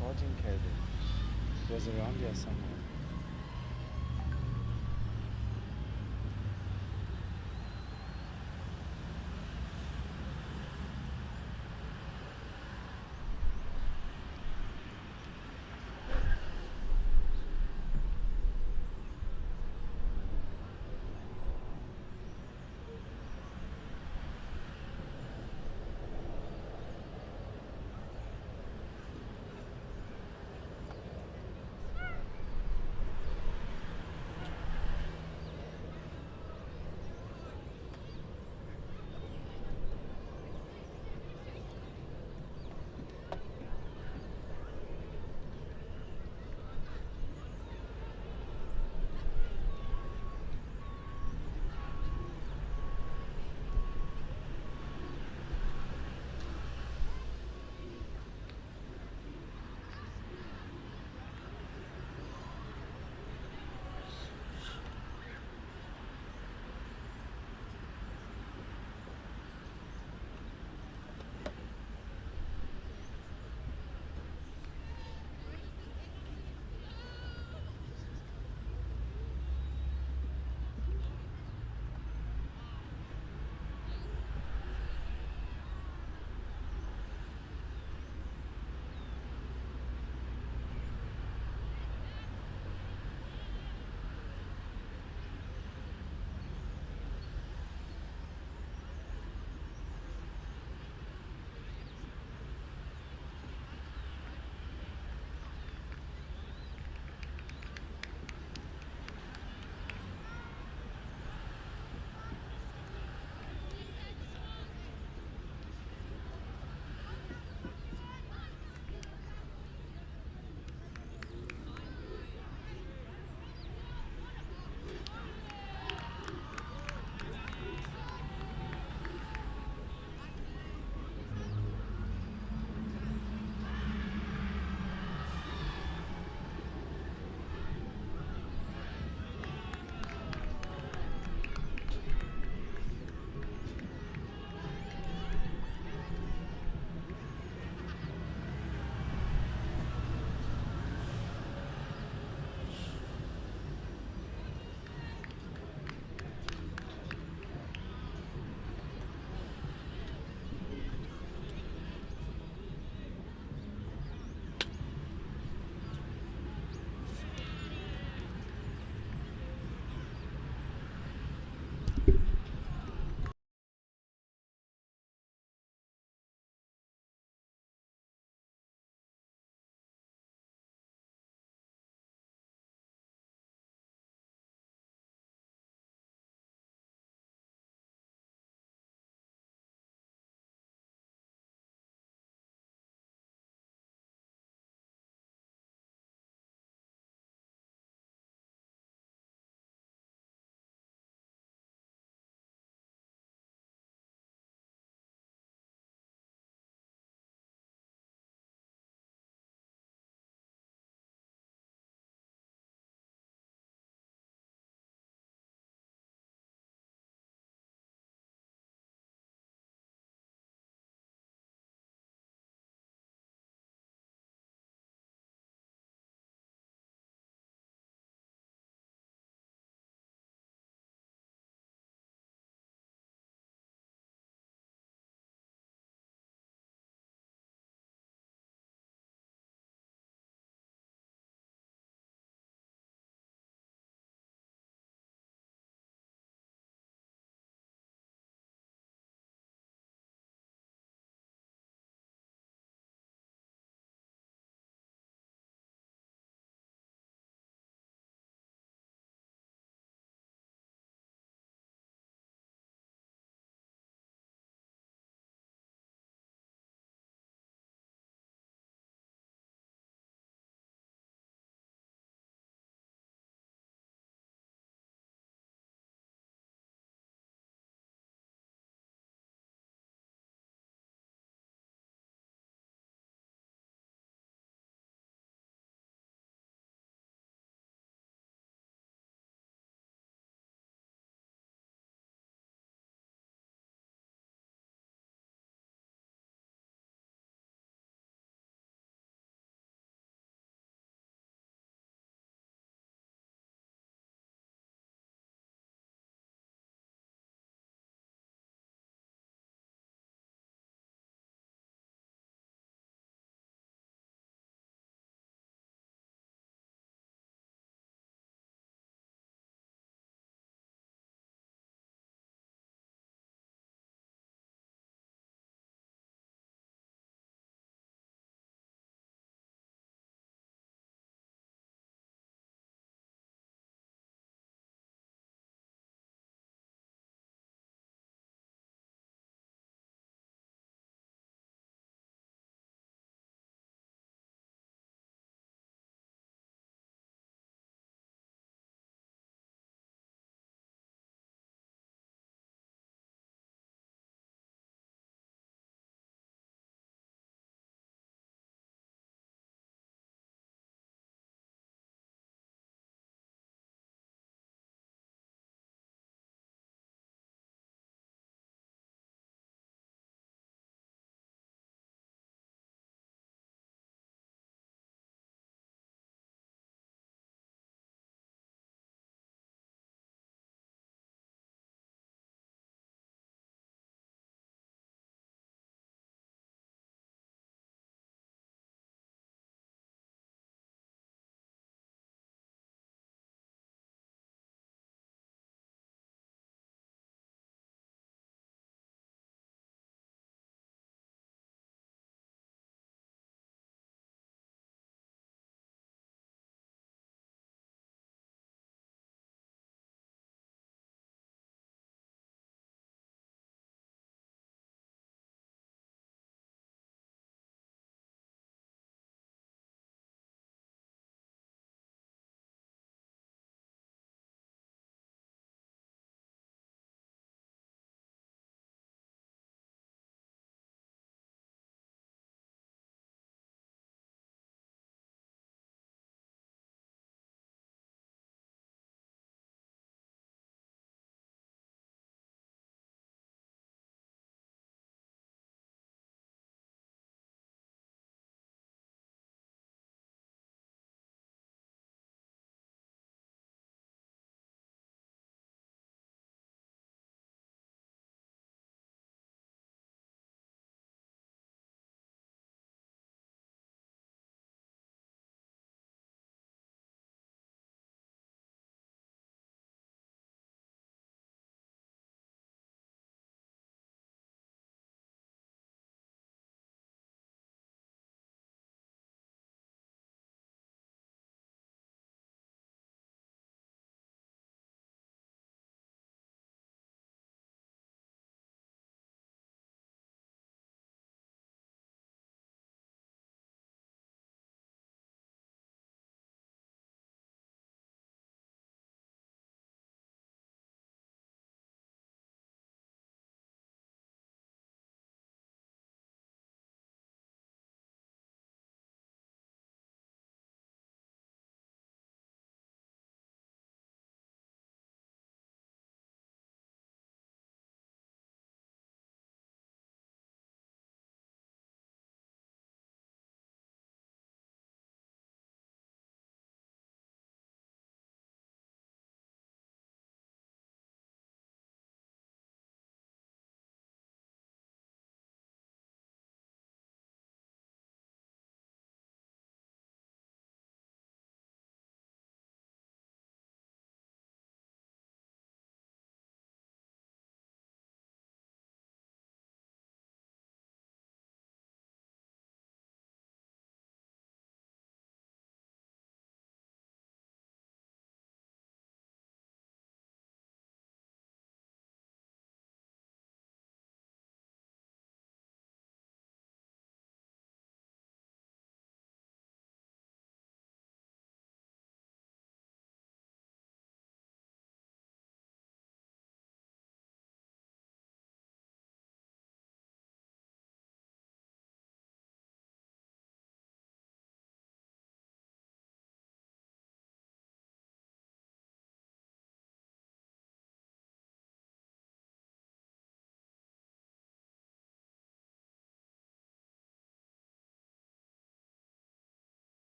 charging cable. It was around here somewhere.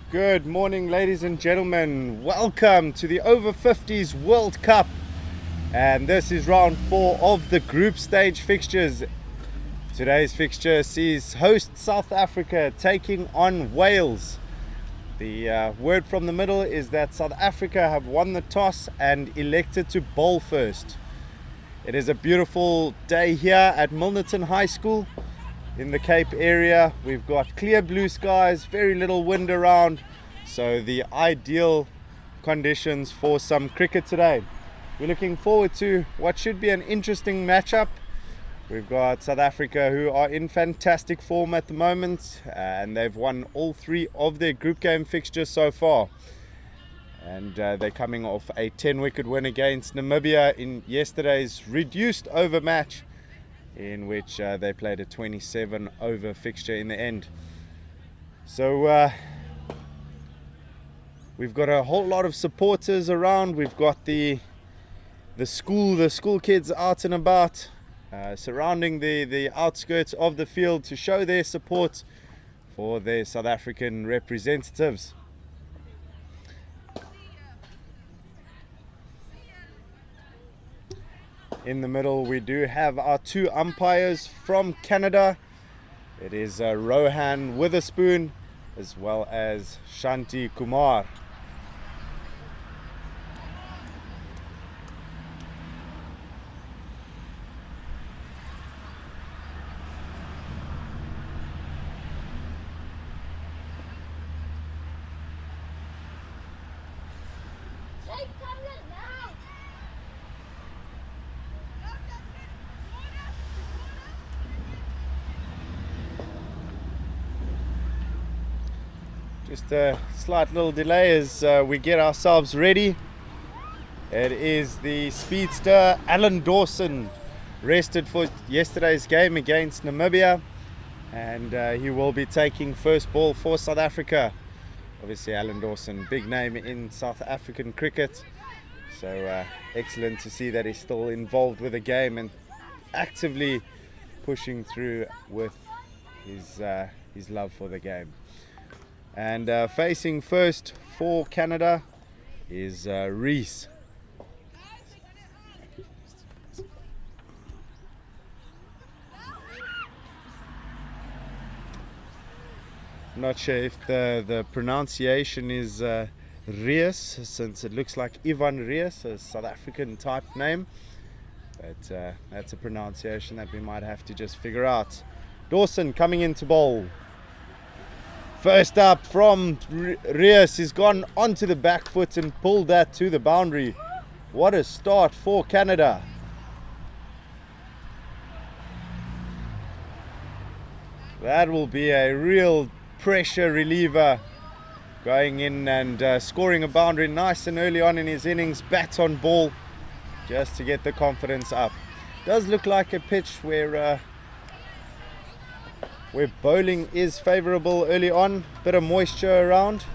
Good morning, ladies and gentlemen. Welcome to the Over-50s World Cup. And this is round 4 of the group stage fixtures. Today's fixture sees host South Africa taking on Wales. The word from the middle is that South Africa have won the toss and elected to bowl first. It is a beautiful day here at Milnerton High School in the Cape area. We've got clear blue skies, very little wind around, so the ideal conditions for some cricket today. We're looking forward to what should be an interesting matchup. We've got South Africa, who are in fantastic form at the moment, and they've won all 3 of their group game fixtures so far. And they're coming off a 10-wicket win against Namibia in yesterday's reduced over match, in which they played a 27-over fixture in the end. So we've got a whole lot of supporters around. We've got the school kids out and about, surrounding the outskirts of the field to show their support for their South African representatives. In the middle, we do have our 2 umpires from Canada. It is Rohan Witherspoon as well as Shanti Kumar. Just a slight little delay as we get ourselves ready. It is the speedster Alan Dawson, rested for yesterday's game against Namibia, and he will be taking first ball for South Africa. Obviously Alan Dawson, big name in South African cricket, so excellent to see that he's still involved with the game and actively pushing through with his love for the game. And facing first for Canada is Reese. I'm not sure if the pronunciation is Rees, since it looks like Ivan Rees, a South African type name. But that's a pronunciation that we might have to just figure out. Dawson coming into bowl. First up from Rees, he's gone onto the back foot and pulled that to the boundary. What a start for Canada. That will be a real pressure reliever, going in and scoring a boundary nice and early on in his innings. Bat on ball just to get the confidence up. Does look like a pitch where bowling is favourable early on, bit of moisture around.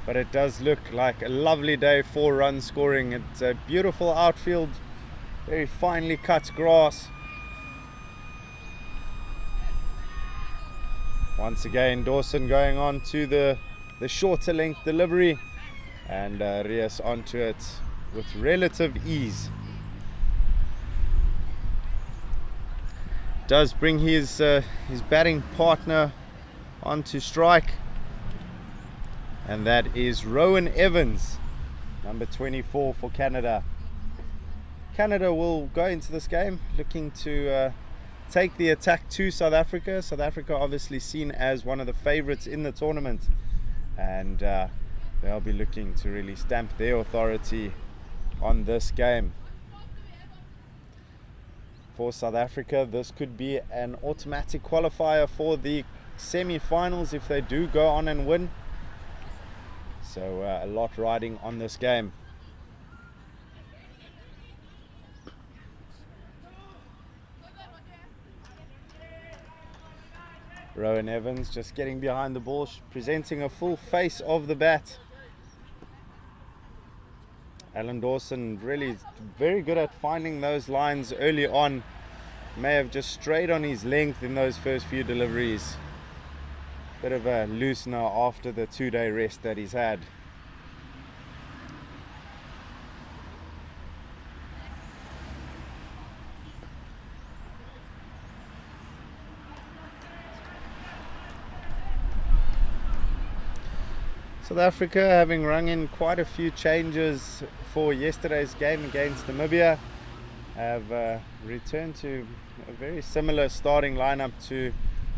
But it does look like a lovely day for run scoring. It's a beautiful outfield, very finely cut grass. Once again, Dawson going on to the shorter length delivery, and Rees onto it with relative ease. Does bring his batting partner onto strike, and that is Rowan Evans, number 24 for Canada. Canada will go into this game looking to take the attack to South Africa. South Africa obviously seen as one of the favourites in the tournament, and they'll be looking to really stamp their authority on this game. For South Africa, this could be an automatic qualifier for the semi-finals if they do go on and win. So a lot riding on this game. Rowan Evans just getting behind the ball, presenting a full face of the bat. Alan Dawson really very good at finding those lines early on. May have just strayed on his length in those first few deliveries. Bit of a loosener after the 2-day rest that he's had. South Africa having rung in quite a few changes for yesterday's game against Namibia have returned to a very similar starting lineup to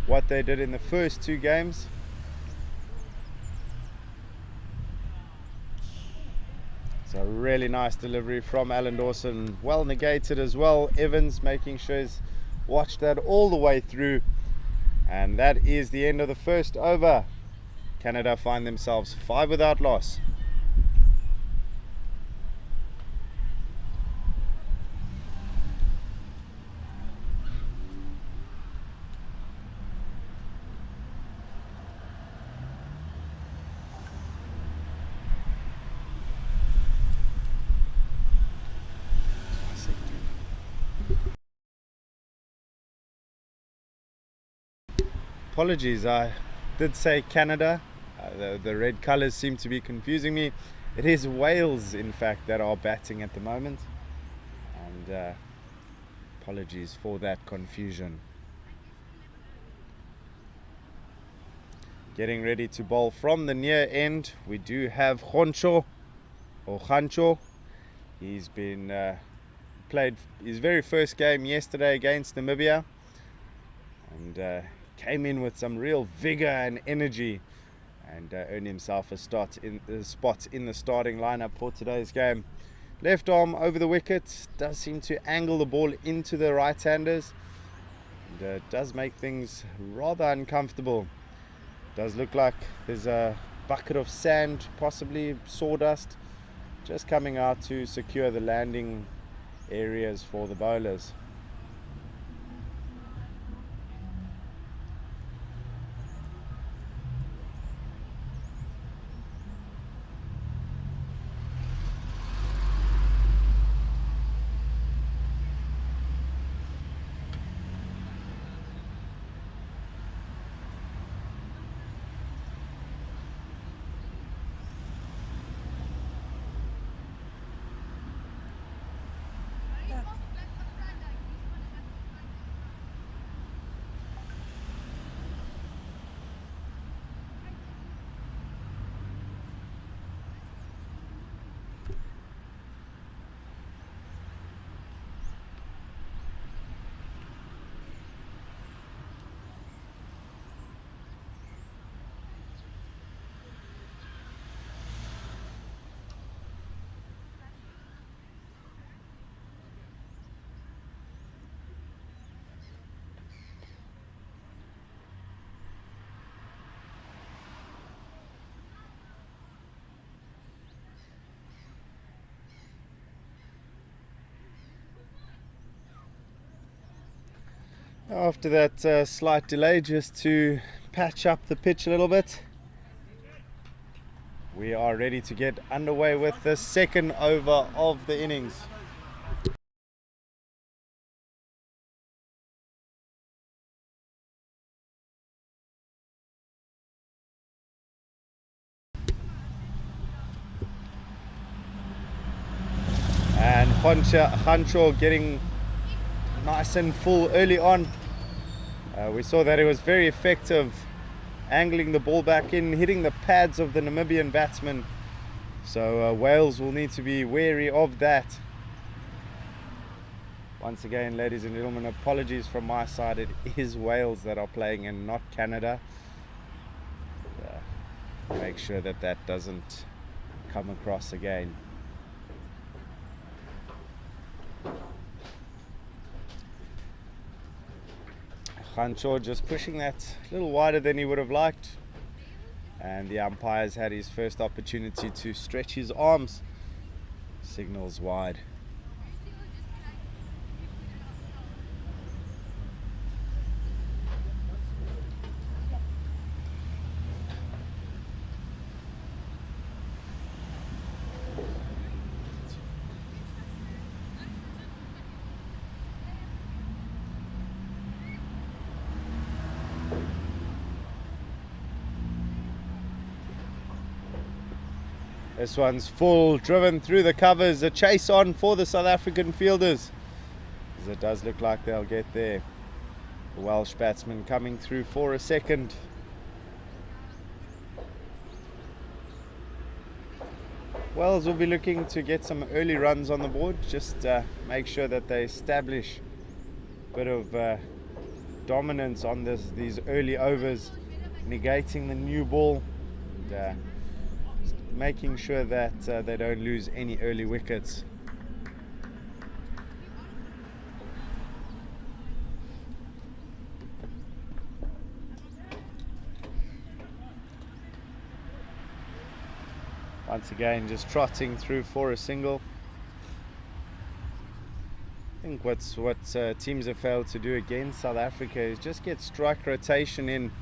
what they did in the first two games. It's a really nice delivery from Alan Dawson, well negated as well. Evans making sure he's watched that all the way through, and that is the end of the first over. Canada find themselves 5 without loss. Apologies, I did say Canada. The red colors seem to be confusing me. It is Wales, in fact, that are batting at the moment. And apologies for that confusion. Getting ready to bowl from the near end, we do have Gancho. He's been played his very first game yesterday against Namibia, and came in with some real vigor and energy, and earned himself a spot in the starting lineup for today's game. Left arm over the wicket, does seem to angle the ball into the right-handers, and does make things rather uncomfortable. Does look like there's a bucket of sand, possibly sawdust, just coming out to secure the landing areas for the bowlers. After that slight delay, just to patch up the pitch a little bit, we are ready to get underway with the second over of the innings. And Gancho getting nice and full early on. We saw that it was very effective, angling the ball back in, hitting the pads of the Namibian batsman. So Wales will need to be wary of that. Once again, ladies and gentlemen, apologies from my side. It is Wales that are playing and not Canada. Make sure that that doesn't come across again. Gancho just pushing that a little wider than he would have liked, and the umpire's had his first opportunity to stretch his arms. Signals wide. This one's full, driven through the covers. A chase on for the South African fielders, as it does look like they'll get there. The Welsh batsman coming through for a second. Wales will be looking to get some early runs on the board, just make sure that they establish a bit of dominance on these early overs, negating the new ball, and making sure that they don't lose any early wickets. Once again, just trotting through for a single. I think what teams have failed to do against South Africa is just get strike rotation in,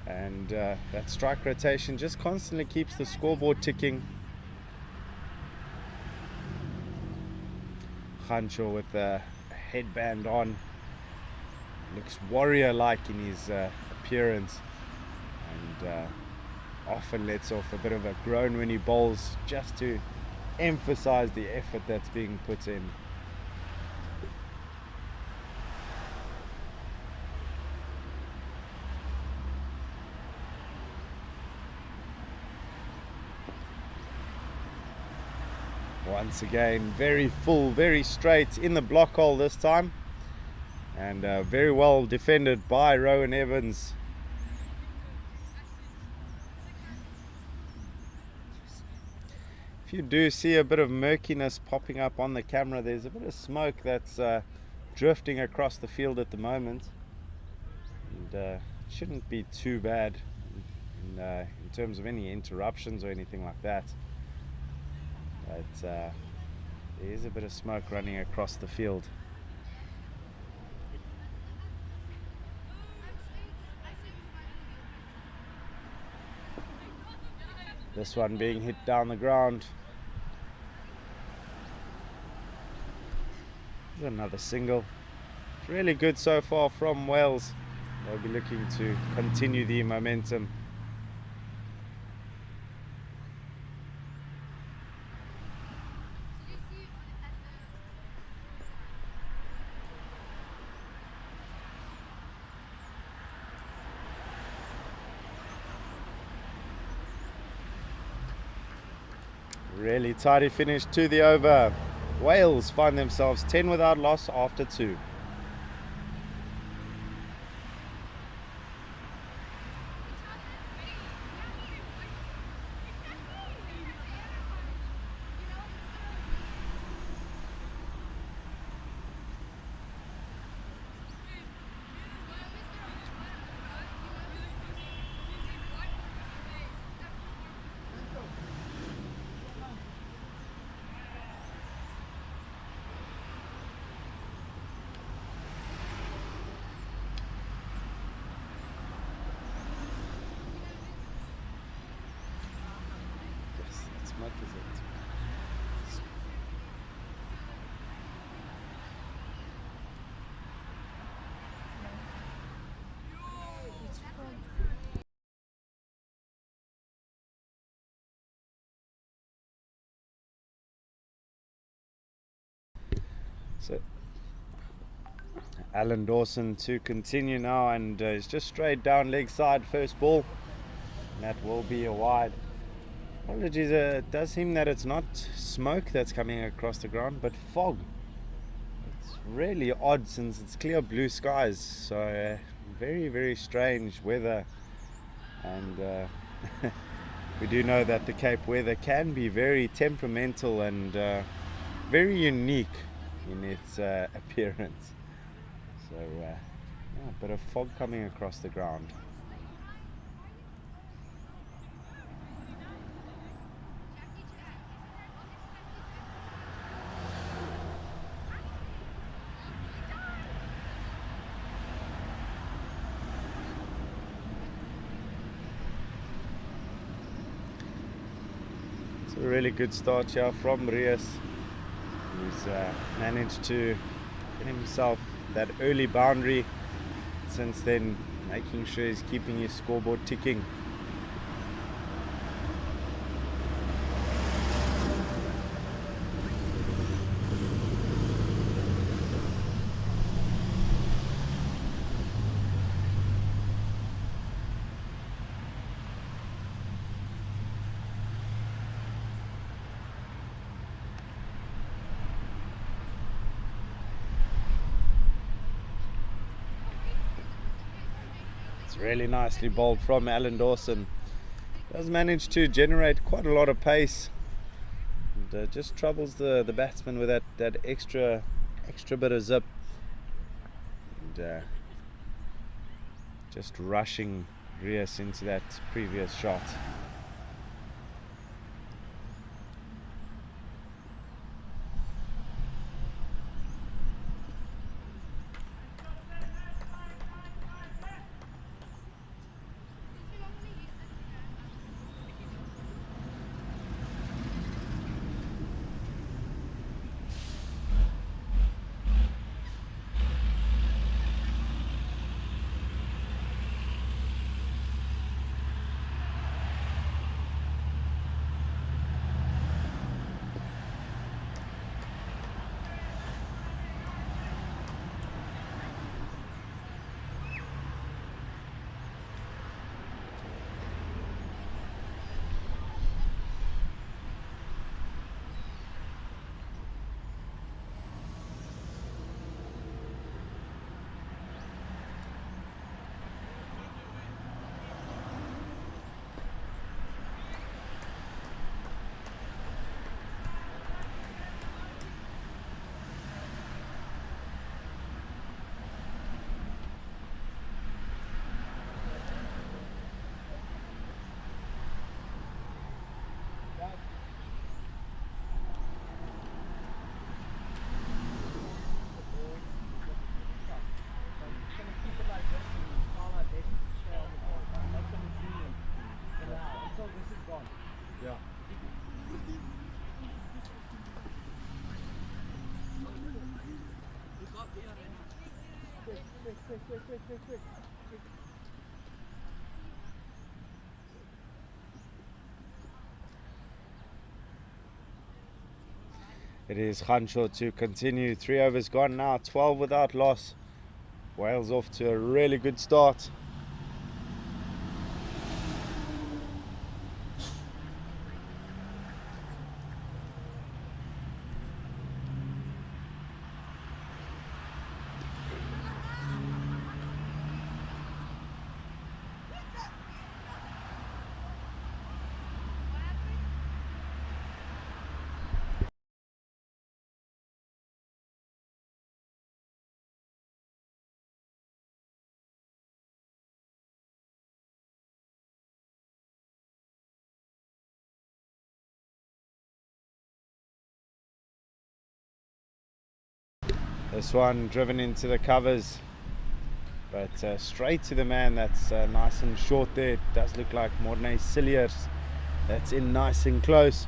and that strike rotation just constantly keeps the scoreboard ticking. Khancho with the headband on, looks warrior-like in his appearance, and often lets off a bit of a groan when he bowls, just to emphasize the effort that's being put in. Once again, very full, very straight in the block hole this time, and very well defended by Rowan Evans. If you do see a bit of murkiness popping up on the camera, there's a bit of smoke that's drifting across the field at the moment, and shouldn't be too bad in terms of any interruptions or anything like that. But there is a bit of smoke running across the field. This one being hit down the ground. There's another single. It's really good so far from Wales. They'll be looking to continue the momentum. Really tidy finish to the over. Wales find themselves 10 without loss after 2. What is it? So Alan Dawson to continue now, and is just straight down leg side first ball, and that will be a wide. Apologies, it does seem that it's not smoke that's coming across the ground, but fog. It's really odd since it's clear blue skies, so very, very strange weather. And we do know that the Cape weather can be very temperamental and very unique in its appearance. So yeah, a bit of fog coming across the ground. It's a really good start here from Rias, who's managed to get himself that early boundary. since then, making sure he's keeping his scoreboard ticking. Really nicely bowled from Alan Dawson. Does manage to generate quite a lot of pace, and just troubles the batsman with that extra bit of zip, and just rushing Rias into that previous shot. It is Khansho to continue. 3 overs gone now, 12 without loss. Wales off to a really good start. This one driven into the covers, but straight to the man. That's nice and short there. It does look like Morne Cilliers. That's in nice and close.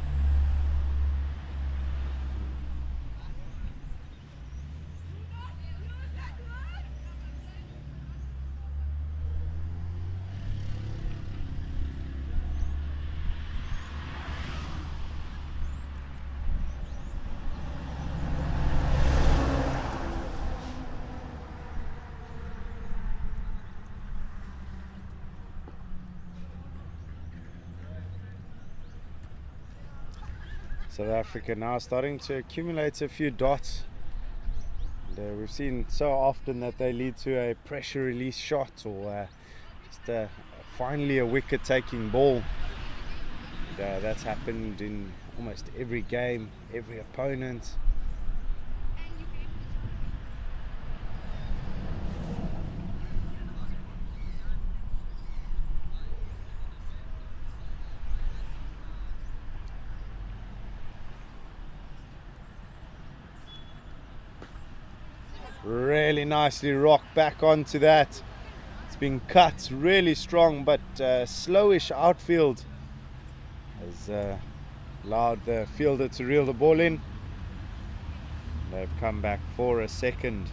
South Africa now starting to accumulate a few dots. And, we've seen so often that they lead to a pressure release shot, or just finally a wicket taking ball. And, that's happened in almost every game, every opponent. Really nicely rocked back onto that. It's been cut really strong, but slowish outfield has allowed the fielder to reel the ball in. They've come back for a second.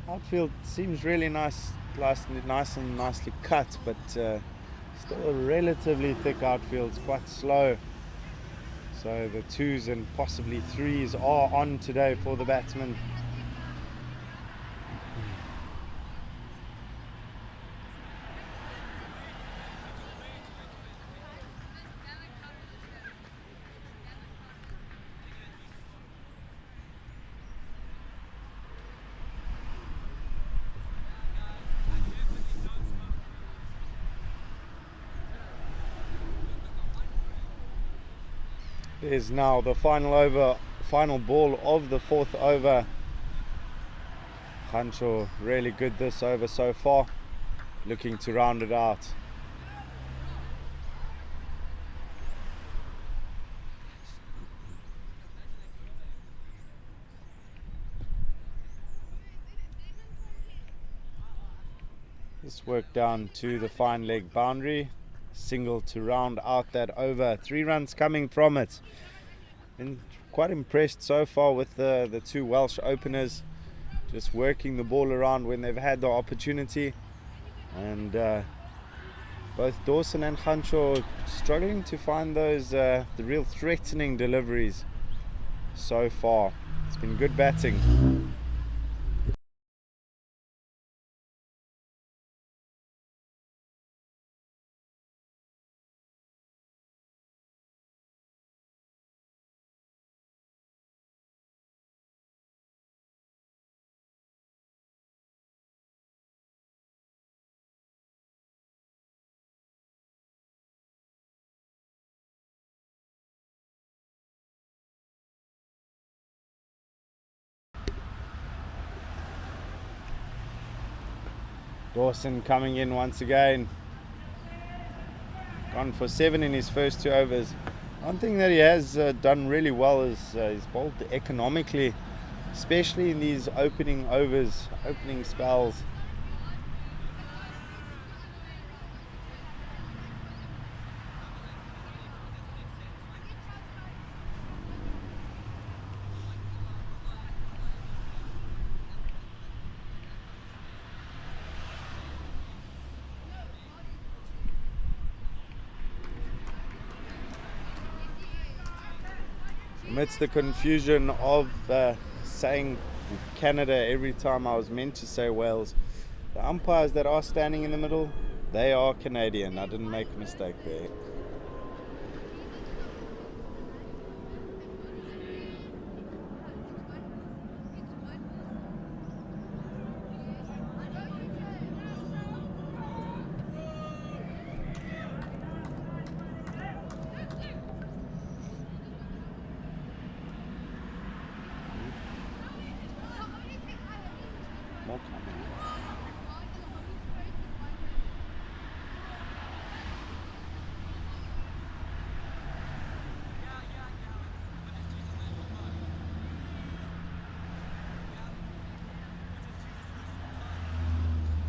Outfield seems really nice and nicely cut, but still a relatively thick outfield. It's quite slow. So the 2s and possibly 3s are on today for the batsmen. There's now the final ball of the 4th over. Khancho really good this over so far, looking to round it out. This work down to the fine leg boundary. Single to round out that over. 3 runs coming from it. Been quite impressed so far with the 2 Welsh openers, just working the ball around when they've had the opportunity, and both Dawson and Khancho struggling to find those the real threatening deliveries so far. It's been good batting. Dawson coming in once again. Gone for 7 in his first 2 overs. One thing that he has done really well is he's bowled economically, especially in these opening overs, opening spells. Amidst the confusion of saying Canada every time I was meant to say Wales, the umpires that are standing in the middle, they are Canadian. I didn't make a mistake there. More coming.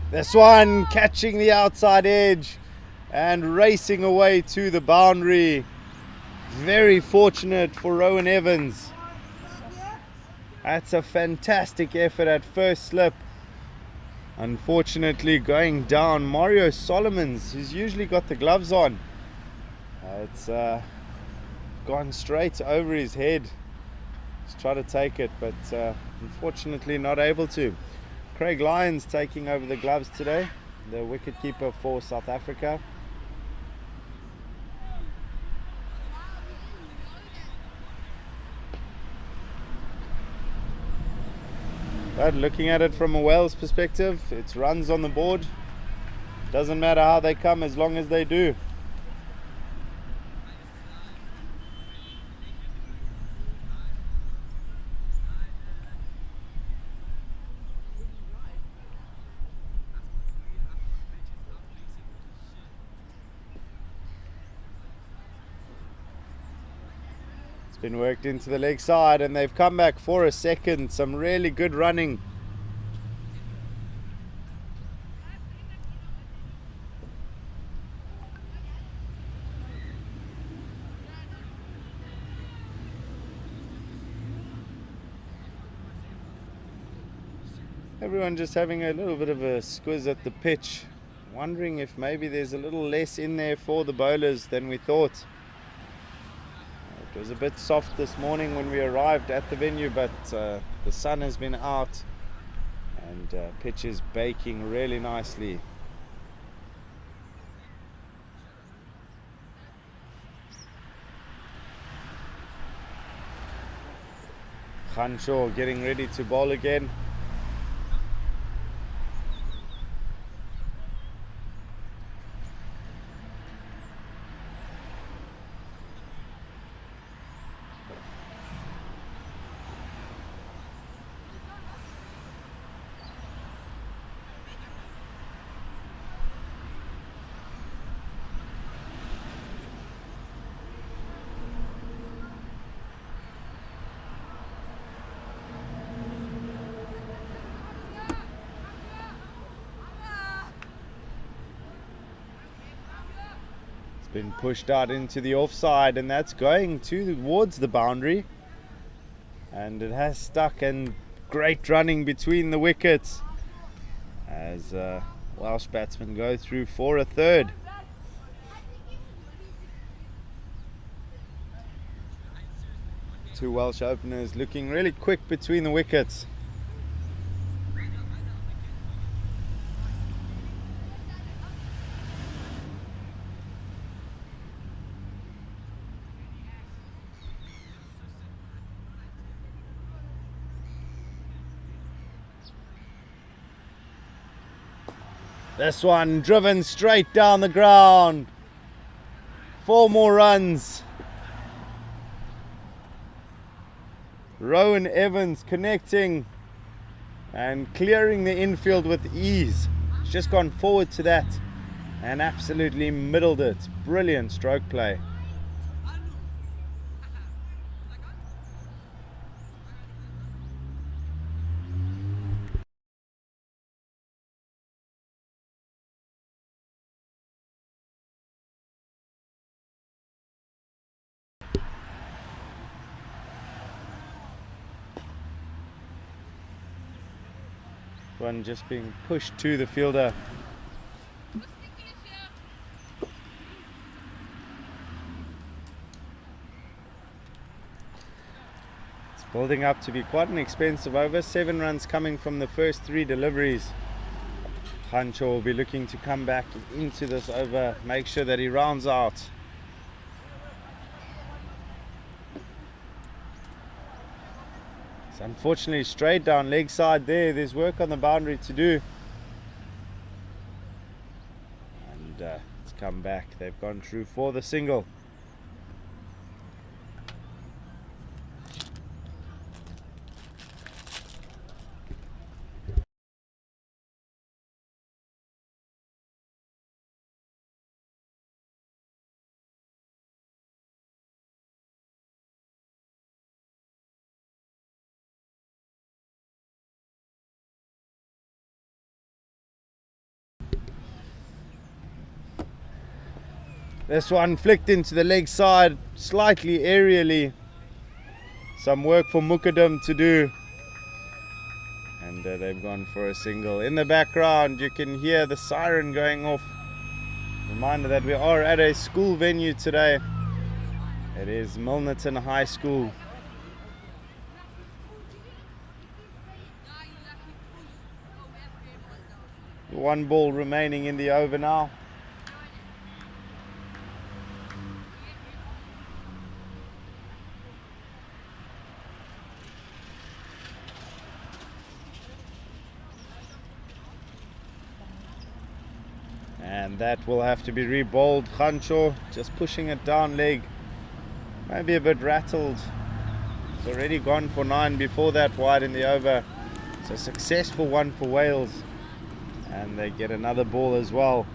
This one catching the outside edge and racing away to the boundary. Very fortunate for Rowan Evans. That's a fantastic effort at first slip. Unfortunately going down. Mario Solomons, who's usually got the gloves on, it's gone straight over his head. He's tried to take it, but unfortunately not able to. Craig Lyons taking over the gloves today, the wicketkeeper for South Africa. But looking at it from a Wales perspective, it's runs on the board. Doesn't matter how they come as long as they do. It's been worked into the leg side and they've come back for a second. Some really good running. Everyone just having a little bit of a squiz at the pitch, wondering if maybe there's a little less in there for the bowlers than we thought. It was a bit soft this morning when we arrived at the venue, but the sun has been out and pitch is baking really nicely. Khansho getting ready to bowl again. Been pushed out into the offside, and that's going towards the boundary, and it has stuck, and great running between the wickets as Welsh batsmen go through for a third. Two Welsh openers looking really quick between the wickets. This one driven straight down the ground. 4 more runs. Rowan Evans connecting and clearing the infield with ease. He's just gone forward to that and absolutely middled it. Brilliant stroke play. One just being pushed to the fielder. It's building up to be quite an expensive over. 7 runs coming from the first 3 deliveries. Khansho will be looking to come back into this over, make sure that he rounds out. It's unfortunately straight down leg side there. There's work on the boundary to do. And it's come back. They've gone through for the single. This one flicked into the leg side, slightly aerially. Some work for Mukadam to do. And they've gone for a single. In the background, you can hear the siren going off. Reminder that we are at a school venue today. It is Milnerton High School. One ball remaining in the over now. And that will have to be re-bowled. Khansho just pushing it down leg. Maybe a bit rattled. It's already gone for 9 before that wide in the over. It's a successful one for Wales. And they get another ball as well.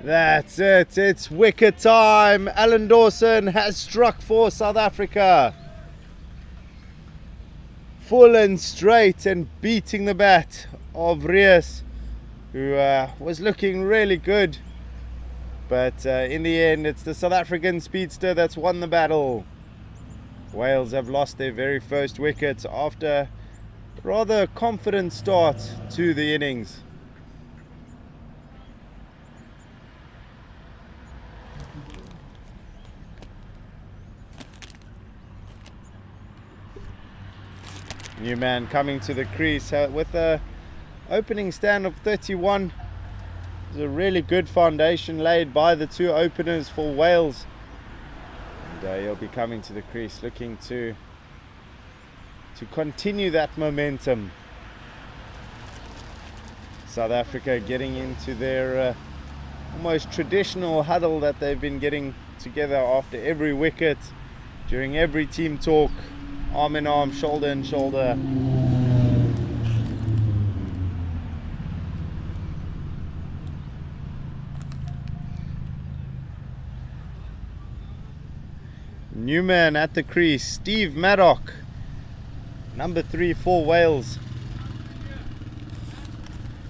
That's it, it's wicket time. Alan Dawson has struck for South Africa. Full and straight and beating the bat of Reyes, who was looking really good. But in the end, it's the South African speedster that's won the battle. Wales have lost their very first wicket after a rather confident start to the innings. New man coming to the crease with a opening stand of 31. It's a really good foundation laid by the two openers for Wales. And he'll be coming to the crease looking to continue that momentum. South Africa getting into their almost traditional huddle that they've been getting together after every wicket, during every team talk, arm in arm, shoulder in shoulder. New man at the crease, Steve Maddock, number 3 for Wales.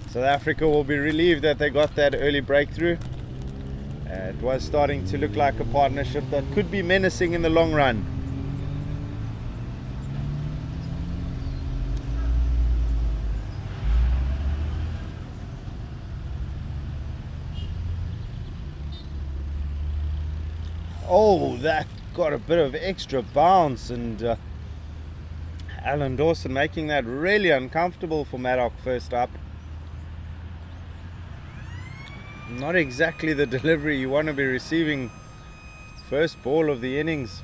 South Africa will be relieved that they got that early breakthrough. It was starting to look like a partnership that could be menacing in the long run. Oh, that got a bit of extra bounce, and Alan Dawson making that really uncomfortable for Maddock first up. Not exactly the delivery you want to be receiving first ball of the innings.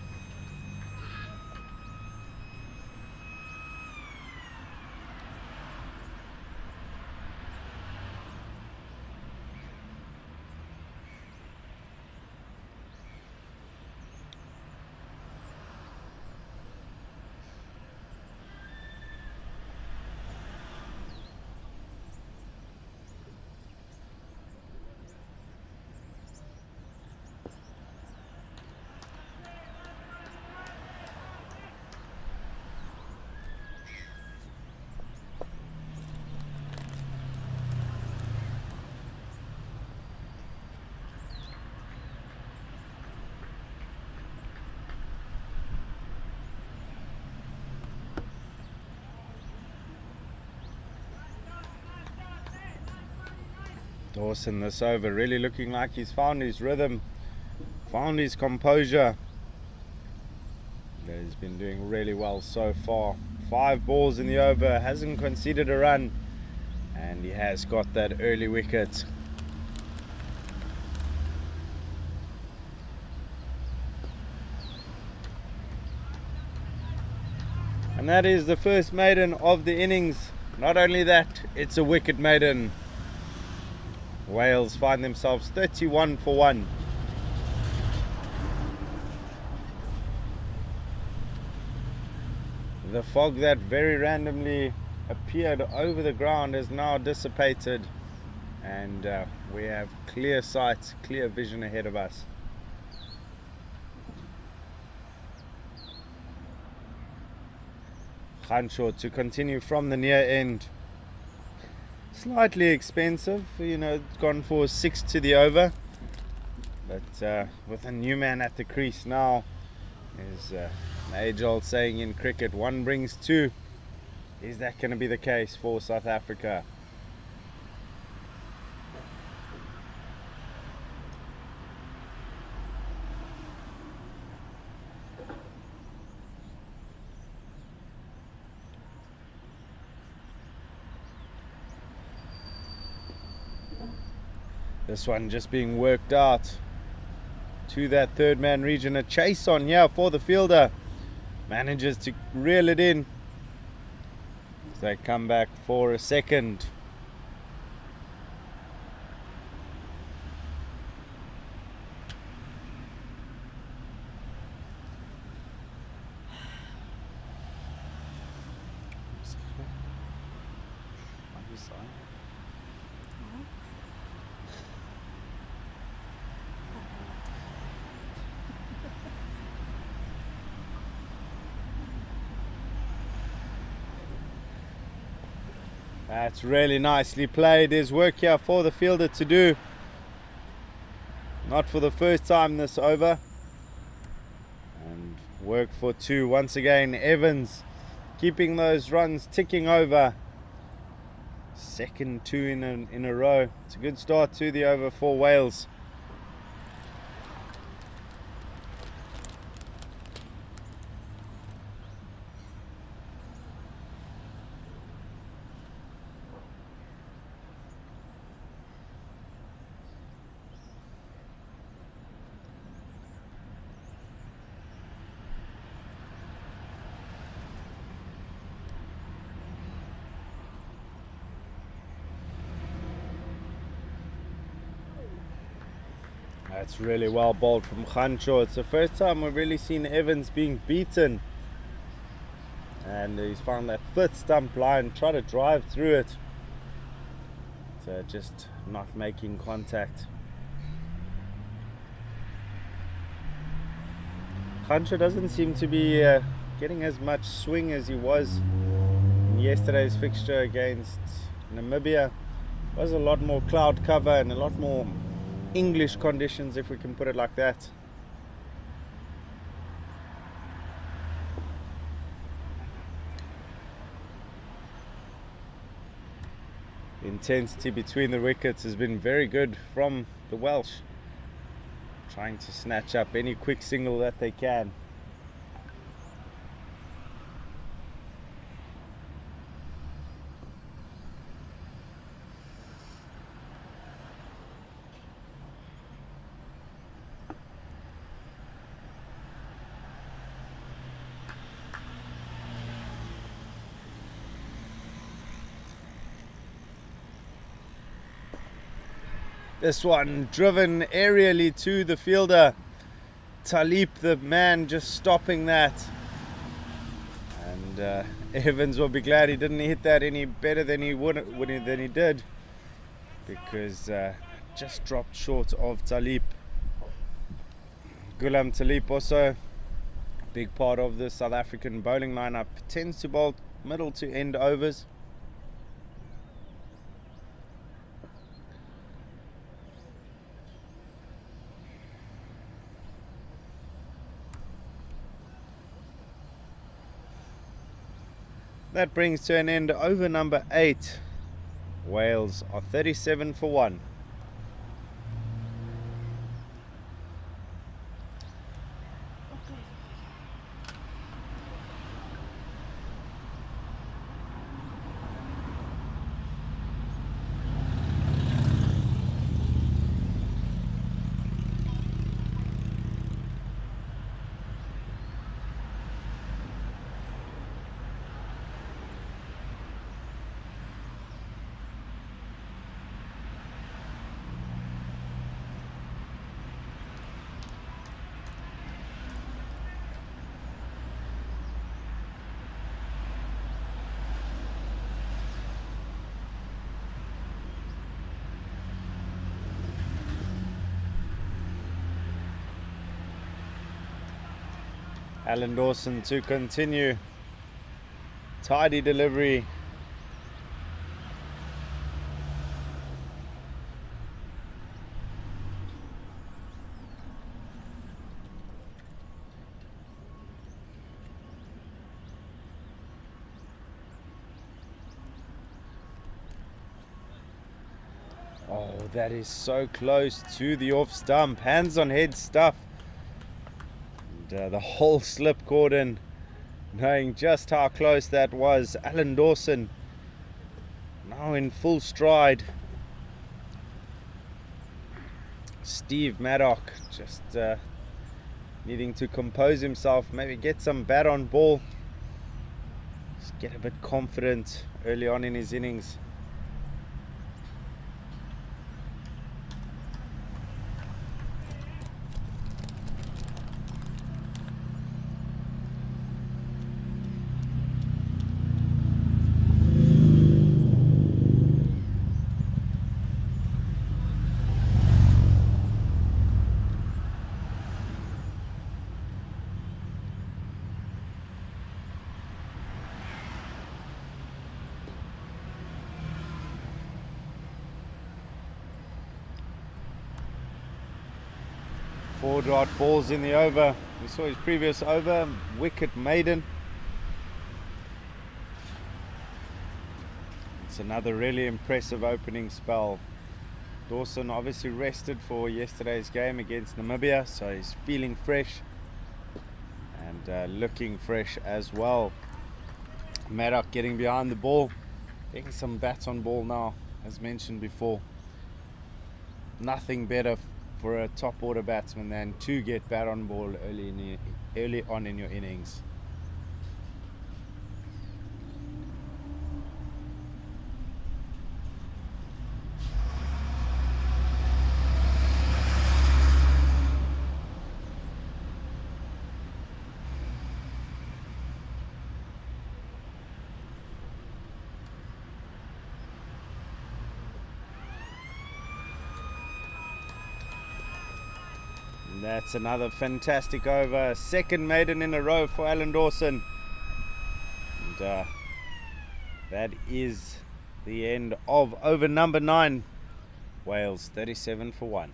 Dawson this over really looking like he's found his rhythm, found his composure. He's been doing really well so far. 5 balls in the over, hasn't conceded a run, and he has got that early wicket. And that is the first maiden of the innings. Not only that, it's a wicket maiden. Wales find themselves 31 for 1. The fog that very randomly appeared over the ground has now dissipated, and we have clear sight, clear vision ahead of us. Khansho to continue from the near end. Slightly expensive, you know, it's gone for 6 to the over, but with a new man at the crease now, is the age-old saying in cricket, 1 brings 2. Is that going to be the case for South Africa? This one just being worked out to that third man region. A chase on here for the fielder. Manages to reel it in. So they come back for a second. That's really nicely played. There's work here for the fielder to do. Not for the first time this over. And work for 2 once again. Evans keeping those runs ticking over. Second 2 in a row. It's a good start to the over for Wales. That's really well bowled from Khancho. It's the first time we've really seen Evans being beaten. And he's found that 5th stump line, try to drive through it. So just not making contact. Khancho doesn't seem to be getting as much swing as he was in yesterday's fixture against Namibia. There was a lot more cloud cover and a lot more English conditions, if we can put it like that. The intensity between the wickets has been very good from the Welsh, trying to snatch up any quick single that they can. This one driven aerially to the fielder. Talib, the man, just stopping that. And Evans will be glad he didn't hit that any better than he did, because just dropped short of Talib. Ghulam Talib also big part of the South African bowling lineup. Tends to bowl middle to end overs. That brings to an end over number 8. Wales are 37 for 1. Alan Dawson to continue. Tidy delivery. Oh, that is so close to the off stump. Hands on head stuff. The whole slip cordon, knowing just how close that was. Alan Dawson now in full stride. Steve Maddock just needing to compose himself, maybe get some bat on ball, just get a bit confident early on in his innings. 4 dart balls in the over. We saw his previous over, wicket maiden. It's another really impressive opening spell. Dawson obviously rested for yesterday's game against Namibia, so he's feeling fresh and looking fresh as well. Maddock getting behind the ball, getting some bats on ball now, as mentioned before. Nothing better for a top order batsman than to get bat on ball early on in your innings. That's another fantastic over. Second maiden in a row for Alan Dawson. And that is the end of over number 9. Wales 37 for 1.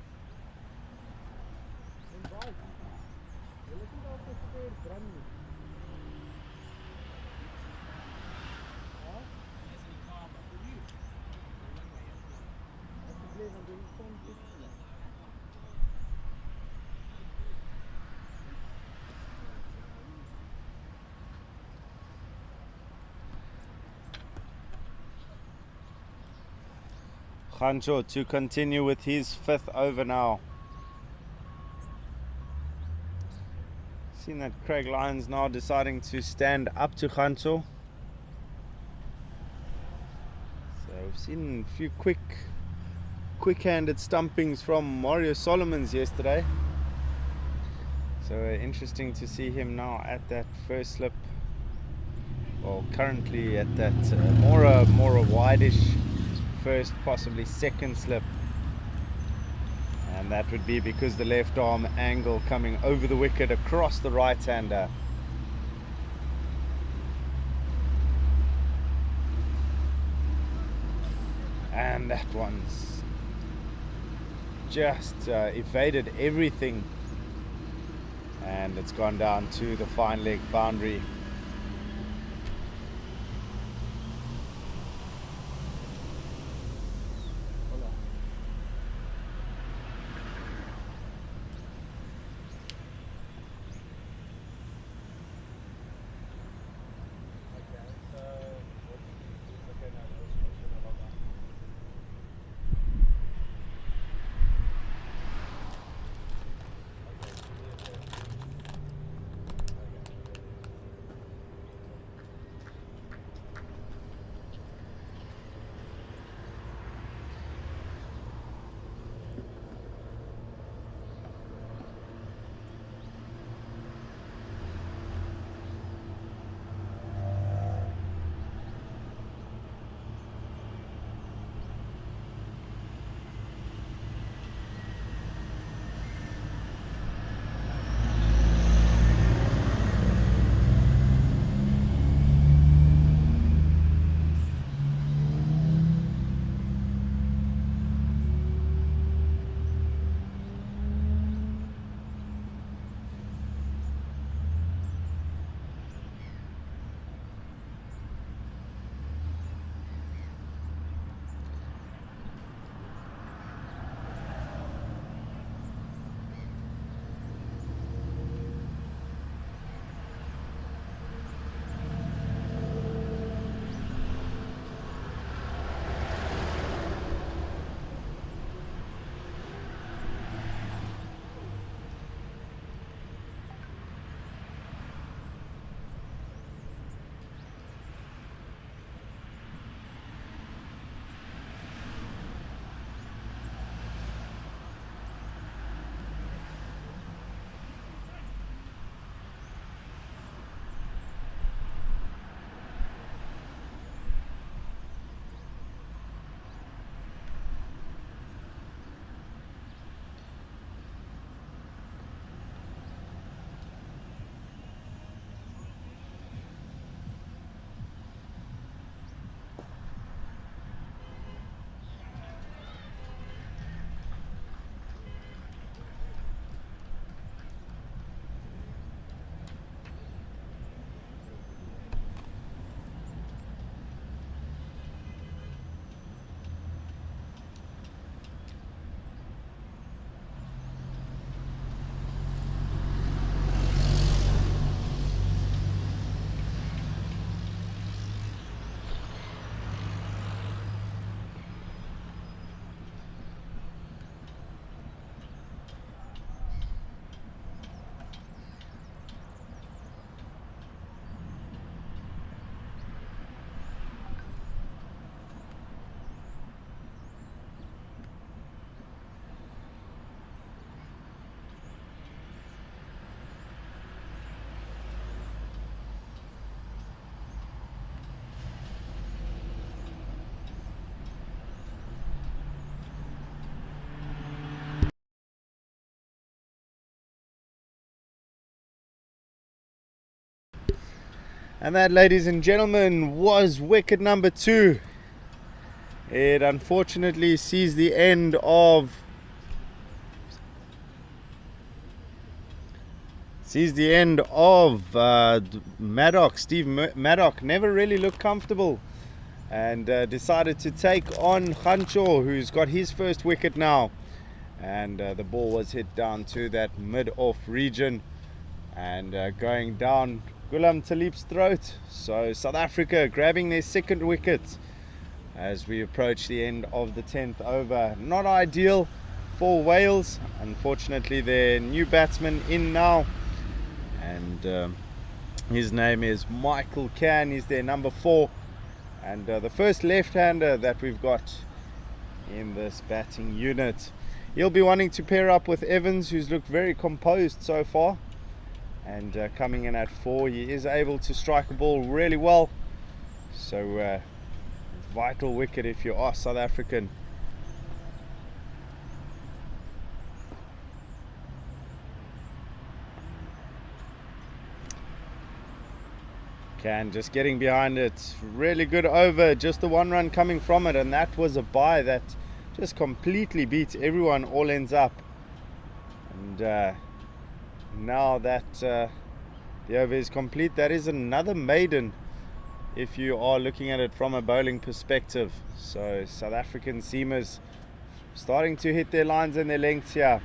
Khancho to continue with his 5th over now. Seen that Craig Lyons now deciding to stand up to Khancho. So we've seen a few quick-handed stumpings from Mario Solomons yesterday. So interesting to see him now at that first slip. Well, currently at that more a wideish first, possibly second slip, and that would be because the left arm angle coming over the wicket across the right hander. And that one's just evaded everything, and it's gone down to the fine leg boundary. And that, ladies and gentlemen, was wicket number 2. It unfortunately sees the end of Maddock. Steve Maddock never really looked comfortable and decided to take on Khancho, who's got his first wicket now. And the ball was hit down to that mid-off region and going down Ghulam Talib's throat. So South Africa grabbing their second wicket as we approach the end of the 10th over. Not ideal for Wales. Unfortunately, their new batsman in now, and his name is Michael Can. He's their number 4, and the first left-hander that we've got in this batting unit. He'll be wanting to pair up with Evans, who's looked very composed so far, and coming in at 4, he is able to strike a ball really well. So vital wicket if you are South African. Can just getting behind it. Really good over, just the 1 run coming from it, and that was a bye that just completely beats everyone, all ends up. And now that the over is complete, that is another maiden if you are looking at it from a bowling perspective. So South African seamers starting to hit their lines and their lengths here.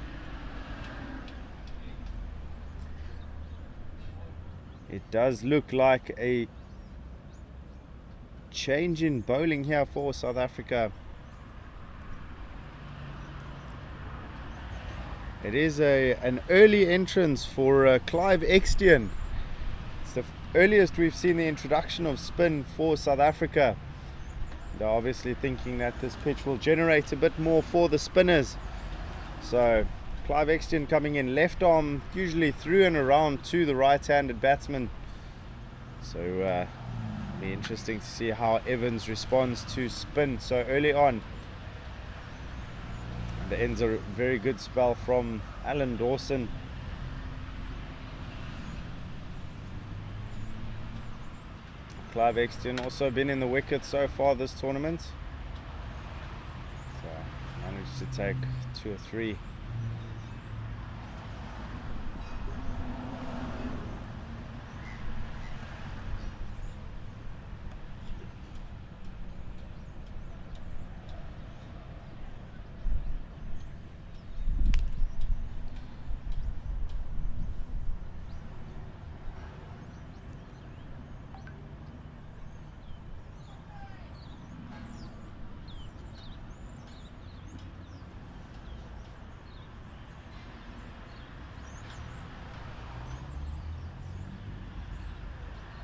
It does look like a change in bowling here for South Africa. It is an early entrance for Clive Extian. It's the earliest we've seen the introduction of spin for South Africa. They're obviously thinking that this pitch will generate a bit more for the spinners. So Clive Extian coming in left arm, usually through and around to the right-handed batsman. So be interesting to see how Evans responds to spin so early on. The ends are a very good spell from Alan Dawson. Clive Extian also been in the wicket so far this tournament. So managed to take 2 or 3.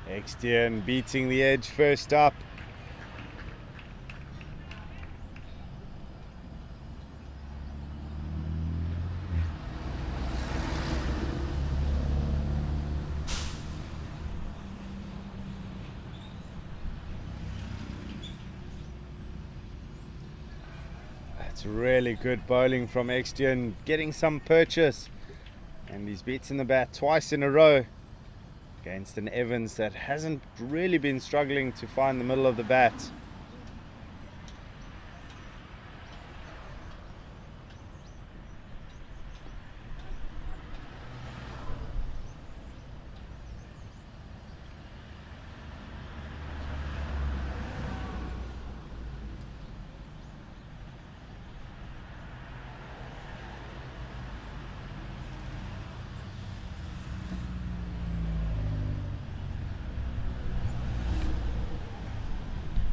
Extian beating the edge first up. That's really good bowling from Extian, getting some purchase, and he's beaten the bat twice in a row against an Evans that hasn't really been struggling to find the middle of the bat.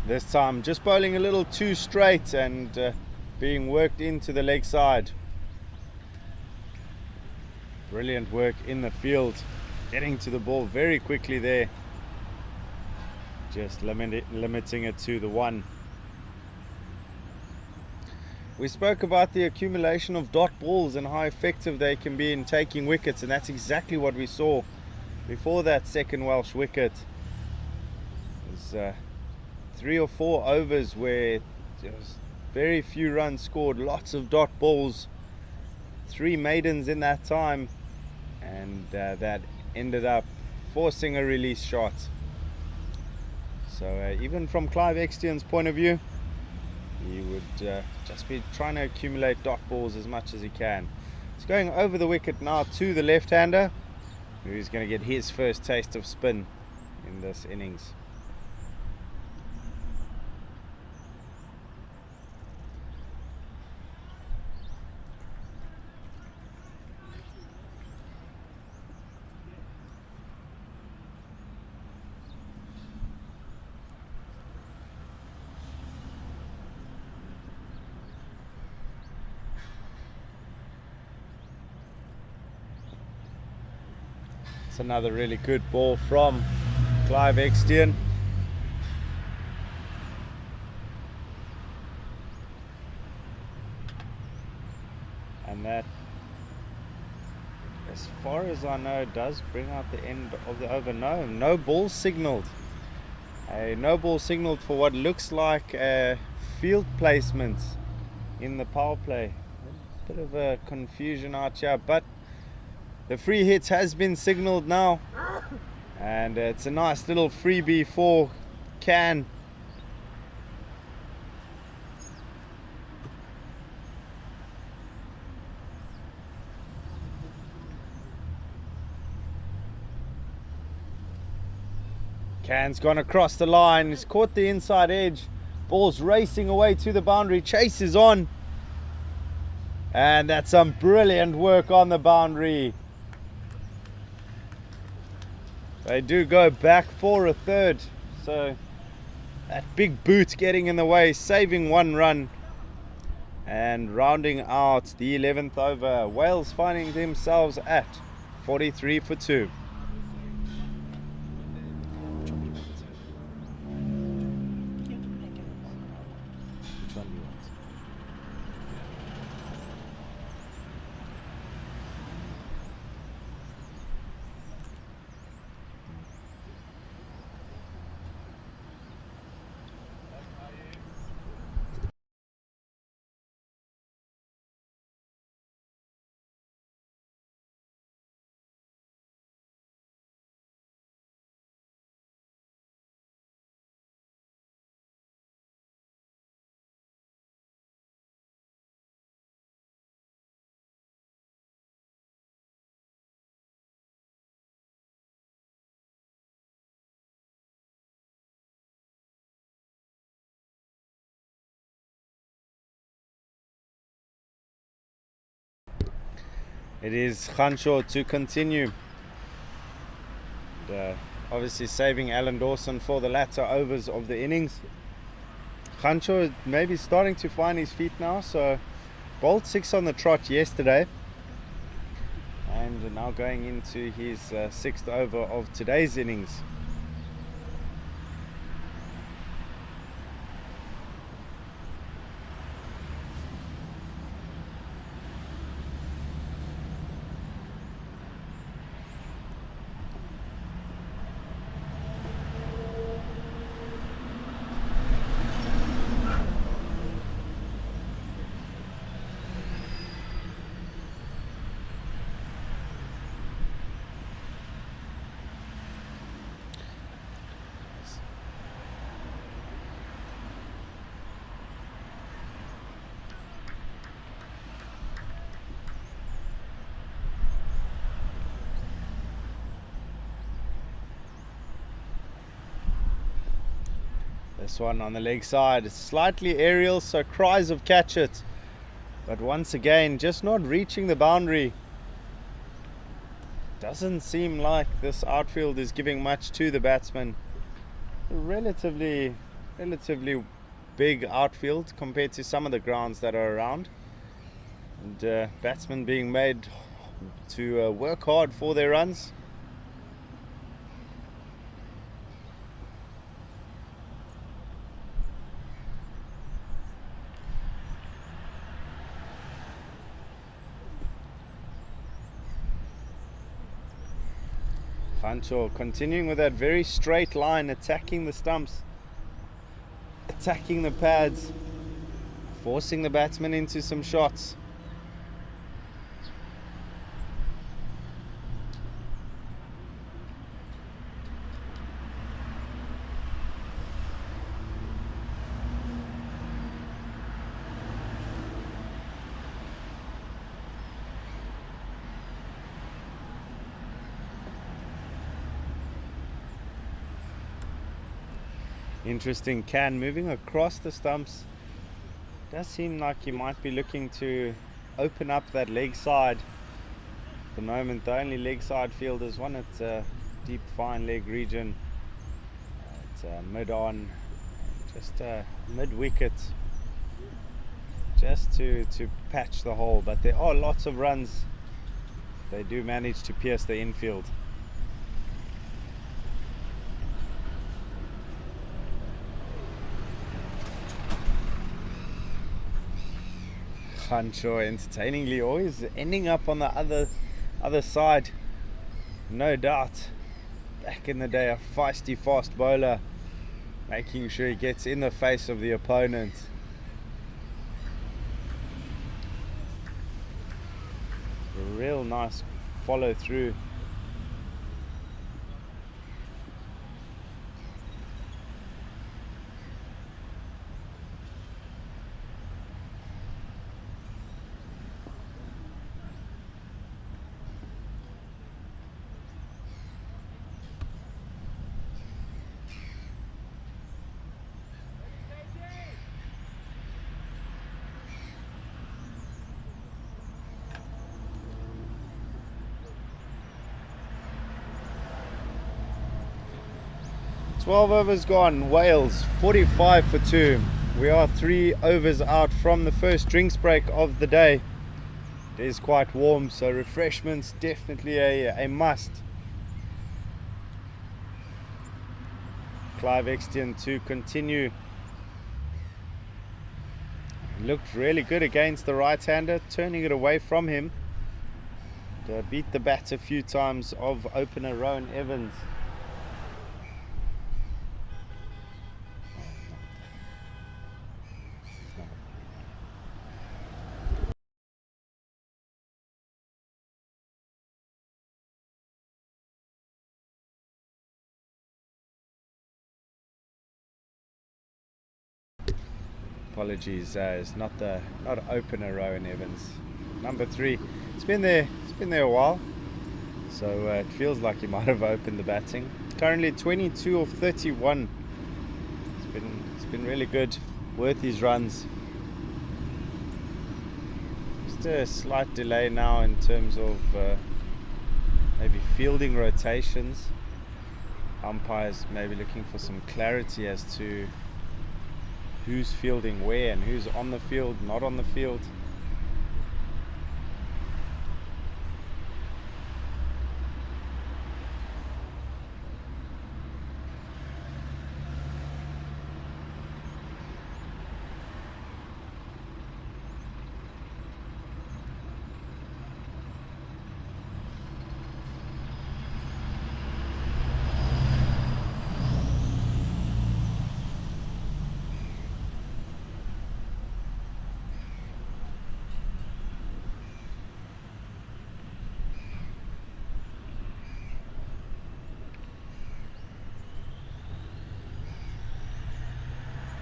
This time just bowling a little too straight and being worked into the leg side. Brilliant work in the field, getting to the ball very quickly there. Just limiting it to the 1. We spoke about the accumulation of dot balls and how effective they can be in taking wickets, and that's exactly what we saw before that second Welsh wicket. It was 3 or 4 overs where there was very few runs scored, lots of dot balls, 3 maidens in that time, and that ended up forcing a release shot. So even from Clive Extion's point of view, he would just be trying to accumulate dot balls as much as he can. He's going over the wicket now to the left-hander, who's going to get his first taste of spin in this innings. It's another really good ball from Clive Extion. And that, as far as I know, does bring out the end of the over. No ball signaled. No ball signaled for what looks like a field placement in the power play. A bit of a confusion out here, but the free hit has been signaled now, and it's a nice little freebie for Can. Can's gone across the line, he's caught the inside edge, ball's racing away to the boundary, chase is on, and that's some brilliant work on the boundary. They do go back for a third, so that big boot getting in the way, saving one run and rounding out the 11th over. Wales finding themselves at 43 for 2. It is Khanshaw to continue. And, obviously saving Alan Dawson for the latter overs of the innings. Khanshaw maybe starting to find his feet now, so bowled 6 on the trot yesterday, and now going into his 6th over of today's innings. This one on the leg side, slightly aerial, so cries of catch it, but once again just not reaching the boundary. Doesn't seem like this outfield is giving much to the batsman. A relatively big outfield compared to some of the grounds that are around, and batsmen being made to work hard for their runs. Khanshaw continuing with that very straight line, attacking the stumps, attacking the pads, forcing the batsman into some shots. Interesting can moving across the stumps. Does seem like he might be looking to open up that leg side. At the moment, the only leg side field is one at deep fine leg region. It's mid on, just mid wicket, just to patch the hole. But there are lots of runs. They do manage to pierce the infield. Hancho entertainingly always ending up on the other side, no doubt. Back in the day, a feisty fast bowler, making sure he gets in the face of the opponent. A real nice follow through. Twelve overs gone. Wales 45 for 2. We are 3 overs out from the first drinks break of the day. It is quite warm, so refreshments definitely a must. Clive Exton to continue. Looked really good against the right-hander, turning it away from him. Beat the bat a few times of opener Rowan Evans. Apologies, it's not opener Rowan Evans. Number 3. It's been there a while, so it feels like he might have opened the batting. Currently 22 of 31. It's been really good, worth his runs. Just a slight delay now in terms of maybe fielding rotations. Umpires maybe looking for some clarity as to who's fielding where and who's on the field, not on the field.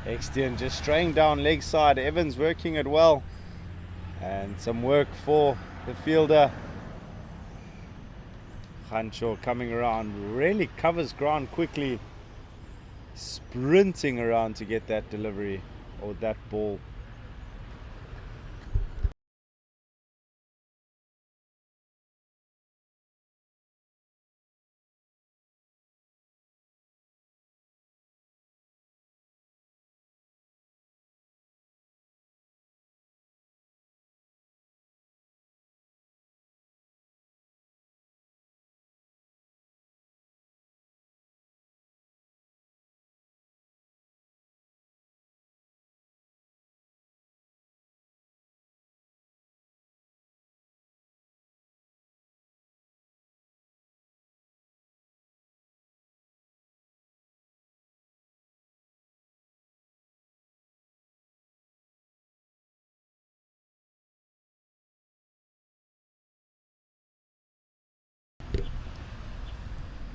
Exton just straying down leg side. Evans working it well, and some work for the fielder. Hancho coming around, really covers ground quickly, sprinting around to get that delivery or that ball.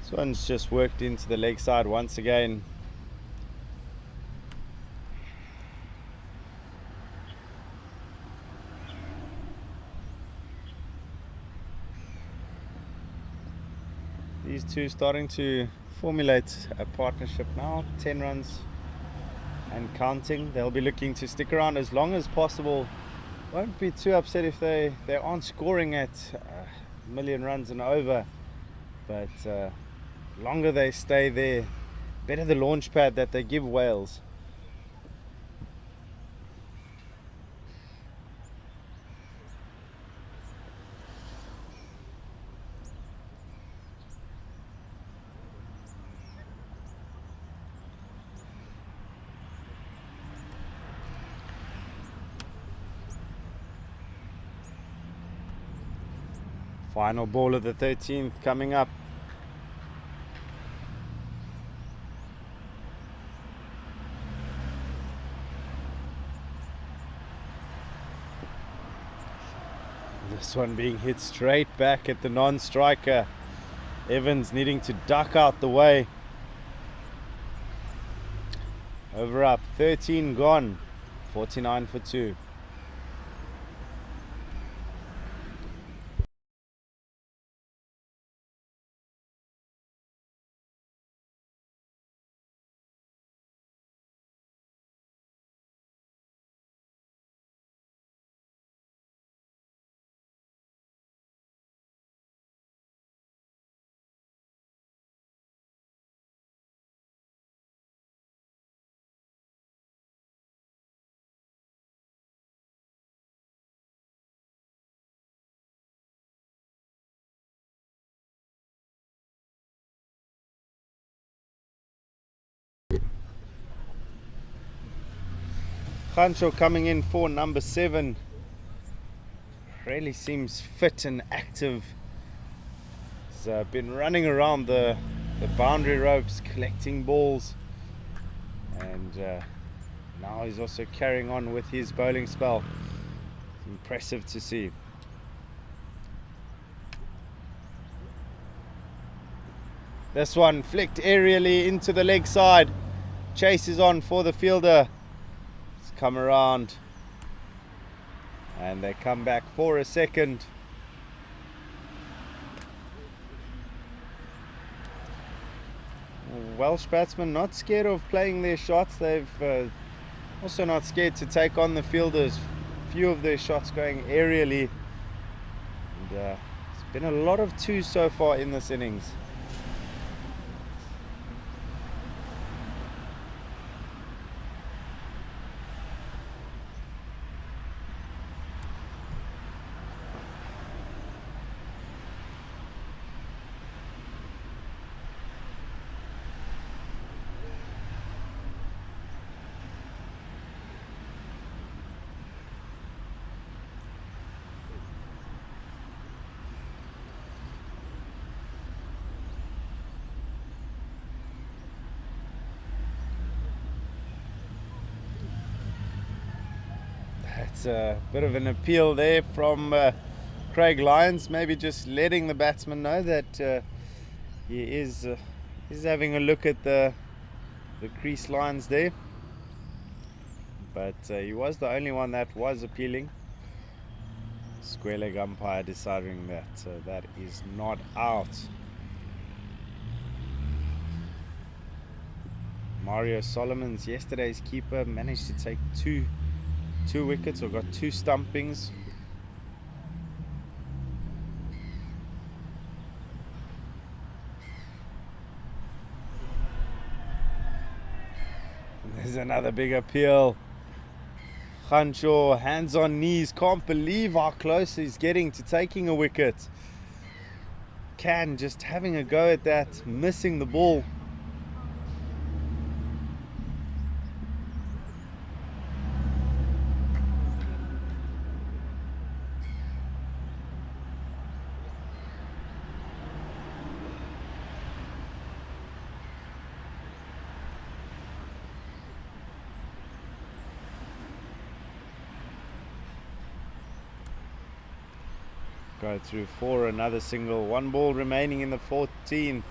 This one's just worked into the leg side once again. These two starting to formulate a partnership now. 10 runs and counting. They'll be looking to stick around as long as possible. Won't be too upset if they aren't scoring at a million runs and over, but longer they stay there, better the launch pad that they give Wales. Final ball of the 13th coming up. This one being hit straight back at the non-striker. Evans needing to duck out the way. Over up, 13 gone, 49 for 2. Khancho coming in for number 7. Really seems fit and active. He's been running around the boundary ropes, collecting balls, and now he's also carrying on with his bowling spell. Impressive to see. This one flicked aerially into the leg side. Chase is on for the fielder. He's come around and they come back for a second. Welsh batsmen not scared of playing their shots. They've also not scared to take on the fielders. Few of their shots going aerially. And it's been a lot of 2s so far in this innings. It's a bit of an appeal there from Craig Lyons, maybe just letting the batsman know that he is having a look at the crease lines there, but he was the only one that was appealing. Square leg umpire deciding that that is not out. Mario Solomons, yesterday's keeper, managed to take two wickets, or got 2 stumpings. And there's another big appeal. Khancho, hands on knees, can't believe how close he's getting to taking a wicket. Can just having a go at that, missing the ball. Go through for another single. 1 ball remaining in the 14th.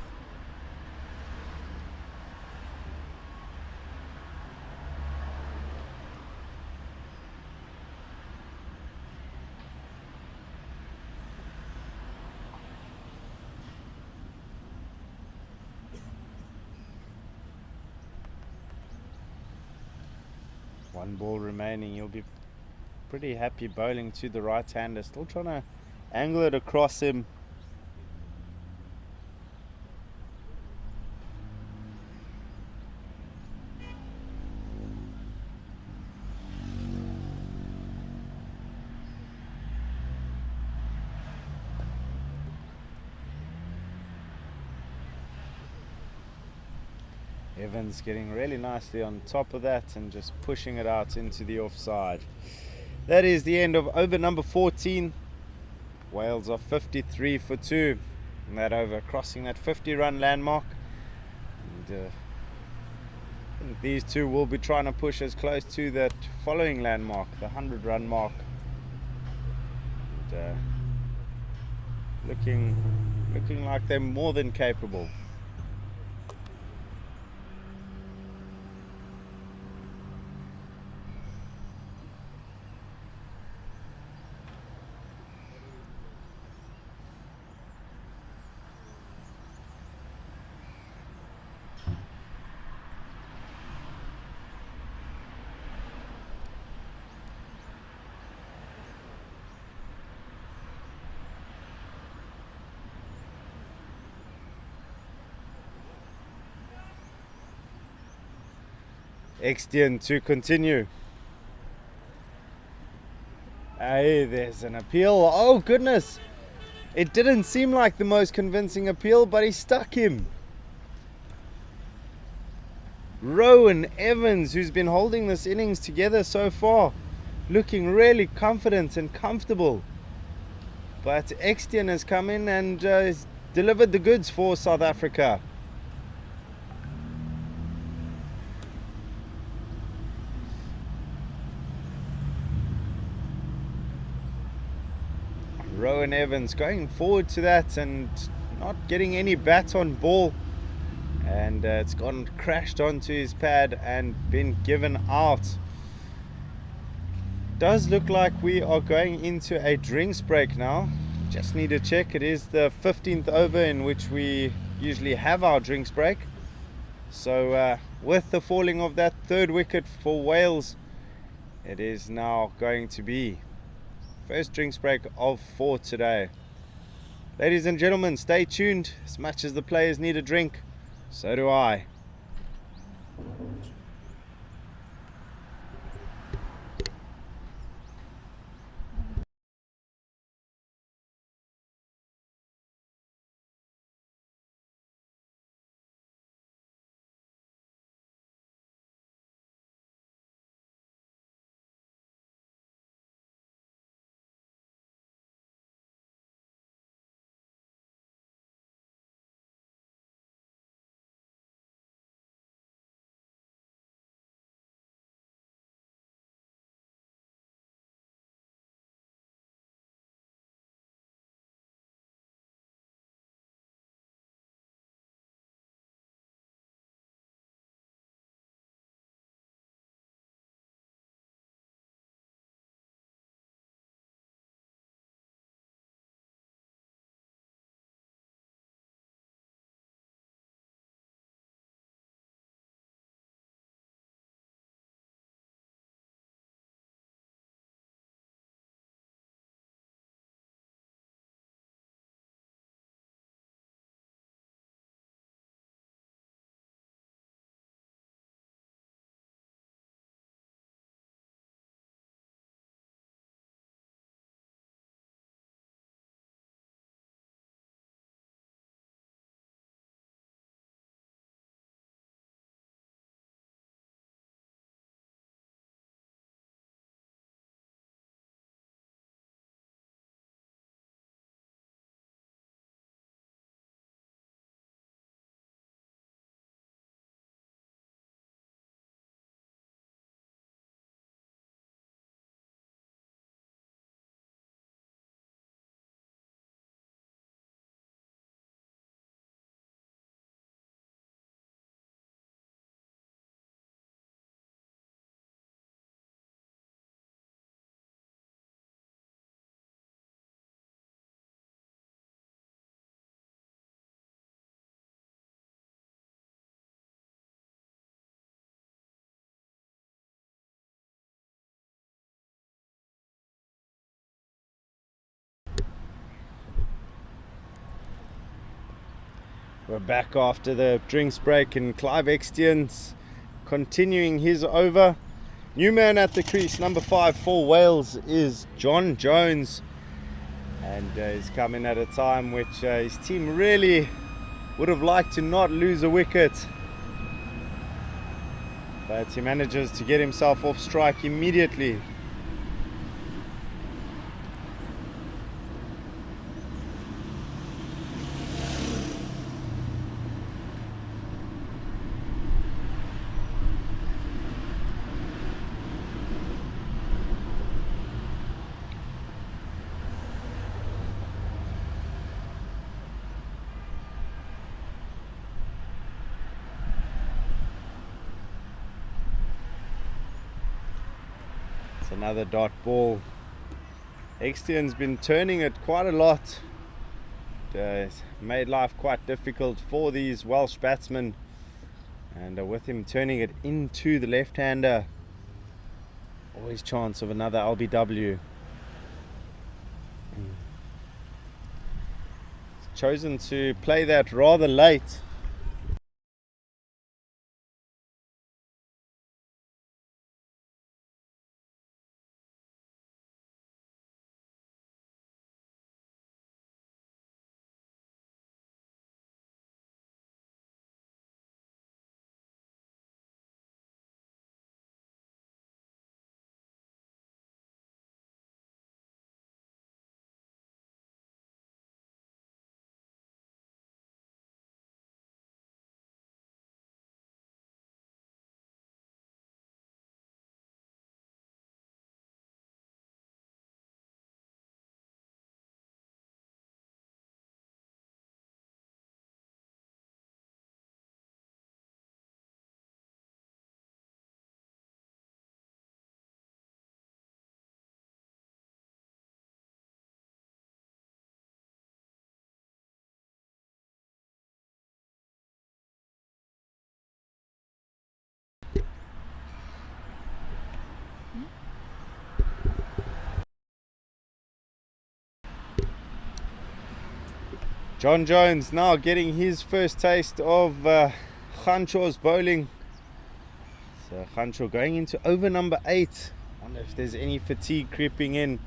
One ball remaining. He'll be pretty happy bowling to the right-hander. Still trying to angle it across him. Evans getting really nicely on top of that and just pushing it out into the offside. That is the end of over number 14. Wales are 53 for 2 in that over, crossing that 50-run landmark. And, I think these two will be trying to push as close to that following landmark, the 100-run mark. And, looking like they're more than capable. Extian to continue. Hey, there's an appeal. Oh goodness, it didn't seem like the most convincing appeal, but he stuck him. Rowan Evans, who's been holding this innings together so far, looking really confident and comfortable, but Extian has come in and has delivered the goods for South Africa. Rowan Evans going forward to that and not getting any bat on ball, and it's gone crashed onto his pad and been given out. Does look like we are going into a drinks break now. Just need to check. It is the 15th over in which we usually have our drinks break. So with the falling of that third wicket for Wales, it is now going to be first drinks break of 4 today. Ladies and gentlemen, stay tuned. As much as the players need a drink, so do I. We're back after the drinks break, and Clive Extian's continuing his over. New man at the crease, number 5 for Wales, is John Jones, and he's coming at a time which his team really would have liked to not lose a wicket, but he manages to get himself off strike immediately. Another dot ball. Extian's been turning it quite a lot. It's made life quite difficult for these Welsh batsmen, and with him turning it into the left-hander, always chance of another LBW. He's chosen to play that rather late. John Jones now getting his first taste of Khancho's bowling. So Khancho going into over number 8. Wonder if there's any fatigue creeping in.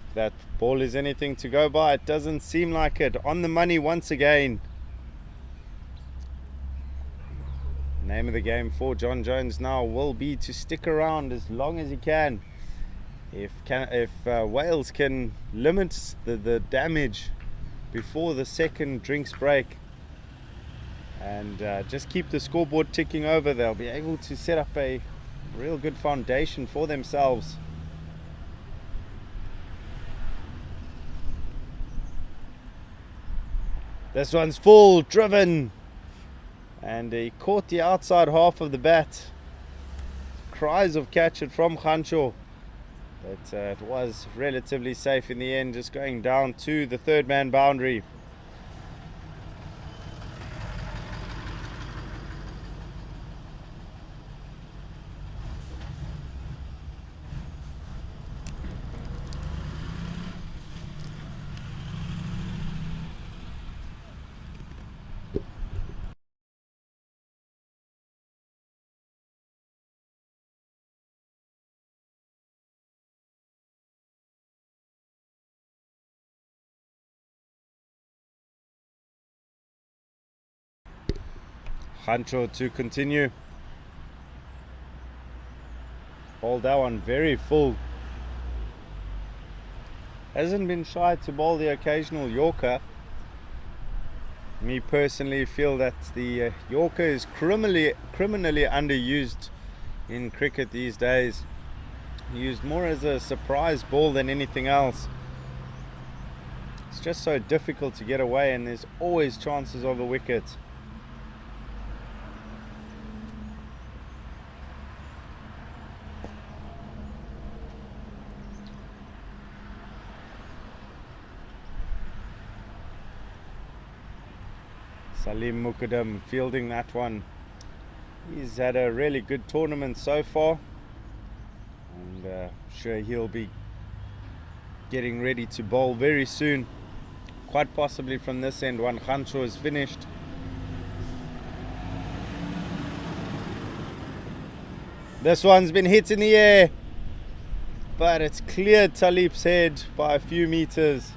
If that ball is anything to go by, it doesn't seem like it. On the money once again. Name of the game for John Jones now will be to stick around as long as he can. If Wales can limit the damage before the second drinks break and just keep the scoreboard ticking over, they'll be able to set up a real good foundation for themselves. This one's full driven, and he caught the outside half of the bat. Cries of catch it from Khancho. But it was relatively safe in the end, just going down to the third man boundary. Khancho to continue. Bowled that one very full. Hasn't been shy to bowl the occasional Yorker. Me personally feel that the Yorker is criminally underused in cricket these days. Used more as a surprise ball than anything else. It's just so difficult to get away, and there's always chances of a wicket. Salim Muqaddam fielding that one. He's had a really good tournament so far, and sure he'll be getting ready to bowl very soon. quite possibly from this end. One Khansho is finished. This one's been hit in the air, but it's cleared Talib's head by a few meters.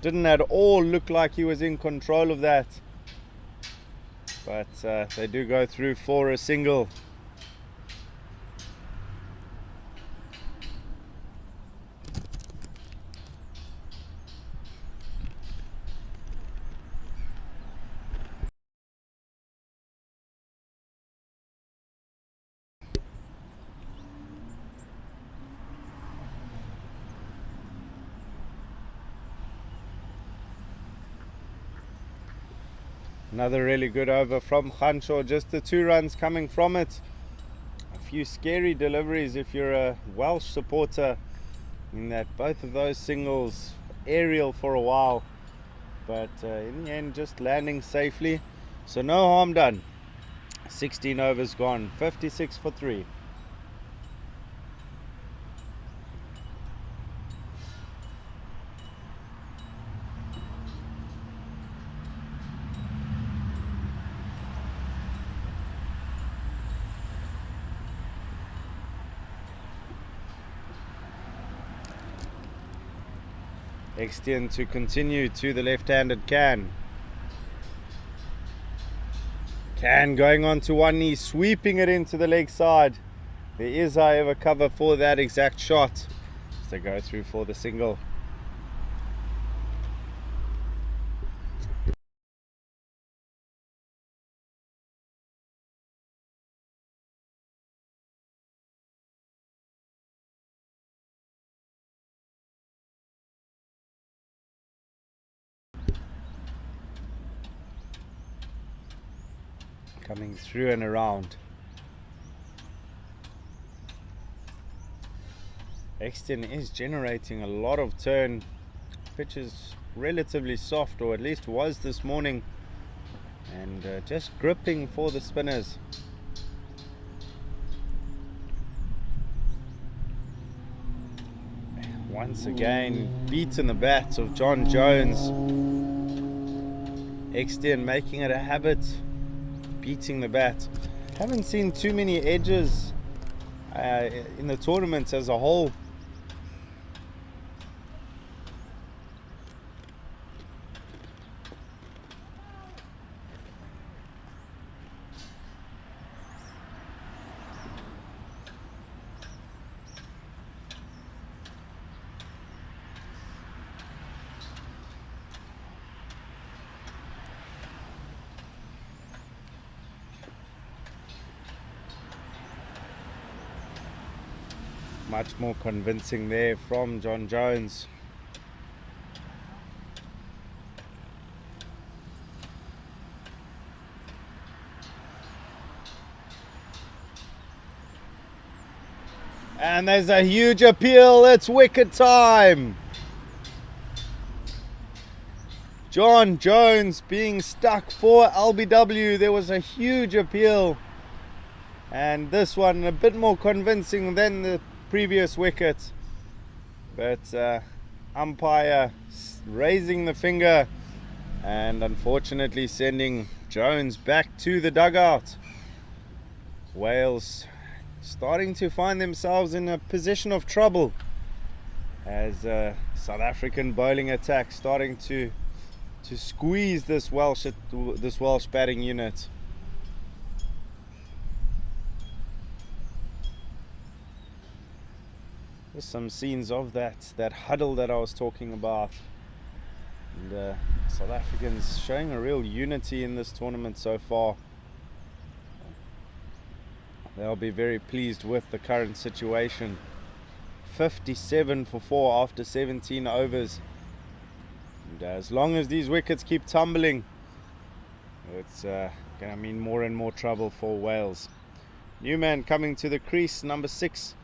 Didn't at all look like he was in control of that, but they do go through for a single. Another really good over from Khansho, just the 2 runs coming from it. A few scary deliveries if you're a Welsh supporter, in that both of those singles aerial for a while, but in the end just landing safely, so no harm done. 16 overs gone, 56 for 3. Extend to continue to the left-handed Can. Can going on to one knee, sweeping it into the leg side. There is, however, cover for that exact shot as they go through for the single. Coming through and around. Exton is generating a lot of turn. Pitch is relatively soft, or at least was this morning, and just gripping for the spinners. Once again, beaten the bat of John Jones. Exton making it a habit, beating the bat. Haven't seen too many edges in the tournament as a whole. Much more convincing there from John Jones. And there's a huge appeal. It's wicket time. John Jones being stuck for LBW. There was a huge appeal, and this one a bit more convincing than the previous wicket, but umpire raising the finger and unfortunately sending Jones back to the dugout. Wales starting to find themselves in a position of trouble as South African bowling attack starting to squeeze this Welsh batting unit. Some scenes of that huddle that I was talking about, and South Africans showing a real unity in this tournament so far. They'll be very pleased with the current situation. 57 for 4 after 17 overs, and as long as these wickets keep tumbling, it's going to mean more and more trouble for Wales. New man coming to the crease, number 6.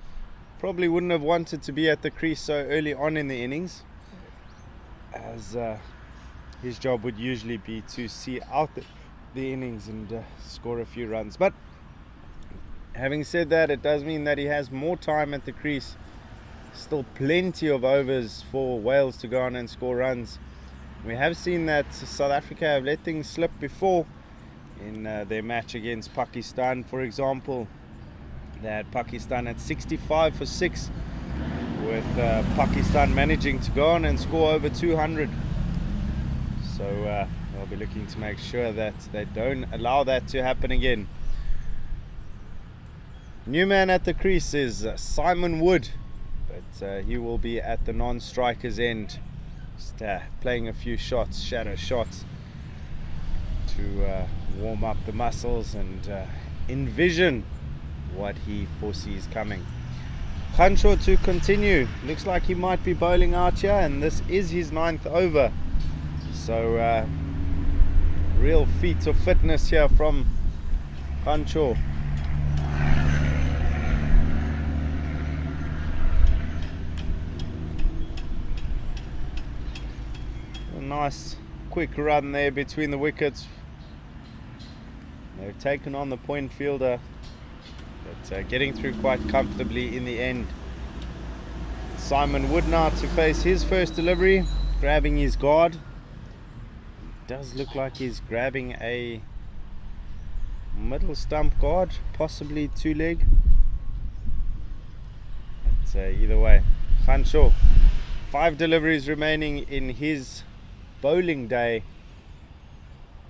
Probably wouldn't have wanted to be at the crease so early on in the innings, as his job would usually be to see out the innings and score a few runs. But having said that, it does mean that he has more time at the crease Still plenty of overs for Wales to go on and score runs. We have seen that South Africa have let things slip before in their match against Pakistan, for example. They had Pakistan at 65 for 6, with Pakistan managing to go on and score over 200. So they'll be looking to make sure that they don't allow that to happen again. New man at the crease is Simon Wood, but he will be at the non-striker's end, just playing a few shots, shadow shots, to warm up the muscles and envision what he foresees coming. Khansho to continue. Looks like he might be bowling out here, and this is his 9th over. So real feat of fitness here from Khansho. A nice quick run there between the wickets. They've taken on the point fielder, but getting through quite comfortably in the end. Simon Wood now to face his first delivery, grabbing his guard. Does look like he's grabbing a middle stump guard, possibly 2-leg. But either way, Khansho, 5 deliveries remaining in his bowling day.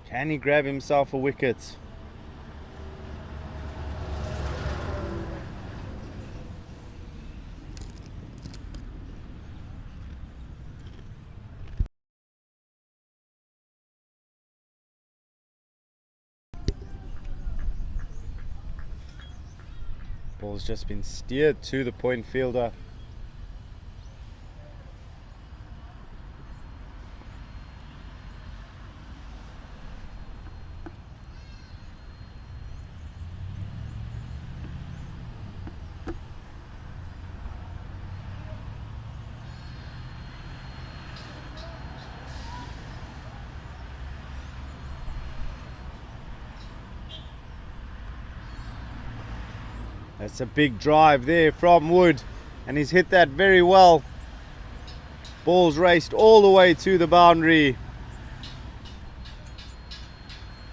Can he grab himself a wicket? Ball's just been steered to the point fielder. That's a big drive there from Wood, and he's hit that very well. Ball's raced all the way to the boundary.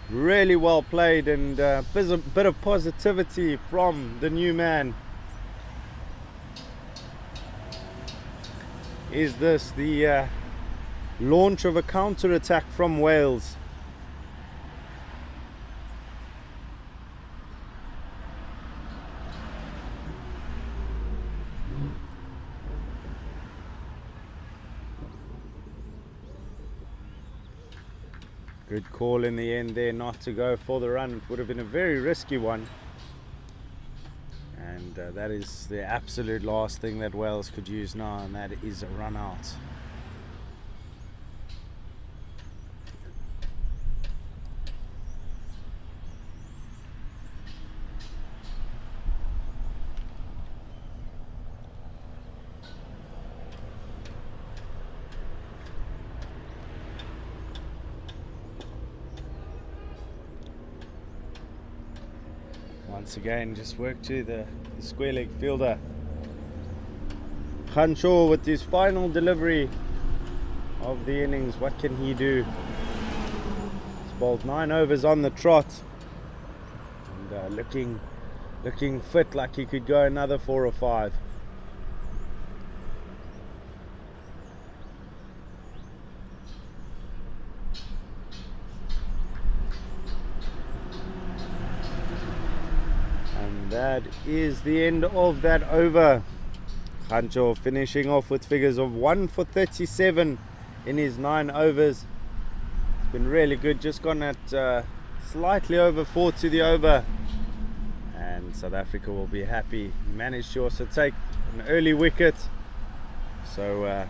Really well played, and a bit of positivity from the new man. Is this the launch of a counter-attack from Wales? Good call in the end there not to go for the run. It would have been a very risky one. And that is the absolute last thing that Wales could use now, and that is a run out. Once again, just work to the square leg fielder. Khansho with his final delivery of the innings. What can he do? He's bowled 9 overs on the trot, and looking fit, like he could go another 4 or 5. That is the end of that over. Khansho finishing off with figures of 1 for 37 in his 9 overs. It's been really good, just gone at slightly over 4 to the over, and South Africa will be happy. He managed to also take an early wicket, so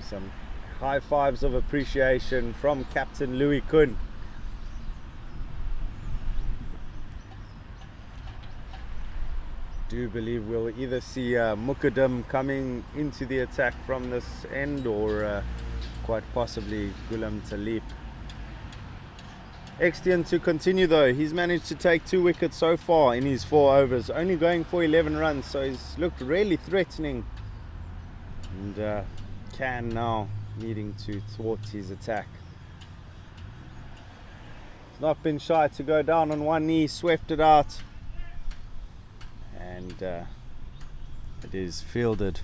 some high fives of appreciation from Captain Louis Kuhn. Do believe we'll either see Mukadam coming into the attack from this end, or quite possibly Gulam Talib. Extian to continue though. He's managed to take 2 wickets so far in his 4 overs, only going for 11 runs, so he's looked really threatening. And Can now needing to thwart his attack. He's not been shy to go down on one knee, swept it out, and it is fielded.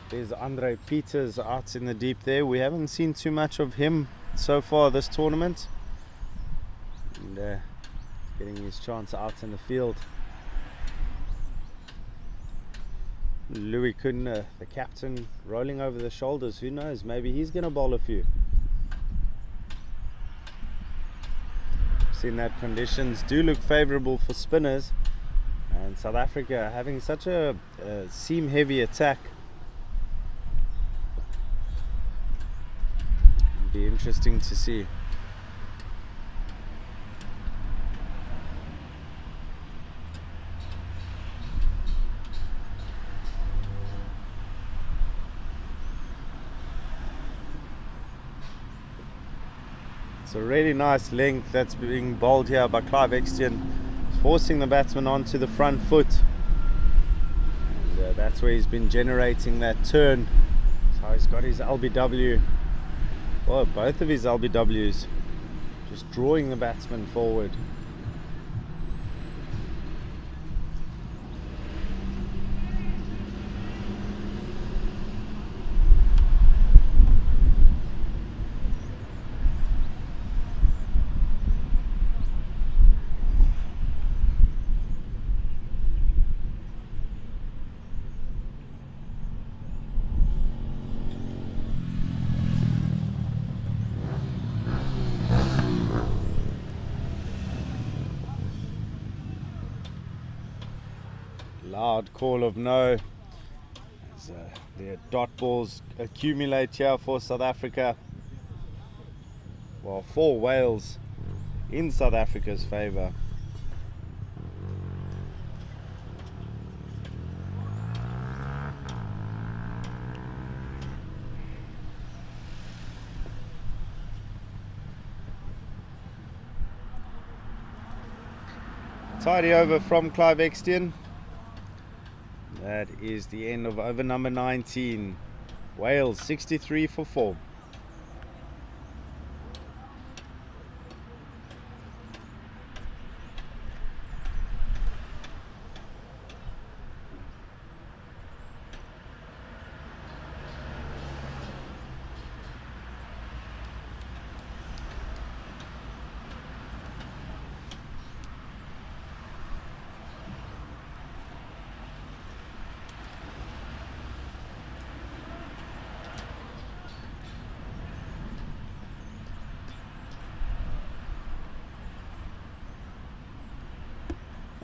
There's Andre Peters out in the deep there. We haven't seen too much of him so far this tournament. And getting his chance out in the field. Louis Kuhn, the captain, rolling over the shoulders. Who knows? Maybe he's going to bowl a few. Seen that conditions do look favourable for spinners. And South Africa having such a seam-heavy attack. Be interesting to see. It's a really nice length that's being bowled here by Clive Extian, forcing the batsman onto the front foot, and that's where he's been generating that turn. So he's got his LBW. Well, both of his LBWs, just drawing the batsman forward. Loud call of no, as the dot balls accumulate here for South Africa. Well, for Wales in South Africa's favour. Tidy over from Clive Extian. That is the end of over number 19. Wales 63 for 4.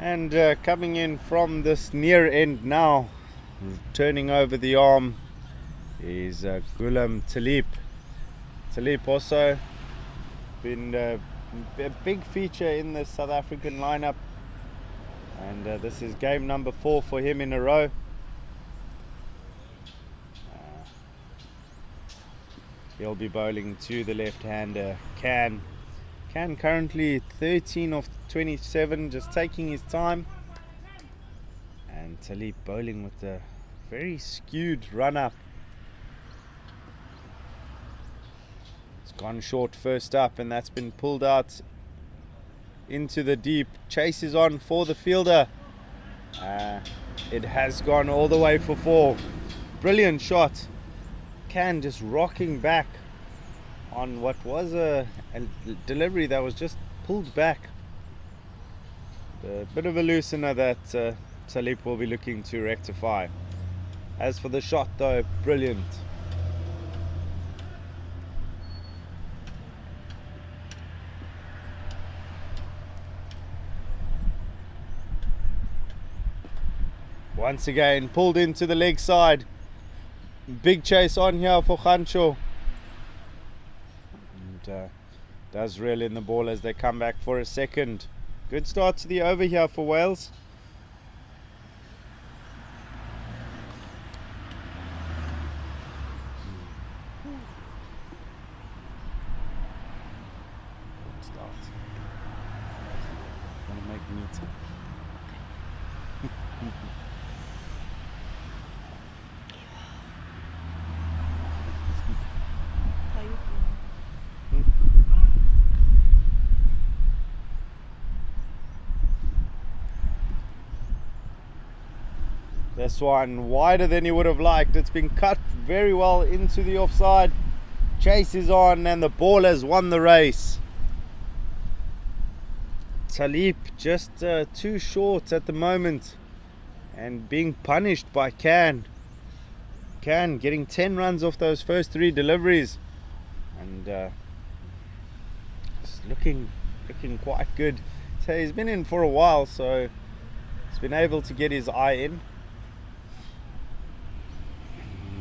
And coming in from this near end now, turning over the arm, is Ghulam Talib. Talib also been a big feature in the South African lineup, and this is game number 4 for him in a row. He'll be bowling to the left-hander, Can currently 13 of 27, just taking his time. And Talib bowling with a very skewed run-up. It's gone short first up, and that's been pulled out into the deep. Chase is on for the fielder. It has gone all the way for 4. Brilliant shot. Can just rocking back on what was a delivery that was just pulled back. A bit of a loosener that Talib will be looking to rectify. As for the shot though, brilliant. Once again pulled into the leg side. Big chase on here for Khancho. And does reel in the ball as they come back for a second. Good start to the over here for Wales. make meat. How you feeling? This one wider than he would have liked. It's been cut very well into the offside. Chase is on and the ball has won the race. Talib just too short at the moment and being punished by Can getting 10 runs off those first 3 deliveries, and it's looking quite good. So he's been in for a while, so he's been able to get his eye in,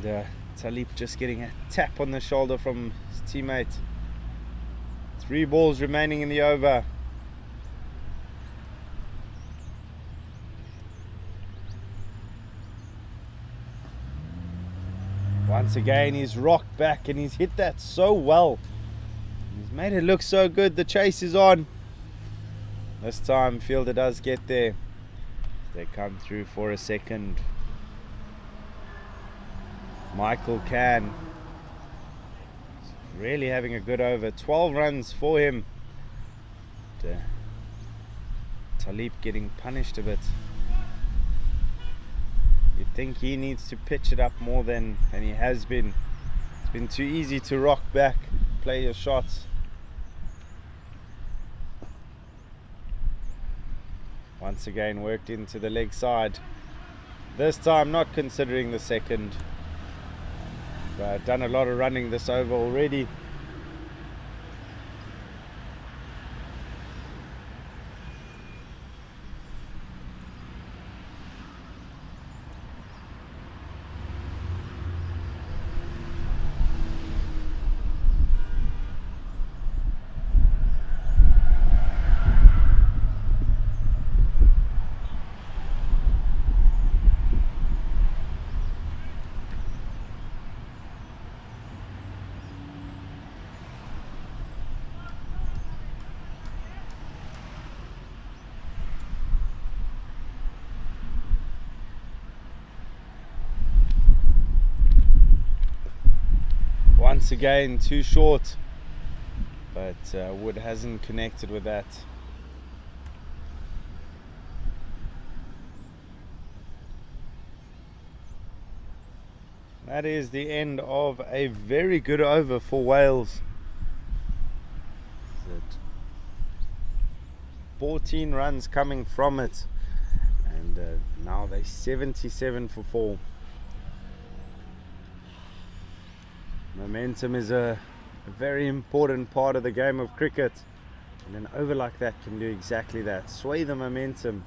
and Talib just getting a tap on the shoulder from his teammate. 3 balls remaining in the over. Once again, he's rocked back and he's hit that so well. He's made it look so good. The chase is on. This time, fielder does get there. They come through for a second. Michael Can really having a good over. 12 runs for him. Talib getting punished a bit. You'd think he needs to pitch it up more than he has been. It's been too easy to rock back, play your shots. Once again worked into the leg side. This time not considering the second. But done a lot of running this over already. Once again too short, but Wood hasn't connected with that. That is the end of a very good over for Wales. 14 runs coming from it, and now they're 77 for 4. Momentum is a very important part of the game of cricket, and an over like that can do exactly that. Sway the momentum.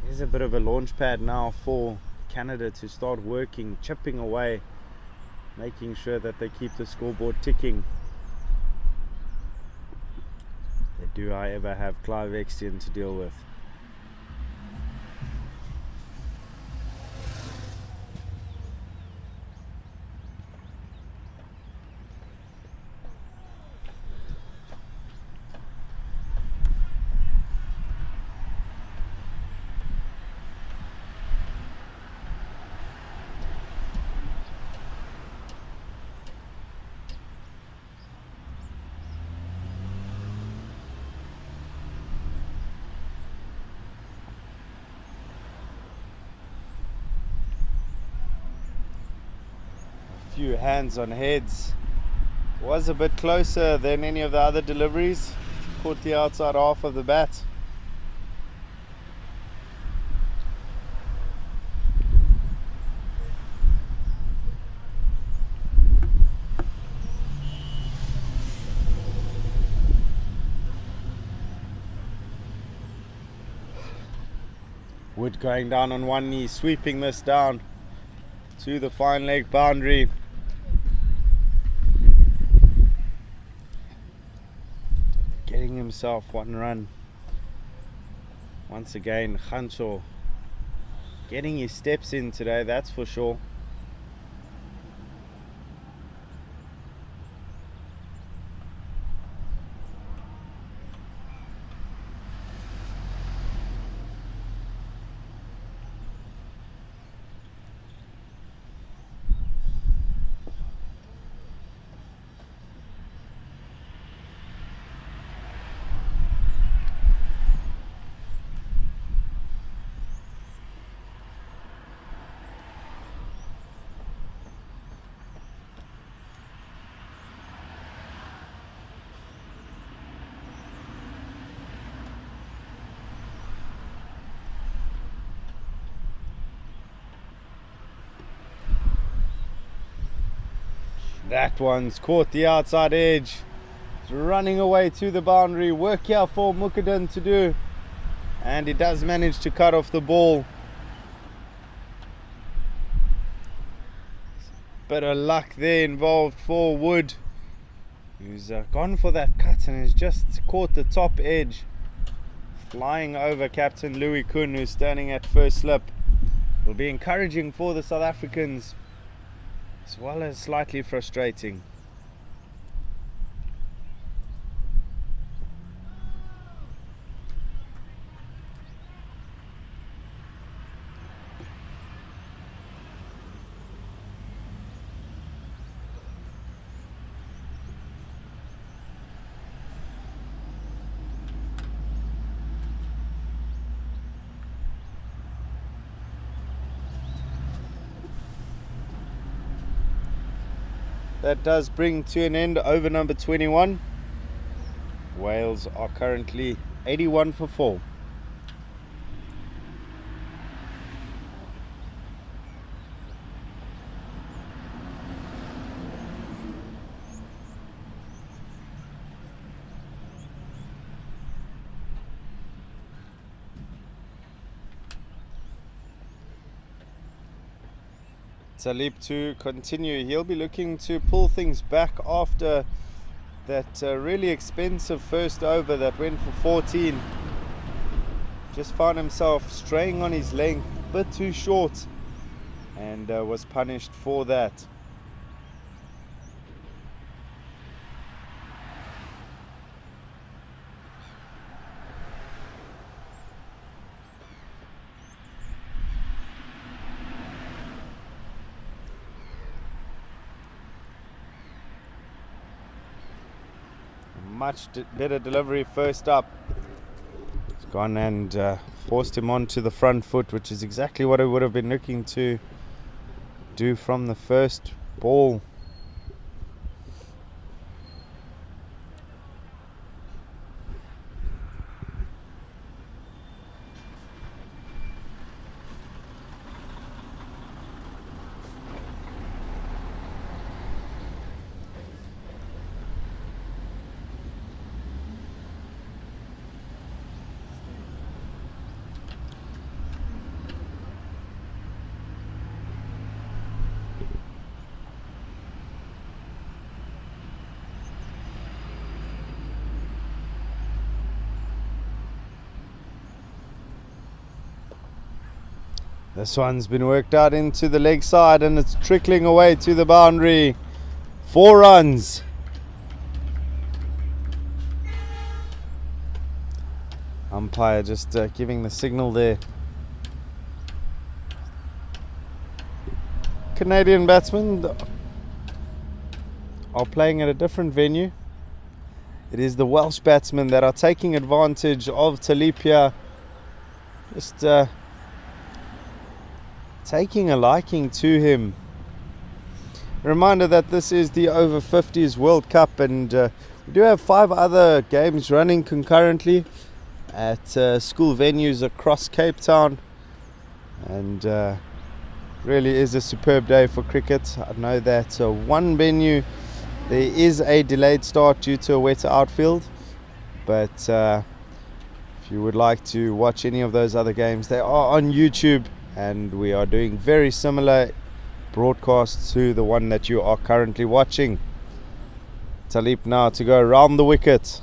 Here's a bit of a launch pad now for Canada to start working, chipping away, making sure that they keep the scoreboard ticking. They do, however, have Clive Exton to deal with. Few hands on heads. Was a bit closer than any of the other deliveries. Caught the outside half of the bat. Wood going down on one knee, sweeping this down to the fine leg boundary. Getting himself 1 run. Once again, Khancho getting his steps in today, that's for sure. That one's caught the outside edge. It's running away to the boundary. Work here for Mukadin to do. And he does manage to cut off the ball. Bit of luck there involved for Wood, who's gone for that cut and has just caught the top edge, flying over Captain Louis Kuhn, who's standing at first slip. Will be encouraging for the South Africans, as well as slightly frustrating. That does bring to an end over number 21. Wales are currently 81 for 4. Talib to continue. He'll be looking to pull things back after that really expensive first over that went for 14. Just found himself straying on his length, a bit too short, and was punished for that. Much better delivery first up. He's gone and forced him onto the front foot, which is exactly what I would have been looking to do from the first ball. This one's been worked out into the leg side and it's trickling away to the boundary. 4 runs. Umpire just giving the signal there. Canadian batsmen are playing at a different venue. It is the Welsh batsmen that are taking advantage of Talipia. Just taking a liking to him. A reminder that this is the Over-50s World Cup, and we do have 5 other games running concurrently at school venues across Cape Town, and really is a superb day for cricket. I know that one venue there is a delayed start due to a wetter outfield, but if you would like to watch any of those other games, they are on YouTube. And we are doing very similar broadcasts to the one that you are currently watching. Talib now to go around the wicket.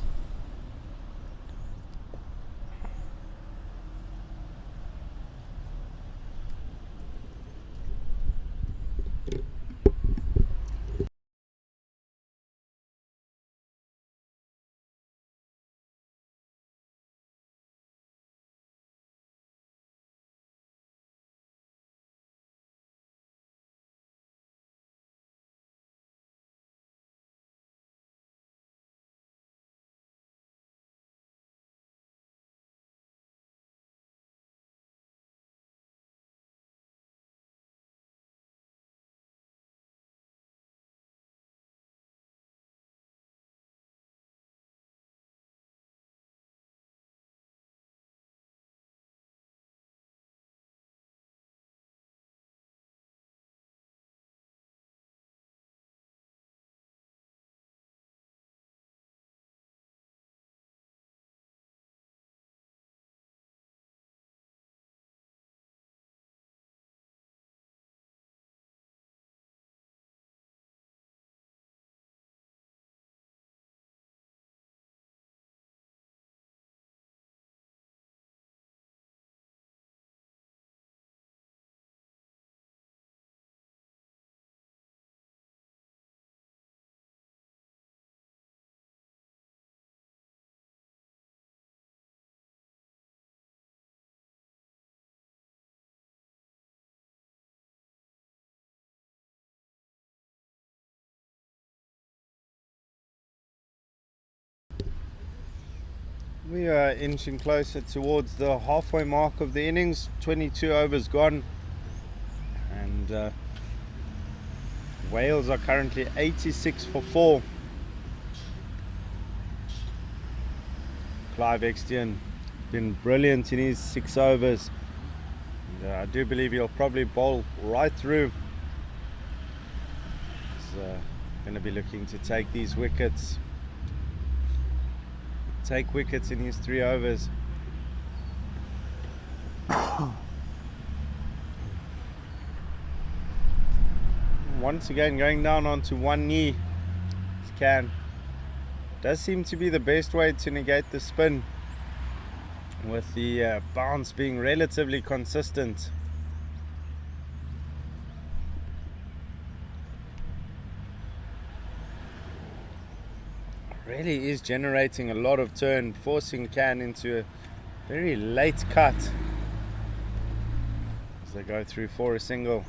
We are inching closer towards the halfway mark of the innings. 22 overs gone, and Wales are currently 86 for 4. Clive Extian been brilliant in his 6 overs. And, I do believe he'll probably bowl right through. He's going to be looking to take these wickets. Take wickets in his 3 overs. Once again going down onto one knee. Can does seem to be the best way to negate the spin, with the bounce being relatively consistent. Really is generating a lot of turn, forcing Can into a very late cut as they go through for a single.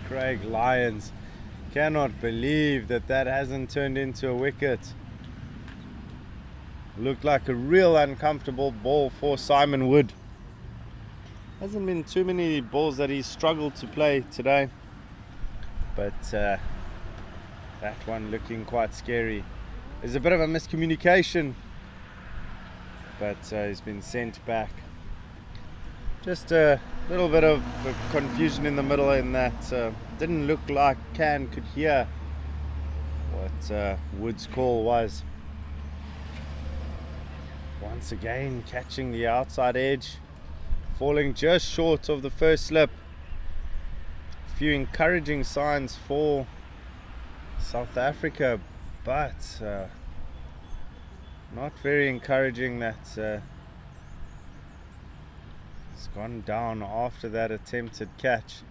Craig Lyons cannot believe that hasn't turned into a wicket. Looked like a real uncomfortable ball for Simon Wood. Hasn't been too many balls that he's struggled to play today, but that one looking quite scary. There's a bit of a miscommunication, but he's been sent back. Just a little bit of confusion in the middle, in that didn't look like Can could hear what Wood's call was. Once again catching the outside edge, falling just short of the first slip. A few encouraging signs for South Africa, but not very encouraging that it's gone down after that attempted catch.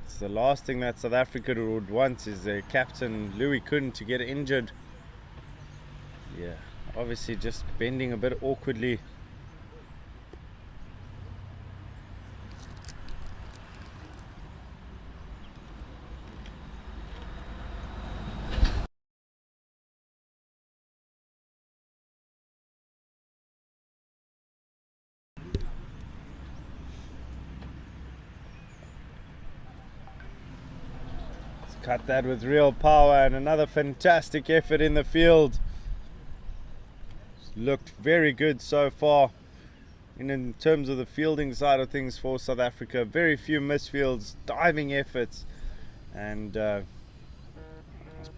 It's the last thing that South Africa would want, is their captain Louis Kuhn to get injured. Yeah, obviously just bending a bit awkwardly. Cut that with real power, and another fantastic effort in the field. Looked very good so far. In terms of the fielding side of things for South Africa, very few misfields, diving efforts, and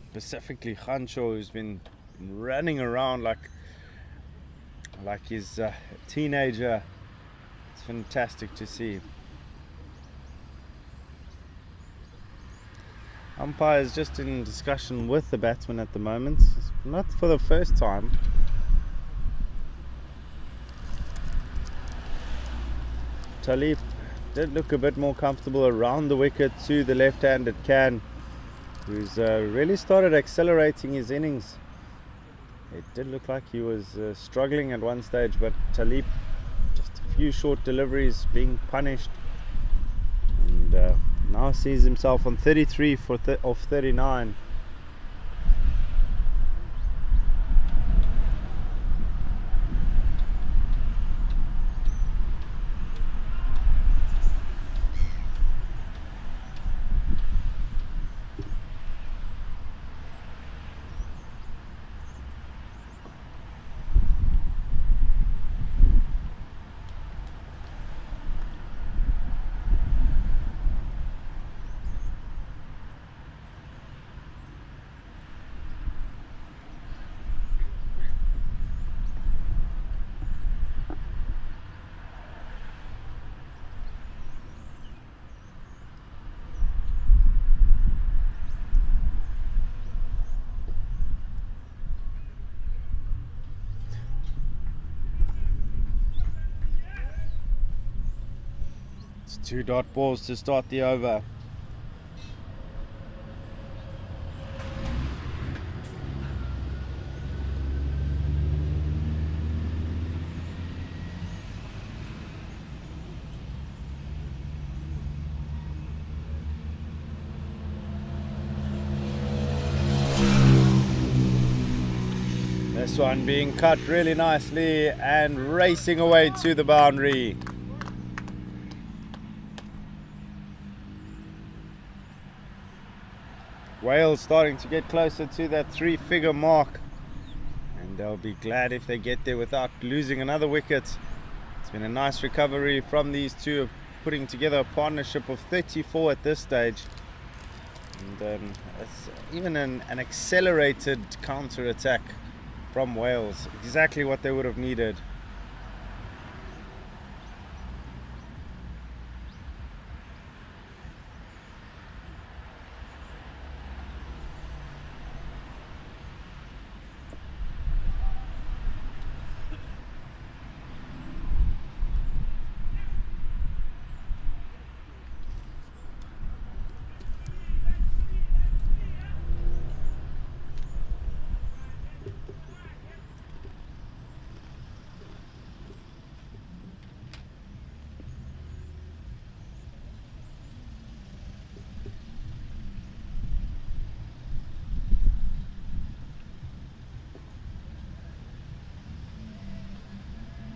specifically Khansho, who's been running around like he's a teenager. It's fantastic to see. Umpire is just in discussion with the batsman at the moment, not for the first time. Talib did look a bit more comfortable around the wicket to the left-handed Can, who's really started accelerating his innings. It did look like he was struggling at one stage, but Talib, just a few short deliveries, being punished, and now sees himself on 33 of 39. 2 dot balls to start the over. This one being cut really nicely and racing away to the boundary. Wales starting to get closer to that 3-figure mark, and they'll be glad if they get there without losing another wicket. It's been a nice recovery from these two, putting together a partnership of 34 at this stage. And it's even an accelerated counter attack from Wales, exactly what they would have needed.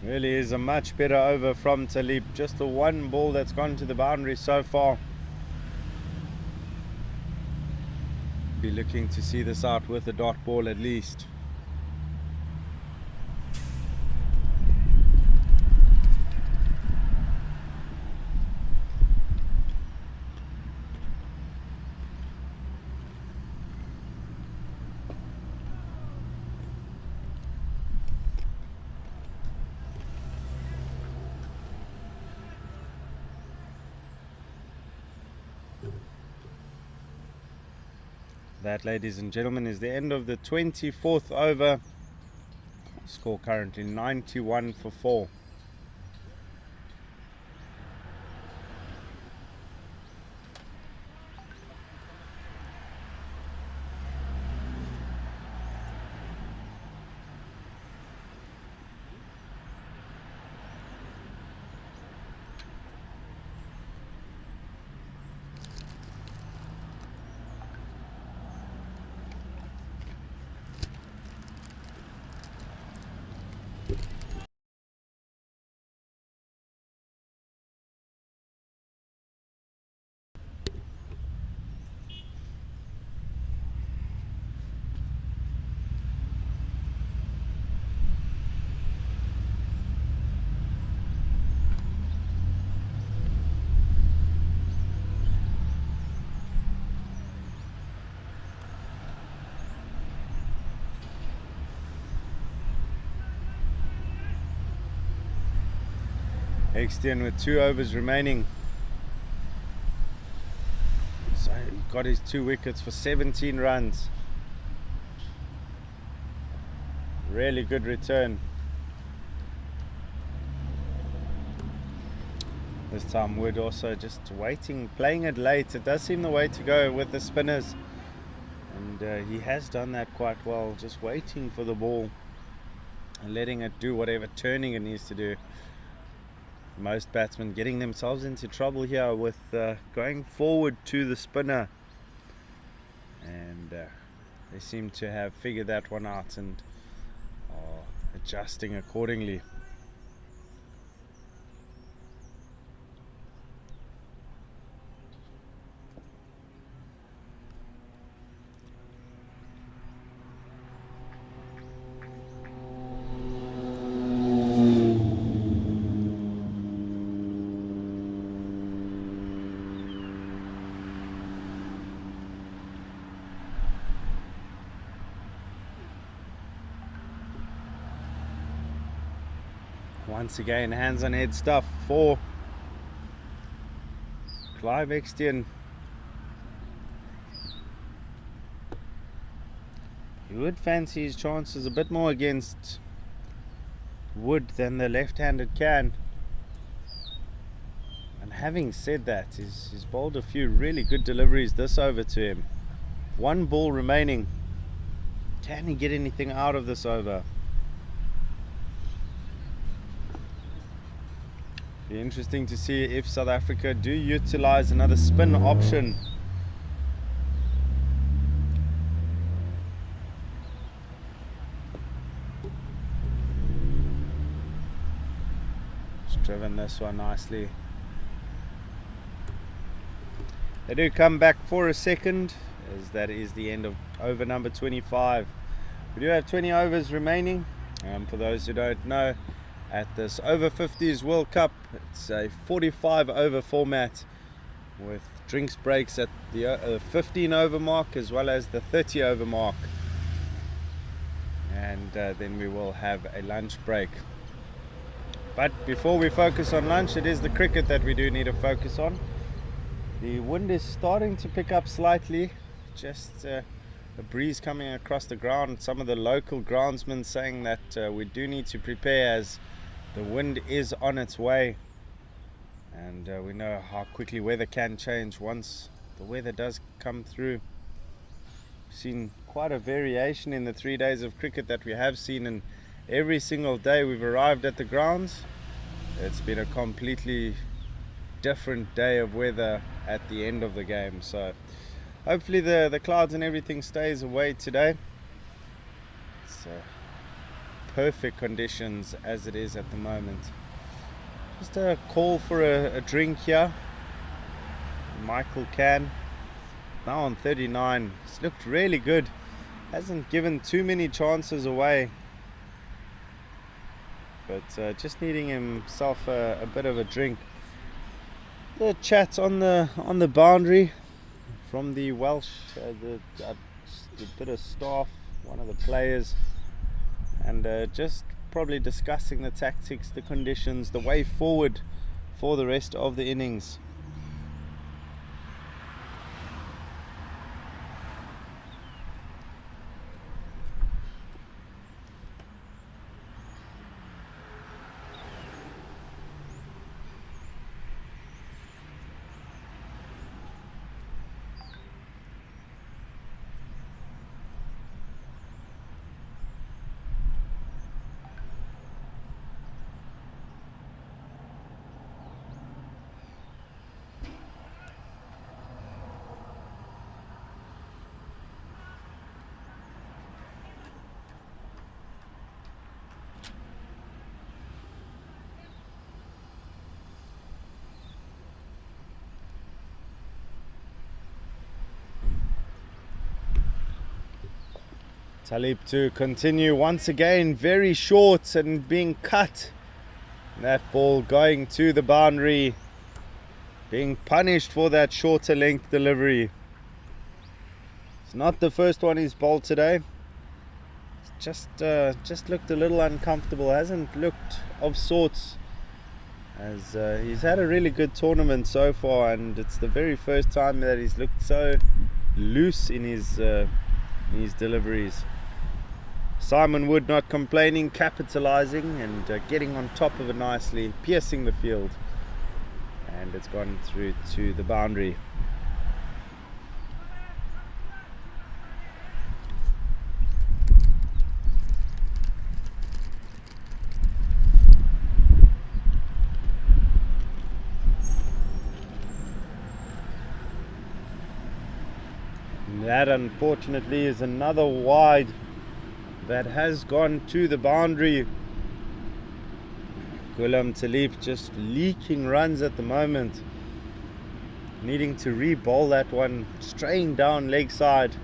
Really is a much better over from Talib. Just the one ball that's gone to the boundary so far. Be looking to see this out with a dot ball at least. That, ladies and gentlemen, is the end of the 24th over. Score currently 91 for 4. Extend with 2 overs remaining. So he got his 2 wickets for 17 runs. Really good return. This time Wood also just waiting, playing it late. It does seem the way to go with the spinners. And he has done that quite well, just waiting for the ball and letting it do whatever turning it needs to do. Most batsmen getting themselves into trouble here with going forward to the spinner, and they seem to have figured that one out and are adjusting accordingly. Once again, hands on head stuff for Clive Extian. He would fancy his chances a bit more against Wood than the left-handed can. And having said that, he's bowled a few really good deliveries this over to him. One ball remaining. Can he get anything out of this over? Be interesting to see if South Africa do utilize another spin option. He's driven this one nicely. They do come back for a second, as that is the end of over number 25. We do have 20 overs remaining. For those who don't know, at this Over-50s World Cup, it's a 45 over format with drinks breaks at the 15 over mark as well as the 30 over mark, and then we will have a lunch break. But before we focus on lunch, it is the cricket that we do need to focus on. The wind is starting to pick up slightly, just a breeze coming across the ground. Some of the local groundsmen saying that we do need to prepare as the wind is on its way, and we know how quickly weather can change once the weather does come through. We've seen quite a variation in the 3 days of cricket that we have seen, and every single day we've arrived at the grounds, it's been a completely different day of weather at the end of the game. So hopefully the clouds and everything stays away today. It's perfect conditions as it is at the moment. Just a call for a drink here. Michael Can, now on 39. It's looked really good, hasn't given too many chances away, but just needing himself a bit of a drink. The chat on the boundary from the Welsh, the bit of staff, one of the players, and just probably discussing the tactics, the conditions, the way forward for the rest of the innings. Talib to continue once again, very short and being cut. That ball going to the boundary, being punished for that shorter length delivery. It's not the first one he's bowled today. It's just looked a little uncomfortable, hasn't looked of sorts, as he's had a really good tournament so far, and it's the very first time that he's looked so loose in his deliveries. Simon Wood not complaining, capitalizing and getting on top of it nicely, piercing the field, and it's gone through to the boundary. And that unfortunately is another wide that has gone to the boundary. Ghulam Talib just leaking runs at the moment, needing to re-bowl that one, straying down leg side,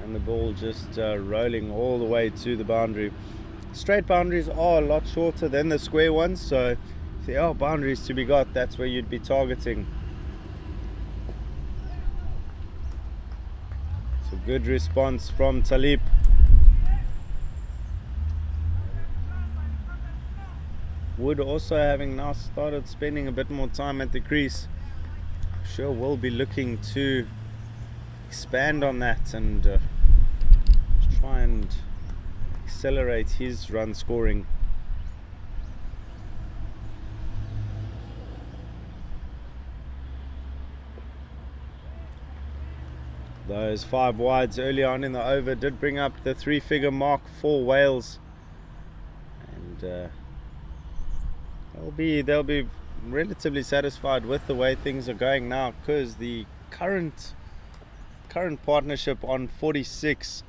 and the ball just rolling all the way to the boundary. Straight boundaries are a lot shorter than the square ones, so if there are boundaries to be got, that's where you'd be targeting. So good response from Talib. Wood also having now started spending a bit more time at the crease. Sure will be looking to expand on that and try and accelerate his run scoring. Those 5 wides early on in the over did bring up the 3-figure mark for Wales, and they'll be relatively satisfied with the way things are going now, because the current partnership on 46.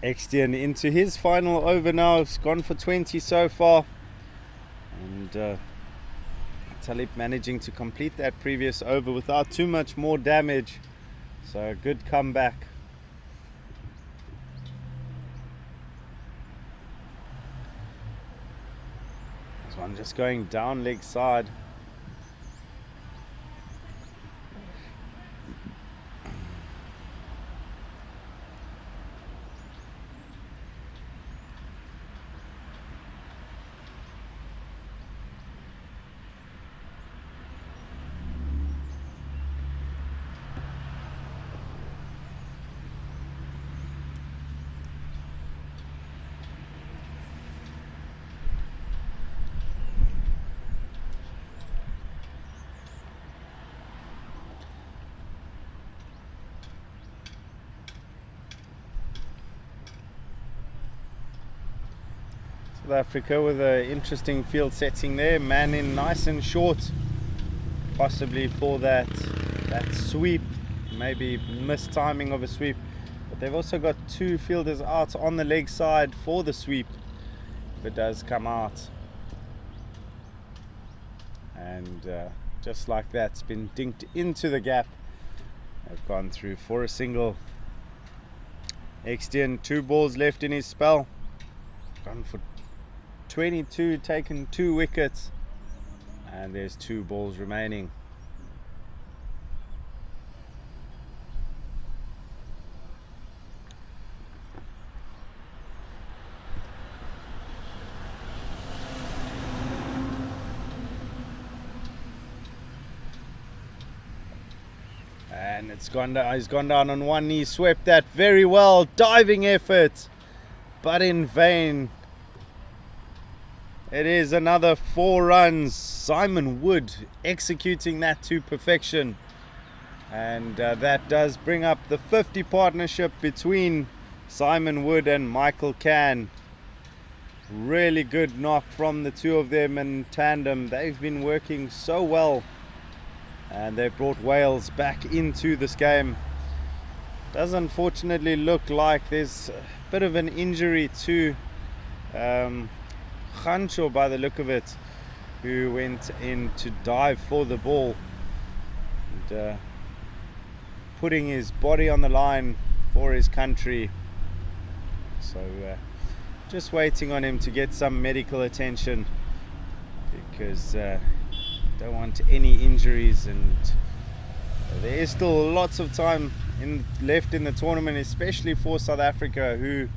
Extian into his final over now. It's gone for 20 so far, and Talib managing to complete that previous over without too much more damage, so a good comeback. This one just going down leg side. South Africa with an interesting field setting there, man in nice and short, possibly for that sweep, maybe missed timing of a sweep, but they've also got 2 fielders out on the leg side for the sweep if it does come out, and just like that, it's been dinked into the gap. They've gone through for a single. Extian, 2 balls left in his spell, gone for 22, taken 2 wickets, and there's 2 balls remaining. And it's gone down. He's gone down on one knee, swept that very well, diving effort, but in vain. It is another 4 runs. Simon Wood executing that to perfection, and that does bring up the 50 partnership between Simon Wood and Michael Can. Really good knock from the 2 of them in tandem. They've been working so well and they've brought Wales back into this game. Does unfortunately look like there's a bit of an injury to Khancho by the look of it, who went in to dive for the ball and putting his body on the line for his country. So just waiting on him to get some medical attention, because don't want any injuries, and there is still lots of time left in the tournament, especially for South Africa, who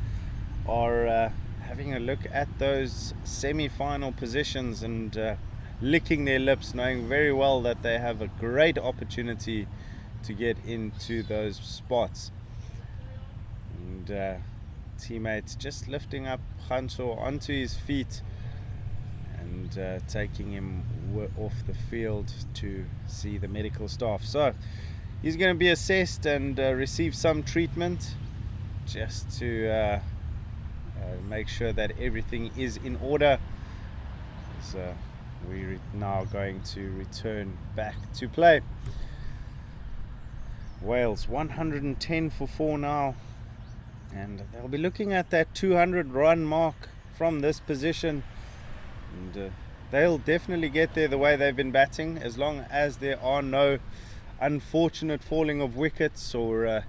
are having a look at those semi-final positions and licking their lips, knowing very well that they have a great opportunity to get into those spots. And teammates just lifting up Khancho onto his feet and taking him off the field to see the medical staff. So he's going to be assessed and receive some treatment, just to make sure that everything is in order. So we're now going to return back to play. Wales 110 for 4 now, and they'll be looking at that 200 run mark from this position, and they'll definitely get there the way they've been batting, as long as there are no unfortunate falling of wickets, or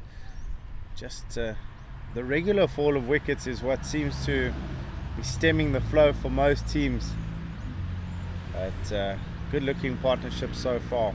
just the regular fall of wickets is what seems to be stemming the flow for most teams. But good looking partnership so far.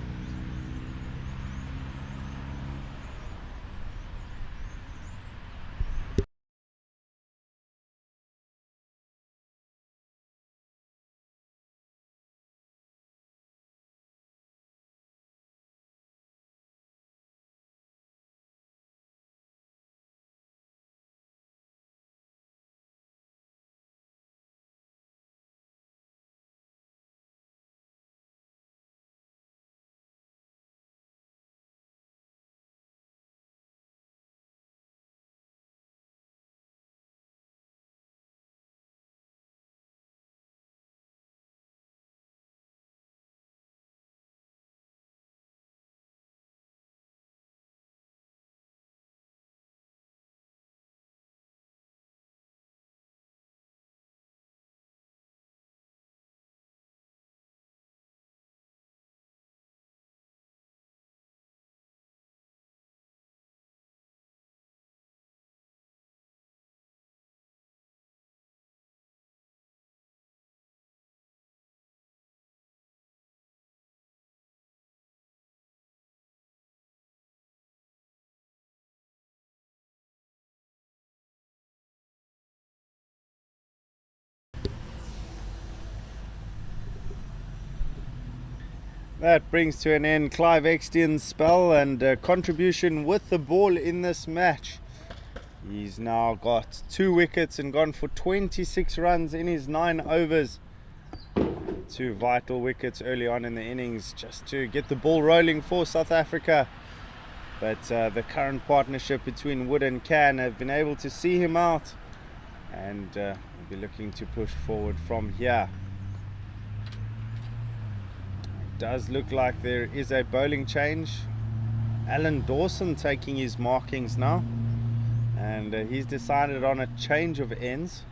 That brings to an end Clive Exton's spell and contribution with the ball in this match. He's now got 2 wickets and gone for 26 runs in his 9 overs. 2 vital wickets early on in the innings, just to get the ball rolling for South Africa. But the current partnership between Wood and Can have been able to see him out, and we'll be looking to push forward from here. Does look like there is a bowling change. Alan Dawson taking his markings now, and he's decided on a change of ends,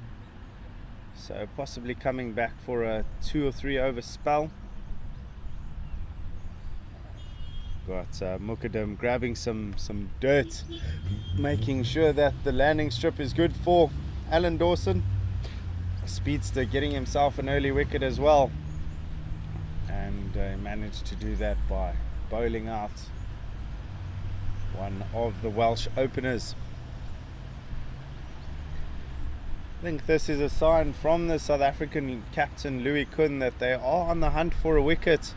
so possibly coming back for a 2 or 3 over spell. Got Mukadam grabbing some dirt, making sure that the landing strip is good for Alan Dawson. A speedster getting himself an early wicket as well, and managed to do that by bowling out one of the Welsh openers. I think this is a sign from the South African captain Louis Kuhn that they are on the hunt for a wicket.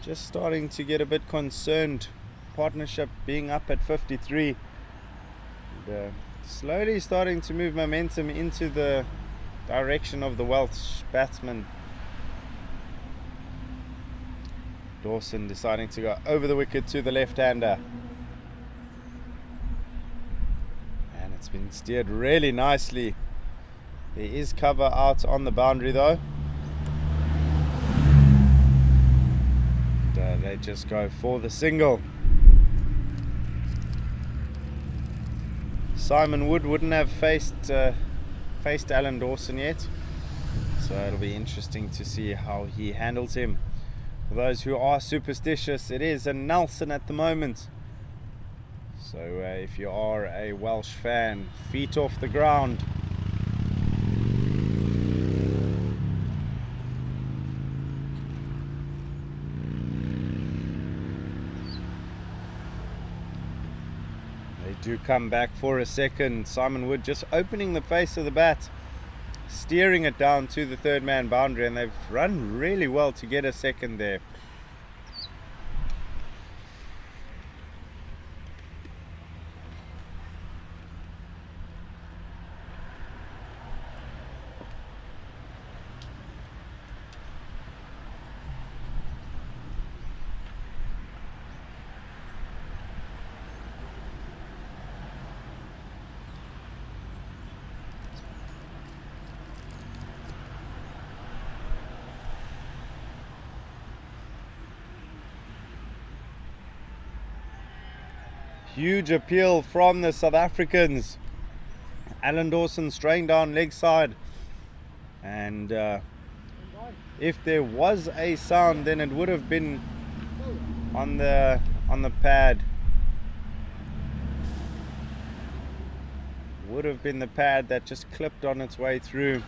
Just starting to get a bit concerned. Partnership being up at 53, and slowly starting to move momentum into the direction of the Welsh batsman. Dawson deciding to go over the wicket to the left-hander, and it's been steered really nicely. There is cover out on the boundary though, and they just go for the single. Simon Wood wouldn't have faced Alan Dawson yet, so it'll be interesting to see how he handles him. For those who are superstitious, it is a Nelson at the moment. So if you are a Welsh fan, feet off the ground. They do come back for a second. Simon Wood just opening the face of the bat, steering it down to the third man boundary, and they've run really well to get a second there. Huge appeal from the South Africans. Alan Dawson straying down leg side, and if there was a sound, then it would have been on the pad. Would have been the pad that just clipped on its way through.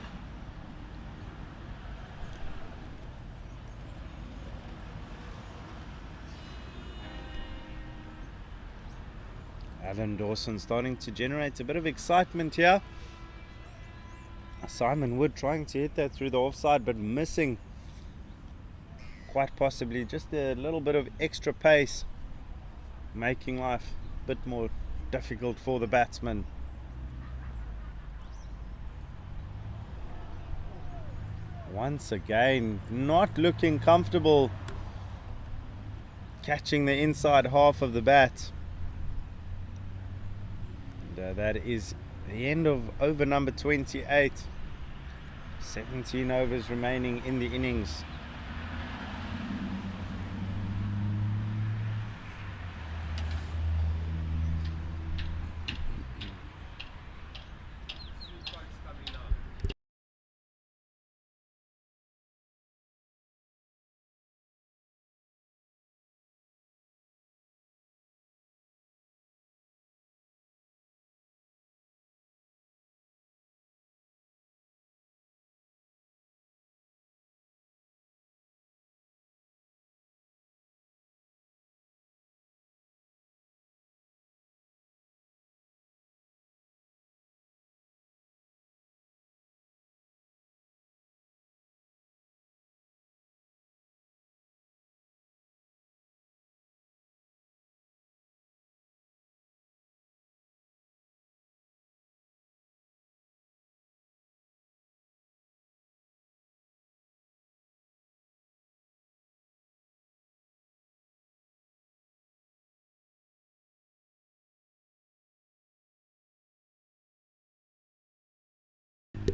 Alan Dawson starting to generate a bit of excitement here. Simon Wood trying to hit that through the offside, but missing. Quite possibly just a little bit of extra pace, making life a bit more difficult for the batsman. Once again, not looking comfortable catching the inside half of the bat. And that is the end of over number 28. 17 overs remaining in the innings.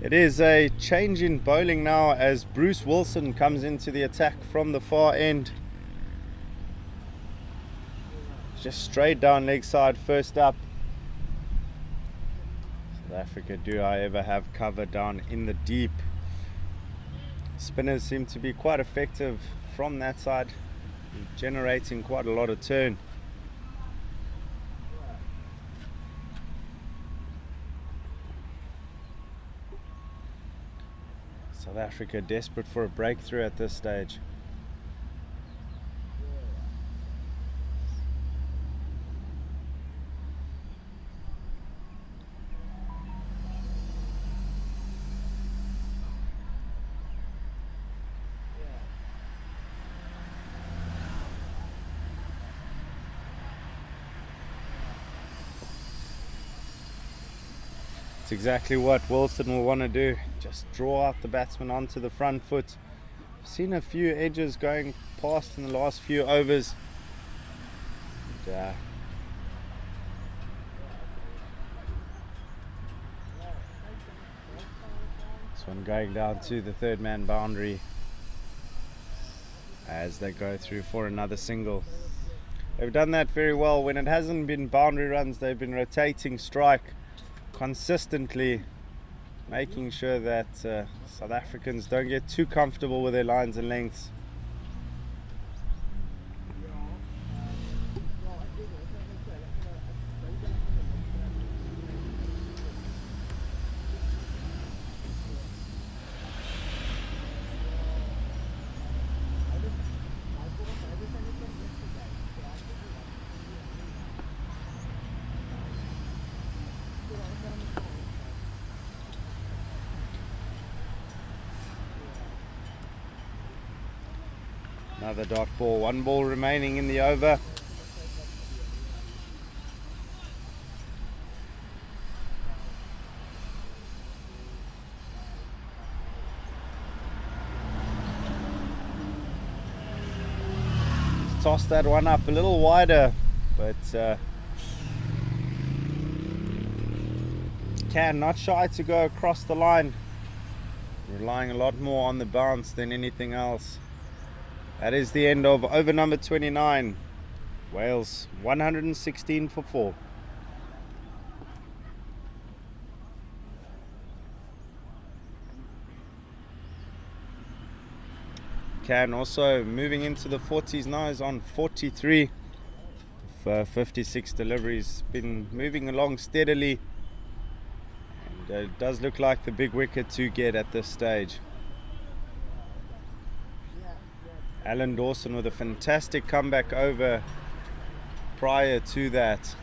It is a change in bowling now as Bruce Wilson comes into the attack from the far end. Just straight down leg side first up. South Africa do, however, have cover down in the deep. Spinners seem to be quite effective from that side, generating quite a lot of turn. South Africa desperate for a breakthrough at this stage. It's exactly what Wilson will want to do. Just draw out the batsman onto the front foot. I've seen a few edges going past in the last few overs. And, this one going down to the third man boundary. as they go through for another single. They've done that very well. When it hasn't been boundary runs, they've been rotating strike consistently, making sure that South Africans don't get too comfortable with their lines and lengths. Another dot ball, one ball remaining in the over. Let's toss that one up a little wider, but Can not shy to go across the line, relying a lot more on the bounce than anything else. That is the end of over number 29. Wales 116 for 4. Can also moving into the 40s now, is on 43 for 56 deliveries. Been moving along steadily, and it does look like the big wicket to get at this stage. Alan Dawson with a fantastic comeback over prior to that.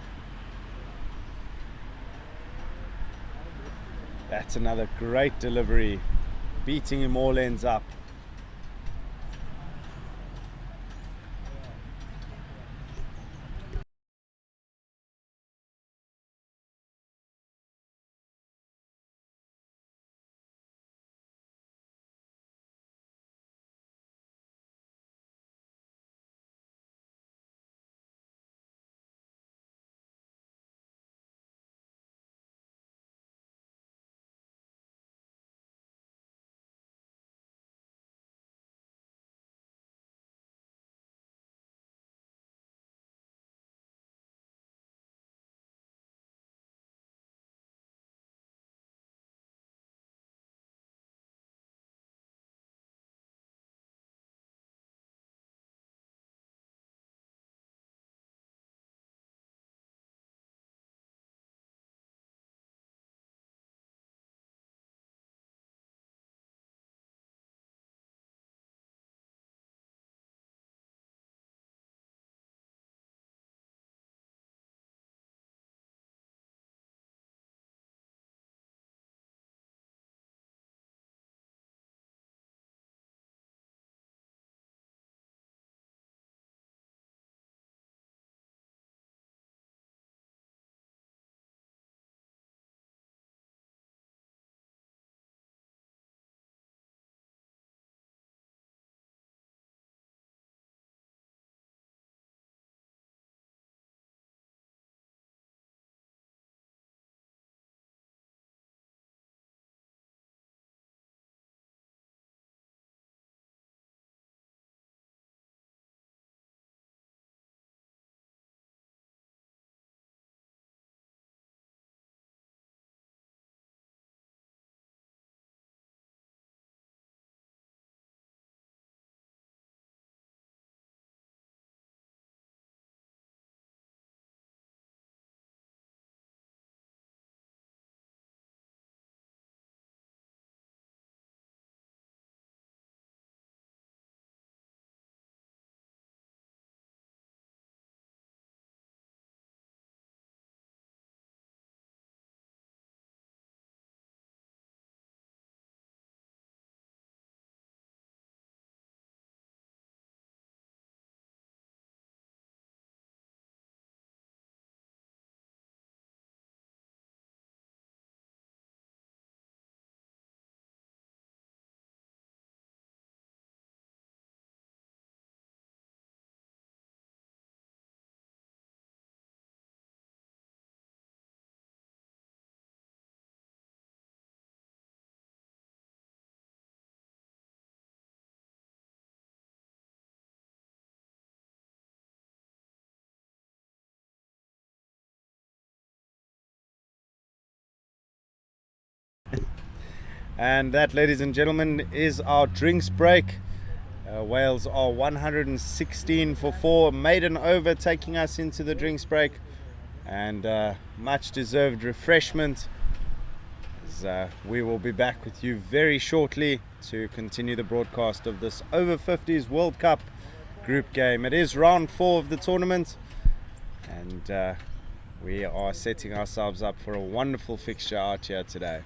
That's another great delivery, beating him all ends up. And that, ladies and gentlemen, is our drinks break. Wales are 116 for 4, maiden over, taking us into the drinks break, and much deserved refreshment. We will be back with you very shortly to continue the broadcast of this Over-50s World Cup group game. It is round 4 of the tournament, and we are setting ourselves up for a wonderful fixture out here today.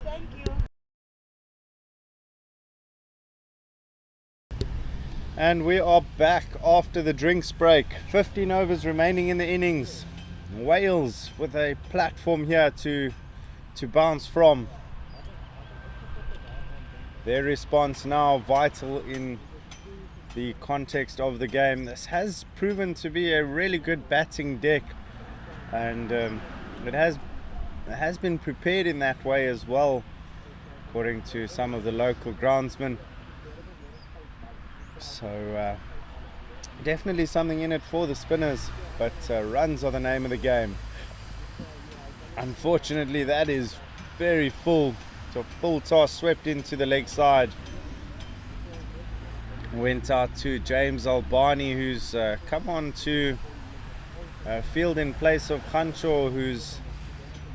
Thank you. And we are back after the drinks break. 15 overs remaining in the innings. Wales with a platform here to bounce from. Their response now vital in the context of the game. This has proven to be a really good batting deck, and it has been prepared in that way as well, according to some of the local groundsmen. So definitely something in it for the spinners, but runs are the name of the game. Unfortunately, that is very full. So full toss swept into the leg side. Went out to James Albani, who's come on to field in place of Khancho, who's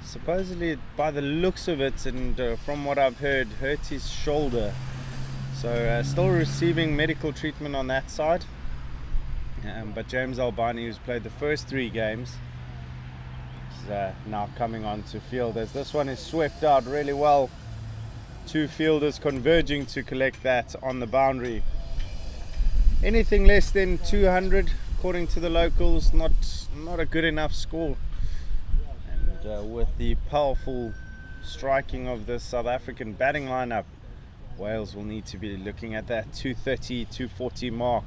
supposedly, by the looks of it and from what I've heard, hurt his shoulder. So still receiving medical treatment on that side. But James Albani, who's played the first 3 games, is now coming onto field as this one is swept out really well. 2 fielders converging to collect that on the boundary. Anything less than 200, according to the locals, not a good enough score. And with the powerful striking of the South African batting lineup, Wales will need to be looking at that 230, 240 mark.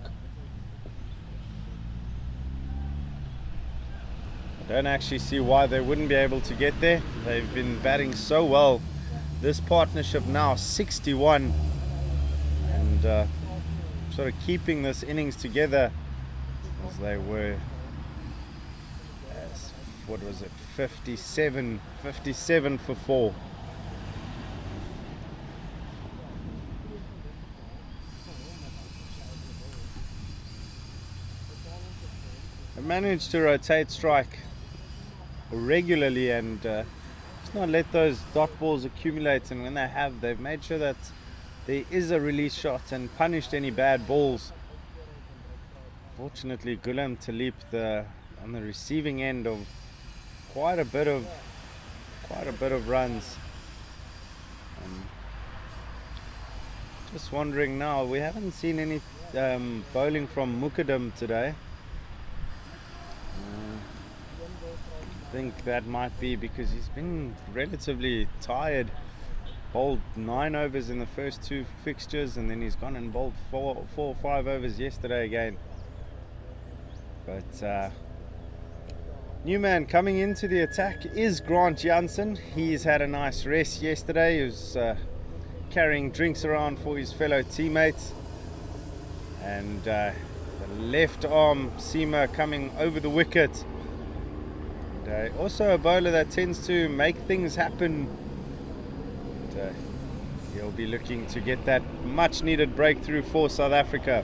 I don't actually see why they wouldn't be able to get there. They've been batting so well. This partnership now 61, and sort of keeping this innings together as they were, what was it, 57 for 4. They managed to rotate strike regularly and just not let those dot balls accumulate, and when they have, they've made sure that there is a release shot and punished any bad balls. Fortunately, Gulam Talib on the receiving end of quite a bit of runs. Just wondering now, we haven't seen any bowling from Mukadam today. I think that might be because he's been relatively tired. Bowled 9 overs in the first 2 fixtures, and then he's gone and bowled 4 or 5 overs yesterday again. But new man coming into the attack is Grant Jansen. He's had a nice rest yesterday. He was carrying drinks around for his fellow teammates, and the left arm seamer coming over the wicket. And, also a bowler that tends to make things happen. And, he'll be looking to get that much needed breakthrough for South Africa.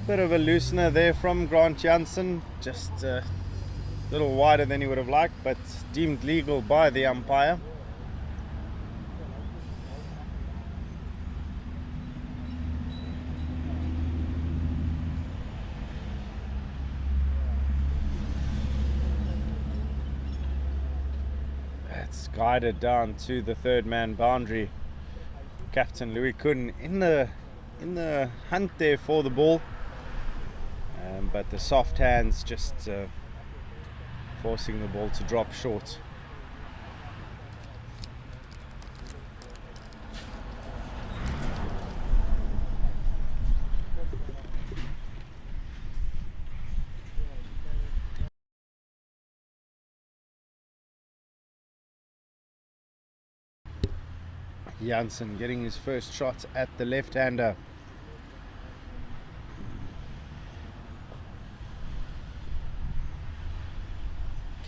Bit of a loosener there from Grant Jansen, just a little wider than he would have liked, but deemed legal by the umpire. It's guided down to the 3rd man boundary. Captain Louis Kuhn in the hunt there for the ball. But the soft hands just forcing the ball to drop short. Jansen getting his first shot at the left-hander.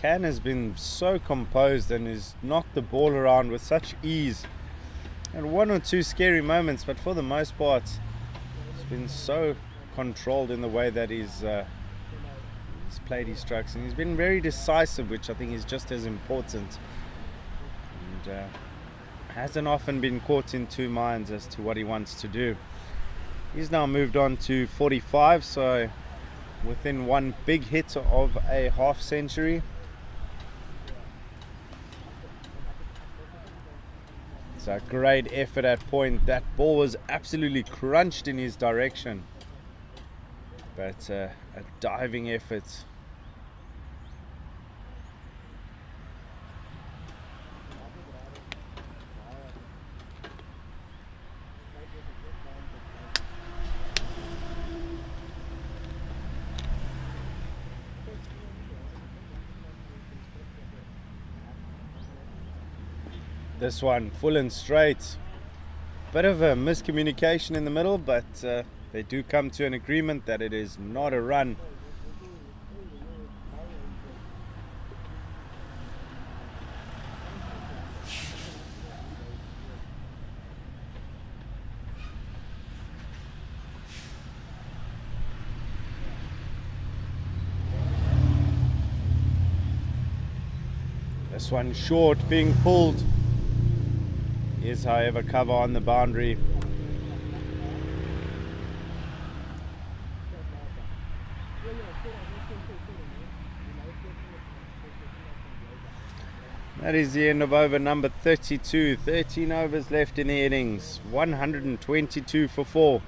Can has been so composed and has knocked the ball around with such ease, and 1 or 2 scary moments, but for the most part he's been so controlled in the way that he's played his strokes, and he's been very decisive, which I think is just as important, and hasn't often been caught in 2 minds as to what he wants to do. He's now moved on to 45, so within 1 big hit of a half century. It's a great effort at point. That ball was absolutely crunched in his direction, but a diving effort. This one full and straight. Bit of a miscommunication in the middle, but they do come to an agreement that it is not a run. This one short, being pulled. Is, however, cover on the boundary. That is the end of over number 32. 13 overs left in the innings. 122 for 4.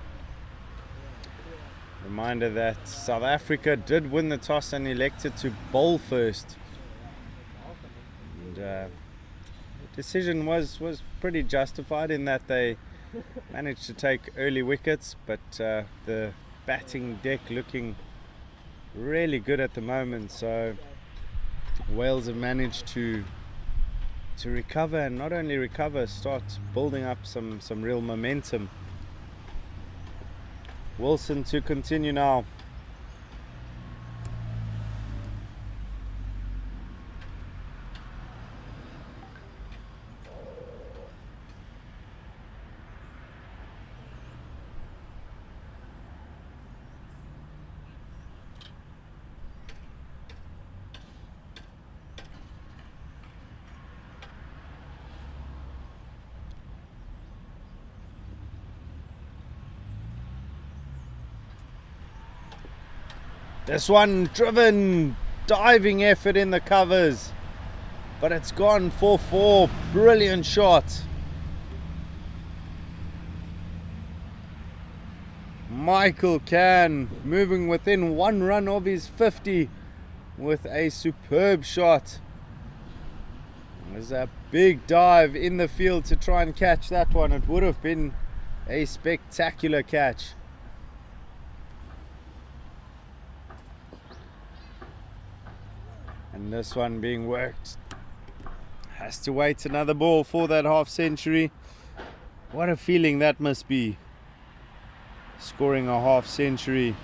Reminder that South Africa did win the toss and elected to bowl first. And the decision was pretty justified in that they managed to take early wickets, but the batting deck looking really good at the moment. So Wales have managed to recover, and not only recover, start building up some real momentum. Wilson to continue now. This one driven, diving effort in the covers, but it's gone for 4. Brilliant shot. Michael Can moving within 1 run of his 50 with a superb shot. There's a big dive in the field to try and catch that one. It would have been a spectacular catch. And this one being worked. Has to wait another ball for that half century. What a feeling that must be. Scoring a half century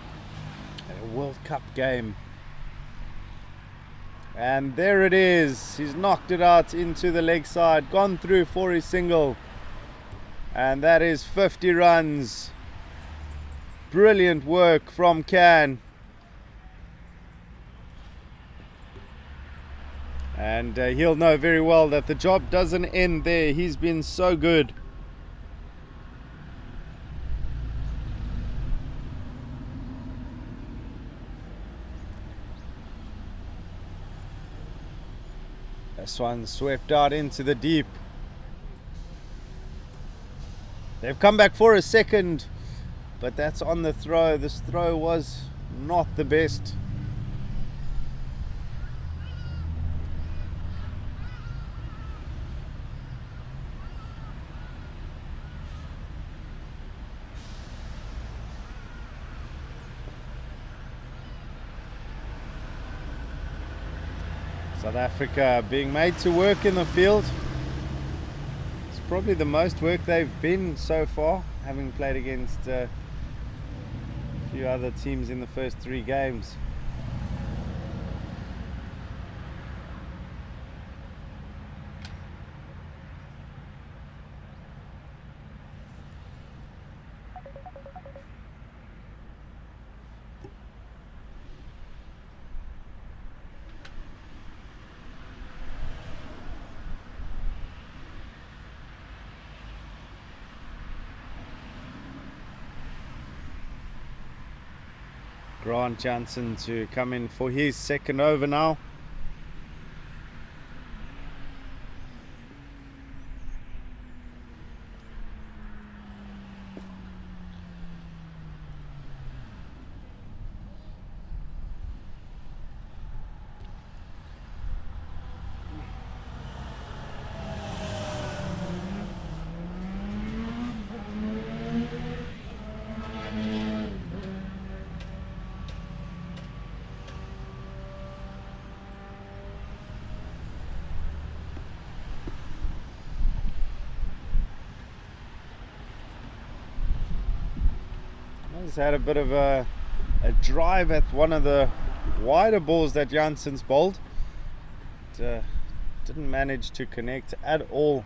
at a World Cup game. And there it is. He's knocked it out into the leg side. Gone through for his single. And that is 50 runs. Brilliant work from Can. And he'll know very well that the job doesn't end there. He's been so good. This one swept out into the deep. They've come back for a second, but that's on the throw. This throw was not the best. South Africa being made to work in the field. It's probably the most work they've been so far, having played against a few other teams in the first 3 games. Grant Johnson to come in for his second over now. He's had a bit of a drive at one of the wider balls that Jansen's bowled. Didn't manage to connect at all.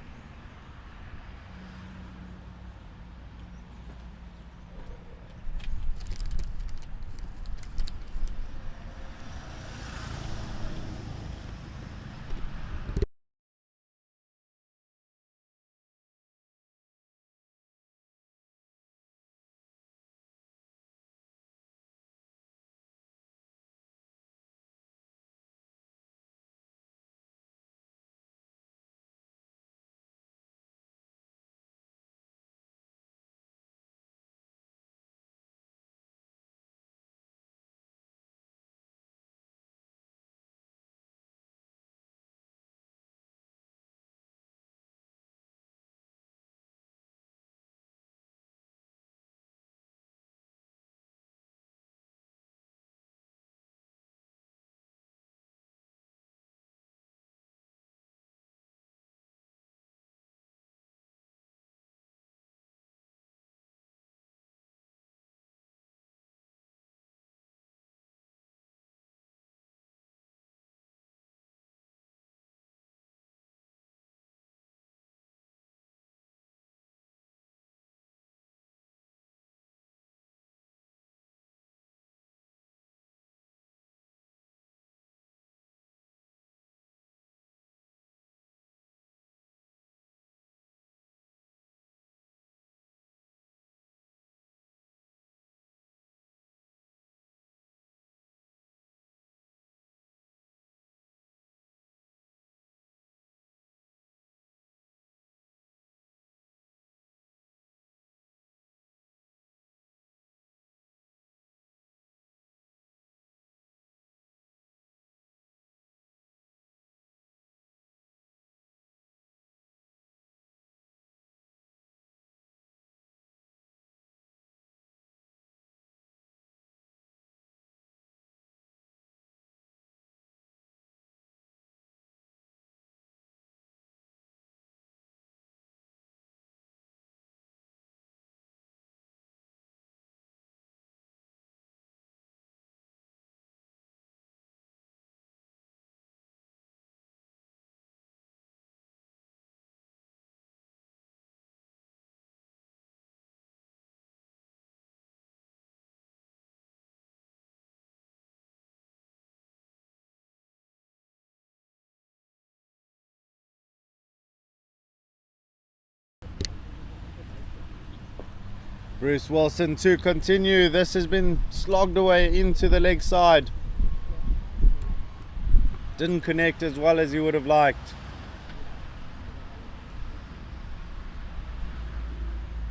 Bruce Wilson to continue. This has been slogged away into the leg side. Didn't connect as well as he would have liked.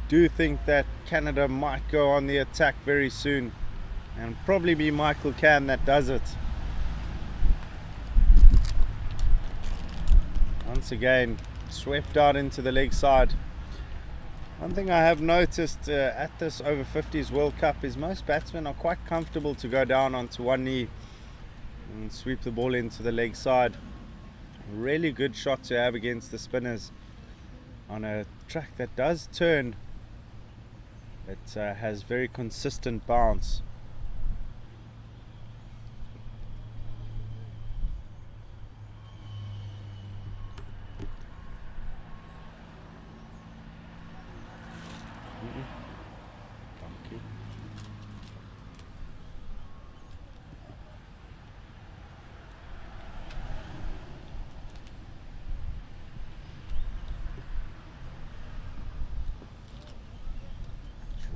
Do think that Canada might go on the attack very soon, and probably be Michael Cann that does it. Once again, swept out into the leg side. One thing I have noticed at this Over-50s World Cup is most batsmen are quite comfortable to go down onto one knee and sweep the ball into the leg side. Really good shot to have against the spinners on a track that does turn. It has very consistent bounce.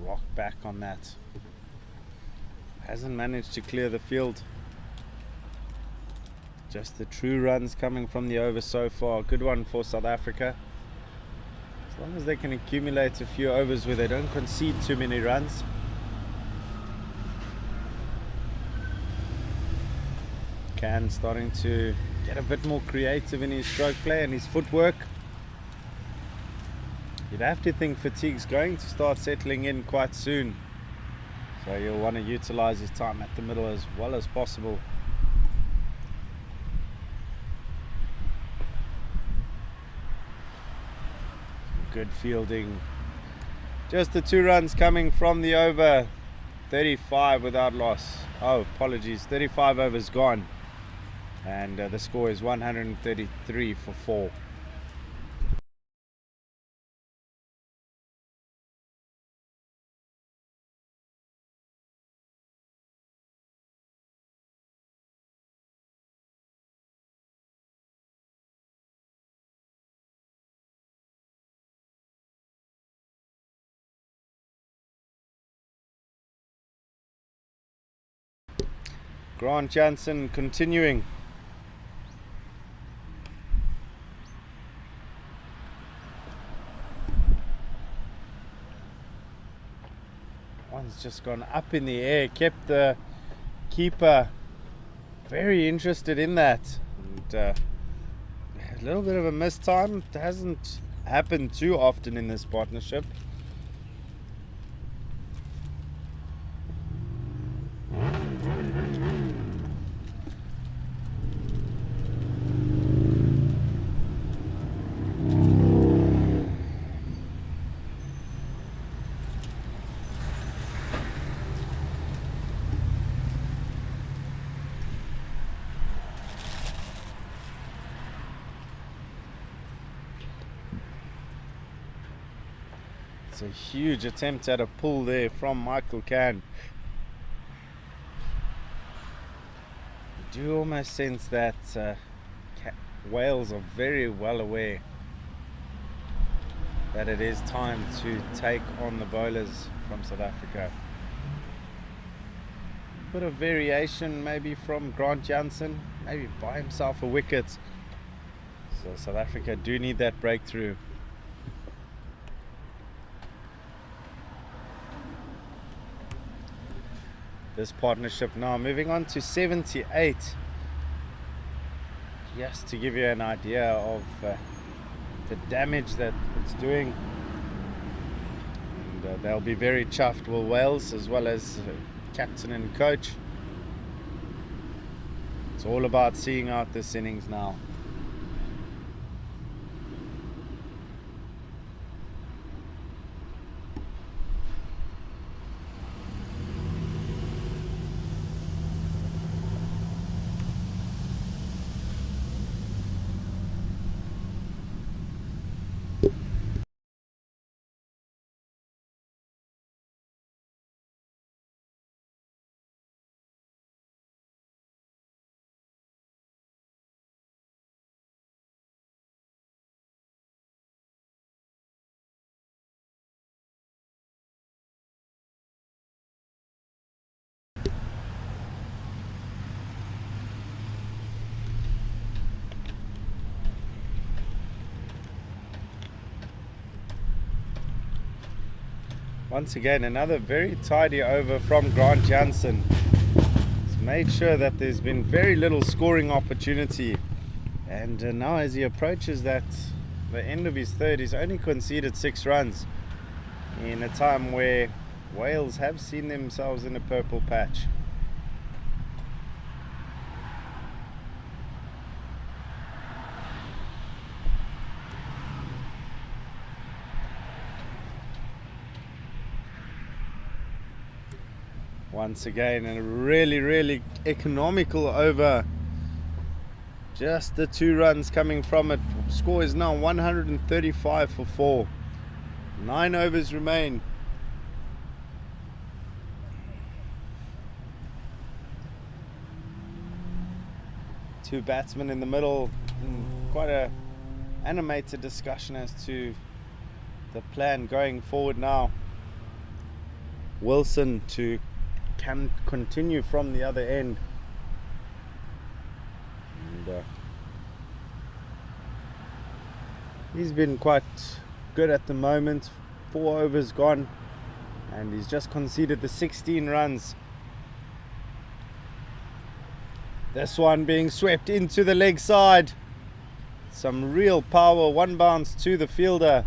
Rock back on that. Hasn't managed to clear the field. Just the true runs coming from the over so far. Good one for South Africa. As long as they can accumulate a few overs where they don't concede too many runs. Cann starting to get a bit more creative in his stroke play and his footwork. You'd have to think fatigue's going to start settling in quite soon, so you'll want to utilize his time at the middle as well as possible. Good fielding. Just the 2 runs coming from the over. 35 without loss. Oh, apologies, 35 overs gone, and the score is 133 for 4. Grant Jansen continuing. One's just gone up in the air, kept the keeper very interested in that. And a little bit of a missed time. It hasn't happened too often in this partnership. It's a huge attempt at a pull there from Michael Cann. I do almost sense that Wales are very well aware that it is time to take on the bowlers from South Africa. A bit of variation maybe from Grant Jansen, maybe buy himself a wicket. So South Africa do need that breakthrough. This partnership now moving on to 78. Just to give you an idea of the damage that it's doing. And they'll be very chuffed, Will Wales, as well as captain and coach. It's all about seeing out this innings now. Once again, another very tidy over from Grant Jansen. He's made sure that there's been very little scoring opportunity. And now as he approaches the end of his third, he's only conceded 6 runs in a time where Wales have seen themselves in a purple patch. Once again, a really economical over. Just the 2 runs coming from it. Score is now 135 for 4. 9 overs remain. Two batsmen in the middle. Quite a animated discussion as to the plan going forward now. Wilson can continue from the other end. And he's been quite good at the moment. 4 overs gone, and he's just conceded the 16 runs. This one being swept into the leg side. Some real power, 1 bounce to the fielder.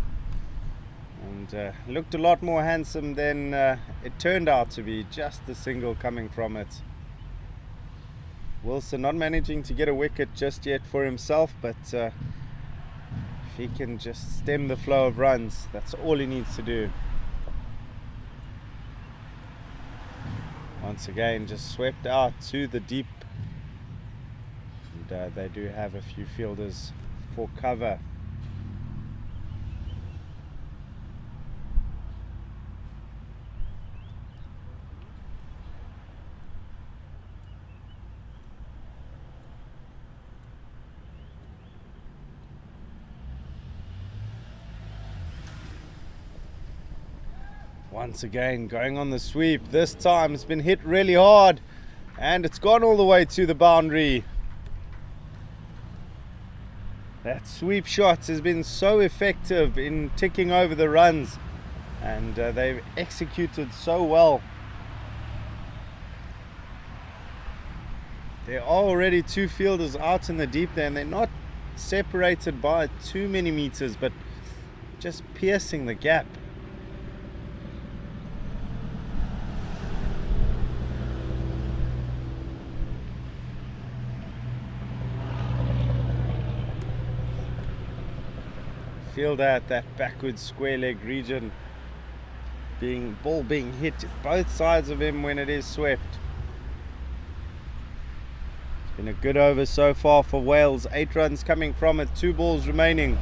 And looked a lot more handsome than it turned out to be. Just the single coming from it. Wilson not managing to get a wicket just yet for himself, but if he can just stem the flow of runs, that's all he needs to do. Once again, just swept out to the deep, and they do have a few fielders for cover. Once again, going on the sweep. This time it's been hit really hard, and it's gone all the way to the boundary. That sweep shot has been so effective in ticking over the runs, and they've executed so well. There are already 2 fielders out in the deep there, and they're not separated by too many meters, but just piercing the gap. Fielder at that backwards square leg region, ball being hit both sides of him when it is swept. It's been a good over so far for Wales. 8 runs coming from it, 2 balls remaining.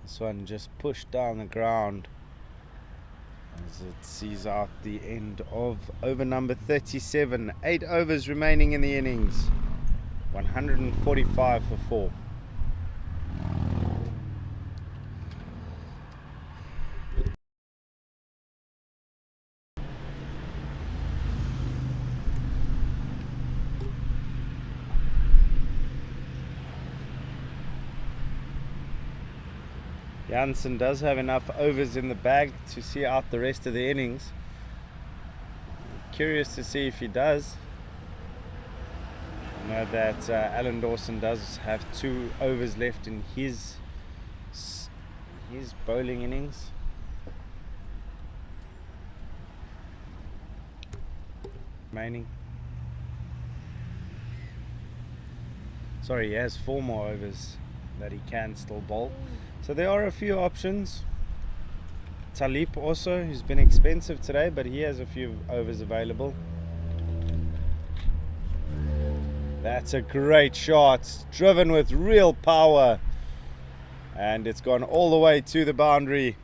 This one just pushed down the ground as it sees out the end of over number 37. 8 overs remaining in the innings. 145 for 4. Jansen does have enough overs in the bag to see out the rest of the innings. Curious to see if he does. I know that Alan Dawson does have 2 overs left in his bowling innings. Remaining. Sorry, he has 4 more overs that he can still bowl. So there are a few options. Talib also, who's been expensive today, but he has a few overs available. That's a great shot, driven with real power, and it's gone all the way to the boundary.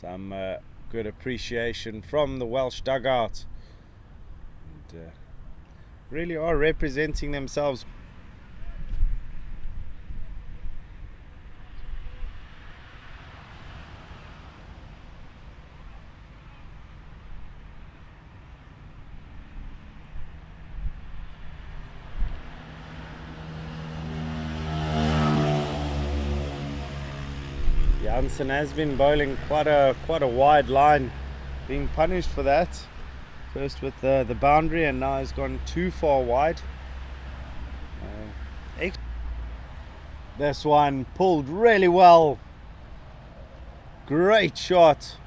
Some good appreciation from the Welsh dugout. And, really are representing themselves. Jansen has been bowling quite a wide line, being punished for that. First with the boundary, and now has gone too far wide. This one pulled really well. Great shot.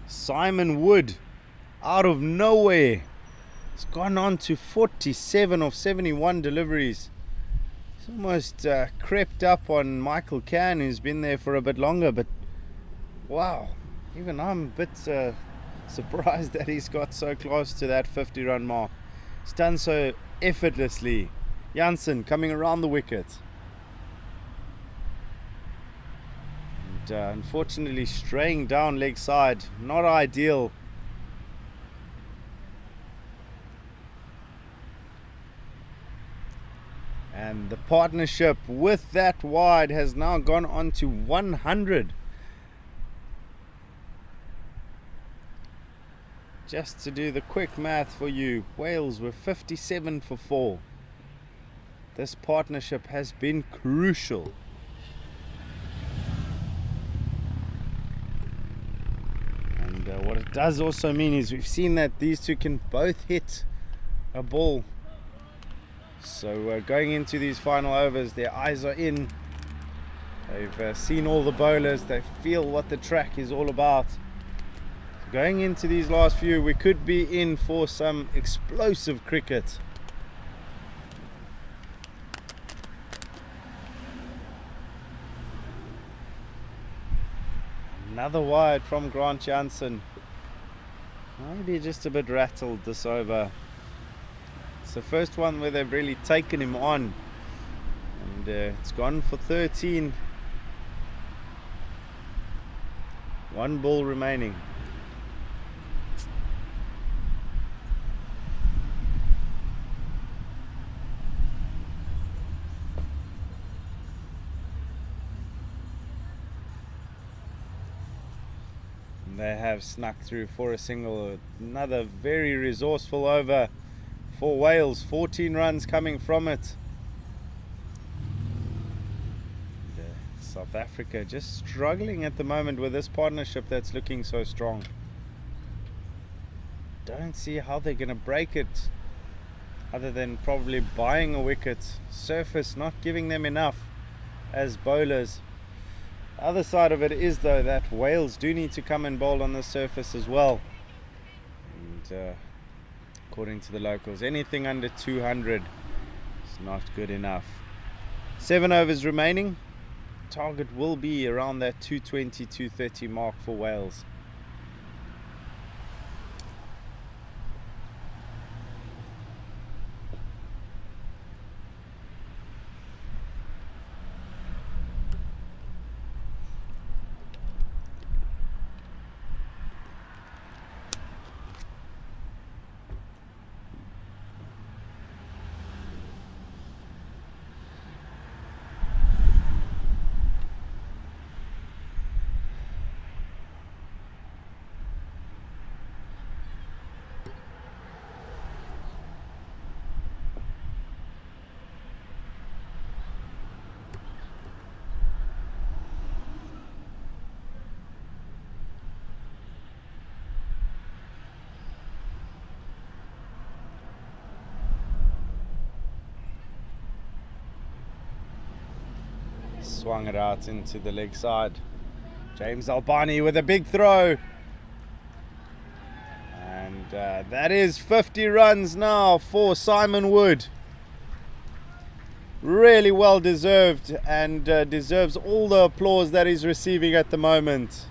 Simon Wood, out of nowhere, has gone on to 47 of 71 deliveries. He's almost crept up on Michael Cann, who's been there for a bit longer, but wow, even I'm a bit surprised that he's got so close to that 50-run mark. He's done so effortlessly. Jansen coming around the wicket. And unfortunately straying down leg side, not ideal. And the partnership with that wide has now gone on to 100. Just to do the quick math for you, Wales were 57 for 4. This partnership has been crucial. And what it does also mean is we've seen that these two can both hit a ball. So going into these final overs, their eyes are in. They've seen all the bowlers. They feel what the track is all about. So going into these last few, we could be in for some explosive cricket. Another wide from Grant Jansen. Maybe just a bit rattled this over. It's the first one where they've really taken him on, and it's gone for 13. One ball remaining. And they have snuck through for a single. Another very resourceful over for Wales, 14 runs coming from it. South Africa just struggling at the moment with this partnership that's looking so strong. Don't see how they're going to break it, other than probably buying a wicket. Surface not giving them enough as bowlers. The other side of it is, though, that Wales do need to come and bowl on the surface as well. And according to the locals, anything under 200 is not good enough. 7 overs remaining. Target will be around that 220, 230 mark for Wales. Swung it out into the leg side. James Albani with a big throw. And that is 50 runs now for Simon Wood. Really well deserved, and deserves all the applause that he's receiving at the moment.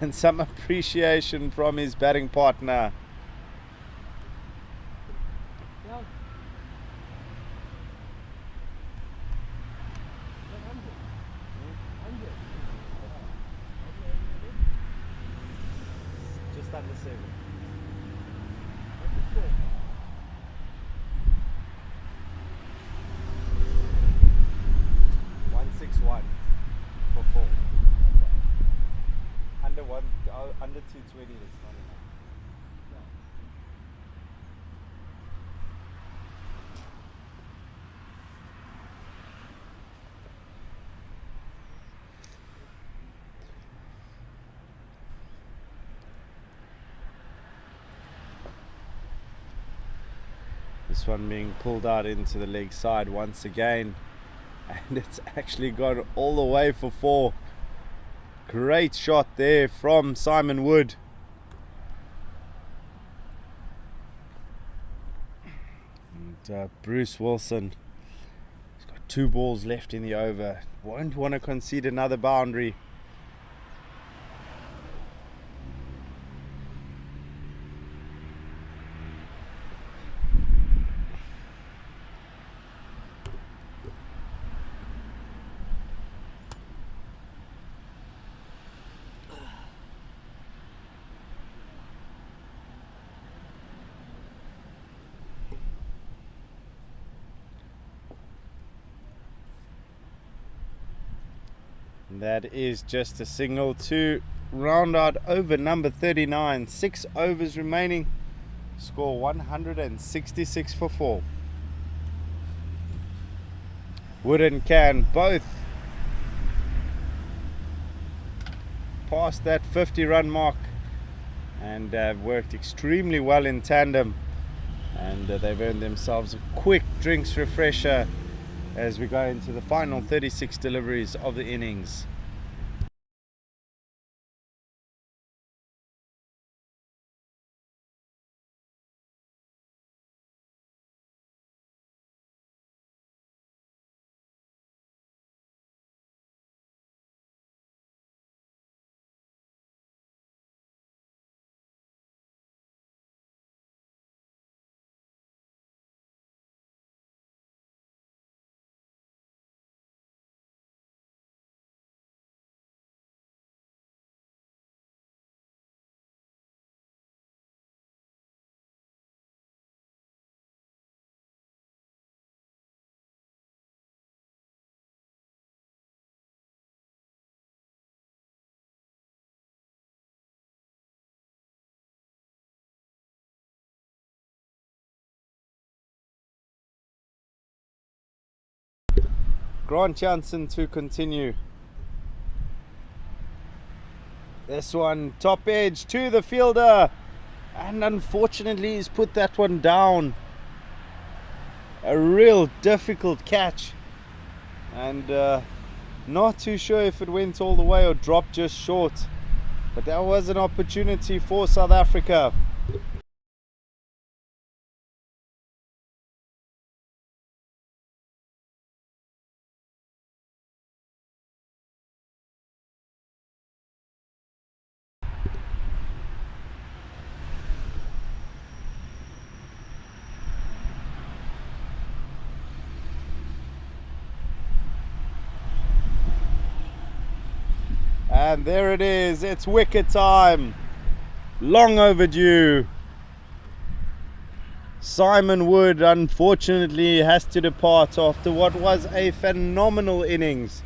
And some appreciation from his batting partner. under 7. 161 for 4. Under 220, that's not enough. This one being pulled out into the leg side once again, and it's actually gone all the way for 4. Great shot there from Simon Wood. And Bruce Wilson, he's got 2 balls left in the over, won't want to concede another boundary. That is just a single to round out over number 39. 6 overs remaining. Score 166 for 4. Wood and Can both past that 50-run mark and have worked extremely well in tandem. And they've earned themselves a quick drinks refresher as we go into the final 36 deliveries of the innings. Grant Jansen to continue. This one top edge to the fielder, and unfortunately he's put that one down. A real difficult catch, and not too sure if it went all the way or dropped just short, but that was an opportunity for South Africa. And there it is, it's wicket time. Long overdue. Simon Wood unfortunately has to depart after what was a phenomenal innings.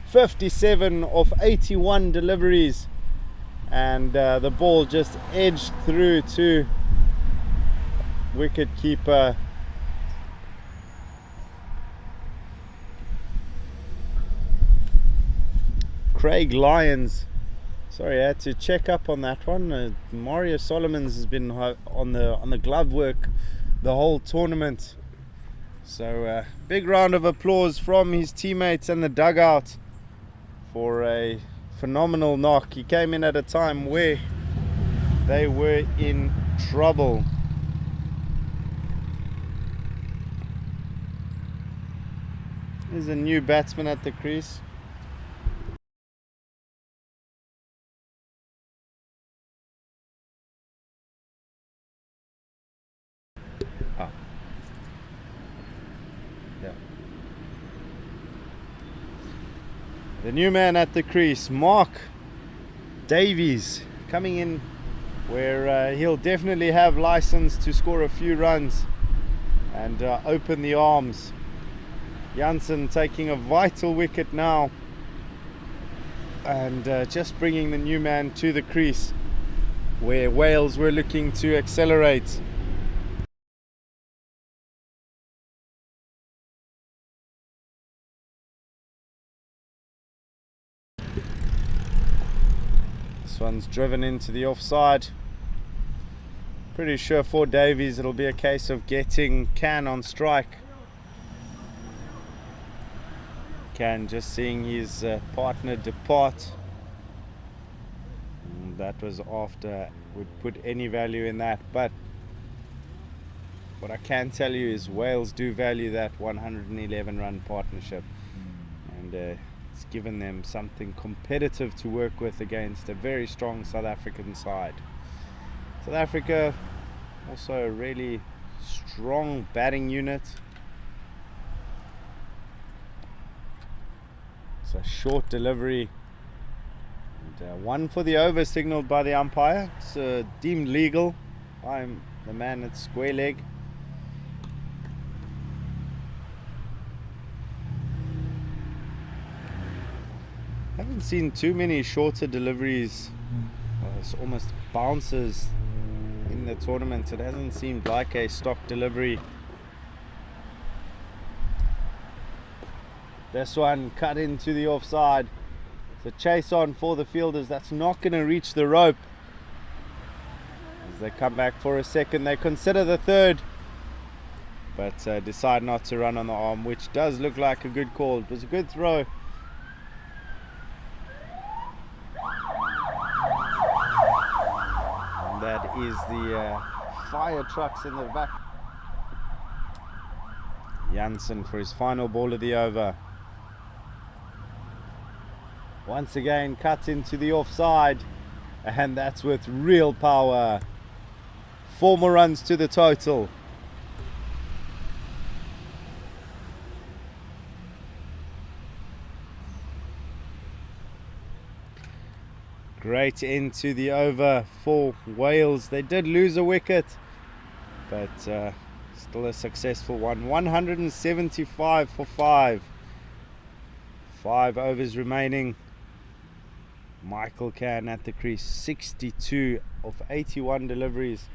57 of 81 deliveries, and the ball just edged through to wicket keeper. Craig Lyons. Sorry, I had to check up on that one. Mario Solomons has been on the glove work the whole tournament. So big round of applause from his teammates and the dugout for a phenomenal knock. He came in at a time where they were in trouble. There's a new batsman at the crease. The new man at the crease, Mark Davies, coming in where he'll definitely have license to score a few runs and open the arms. Jansen taking a vital wicket now and just bringing the new man to the crease where Wales were looking to accelerate. This one's driven into the offside. Pretty sure for Davies it'll be a case of getting Can on strike. Can just seeing his partner depart. That was after would put any value in that, but what I can tell you is Wales do value that 111 run partnership, and it's given them something competitive to work with against a very strong South African side. South Africa also a really strong batting unit. It's a short delivery. And, one for the over signalled by the umpire. It's deemed legal. I'm the man at square leg. Haven't seen too many shorter deliveries. It's almost bounces in the tournament. It hasn't seemed like a stock delivery. This one cut into the offside. It's a chase on for the fielders. That's not going to reach the rope. As they come back for a second, they consider the third, but decide not to run on the arm, which does look like a good call. It was a good throw. And that is the fire trucks in the back. Jansen for his final ball of the over. Once again cut into the offside, and that's with real power. 4 more runs to the total. Great into the over for Wales. They did lose a wicket, but still a successful one. 175 for 5. 5 overs remaining. Michael Can at the crease. 62 of 81 deliveries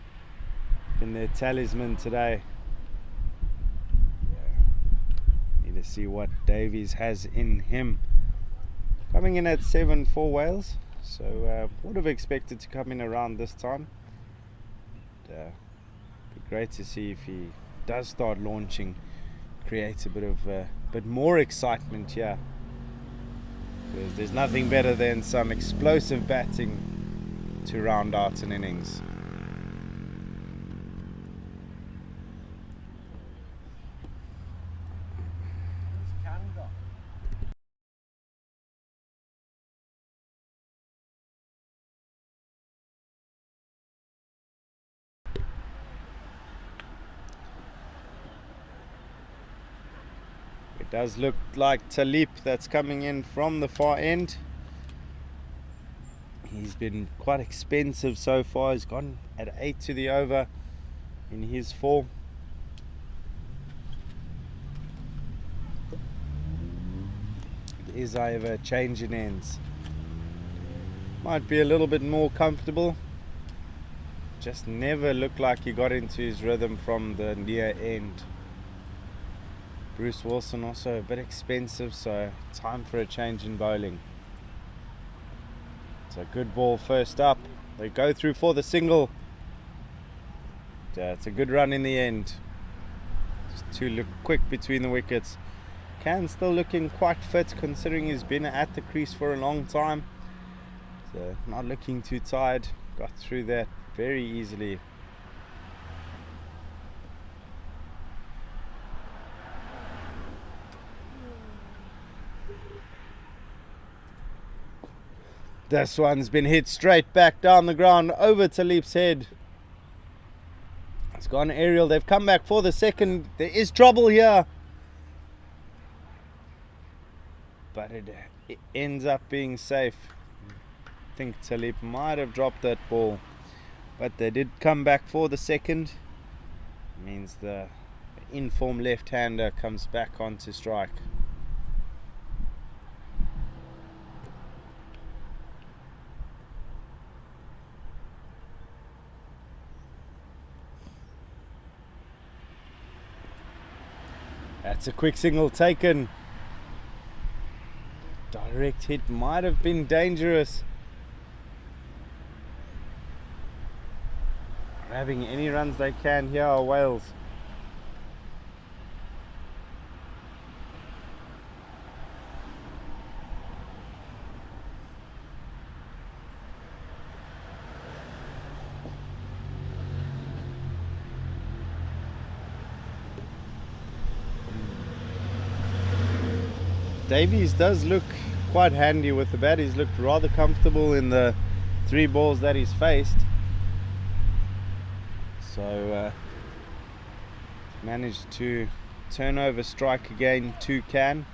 in their talisman today. Need to see what Davies has in him. Coming in at 7 for Wales, so would have expected to come in around this time. Be great to see if he does start launching, creates a bit more excitement here. Because there's nothing better than some explosive batting to round out an innings. It does look like Talib that's coming in from the far end. He's been quite expensive so far. He's gone at 8 to the over in his 4. Is either a change in ends. Might be a little bit more comfortable. Just never looked like he got into his rhythm from the near end. Bruce Wilson also a bit expensive, so time for a change in bowling. It's a good ball first up. They go through for the single. It's a good run in the end. Just too look quick between the wickets. Can still looking quite fit considering he's been at the crease for a long time. So not looking too tired. Got through that very easily. This one's been hit straight back down the ground over Talib's head. It's gone aerial. They've come back for the second. There is trouble here. But it ends up being safe. I think Talib might have dropped that ball. but they did come back for the second. Means the in-form left-hander comes back onto strike. That's a quick single taken. Direct hit might have been dangerous. Grabbing any runs they can here are Wales. Davies does look quite handy with the bat. He's looked rather comfortable in the 3 balls that he's faced. So managed to turn over strike again to Can.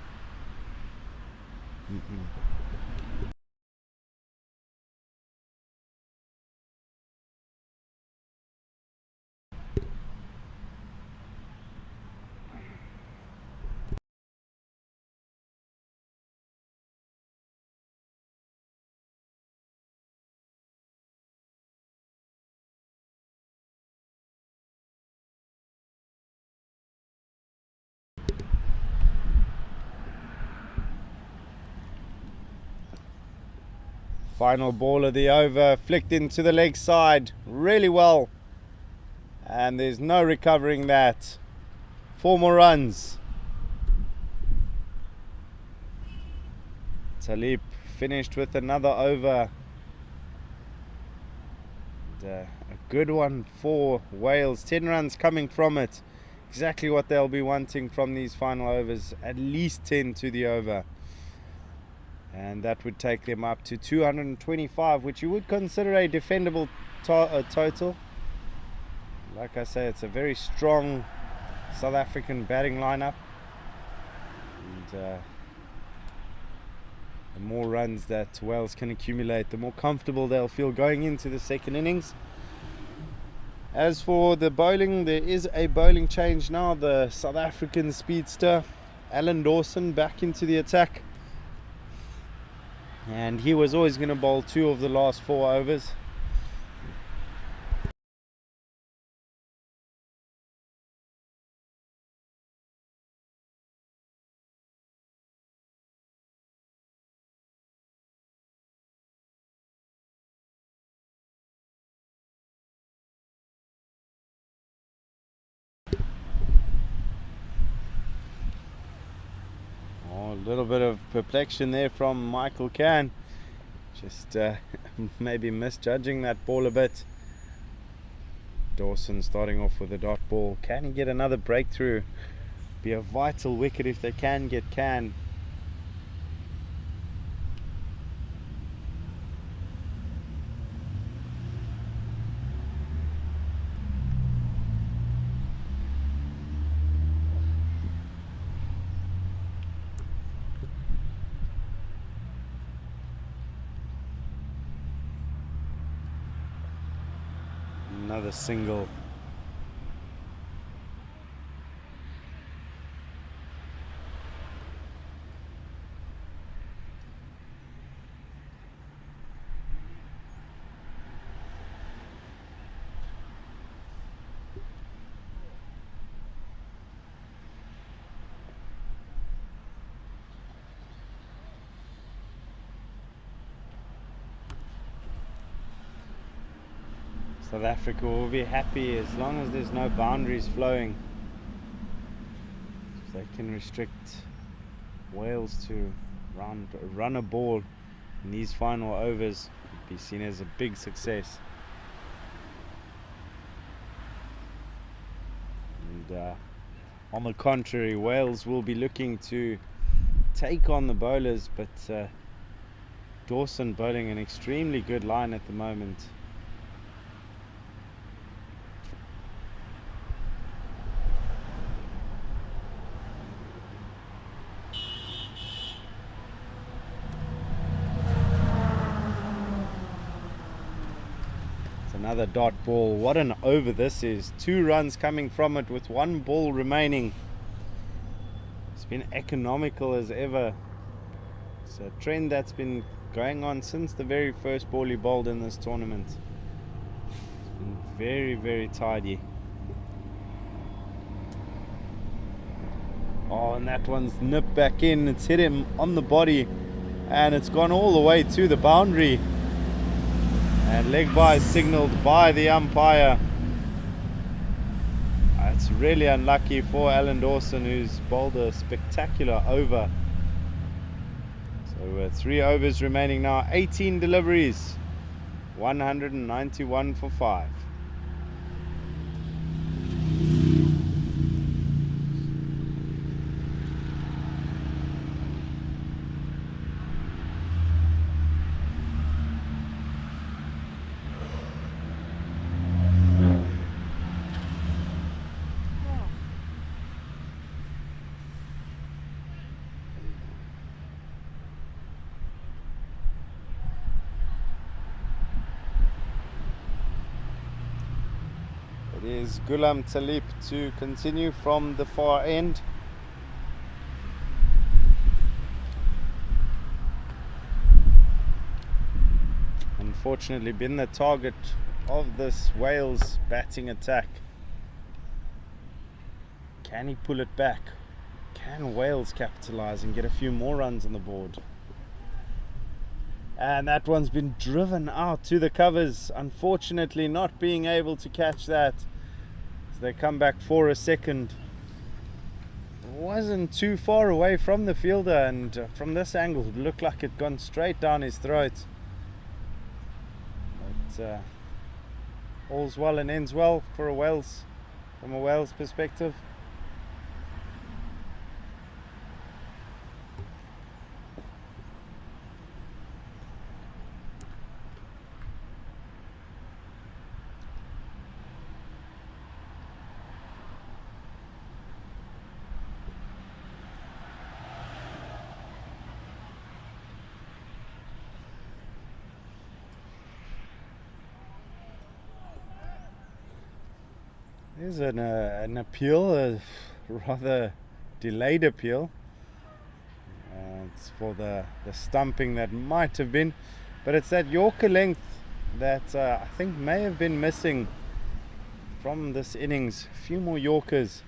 Final ball of the over, flicked into the leg side really well, and there's no recovering that. 4 more runs. Talib finished with another over. And, a good one for Wales. 10 runs coming from it. Exactly what they'll be wanting from these final overs. At least 10 to the over. And that would take them up to 225, which you would consider a defendable total. Like I say, it's a very strong South African batting lineup. And the more runs that Wales can accumulate, the more comfortable they'll feel going into the second innings. As for the bowling, there is a bowling change now. The South African speedster Alan Dawson back into the attack. And he was always going to bowl 2 of the last 4 overs. A little bit of perplexion there from Michael Can. Just maybe misjudging that ball a bit. Dawson starting off with a dot ball. Can he get another breakthrough? Be a vital wicket if they can get Can. Another single. South Africa will be happy as long as there's no boundaries flowing. If they can restrict Wales to run a ball in these final overs, it would be seen as a big success. And on the contrary, Wales will be looking to take on the bowlers, but Dawson bowling an extremely good line at the moment. Another dot ball. What an over this is. 2 runs coming from it with 1 ball remaining. It's been economical as ever. It's a trend that's been going on since the very first ball he bowled in this tournament. It's been very, very tidy. Oh, and that one's nipped back in. It's hit him on the body and it's gone all the way to the boundary. And leg by signalled by the umpire. It's really unlucky for Alan Dawson, who's bowled a spectacular over. So 3 overs remaining now, 18 deliveries, 191 for 5. It is Ghulam Talib to continue from the far end. Unfortunately been the target of this Wales batting attack. Can he pull it back? Can Wales capitalise and get a few more runs on the board? And that one's been driven out to the covers, unfortunately not being able to catch that as they come back for a second. It wasn't too far away from the fielder, and from this angle it looked like it'd gone straight down his throat. But all's well and ends well for from a Wales perspective. There's an appeal, a rather delayed appeal. It's for the stumping that might have been, but it's that Yorker length that I think may have been missing from this innings. A few more Yorkers.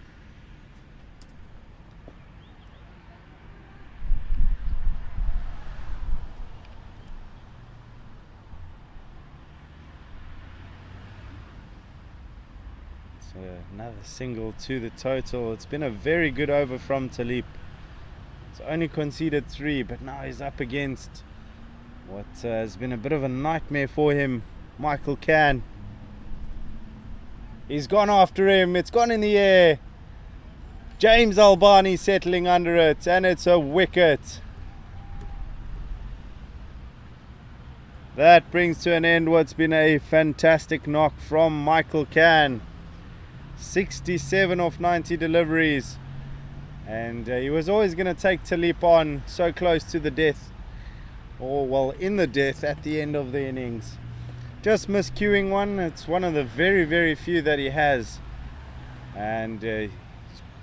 Another single to the total. It's been a very good over from Talib. He's only conceded 3, but now he's up against what has been a bit of a nightmare for him, Michael Can. He's gone after him. It's gone in the air. James Albani settling under it, and it's a wicket. That brings to an end what's been a fantastic knock from Michael Can. 67 off 90 deliveries, and he was always going to take Talib on, so close to the death, or well, in the death at the end of the innings. Just miscuing one. It's one of the very, very few that he has, and he's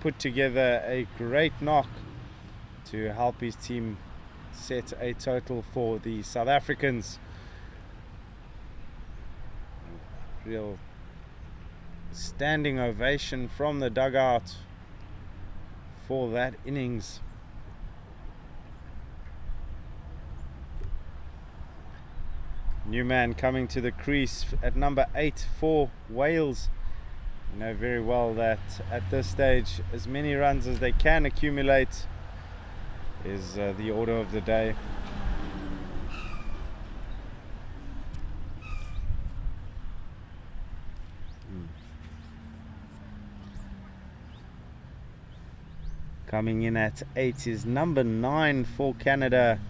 put together a great knock to help his team set a total for the South Africans. Real standing ovation from the dugout for that innings. New man coming to the crease at number 8 for Wales. You know very well that at this stage as many runs as they can accumulate is the order of the day. Coming in at 8 is number 9 for Canada.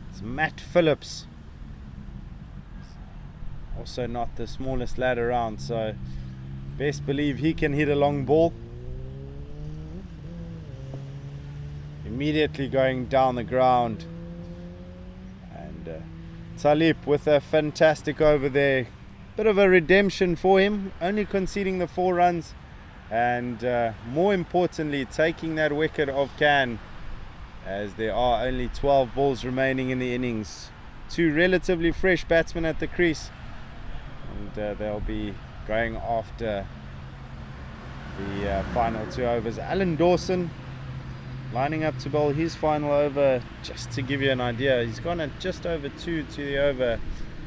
It's Matt Phillips. Also not the smallest lad around, so best believe he can hit a long ball. Immediately going down the ground. And Talib with a fantastic over there. bit of a redemption for him, only conceding the 4 runs, and more importantly taking that wicket of Can, as there are only 12 balls remaining in the innings. 2 relatively fresh batsmen at the crease, and they'll be going after the final 2 overs. Alan Dawson lining up to bowl his final over. Just to give you an idea, he's gone at just over 2 to the over,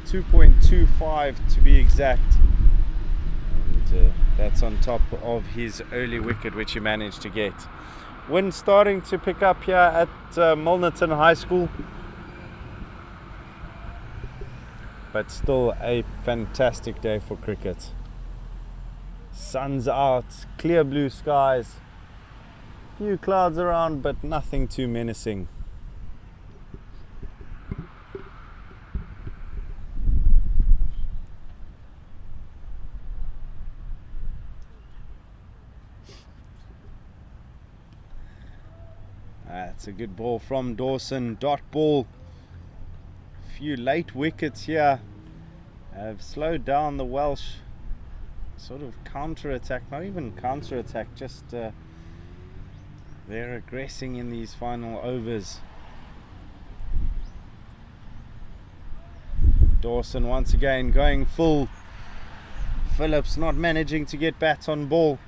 2.25 to be exact, and that's on top of his early wicket which he managed to get. Wind starting to pick up here at Milnerton High School, but still a fantastic day for cricket. Sun's out, clear blue skies, few clouds around, but nothing too menacing. That's a good ball from Dawson, dot ball. Few late wickets here have slowed down the Welsh sort of counter-attack, not even counter-attack, just they're aggressing in these final overs. Dawson once again going full. Phillips not managing to get bats on ball.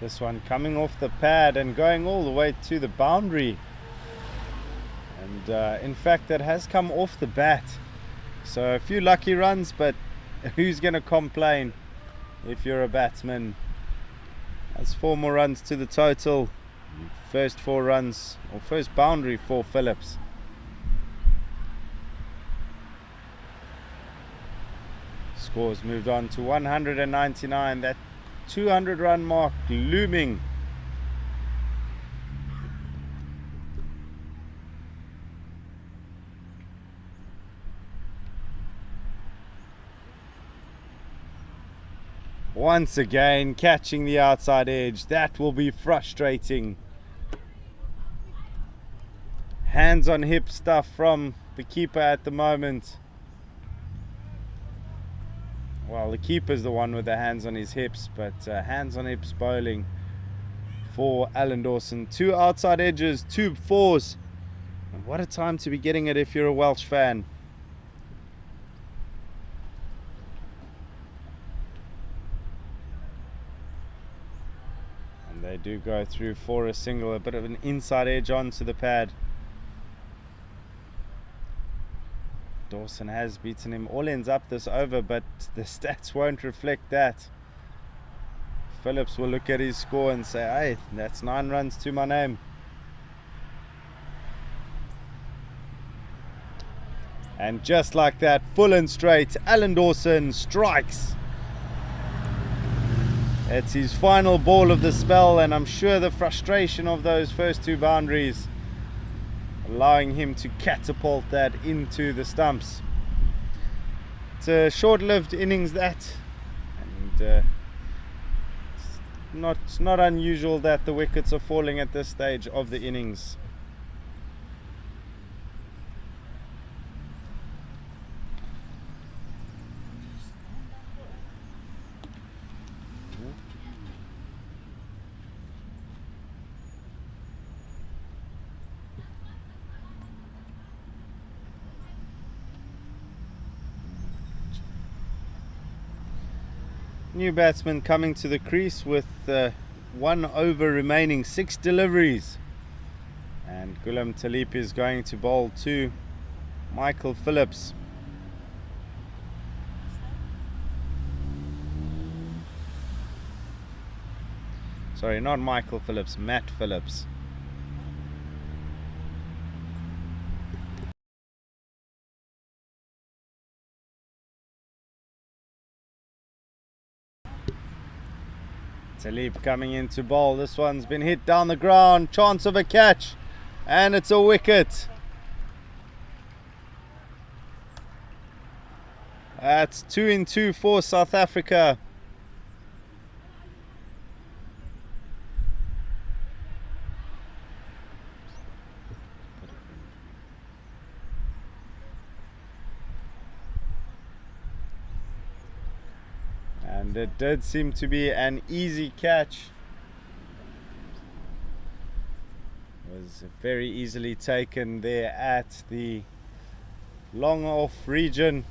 This one coming off the pad and going all the way to the boundary, and in fact that has come off the bat, so a few lucky runs, but who's going to complain if you're a batsman? That's 4 more runs to the total. First 4 runs, or first boundary for Phillips. Scores moved on to 199. That 200 run mark looming. Once again catching the outside edge. That will be frustrating. Hands on hip stuff from the keeper at the moment. Well, the keeper's the one with the hands on his hips, but hands on hips bowling for Alan Dawson. 2 outside edges, 2 fours. And what a time to be getting it if you're a Welsh fan. And they do go through for a single, a bit of an inside edge onto the pad. Dawson has beaten him all ends up this over, but the stats won't reflect that. Phillips will look at his score and say, hey, that's 9 runs to my name. And just like that, full and straight, Alan Dawson strikes. It's his final ball of the spell, and I'm sure the frustration of those first 2 boundaries allowing him to catapult that into the stumps. It's a short-lived innings, that, and it's not unusual that the wickets are falling at this stage of the innings. New batsman coming to the crease with 1 over remaining, 6 deliveries, and Gulam Talip is going to bowl to Michael Phillips. Sorry, not Michael Phillips, Matt Phillips. Talib coming in to bowl. This one's been hit down the ground. Chance of a catch, and it's a wicket. That's 2-2 for South Africa. And it did seem to be an easy catch. It was very easily taken there at the long off region.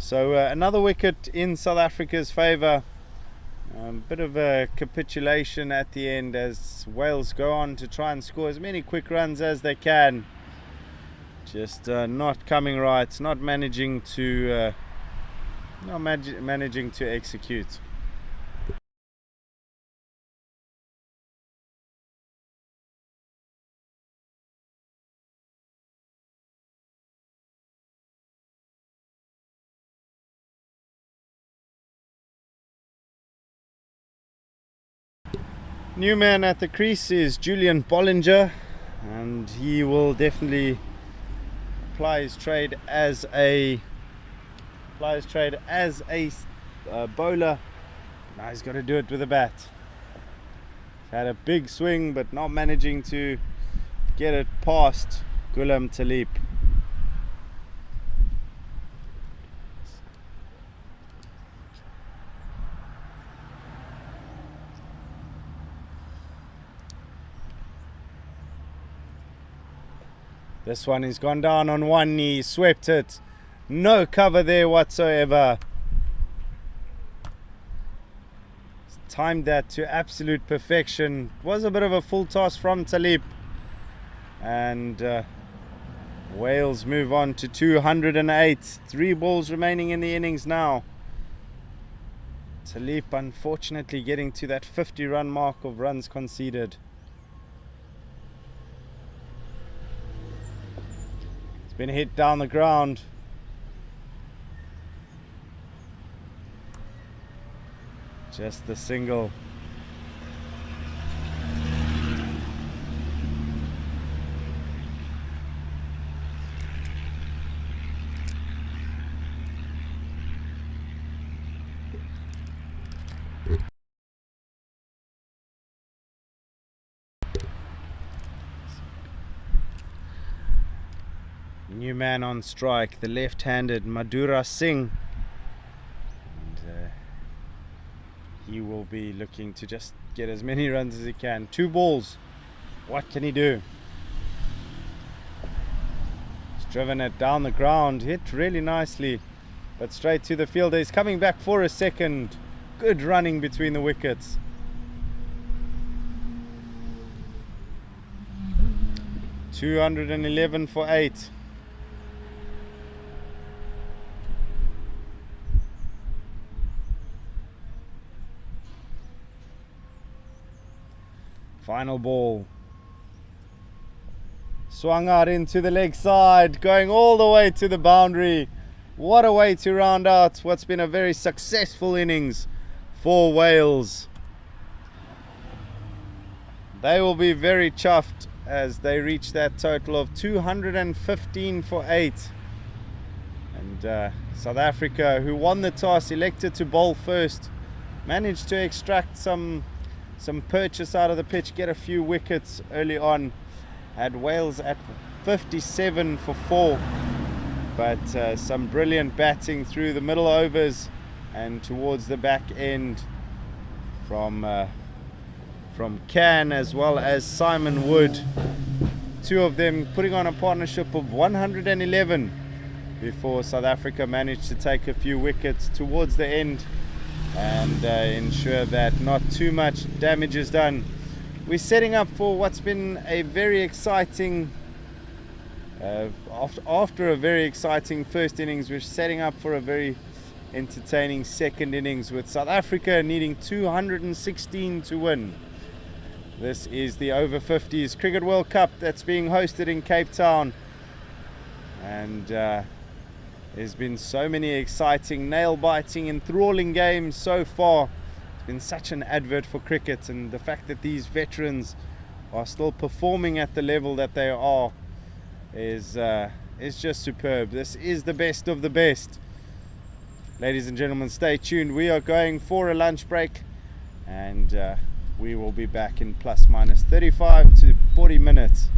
So another wicket in South Africa's favour. Bit of a capitulation at the end as Wales go on to try and score as many quick runs as they can. Just not coming right, not managing to execute. New man at the crease is Julian Bollinger, and he will definitely apply his trade as a bowler. Now he's got to do it with a bat. He's had a big swing but not managing to get it past Ghulam Talib. This one has gone down on one knee, swept it. No cover there whatsoever. Timed that to absolute perfection. It was a bit of a full toss from Talib. And Wales move on to 208. 3 balls remaining in the innings now. Talib unfortunately getting to that 50-run mark of runs conceded. Been hit down the ground. Just the single. New man on strike, the left-handed Madhura Singh, and he will be looking to just get as many runs as he can. 2 balls, what can he do? He's driven it down the ground, hit really nicely, but straight to the fielder. He's coming back for a second. Good running between the wickets. $211 for 8. Final ball. Swung out into the leg side, going all the way to the boundary. What a way to round out what's been a very successful innings for Wales. They will be very chuffed as they reach that total of 215 for 8. And South Africa, who won the toss, elected to bowl first, managed to extract some purchase out of the pitch, get a few wickets early on. Had Wales at 57 for 4, but some brilliant batting through the middle overs and towards the back end from Can as well as Simon Wood. 2 of them putting on a partnership of 111 before South Africa managed to take a few wickets towards the end and ensure that not too much damage is done. We're setting up for what's been a very exciting after a very exciting first innings. We're setting up for a very entertaining second innings with South Africa needing 216 to win. This is the Over-50s Cricket World Cup that's being hosted in Cape Town, and there's been so many exciting, nail-biting, enthralling games so far. It's been such an advert for cricket, and the fact that these veterans are still performing at the level that they are is just superb. This is the best of the best. Ladies and gentlemen, stay tuned. We are going for a lunch break, and we will be back in plus minus 35 to 40 minutes.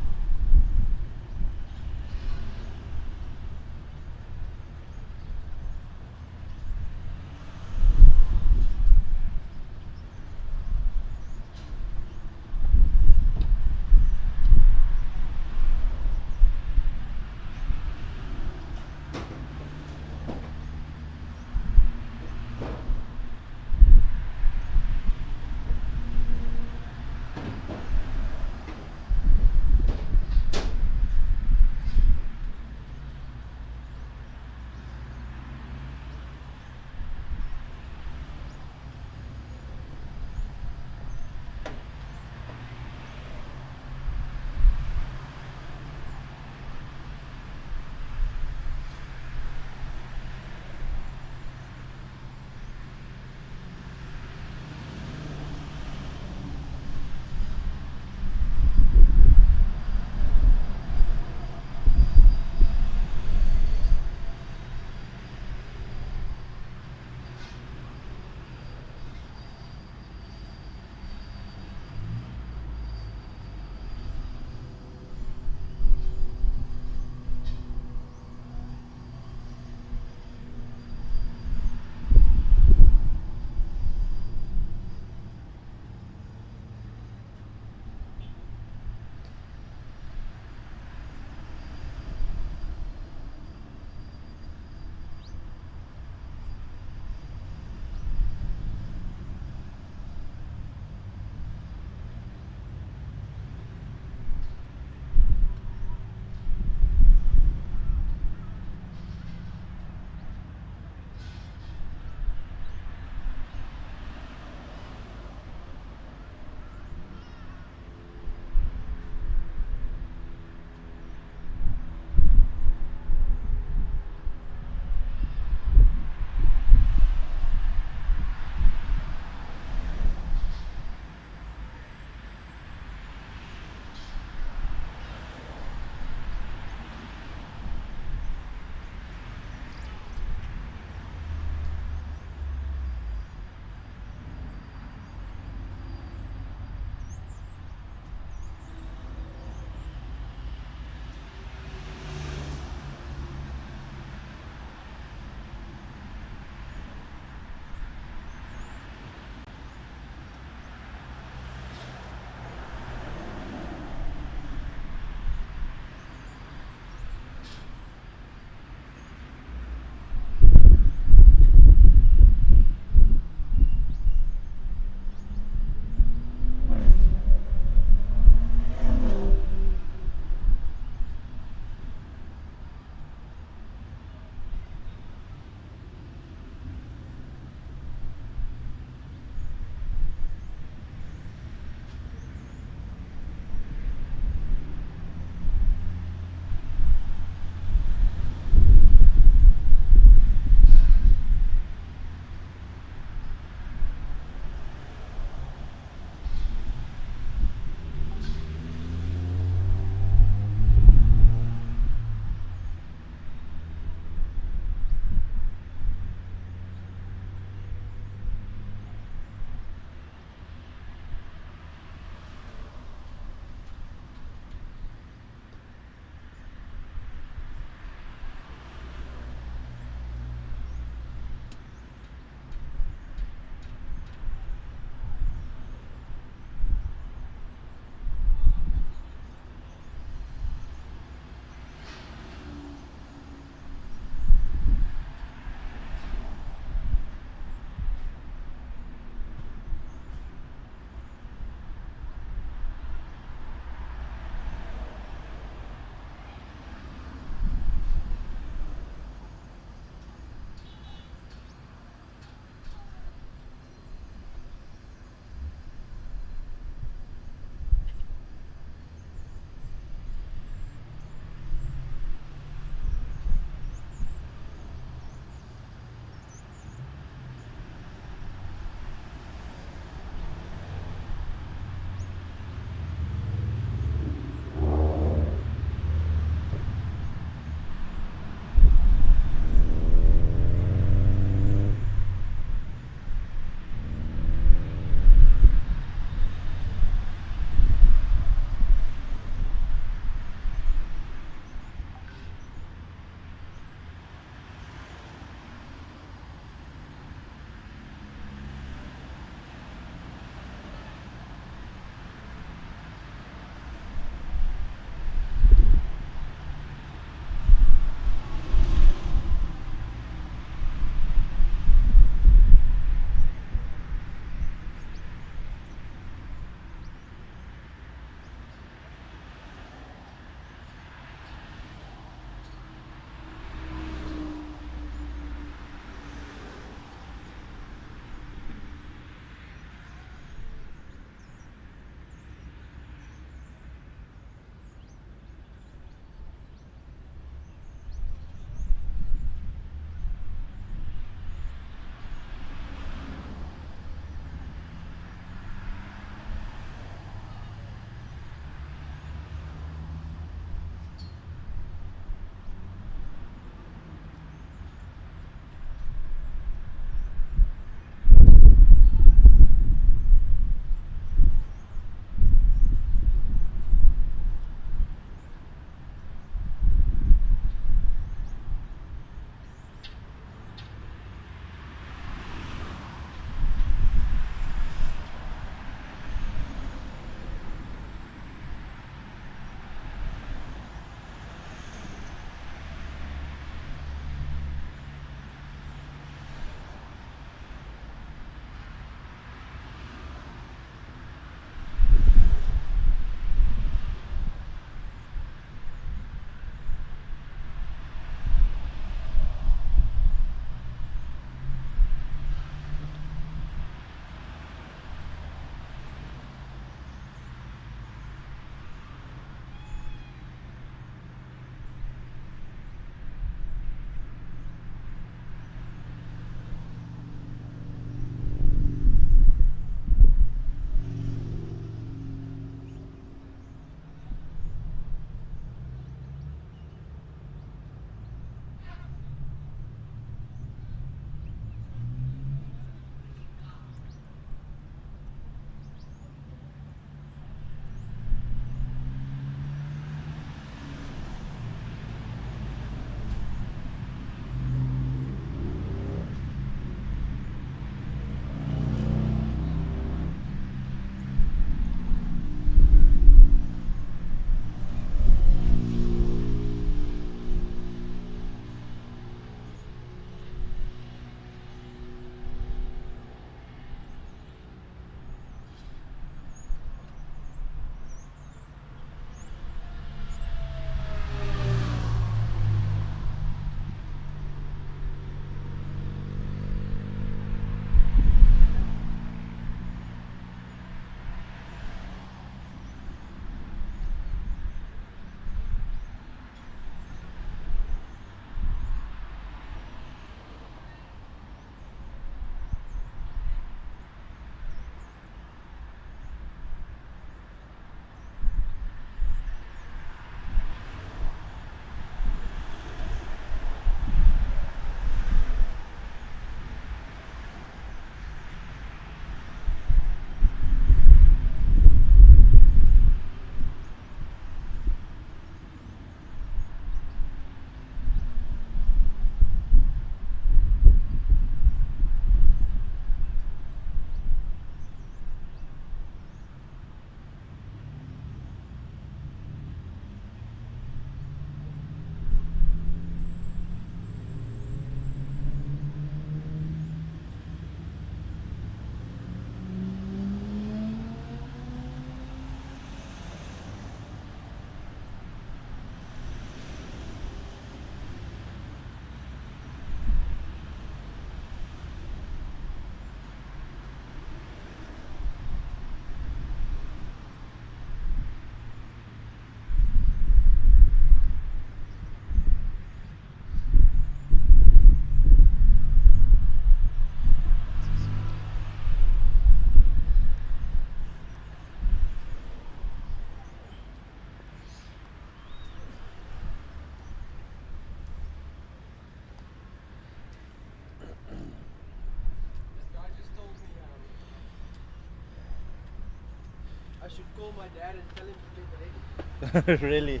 should call my dad and tell him to get ready. Really?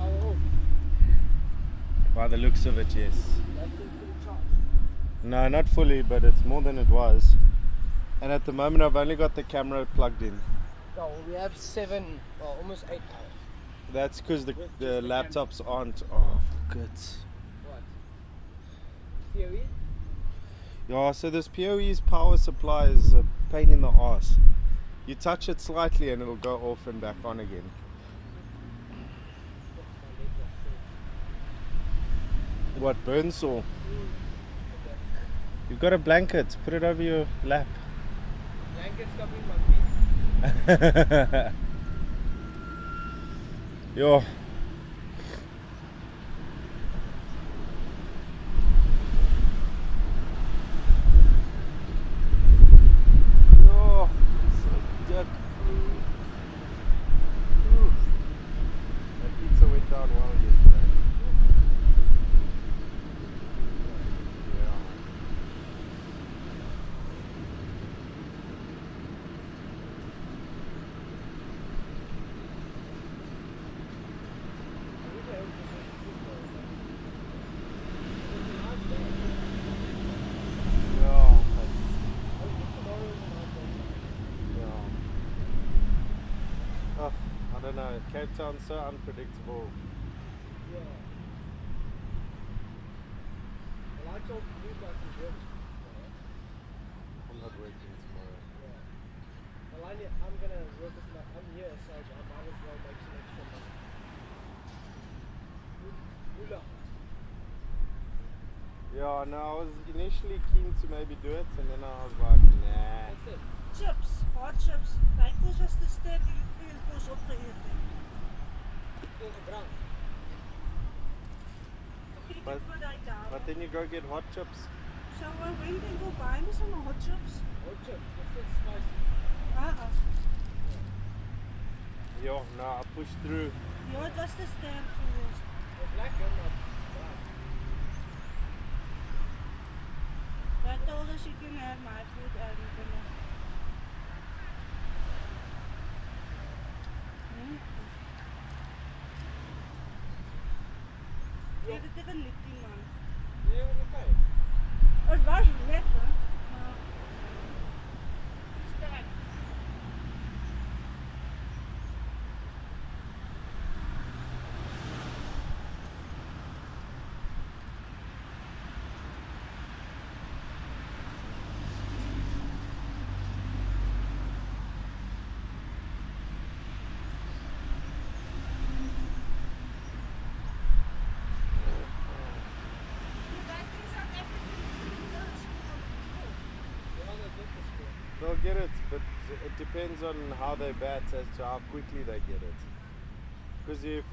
Oh, By the looks of it, yes. that thing fully charged. No, not fully, but it's more than it was. And at the moment, I've only got the camera plugged in. No, we have 7, well, almost 8 hours. That's because the With just the laptops aren't. Oh, good. What? Theory? Yeah, so this PoE's power supply is a pain in the ass. You touch it slightly and it'll go off and back on again. What, burn saw? You've got a blanket, put it over your lap. Blankets covering my feet. Yo. Oh, so dick. That pizza went down well yesterday. Yeah. Yeah, oh, I don't know. Cape Town's so unpredictable. Yeah. Well, I told you guys to work tomorrow. I'm not working tomorrow. Yeah. Well, I'm gonna work with I'm here, so I might as well make some extra money. Hula. Yeah, no, I was initially keen to maybe do it, and then I was like, nah. That's it. Chips, hot chips. Lyk ons as te sterk en kos opgeëet het. In the ground. Ek But- het vir daai daar. But then you go get hot chips. So when we go buy me some hot chips. Hot chips. That's it. Spicy. Ah, Yo, no, I pushed through. ja, dit was te sterk geweest. It's lekker, maar brown. But told us you can have my food and you can Ja, dit is een liefde man. Yeah, we're okay. Het was lekker, maar sterk. You guys think South African girls Yeah, they get this good. They'll get it, but it depends on how they bat as to how quickly they get it. Because if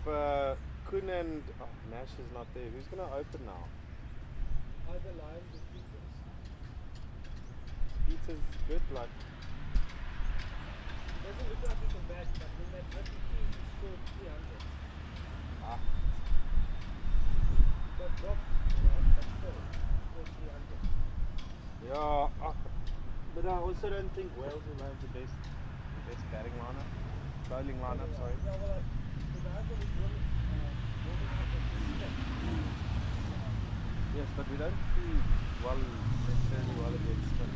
Kun and Nash is not there, who's going to open now? Either Lions or Peters. Peter's good, like. Doesn't look like he can bat, but when that rookie team he scored 300. Ah, He got dropped, right? But still, he scored 300. yeah. But I also don't think Wales will have the best batting lineup. Bowling lineup, sorry. Yeah, well, the guys that was warming up at the step. Yes, but we don't do well necessarily well against them.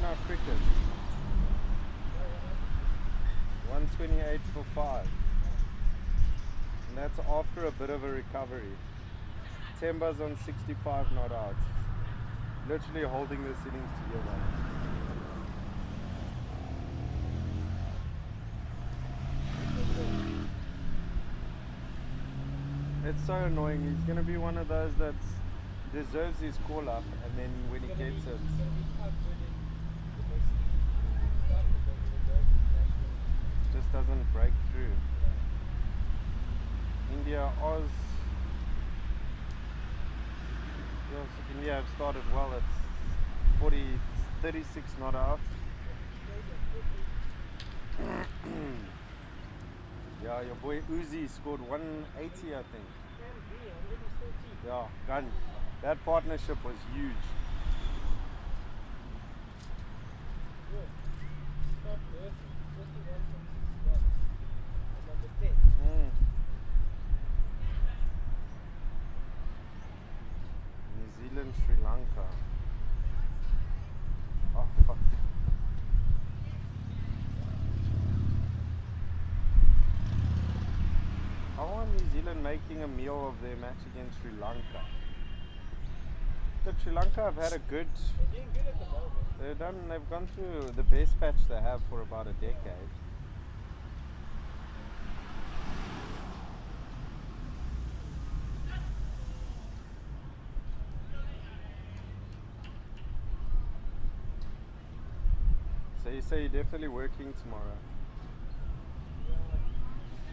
our cricket. 128 for 5. And that's after a bit of a recovery. Temba's on 65 not out. Literally holding this innings together. It's so annoying. He's going to be one of those that deserves his call up, and then when he gets it, just doesn't break through. India, Oz. Yes, India have started well. It's 36 not out. Yeah, your boy Uzi scored 180, I think. Yeah, gun. That partnership was huge. Mm. New Zealand, Sri Lanka. Oh, fuck. I want New Zealand making a meal of their match against Sri Lanka. Look, Sri Lanka have had a good. They're doing good at the moment. They've gone through the best patch they have for about a decade. So you say you're definitely working tomorrow.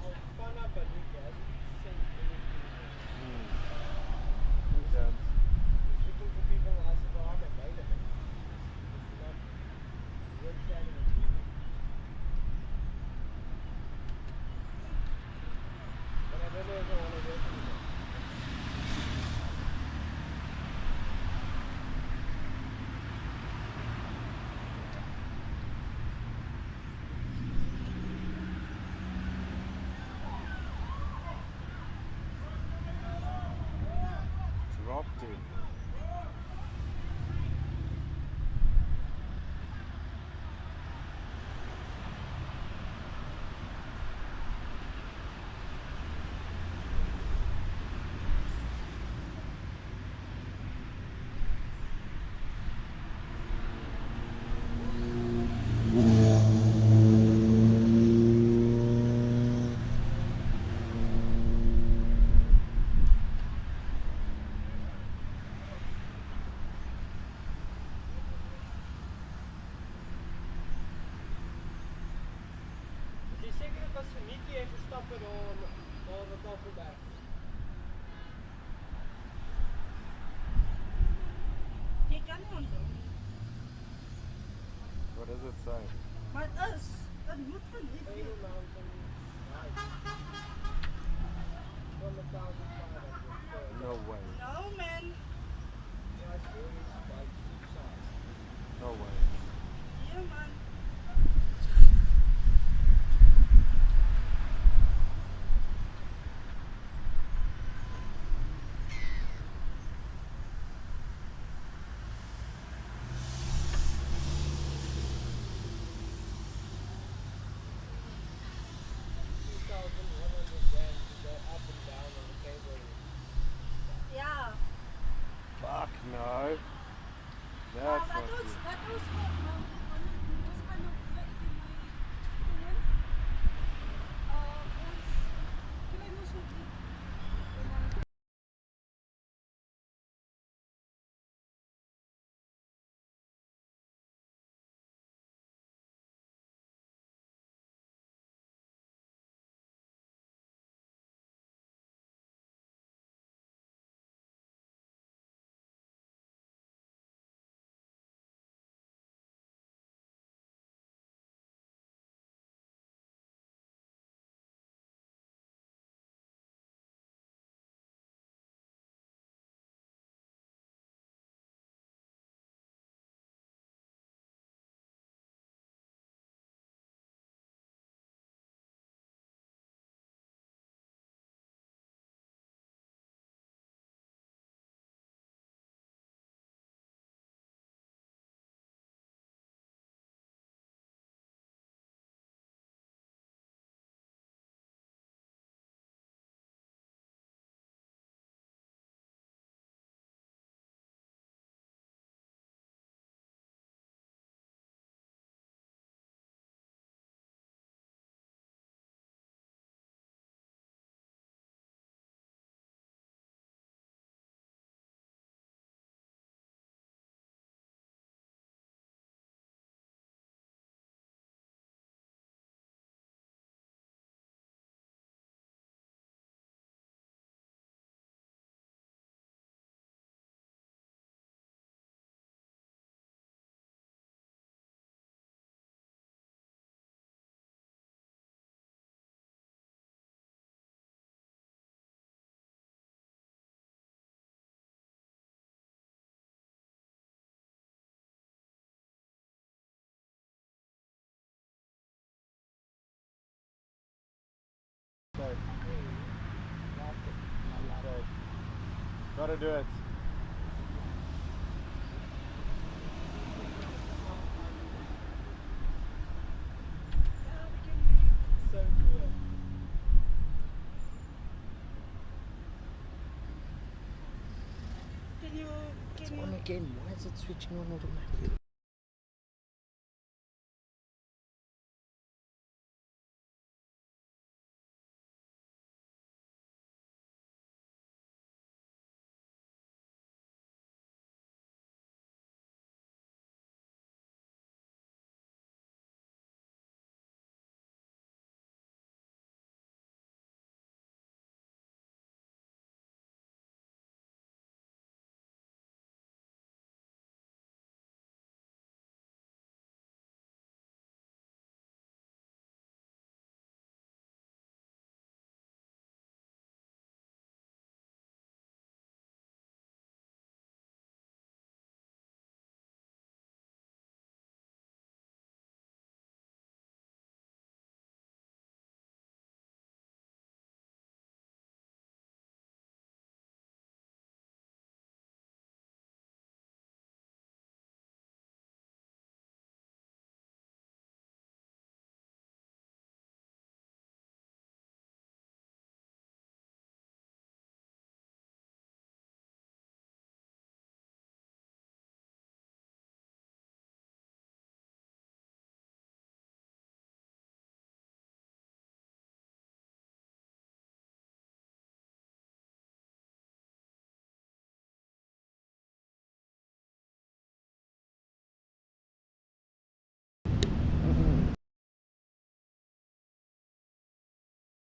I'll find out about Nick, guys. Send anything. Okay. Looking for people, I said, well, I'm available. It's not work planning and TV. But I don't know if I want to work anymore. Dropped it. Is jy seker dit was vir Nikki en Verstappen daar wat daar verby? Jy kan nie onthou nie. What does it say? Maar dit moet van hier Eagle wees. Mountain, right. From 1,500. No way. No man. Price varies by size. No way. Yeah man. Ja. Fuck no. That's Maar not wat ons good. Gotta do it. Yeah, we can hear you. So good. Can It's you on again. Why is it switching on automatically?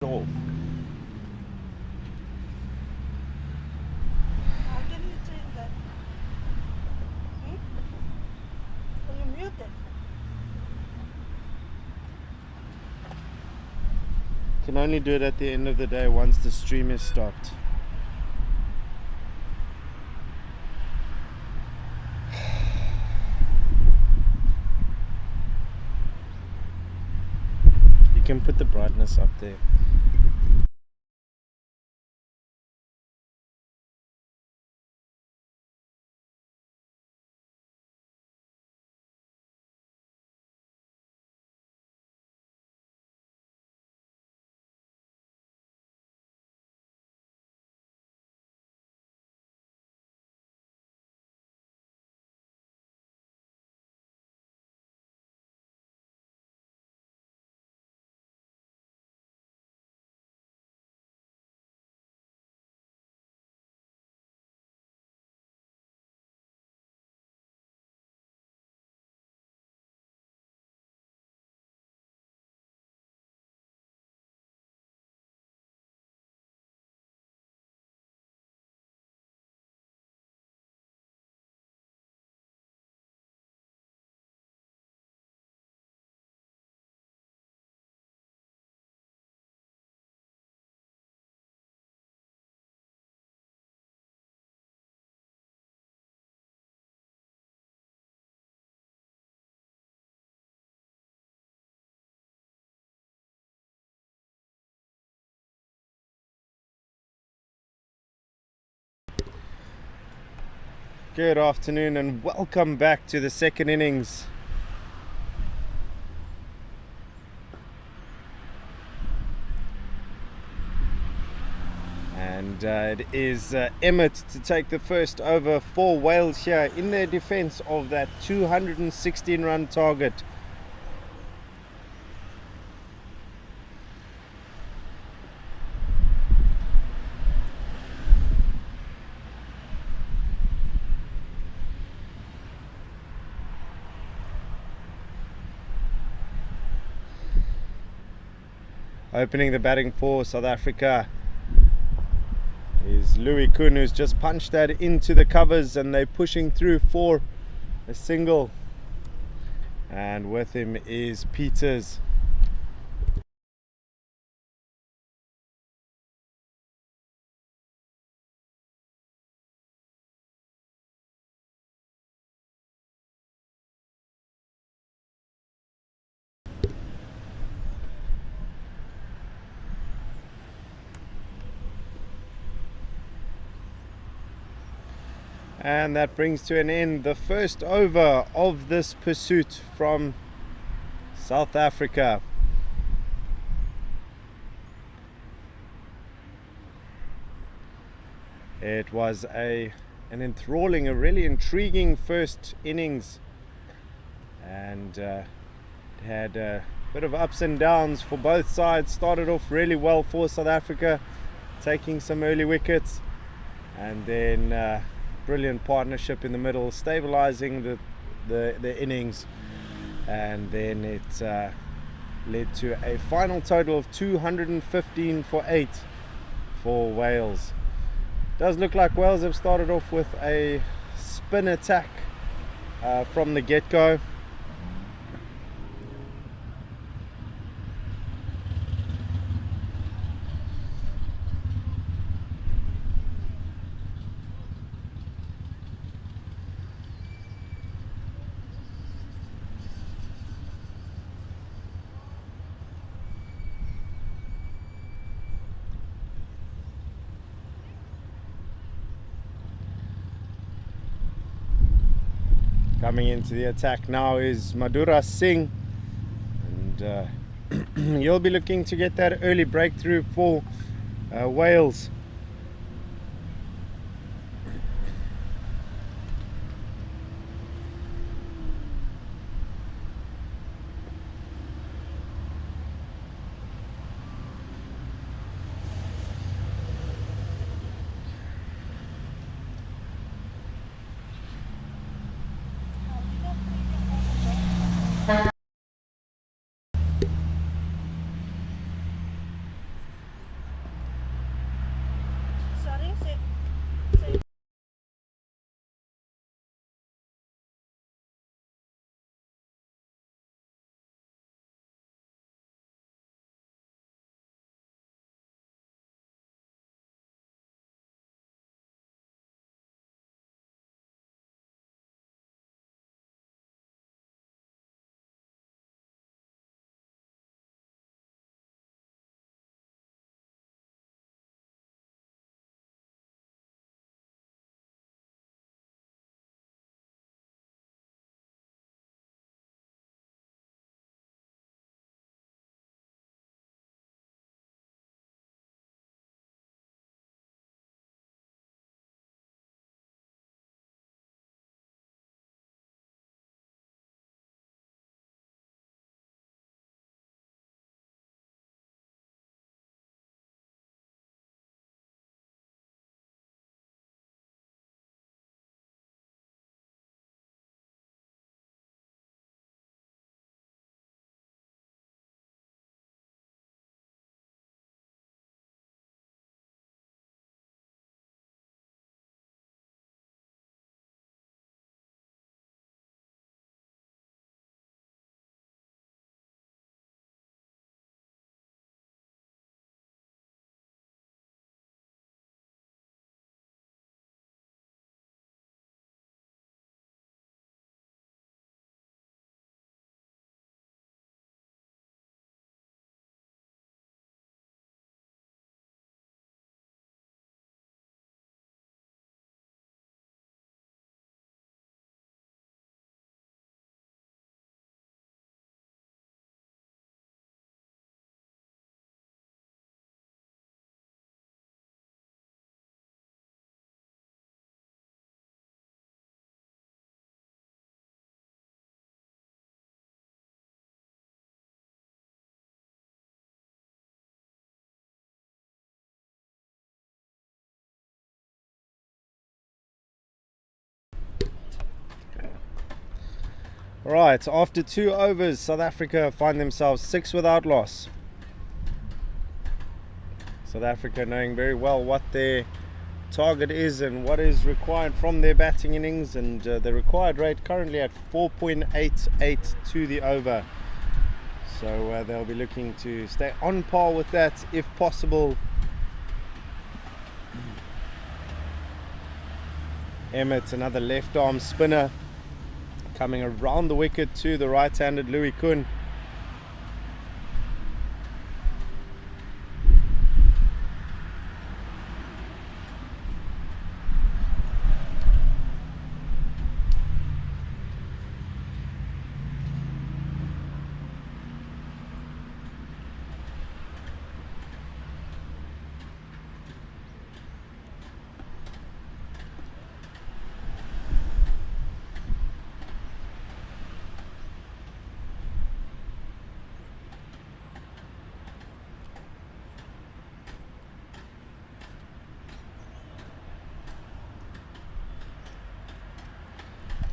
Off. how can you change that? Are you muted? Can only do it at the end of the day once the stream is stopped. You can put the brightness up there. Good afternoon and welcome back to the second innings. And it is Emmett to take the first over for Wales here in their defence of that 216 run target. Opening the batting for South Africa is Louis Kuhn, who's just punched that into the covers, and they're pushing through for a single. And with him is Peters. And that brings to an end the first over of this pursuit from South Africa. It was an enthralling, a really intriguing first innings, and had a bit of ups and downs for both sides. Started off really well for South Africa, taking some early wickets, and then brilliant partnership in the middle, stabilizing the innings, and then it led to a final total of 215 for 8 for Wales. Does look like Wales have started off with a spin attack from the get-go. Coming into the attack now is Madhura Singh, and you'll be looking to get that early breakthrough for Wales. Sorry, say Right, after 2 overs, South Africa find themselves 6 without loss. South Africa knowing very well what their target is and what is required from their batting innings, and the required rate currently at 4.88 to the over. So they'll be looking to stay on par with that if possible. Emmett, another left arm spinner, coming around the wicket to the right-handed Louis Kuhn.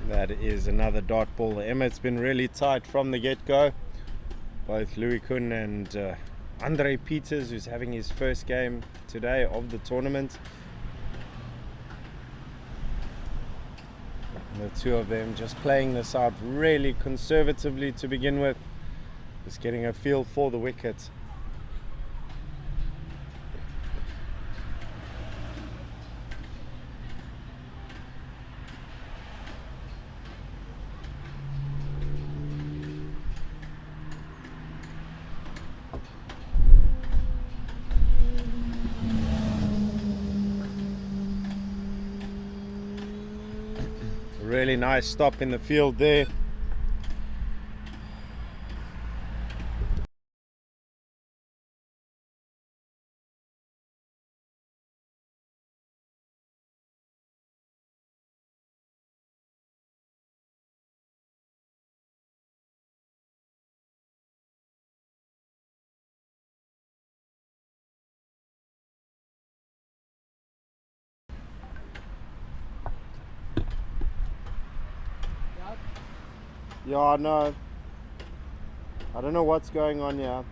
That is another dart ball. Emmett's been really tight from the get-go. Both Louis Kuhn and Andre Peters, who's having his first game today of the tournament. The two of them just playing this out really conservatively to begin with. Just getting a feel for the wicket. Really nice stop in the field there. Yeah, no. I don't know what's going on here.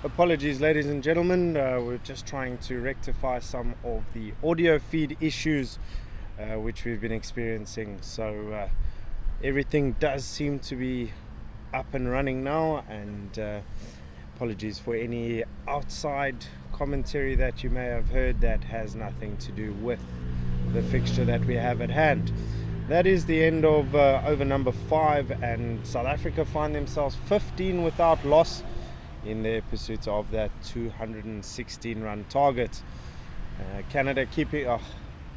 Apologies, ladies and gentlemen, we're just trying to rectify some of the audio feed issues which we've been experiencing. So everything does seem to be up and running now, and apologies for any outside commentary that you may have heard that has nothing to do with the fixture that we have at hand. That is the end of over number 5, and South Africa find themselves 15 without loss in their pursuit of that 216 run target.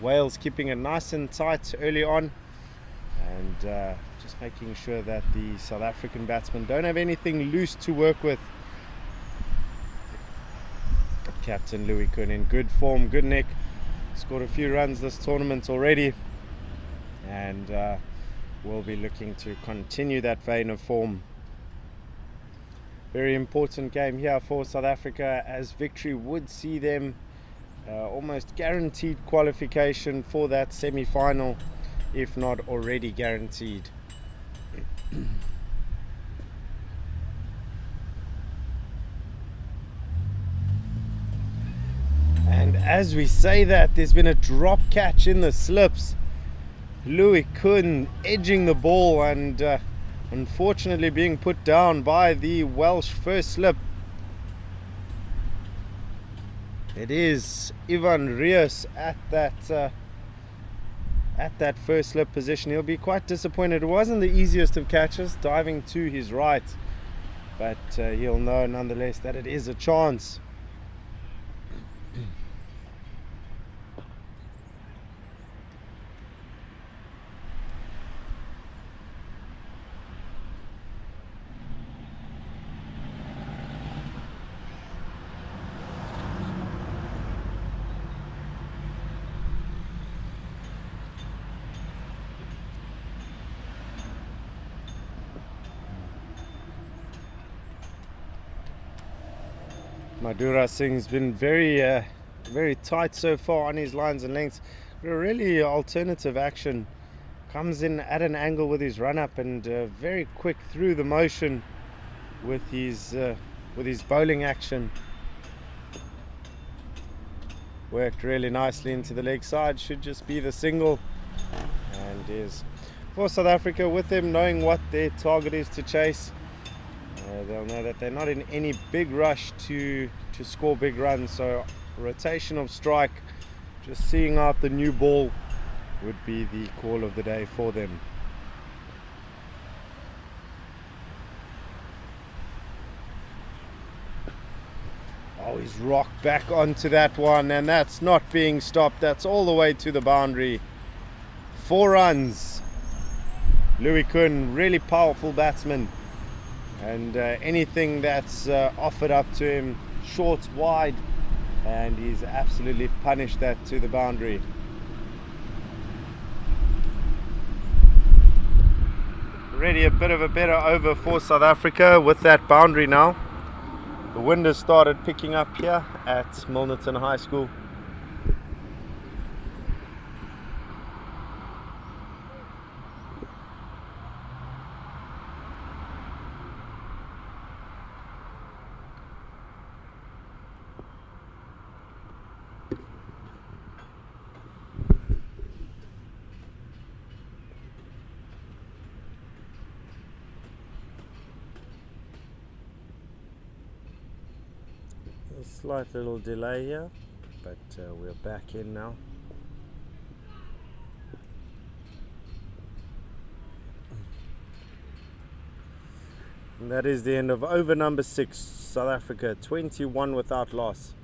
Wales keeping it nice and tight early on, and just making sure that the South African batsmen don't have anything loose to work with. Captain Louis Kuhn in good form, good nick, scored a few runs this tournament already, and we'll be looking to continue that vein of form. Very important game here for South Africa, as victory would see them almost guaranteed qualification for that semi-final, if not already guaranteed. And as we say that, there's been a drop catch in the slips. Louis Kuhn edging the ball and unfortunately being put down by the Welsh first slip. It is Ivan Rios at that first slip position. He'll be quite disappointed. It wasn't the easiest of catches, diving to his right, but he'll know nonetheless that it is a chance. Madhura Singh's been very tight so far on his lines and lengths. A really alternative action. Comes in at an angle with his run up, and very quick through the motion with his bowling action. Worked really nicely into the leg side. Should just be the single, and is for South Africa, with them knowing what their target is to chase. They'll know that they're not in any big rush to score big runs, so rotation of strike, just seeing out the new ball, would be the call of the day for them. Oh, he's rocked back onto that one, and that's not being stopped. That's all the way to the boundary. 4 runs. Louis Kuhn, really powerful batsman, and anything that's offered up to him, short, wide, and he's absolutely punished that to the boundary. Already a bit of a better over for South Africa with that boundary now. The wind has started picking up here at Milnerton High School. A slight little delay here, but we're back in now. And that is the end of over number 6. South Africa 21 without loss.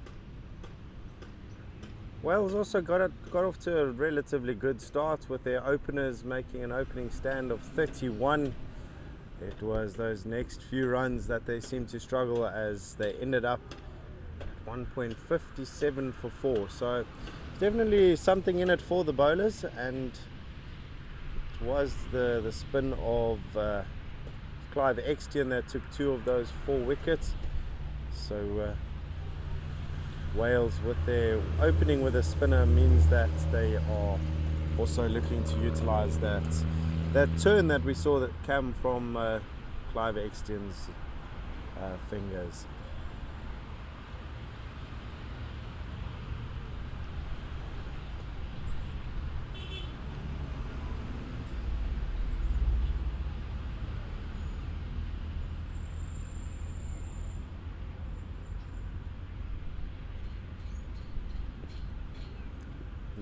Wales also got off to a relatively good start, with their openers making an opening stand of 31. It was those next few runs that they seemed to struggle, as they ended up 1.57 for 4. So definitely something in it for the bowlers, and it was the spin of Clive Extian that took 2 of those 4 wickets. So Wales, with their opening with a spinner, means that they are also looking to utilize that turn that we saw that came from Clive Extian's fingers.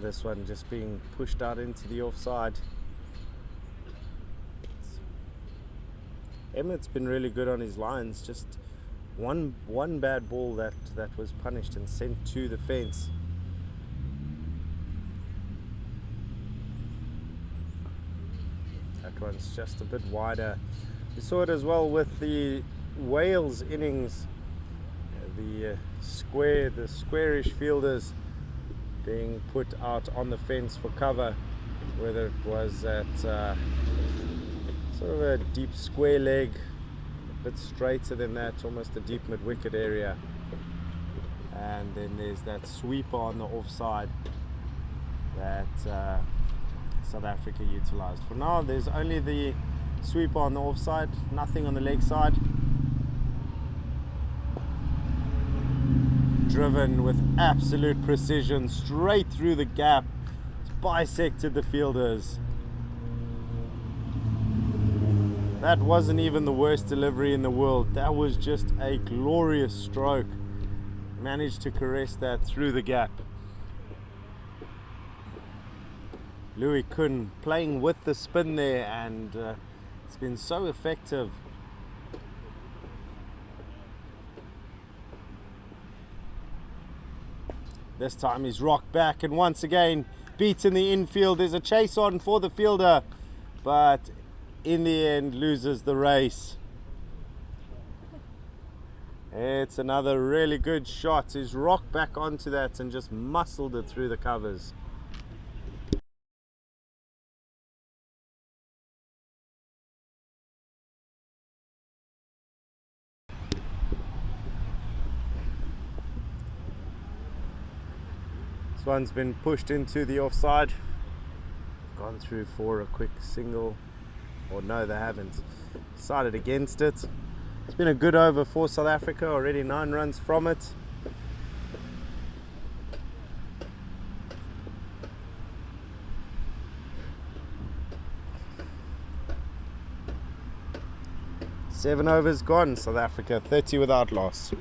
This one just being pushed out into the offside. Emmett's been really good on his lines, just one bad ball that was punished and sent to the fence. That one's just a bit wider. We saw it as well with the Wales innings, the squarish fielders being put out on the fence for cover, whether it was at sort of a deep square leg, a bit straighter than that, almost a deep mid-wicket area, and then there's that sweeper on the offside that South Africa utilised. For now there's only the sweeper on the offside, nothing on the leg side. Driven with absolute precision straight through the gap. It's bisected the fielders. That wasn't even the worst delivery in the world. That was just a glorious stroke. Managed to caress that through the gap. Louis Kuhn playing with the spin there, and it's been so effective. This time he's rocked back and once again beaten the infield. There's a chase on for the fielder, but in the end loses the race. It's another really good shot. He's rocked back onto that and just muscled it through the covers. This one's been pushed into the offside. Gone through for a quick single, or no, they haven't. Decided against it. It's been a good over for South Africa, already 9 runs from it. Seven overs gone, South Africa 30 without loss.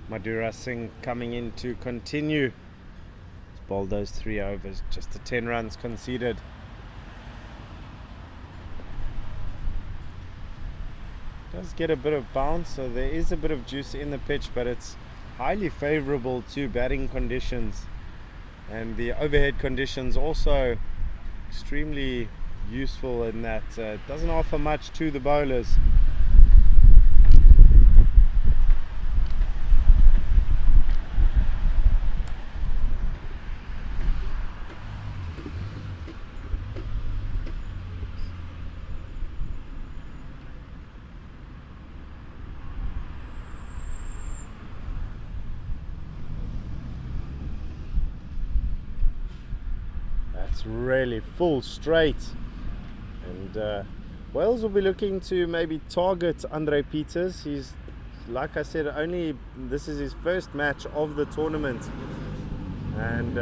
Madura Singh coming in to continue. He's bowled those 3 overs, just the 10 runs conceded. Does get a bit of bounce, so there is a bit of juice in the pitch, but it's highly favourable to batting conditions, and the overhead conditions also extremely useful in that it doesn't offer much to the bowlers. That's really full straight, and Wales will be looking to maybe target Andre Peters. He's, like I said, this is his first match of the tournament, and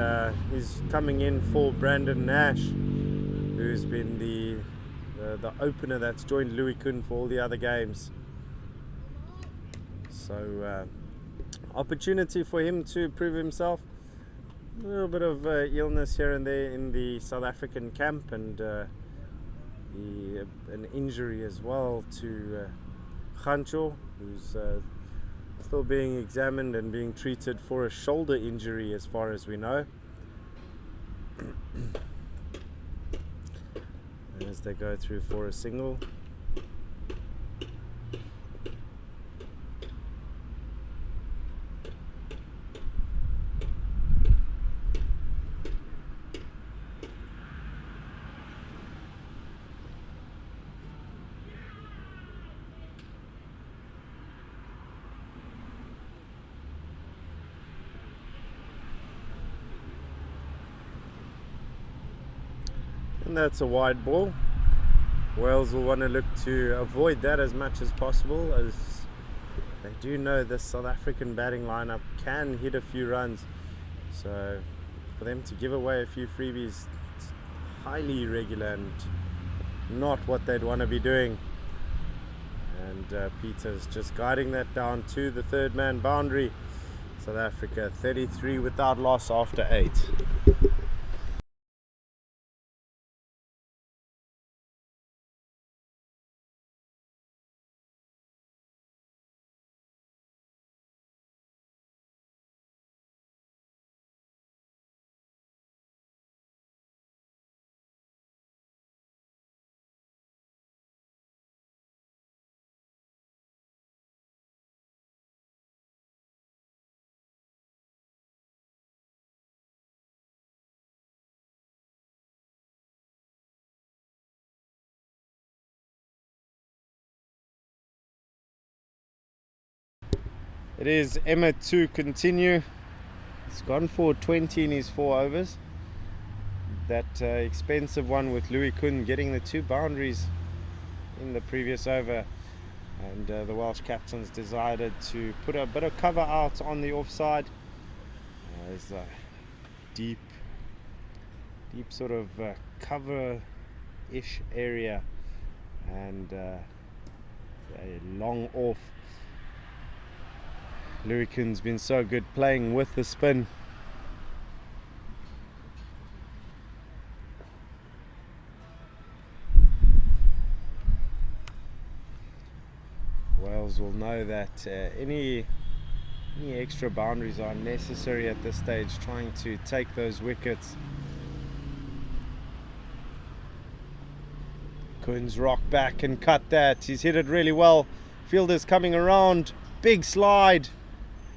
he's coming in for Brandon Nash, who's been the opener that's joined Louis Kuhn for all the other games. So opportunity for him to prove himself. A little bit of illness here and there in the South African camp, and an injury as well to Khancho, who's still being examined and being treated for a shoulder injury as far as we know. As they go through for a single. And that's a wide ball. Wales will want to look to avoid that as much as possible, as they do know this South African batting lineup can hit a few runs. So for them to give away a few freebies, it's highly irregular and not what they'd want to be doing. And Peter's just guiding that down to the third man boundary. South Africa 33 without loss after 8. It is Emmett to continue. He's gone for 20 in his 4 overs. That expensive one with Louis Kuhn getting the 2 boundaries in the previous over. And the Welsh captains decided to put a bit of cover out on the offside. There's a deep sort of cover-ish area, and a long off. Louis Kuhn's been so good playing with the spin. Wales will know that any extra boundaries are necessary at this stage, trying to take those wickets. Kuhn's rocked back and cut that. He's hit it really well. Fielder's coming around. Big slide.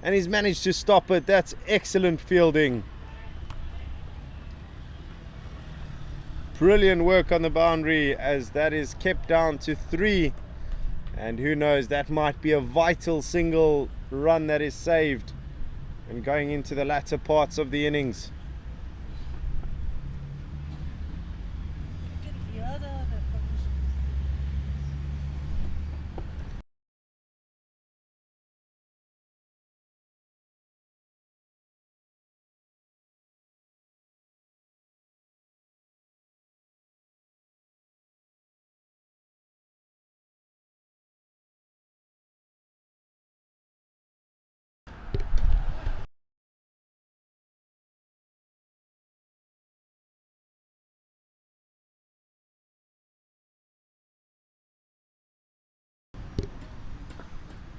And he's managed to stop it. That's excellent fielding. Brilliant work on the boundary, as that is kept down to 3. And who knows, that might be a vital single run that is saved and going into the latter parts of the innings.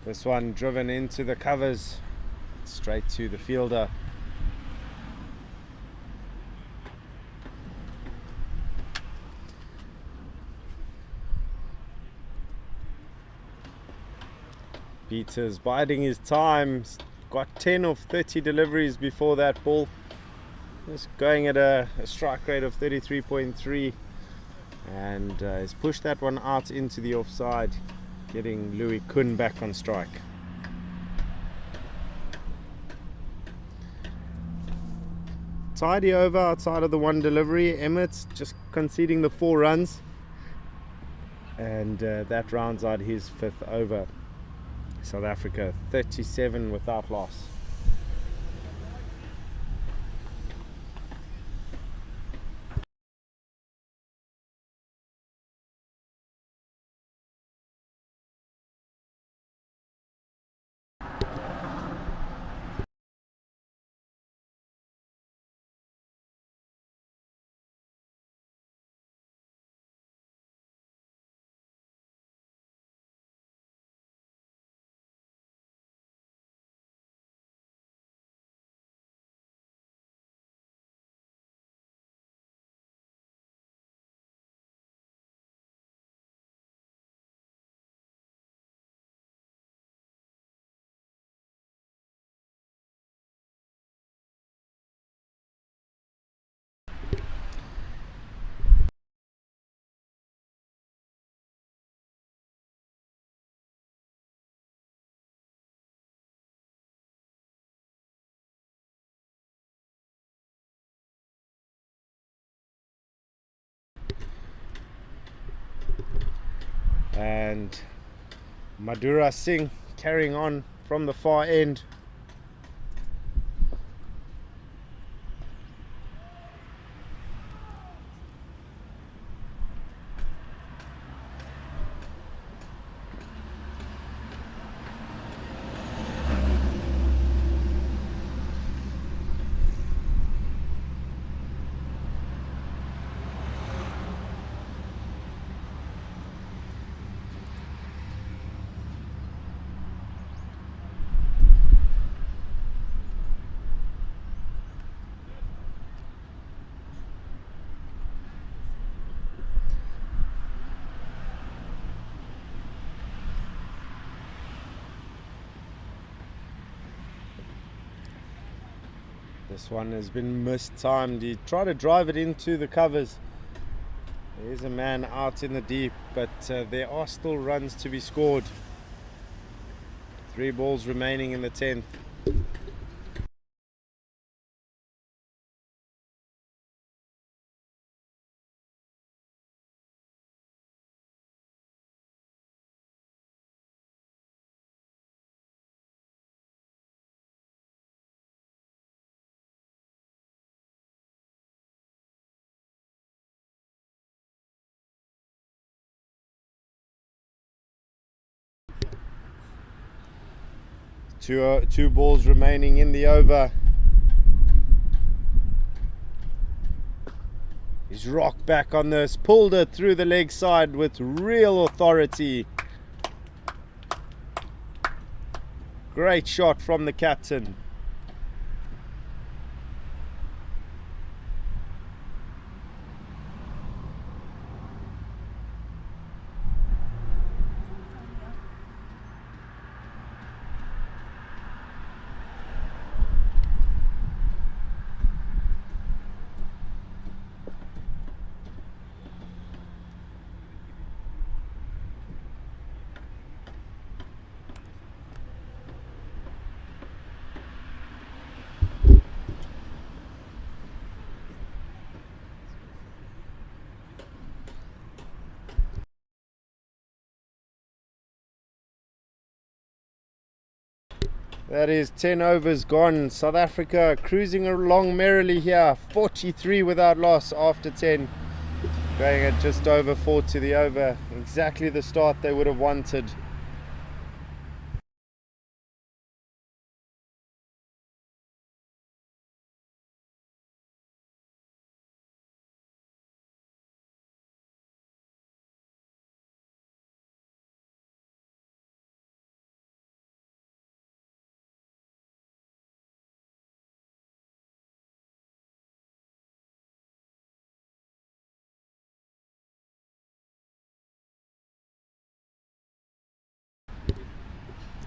This one driven into the covers, straight to the fielder. Peter's biding his time. He's got 10 of 30 deliveries before that ball. Just going at a strike rate of 33.3, and he's pushed that one out into the offside, getting Louis Kuhn back on strike. Tidy over outside of the 1 delivery. Emmett's just conceding the 4 runs, and that rounds out his 5th over. South Africa 37 without loss. And Madhura Singh carrying on from the far end. This one has been mistimed. He tried to drive it into the covers. There's a man out in the deep, but there are still runs to be scored. 3 balls remaining in the 10th. Two balls remaining in the over. He's rocked back on this, pulled it through the leg side with real authority. Great shot from the captain. That is 10 overs gone. South Africa cruising along merrily here. 43 without loss after 10. Going at just over 4 to the over. Exactly the start they would have wanted.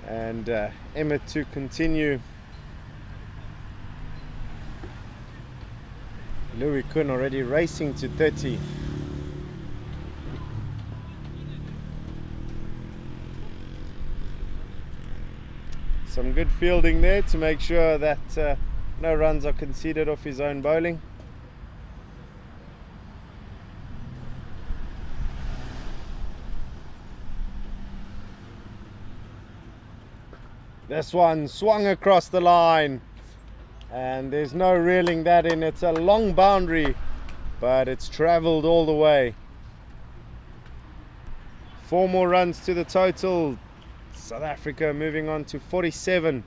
And Emmett to continue. Louis Kuhn already racing to 30. Some good fielding there to make sure that no runs are conceded off his own bowling. This one swung across the line, and there's no reeling that in. It's a long boundary, but it's traveled all the way. 4 more runs to the total. South Africa moving on to 47.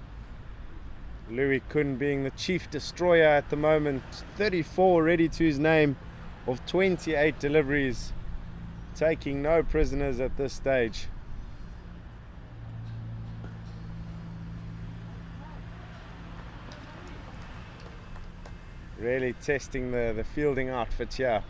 Louis Kuhn being the chief destroyer at the moment. 34 already to his name of 28 deliveries. Taking no prisoners at this stage. Really testing the fielding outfit here.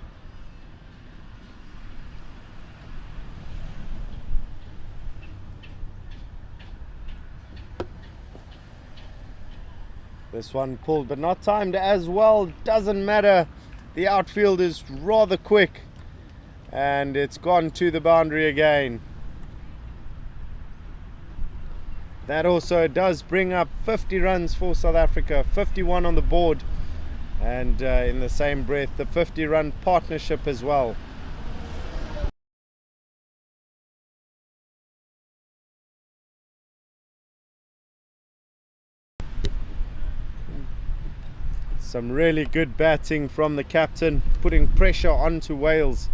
This one pulled but not timed as well. Doesn't matter. The outfield is rather quick, and it's gone to the boundary again. That also does bring up 50 runs for South Africa. 51 on the board. And in the same breath, the 50-run partnership as well. some really good batting from the captain, putting pressure onto Wales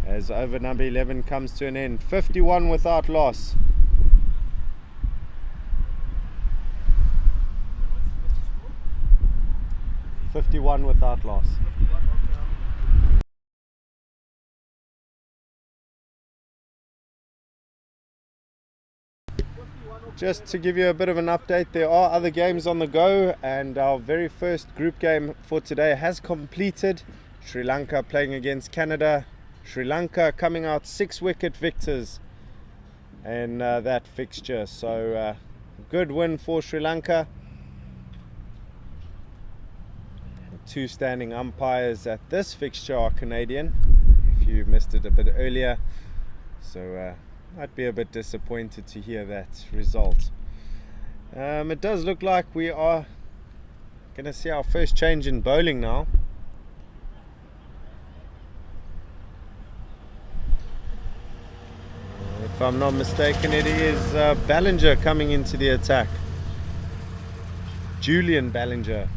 as over number 11 comes to an end. 51 without loss. What's the score? 51 without loss. 51 after Just to give you a bit of an update, there are other games on the go, and our very first group game for today has completed. Sri Lanka playing against Canada. Sri Lanka coming out 6-wicket victors in that fixture, so good win for Sri Lanka. 2 standing umpires at this fixture are Canadian, if you missed it a bit earlier, so might be a bit disappointed to hear that result. It does look like we are going to see our first change in bowling now. If I'm not mistaken, it is Ballinger coming into the attack. Julian Ballinger.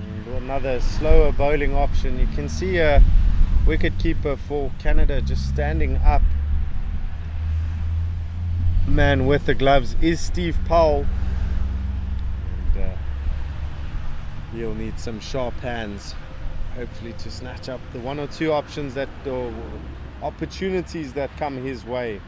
And another slower bowling option. You can see a wicket-keeper for Canada just standing up. Man with the gloves is Steve Powell, and he'll need some sharp hands, hopefully, to snatch up the 1 or 2 options that or opportunities that come his way.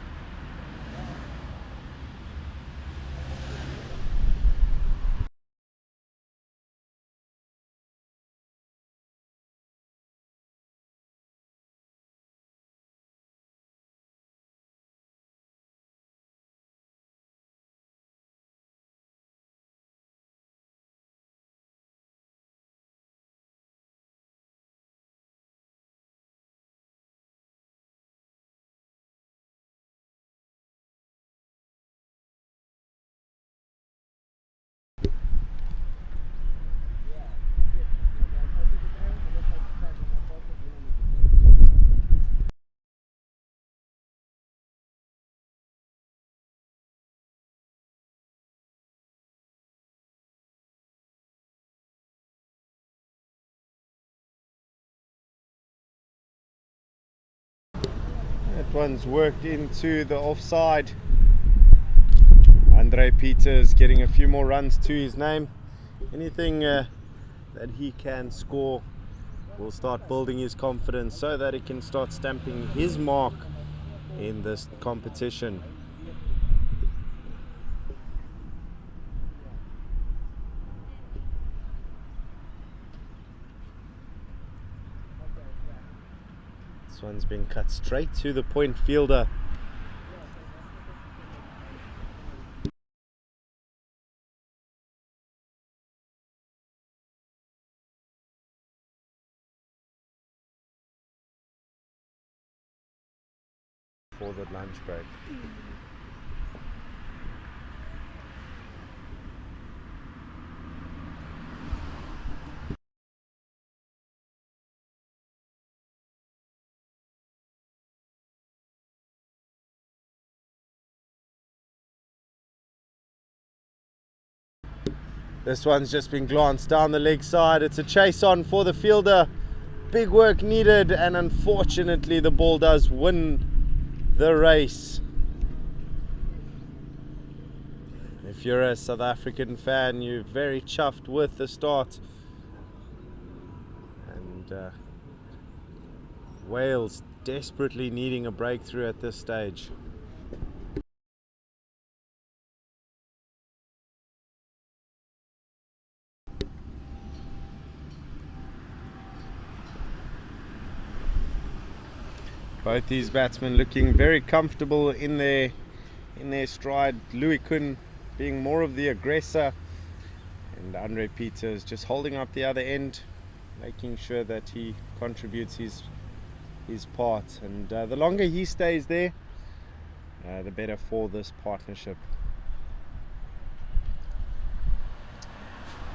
That one's worked into the offside. Andre Peters getting a few more runs to his name. Anything that he can score will start building his confidence so that he can start stamping his mark in this competition. This one's been cut straight to the point fielder. For the lunch break. This one's just been glanced down the leg side. It's a chase on for the fielder. Big work needed, and unfortunately the ball does win the race. If you're a South African fan, you're very chuffed with the start. And Wales desperately needing a breakthrough at this stage. Both these batsmen looking very comfortable in their stride. Louis Kuhn being more of the aggressor, and Andre Peters just holding up the other end, making sure that he contributes his part. And the longer he stays there, the better for this partnership.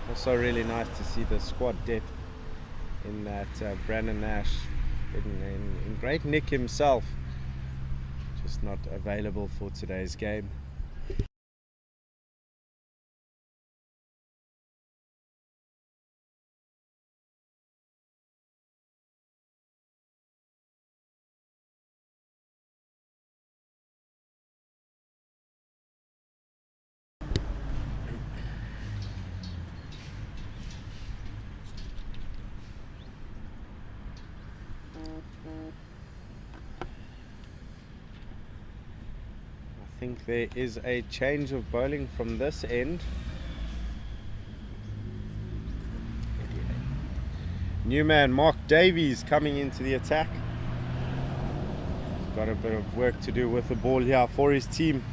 Also really nice to see the squad depth in that Brandon Nash in great nick himself, just not available for today's game. I think there is a change of bowling from this end. New man Mark Davies coming into the attack. He's got a bit of work to do with the ball here for his team.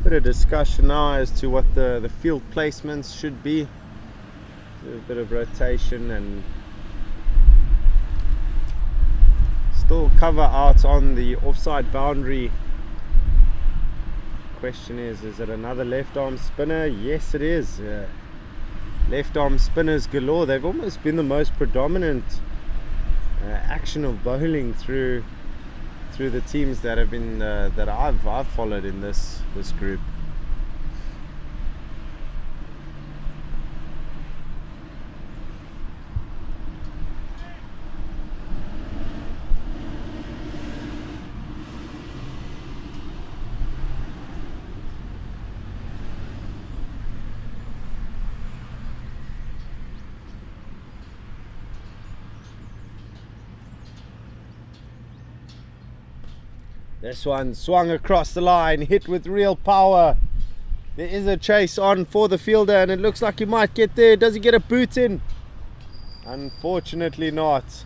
Bit of discussion now as to what the field placements should be. A bit of rotation and still cover out on the offside boundary. Question is it another left arm spinner? Yes, it is. Left arm spinners galore. They've almost been the most predominant action of bowling through the teams that have been that I've followed in this group. This one swung across the line, hit with real power. There is a chase on for the fielder and it looks like he might get there. Does he get a boot in? Unfortunately not.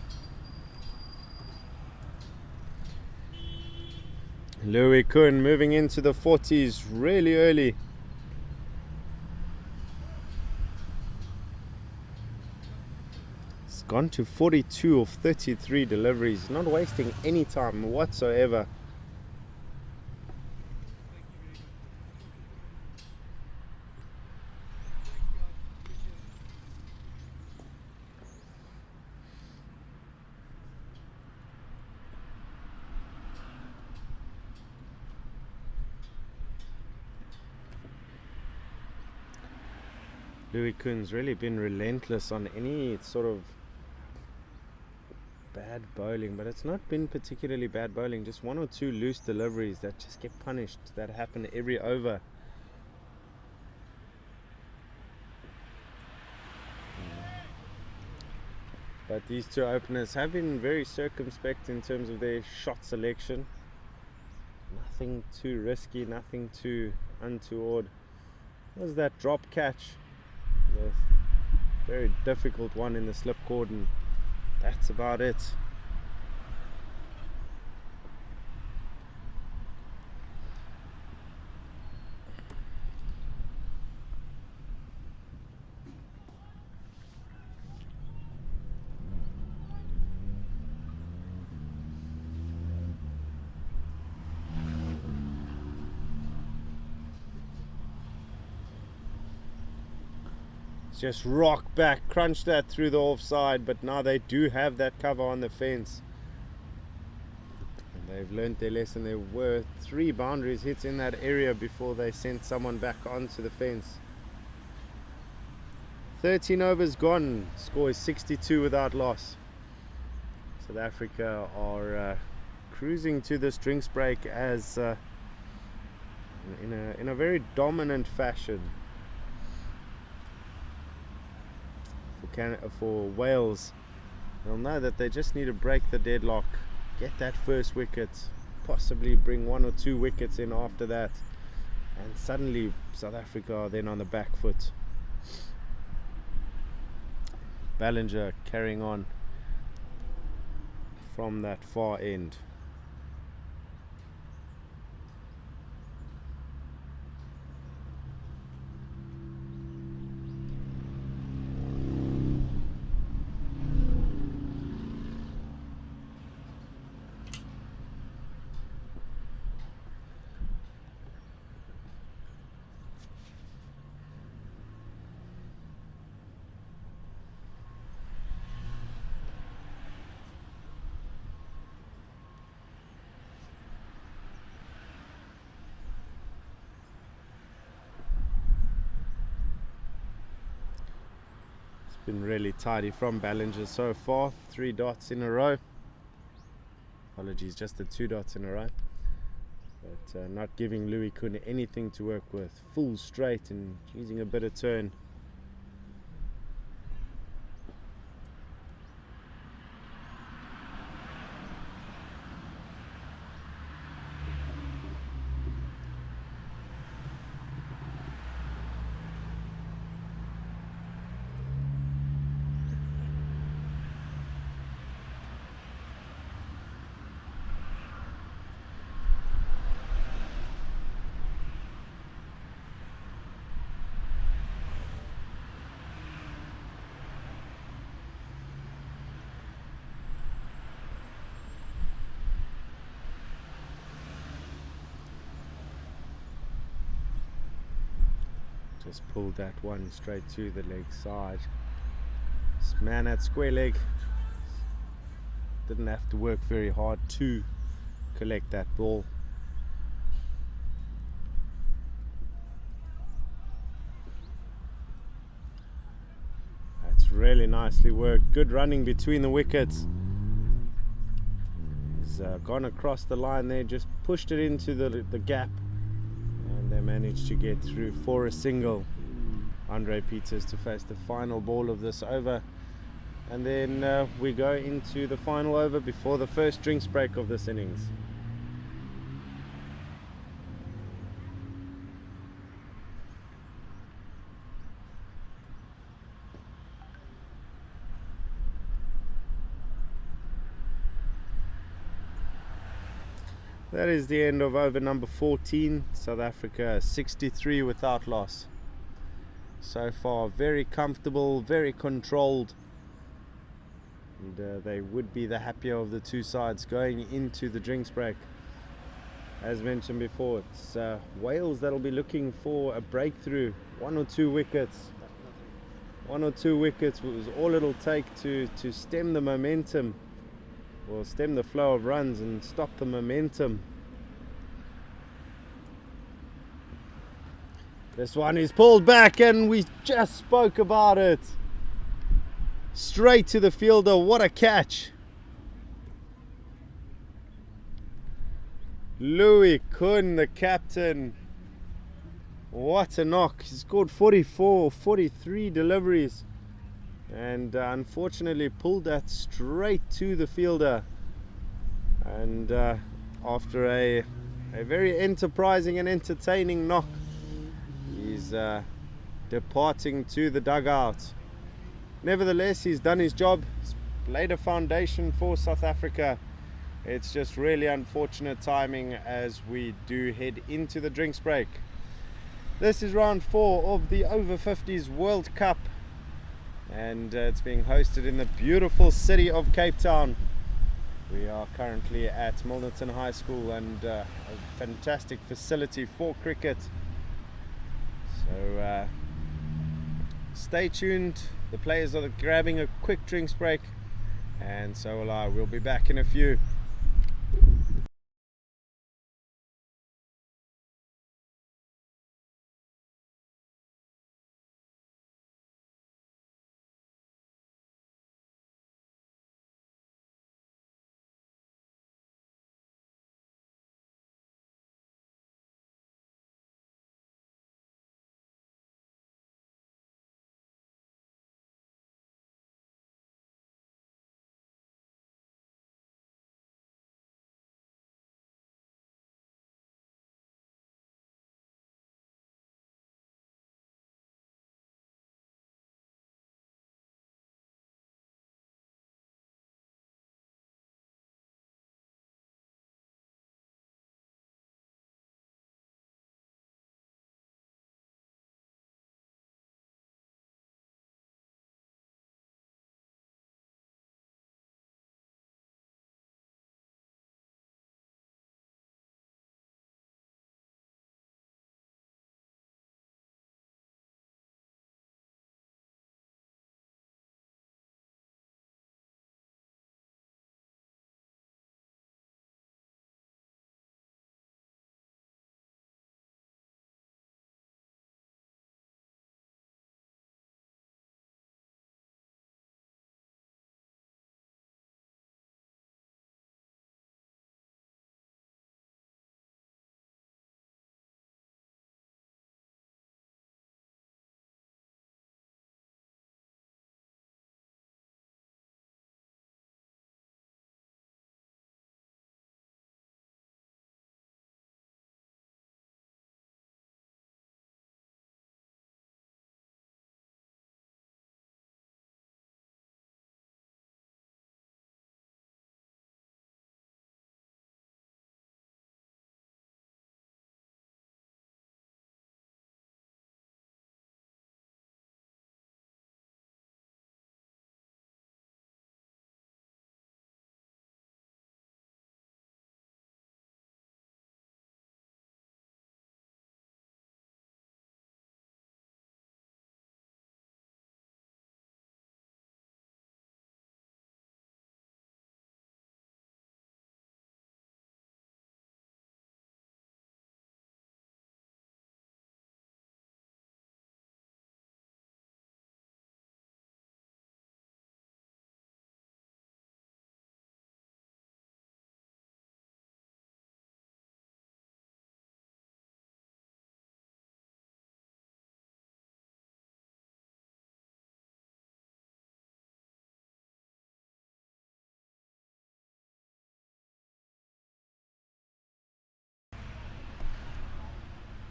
Louis Kuhn moving into the 40s really early. It's gone to 42 of 33 deliveries, not wasting any time whatsoever. Louis Kuhn's really been relentless on any sort of bad bowling, but it's not been particularly bad bowling, just one or two loose deliveries that just get punished, that happen every over. But these two openers have been very circumspect in terms of their shot selection. Nothing too risky, nothing too untoward. What was that drop catch? The very difficult one in the slip cord, and that's about it. Just rock back, crunch that through the offside, but now they do have that cover on the fence. And they've learnt their lesson. There were 3 boundaries hits in that area before they sent someone back onto the fence. 13 overs gone, score is 62 without loss. South Africa are cruising to this drinks break as in a very dominant fashion. For Wales, they'll know that they just need to break the deadlock, get that first wicket, possibly bring 1 or 2 wickets in after that, and suddenly South Africa are then on the back foot. Ballinger carrying on from that far end. Been really tidy from Ballinger so far. 3 dots in a row. Apologies, just the 2 dots in a row. but not giving Louis Kuhn anything to work with. Full straight and using a bit of turn. Just pulled that one straight to the leg side. This man at square leg didn't have to work very hard to collect that ball. That's really nicely worked. Good running between the wickets. He's gone across the line there, just pushed it into the gap, and they managed to get through for a single. Andre Peters to face the final ball of this over, and then we go into the final over before the first drinks break of this innings. That is the end of over number 14. South Africa 63 without loss. So far very comfortable, very controlled, and they would be the happier of the two sides going into the drinks break. As mentioned before, it's Wales that'll be looking for a breakthrough. One or two wickets was all it'll take to stem the momentum, or stem the flow of runs and stop the momentum. This one is pulled back, and we just spoke about it. Straight to the fielder. What a catch. Louis Kuhn, the captain. What a knock. He scored 43 deliveries, and unfortunately pulled that straight to the fielder. And after a very enterprising and entertaining knock, he's departing to the dugout. Nevertheless, he's done his job. He's laid a foundation for South Africa. It's just really unfortunate timing as we do head into the drinks break. This is round 4 of the Over-50s World Cup, and it's being hosted in the beautiful city of Cape Town. We are currently at Milnerton High School, and a fantastic facility for cricket. So stay tuned. The players are grabbing a quick drinks break, and so will I. We'll be back in a few.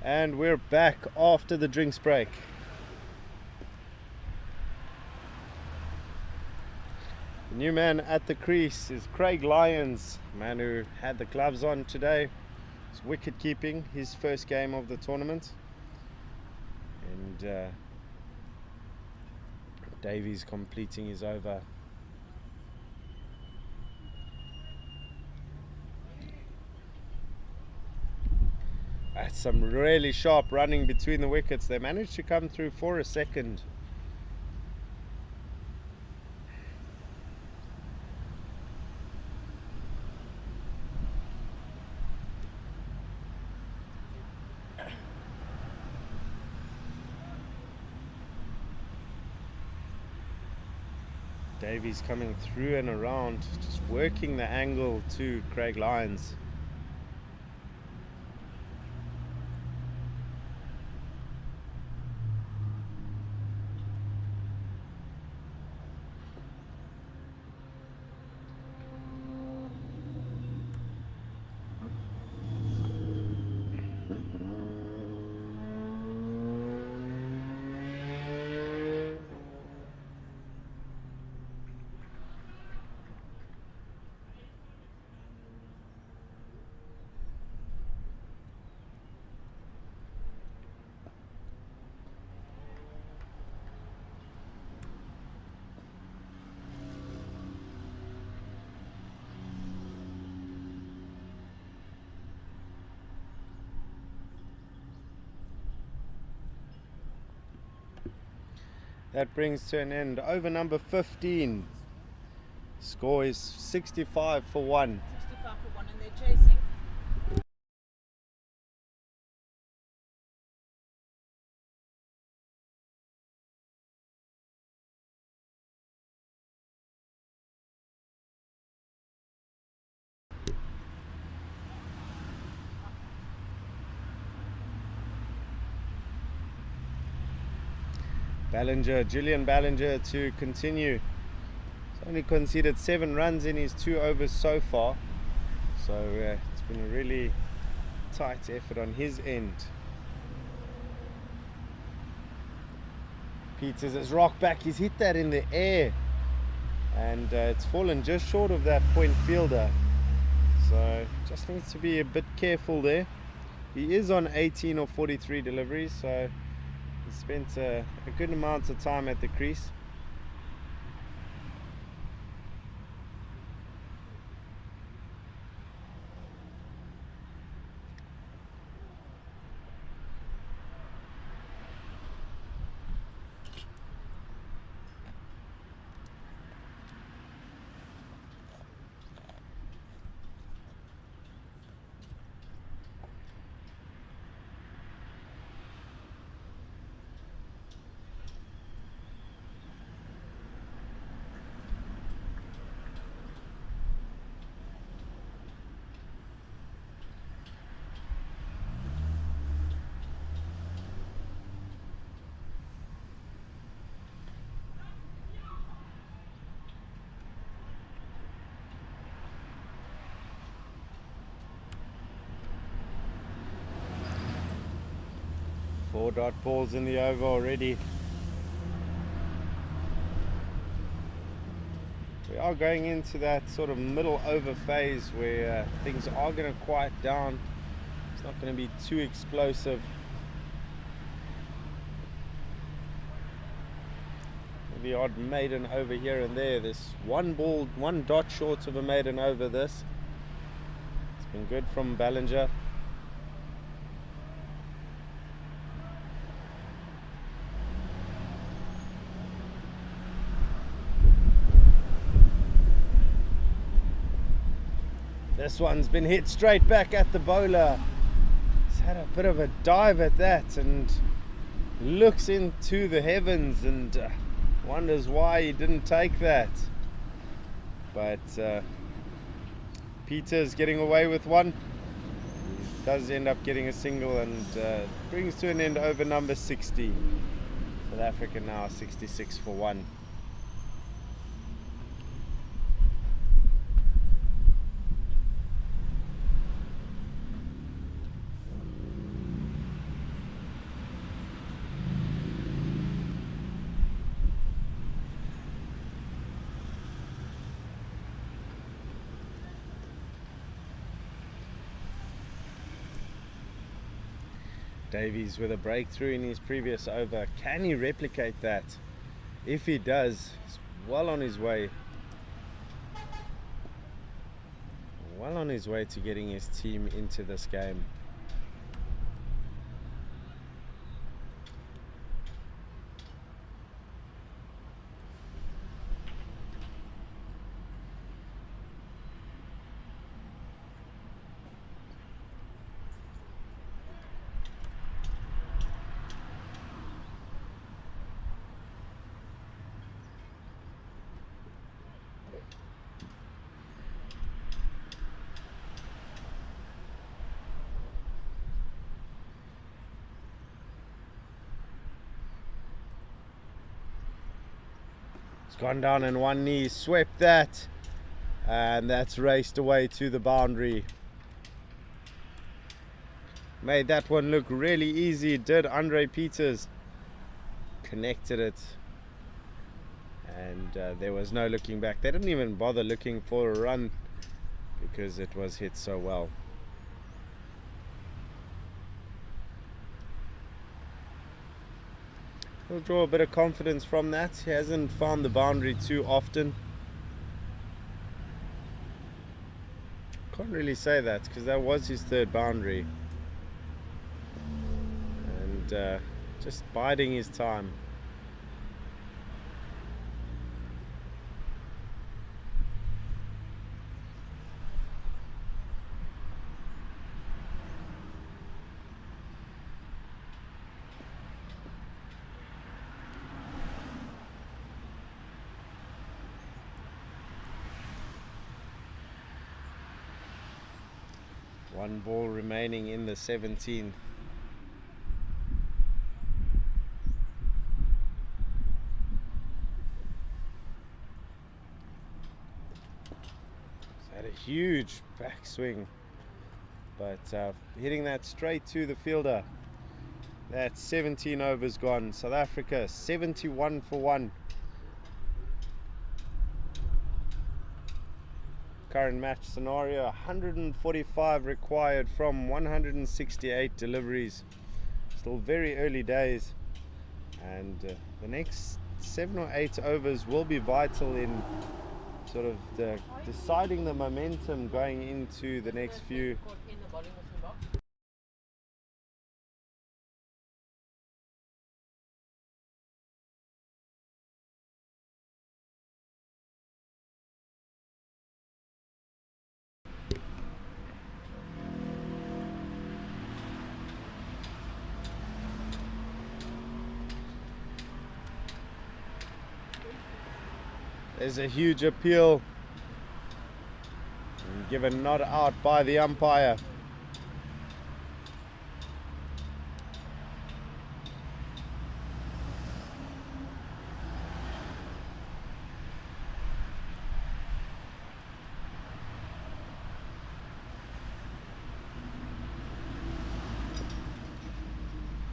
And we're back after the drinks break. The new man at the crease is Craig Lyons, man who had the gloves on today. It's wicket keeping, his first game of the tournament. And Davies completing his over. That's some really sharp running between the wickets. They managed to come through for a second. Davies coming through and around, just working the angle to Craig Lyons. That brings to an end over number 15. Score is 65 for 1. 65 for 1 and they're chasing. Julian Ballinger to continue. He's only conceded 7 runs in his 2 overs so far. So it's been a really tight effort on his end. Peters has rocked back. He's hit that in the air. And it's fallen just short of that point fielder. So just needs to be a bit careful there. He is on 18 or 43 deliveries. So he spent a good amount of time at the crease. Four dot balls in the over already. We are going into that sort of middle over phase where things are going to quiet down. It's not going to be too explosive. The odd maiden over here and there. This one dot short of a maiden over this. It's been good from Ballinger. This one's been hit straight back at the bowler. He's had a bit of a dive at that and looks into the heavens and wonders why he didn't take that. But Peter's getting away with one. He does end up getting a single and brings to an end over number 60. South Africa now 66 for 1. Davies with a breakthrough in his previous over. Can he replicate that? If he does, he's well on his way. Well on his way to getting his team into this game. Gone down on one knee, swept that, and that's raced away to the boundary. Made that one look really easy, did Andre Peters. Connected it, and there was no looking back. They didn't even bother looking for a run because it was hit so well. He'll draw a bit of confidence from that. He hasn't found the boundary too often. Can't really say that because that was his third boundary. And just biding his time. One ball remaining in the 17th. Had a huge backswing, but hitting that straight to the fielder. That's 17 overs gone. South Africa 71 for 1. Current match scenario, 145 required from 168 deliveries. Still very early days, and the next 7 or 8 overs will be vital in sort of deciding the momentum going into the next few. There's a huge appeal, and given not out by the umpire.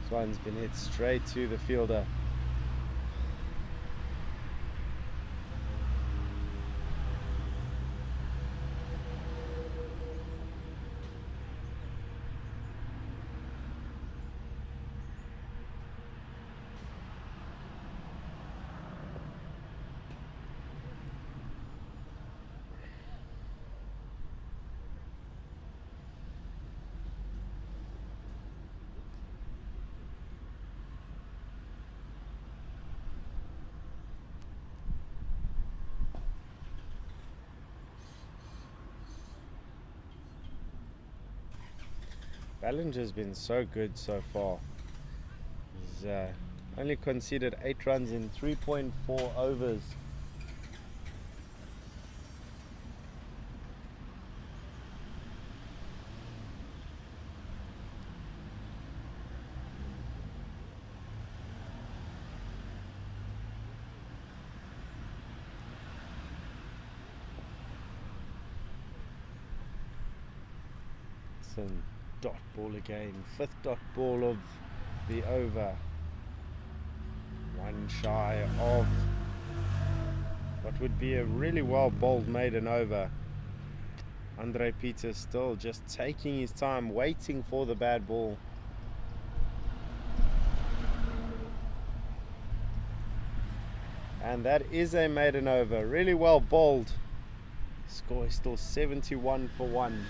This one's been hit straight to the fielder. Ballinger's been so good so far. He's only conceded 8 runs in 3.4 overs. Some dot ball again, 5th dot ball of the over. One shy of what would be a really well bowled maiden over. Andre Peters still just taking his time, waiting for the bad ball. And that is a maiden over. Really well bowled. Score is still 71 for 1.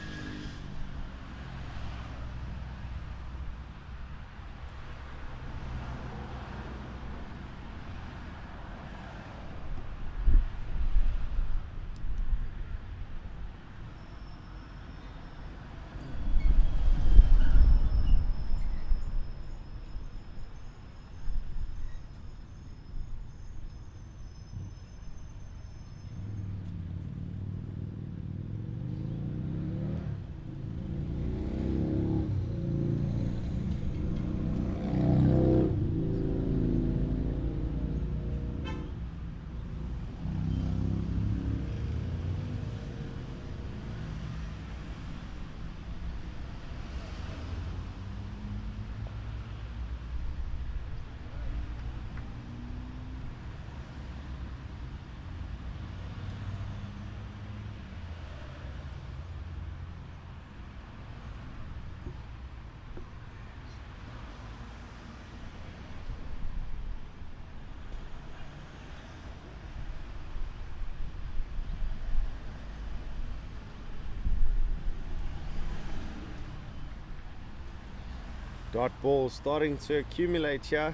Dot balls starting to accumulate here.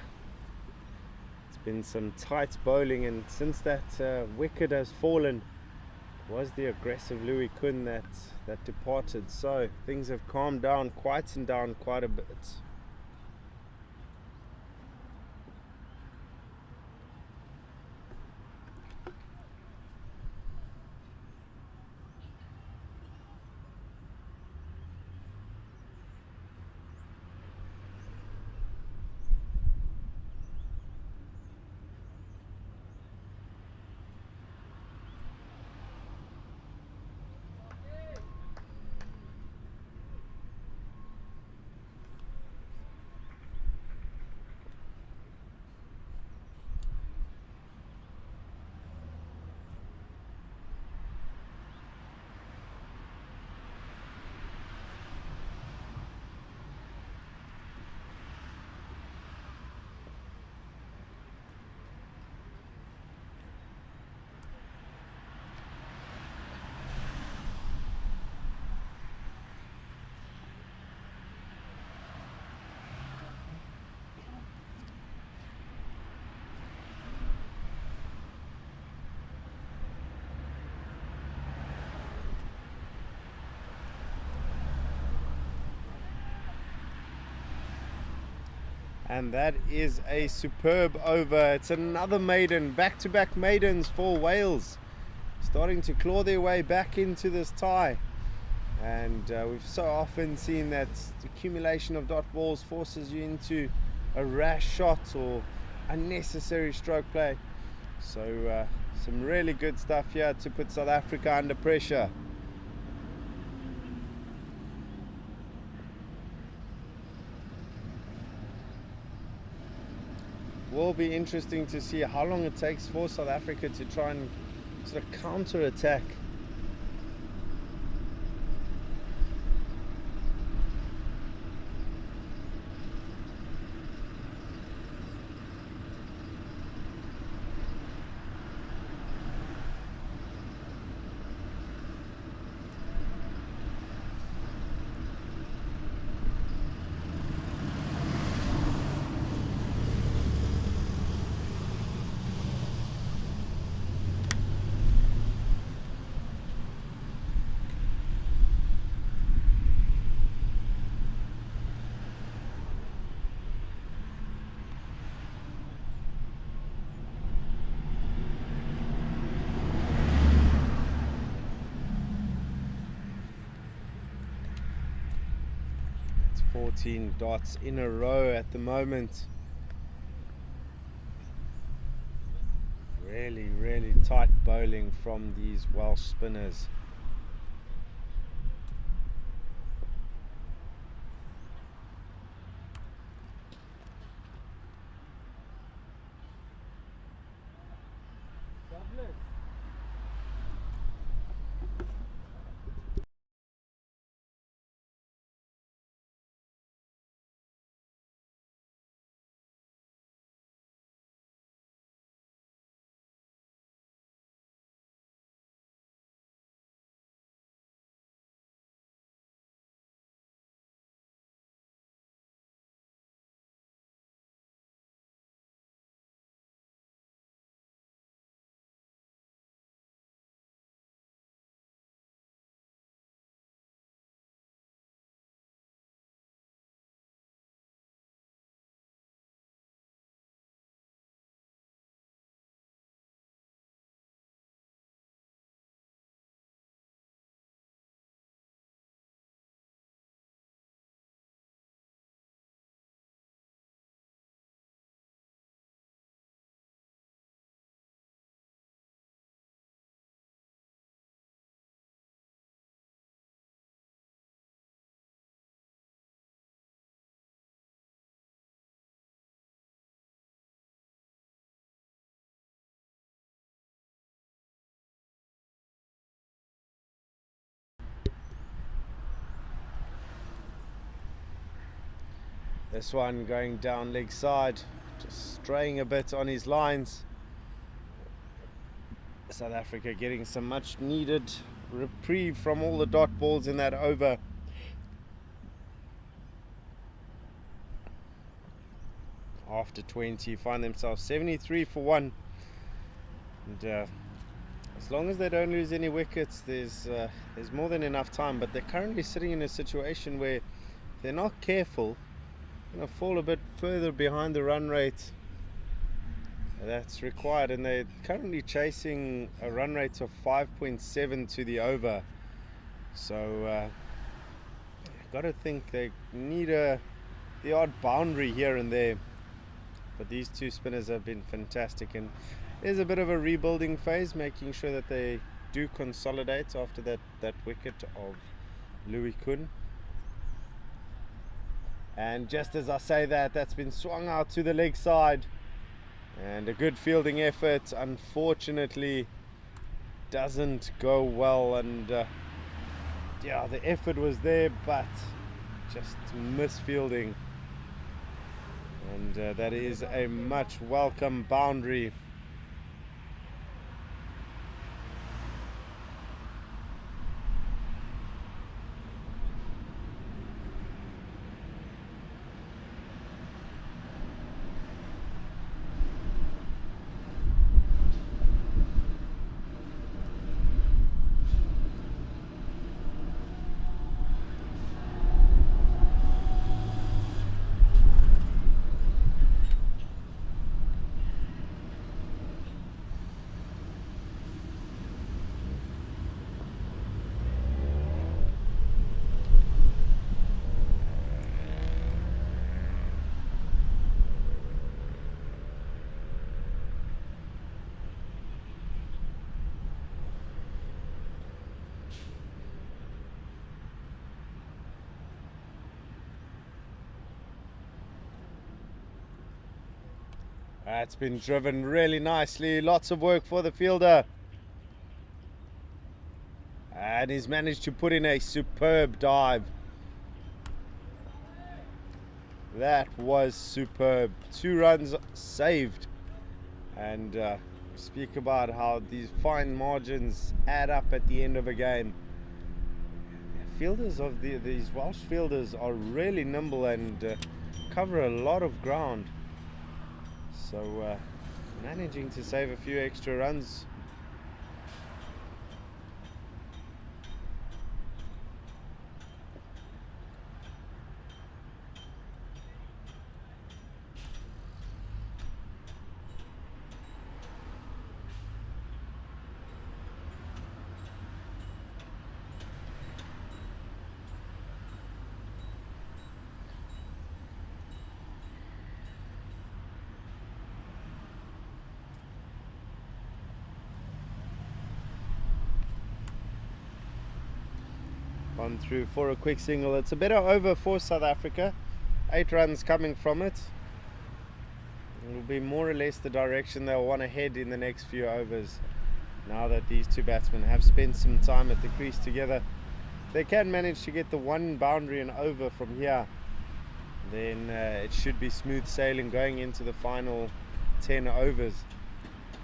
It's been some tight bowling, and since that wicket has fallen, it was the aggressive Louis Kuhn that departed. So things have calmed down, quietened down quite a bit. And that is a superb over. It's another maiden, back-to-back maidens for Wales, starting to claw their way back into this tie. And we've so often seen that accumulation of dot balls forces you into a rash shot or unnecessary stroke play. So some really good stuff here to put South Africa under pressure. Will be interesting to see how long it takes for South Africa to try and sort of counter attack. It's 14 dots in a row at the moment. Really tight bowling from these Welsh spinners. This one going down leg side, just straying a bit on his lines. South Africa getting some much needed reprieve from all the dot balls in that over. After 20, find themselves 73 for 1. And as long as they don't lose any wickets, there's more than enough time. But they're currently sitting in a situation where if they're not careful, they're going to fall a bit further behind the run rate that's required. And they're currently chasing a run rate of 5.7 to the over. So I've got to think they need the odd boundary here and there. But these two spinners have been fantastic, and there's a bit of a rebuilding phase, making sure that they do consolidate after that wicket of Louis Kuhn. And just as I say that, that's been swung out to the leg side, and a good fielding effort unfortunately doesn't go well. And yeah, the effort was there, but just misfielding. And that is a much welcome boundary. That's been driven really nicely. Lots of work for the fielder. And he's managed to put in a superb dive. That was superb. 2 runs saved. And we speak about how these fine margins add up at the end of a game. Fielders of these Welsh fielders are really nimble and cover a lot of ground. So managing to save a few extra runs. On through for a quick single. It's a better over for South Africa. 8 runs coming from it. It will be more or less the direction they'll want to head in the next few overs. Now that these two batsmen have spent some time at the crease together, if they can manage to get the 1 boundary and over from here, then it should be smooth sailing going into the final 10 overs.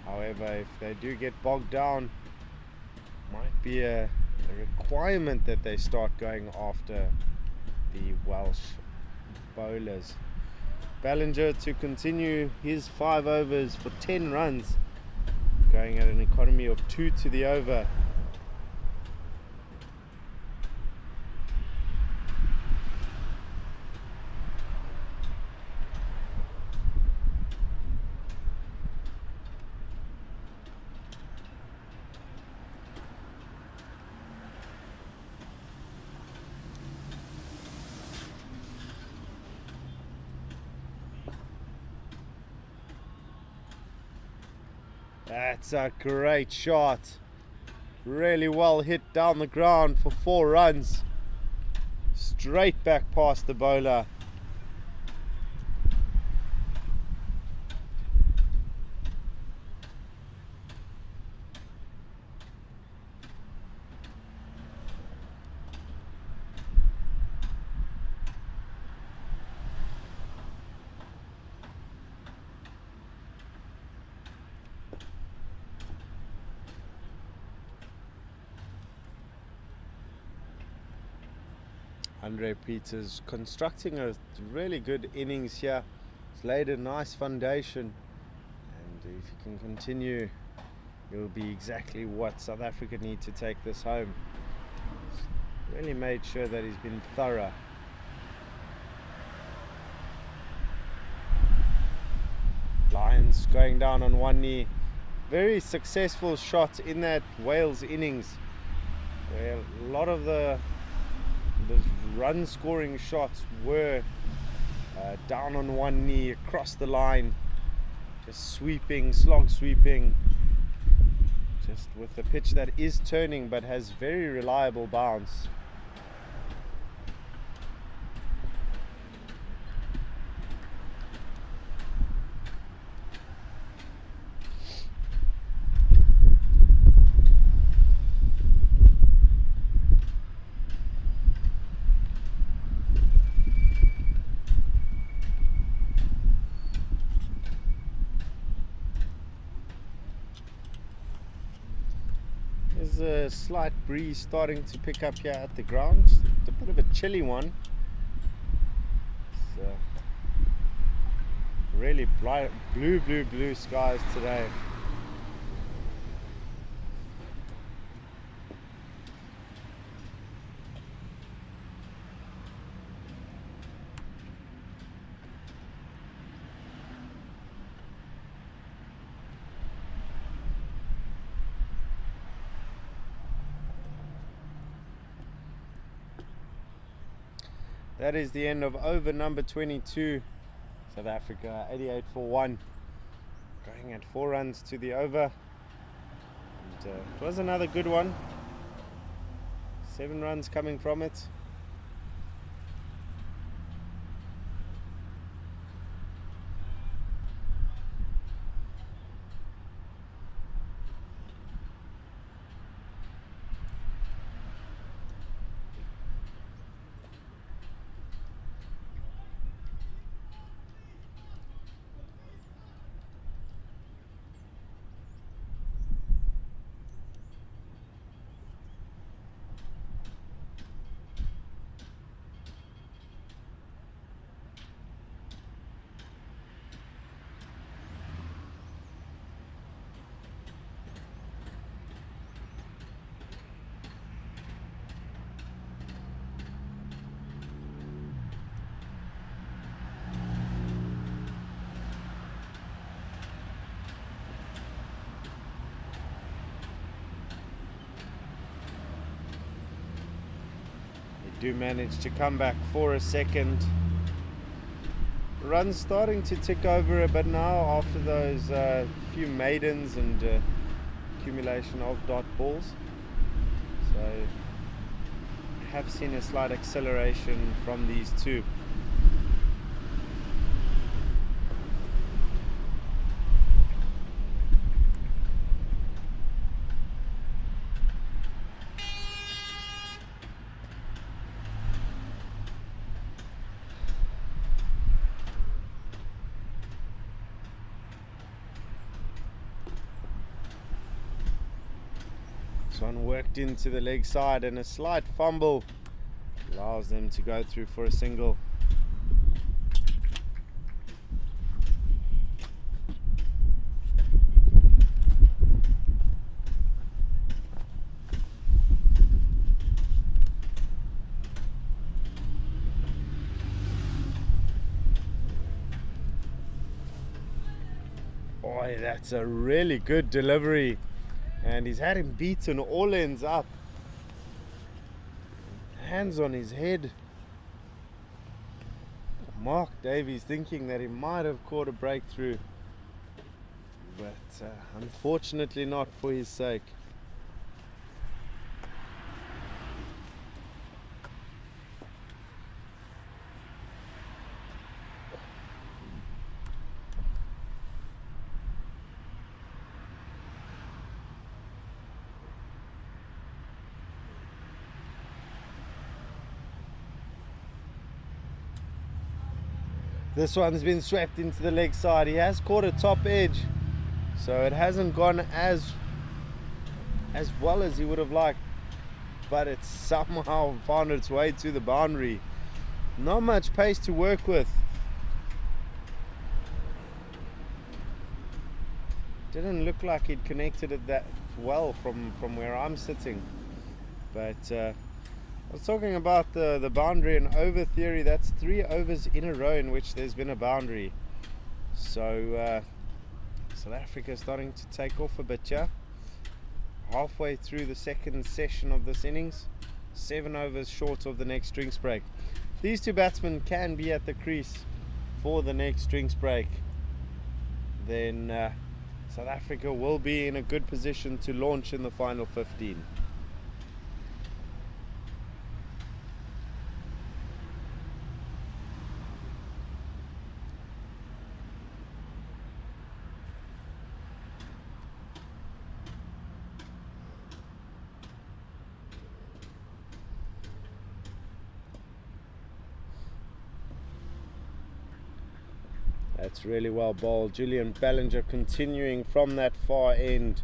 However, if they do get bogged down, might be a requirement that they start going after the Welsh bowlers. Ballinger to continue his 5 overs for 10 runs, going at an economy of 2 to the over. That's a great shot. Really well hit down the ground for 4 runs. Straight back past the bowler. Andre Peters constructing a really good innings here. He's laid a nice foundation, and if he can continue, it'll be exactly what South Africa need to take this home. He's really made sure that he's been thorough. Lions going down on one knee. Very successful shot in that Wales innings, where a lot of the run scoring shots were down on one knee across the line, just sweeping, slog sweeping, just with a pitch that is turning but has very reliable bounce. There's a slight breeze starting to pick up here at the ground. It's a bit of a chilly one. It's really bright, blue skies today. That is the end of over number 22. South Africa 88 for 1, going at 4 runs to the over. And, it was another good one. 7 runs coming from it. Do manage to come back for a second. Runs starting to tick over a bit now after those few maidens and accumulation of dot balls. So I have seen a slight acceleration from these two. One worked into the leg side, and a slight fumble allows them to go through for a single. Boy, that's a really good delivery. And he's had him beaten all ends up. Hands on his head. Mark Davies thinking that he might have caught a breakthrough. But unfortunately not for his sake. This one's been swept into the leg side. He has caught a top edge, so it hasn't gone as well as he would have liked. but it's somehow found its way to the boundary. Not much pace to work with. Didn't look like he'd connected it that well from where I'm sitting. But I was talking about the boundary and over theory. That's 3 overs in a row in which there's been a boundary. So South Africa is starting to take off a bit here. Halfway through the second session of this innings, 7 overs short of the next drinks break. These two batsmen can be at the crease for the next drinks break, then South Africa will be in a good position to launch in the final 15. That's really well bowled. Julian Ballinger continuing from that far end.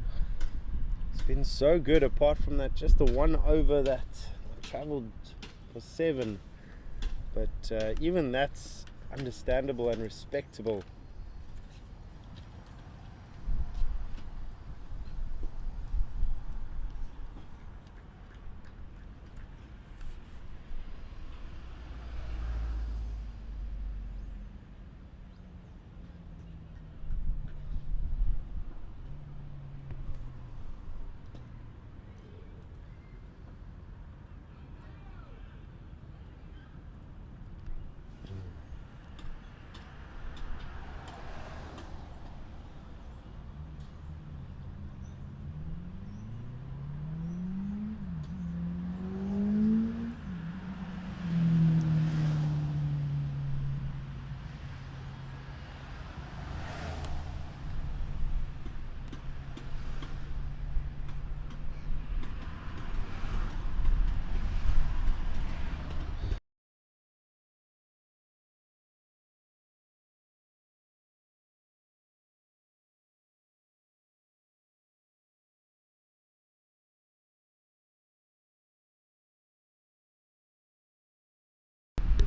It's been so good, apart from that, just the 1 over that travelled for 7. But even that's understandable and respectable.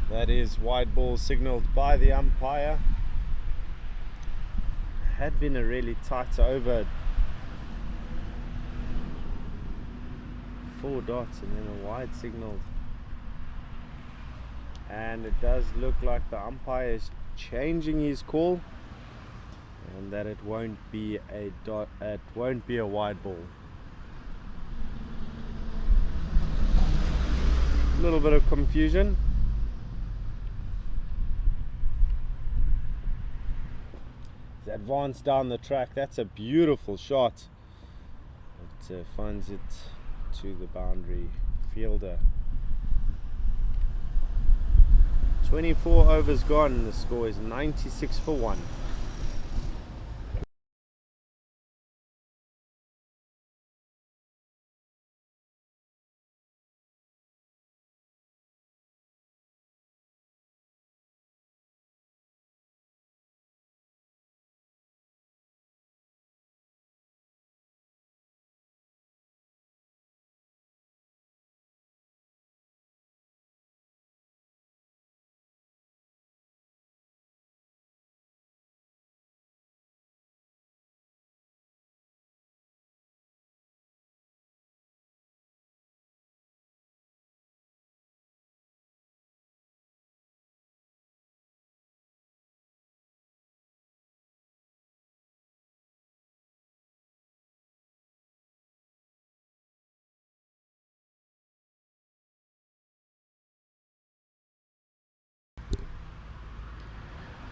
That is wide ball signalled by the umpire. Had been a really tight over. 4 dots and then a wide signalled. And it does look like the umpire is changing his call, and that it won't be a dot, it won't be a wide ball. A little bit of confusion. It's advanced down the track. That's a beautiful shot. It finds it to the boundary fielder. 24 overs gone and the score is 96 for 1.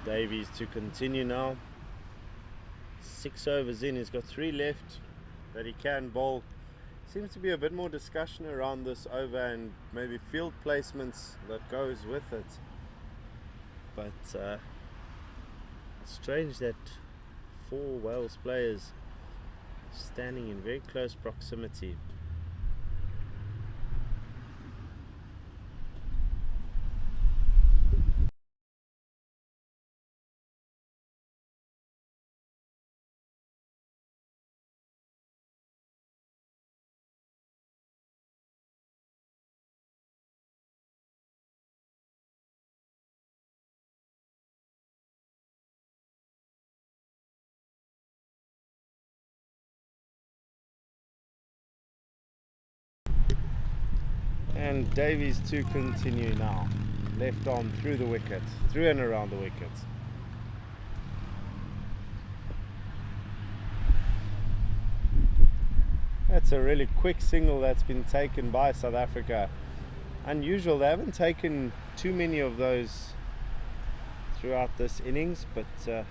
Davies to continue now. 6 overs in, he's got 3 left that he can bowl. Seems to be a bit more discussion around this over and maybe field placements that goes with it. But it's strange that 4 Wales players standing in very close proximity. And Davies to continue now. Left arm through the wicket, through and around the wicket. That's a really quick single that's been taken by South Africa. Unusual, they haven't taken too many of those throughout this innings, but the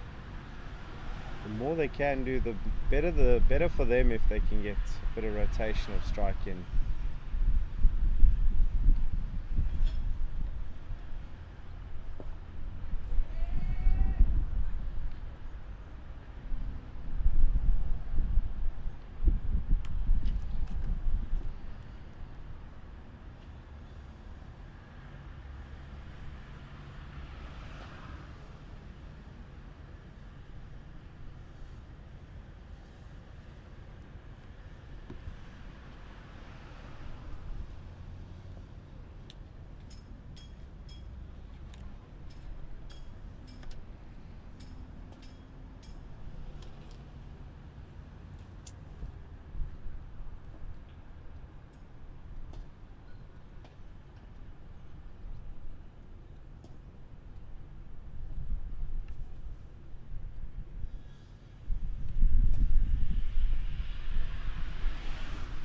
more they can do, the better for them if they can get a bit of rotation of strike in.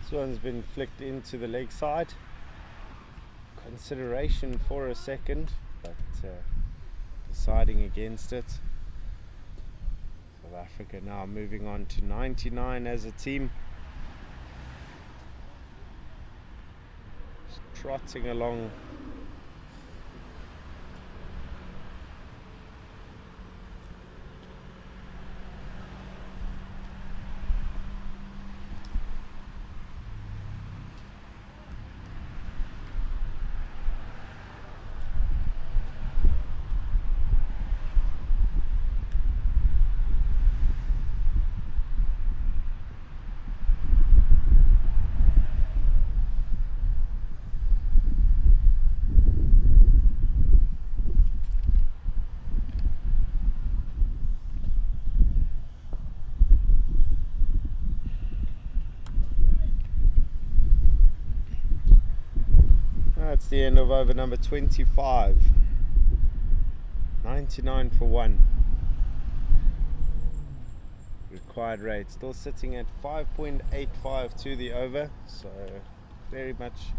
This one's been flicked into the leg side. Consideration for a second, but deciding against it. South Africa now moving on to 99 as a team. Just trotting along. That's the end of over number 25. 99 for 1. Required rate still sitting at 5.85 to the over, so very much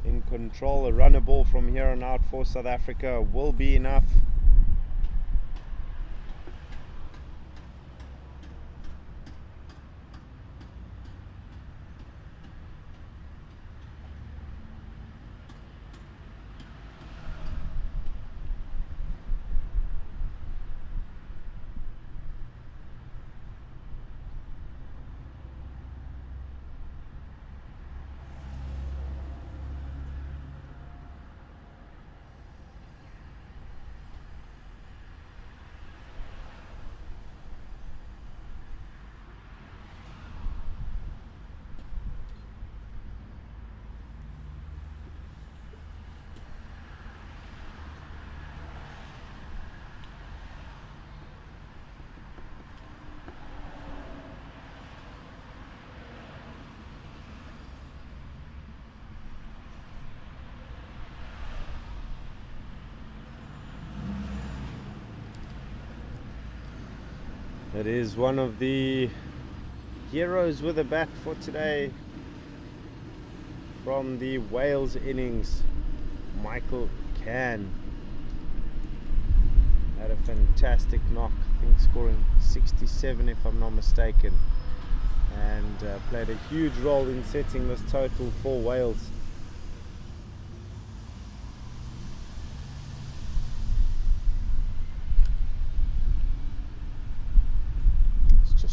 in control. A runner ball from here on out for South Africa will be enough. It is one of the heroes with a bat for today from the Wales innings, Michael Can. Had a fantastic knock, I think scoring 67 if I'm not mistaken, and played a huge role in setting this total for Wales.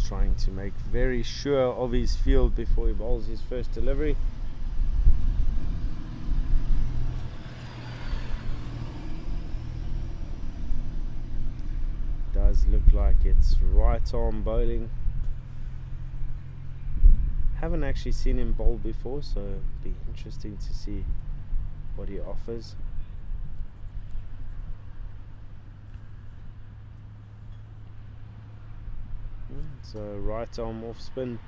Trying to make very sure of his field before he bowls his first delivery. Does look like it's right arm bowling. Haven't actually seen him bowl before, so it'll be interesting to see what he offers. So right arm off spin.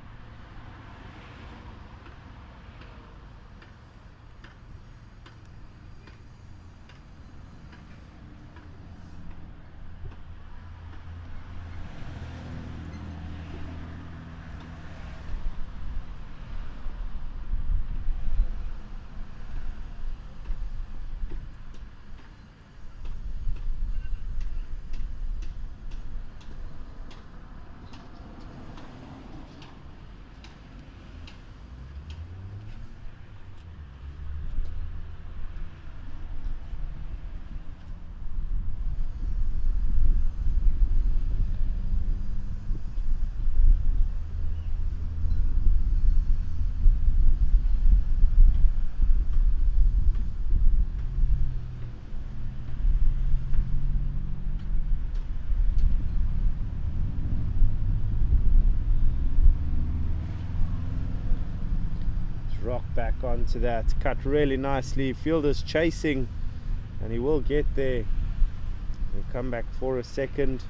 Rock back onto that, cut really nicely. Fielder's chasing and he will get there. They've come back for a second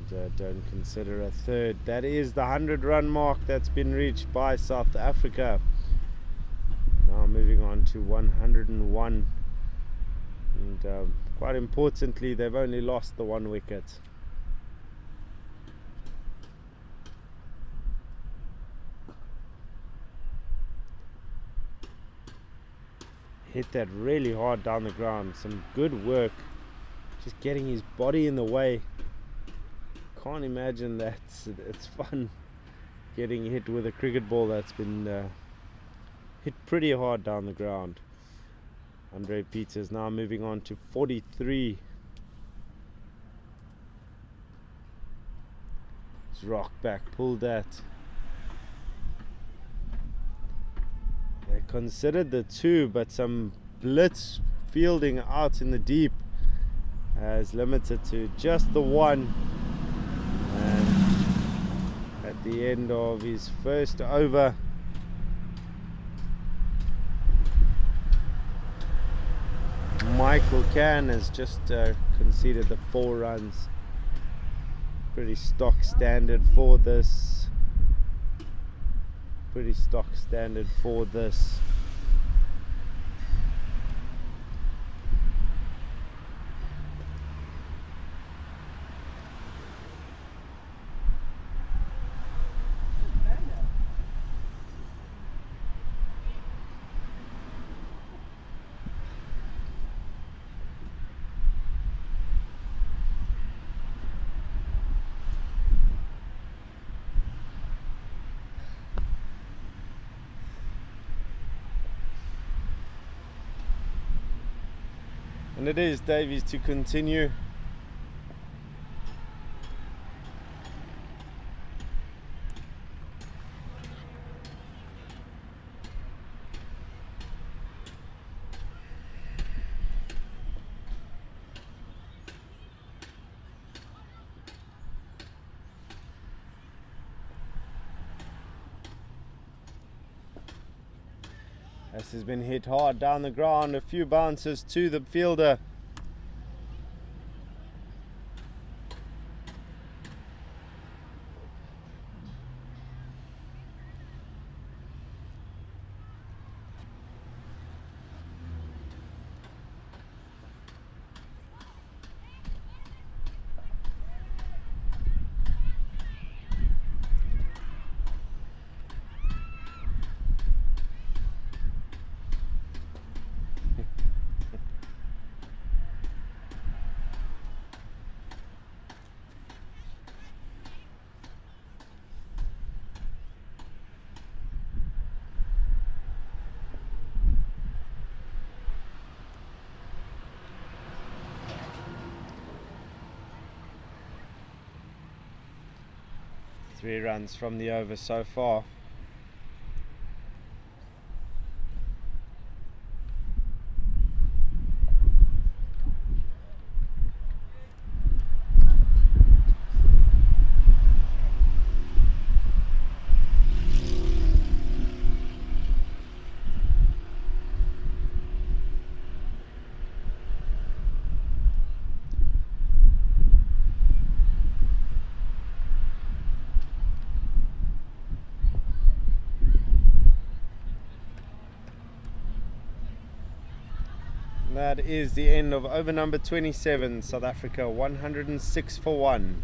and don't consider a third. That is the 100-run mark that's been reached by South Africa. Now moving on to 101, and quite importantly, they've only lost the 1 wicket. Hit that really hard down the ground. Some good work, just getting his body in the way. Can't imagine that it's fun getting hit with a cricket ball that's been hit pretty hard down the ground. Andre Peters now moving on to 43. Let's rock back, pull that. They considered the 2, but some blitz fielding out in the deep has limited to just the 1. And at the end of his first over, Michael Can has just conceded the 4 runs. Pretty stock standard for this. Pretty stock standard for this. And it is Davies to continue. This has been hit hard down the ground, a few bounces to the fielder. Three runs from the over so far. That is the end of over number 27, South Africa 106 for 1.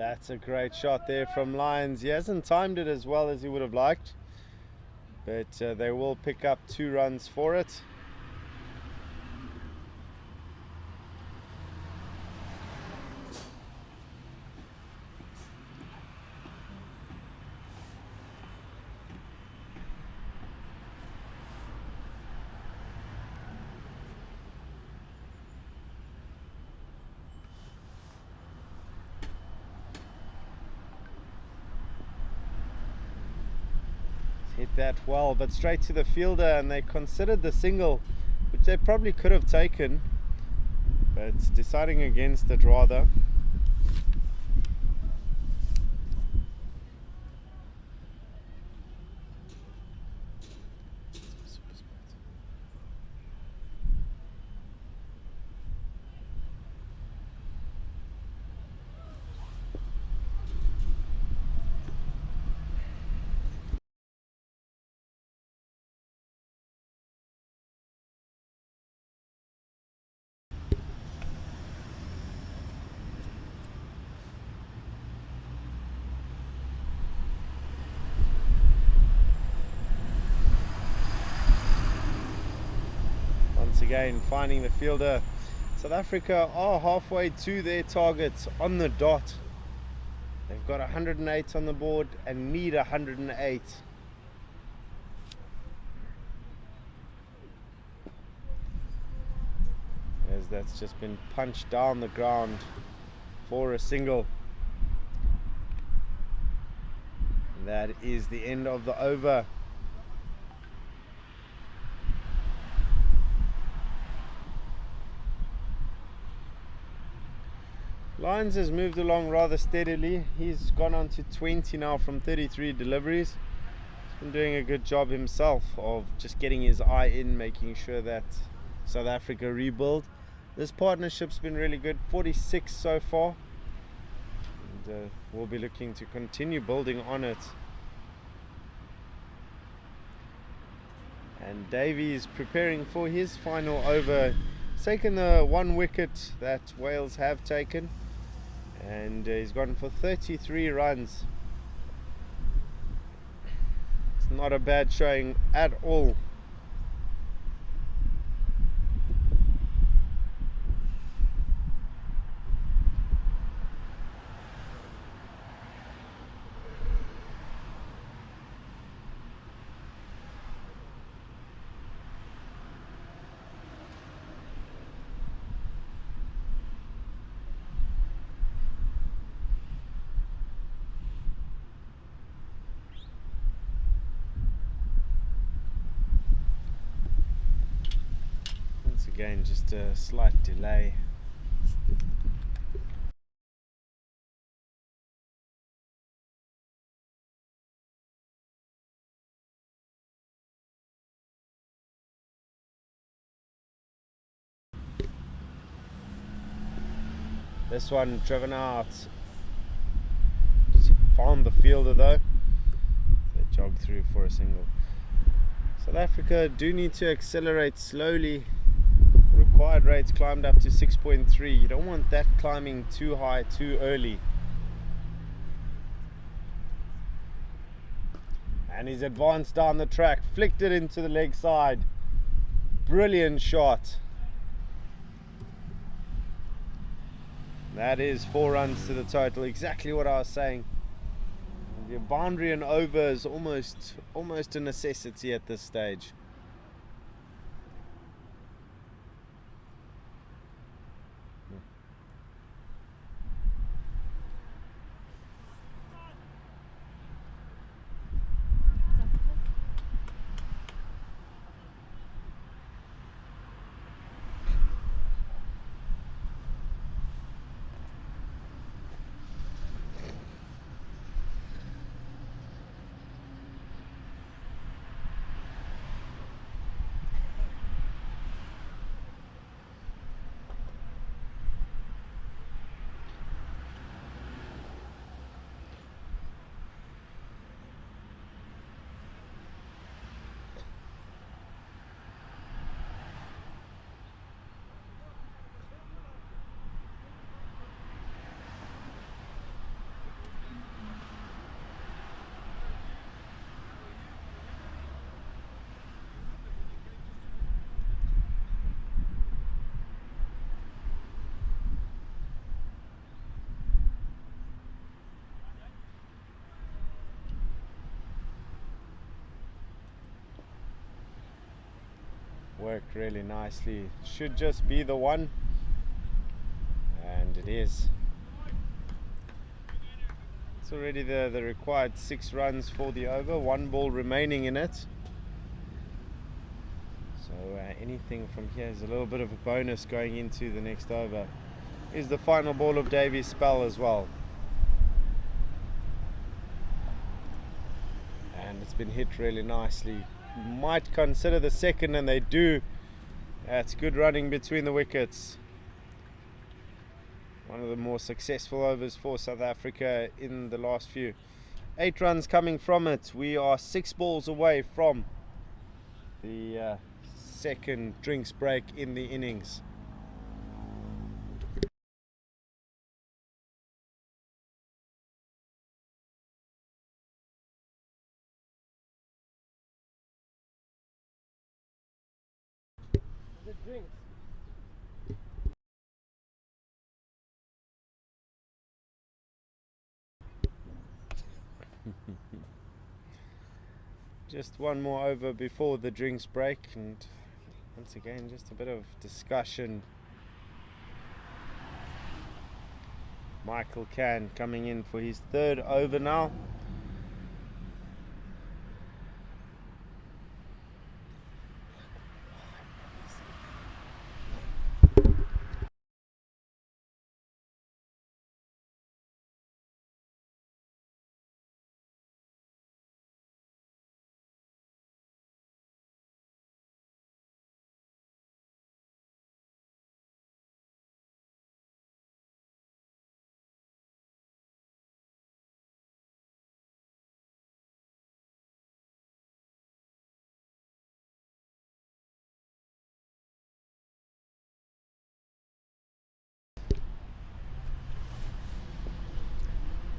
That's a great shot there from Lyons. He hasn't timed it as well as he would have liked, but they will pick up 2 runs for it. Hit that well, but straight to the fielder, and they considered the single, which they probably could have taken, but deciding against it rather. Once again, finding the fielder. South Africa are halfway to their targets on the dot. They've got 108 on the board and need 108. As that's just been punched down the ground for a single. And that is the end of the over. Lyons has moved along rather steadily. He's gone on to 20 now from 33 deliveries. He's been doing a good job himself of just getting his eye in, making sure that South Africa rebuild. This partnership's been really good, 46 so far. And we'll be looking to continue building on it. And Davies preparing for his final over. He's taken the 1 wicket that Wales have taken, and he's gone for 33 runs. It's not a bad showing at all. Again, just a slight delay. This one driven out. Found the fielder though. They jogged through for a single. South Africa do need to accelerate slowly. Required rates climbed up to 6.3. You don't want that climbing too high too early. And he's advanced down the track, flicked it into the leg side. Brilliant shot. That is 4 runs to the total, exactly what I was saying. The boundary and over is almost a necessity at this stage. Worked really nicely. Should just be the one, and it is. It's already the required 6 runs for the over, 1 ball remaining in it. So anything from here is a little bit of a bonus going into the next over. Is the final ball of Davies' spell as well. And it's been hit really nicely. Might consider the second, and they do. That's good running between the wickets. One of the more successful overs for South Africa in the last few. 8 runs coming from it. We are 6 balls away from the second drinks break in the innings. The drinks. Just one more over before the drinks break, and once again just a bit of discussion. Michael Can coming in for his 3rd over now.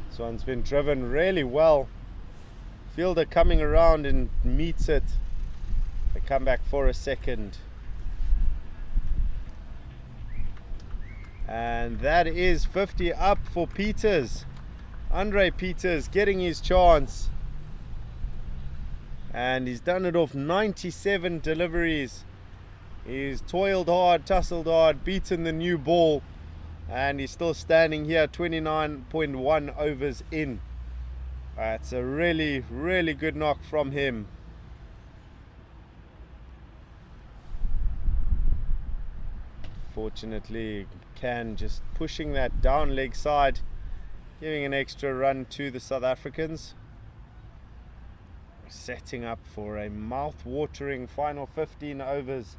This one's been driven really well. Fielder coming around and meets it. They come back for a second. And that is 50 up for Peters. Andre Peters getting his chance. And he's done it off 97 deliveries. He's toiled hard, tussled hard, beaten the new ball. And he's still standing here, 29.1 overs in. It's a really, really good knock from him. Fortunately, Can just pushing that down leg side, giving an extra run to the South Africans. Setting up for a mouth-watering final 15 overs.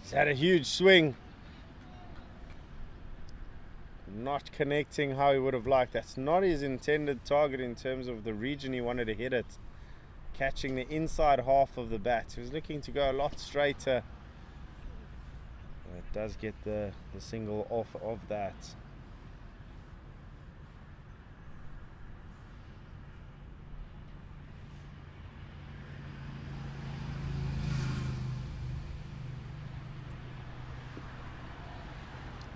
He's had a huge swing. Not connecting how he would have liked. That's not his intended target in terms of the region he wanted to hit it. Catching the inside half of the bat. He was looking to go a lot straighter. It does get the single off of that.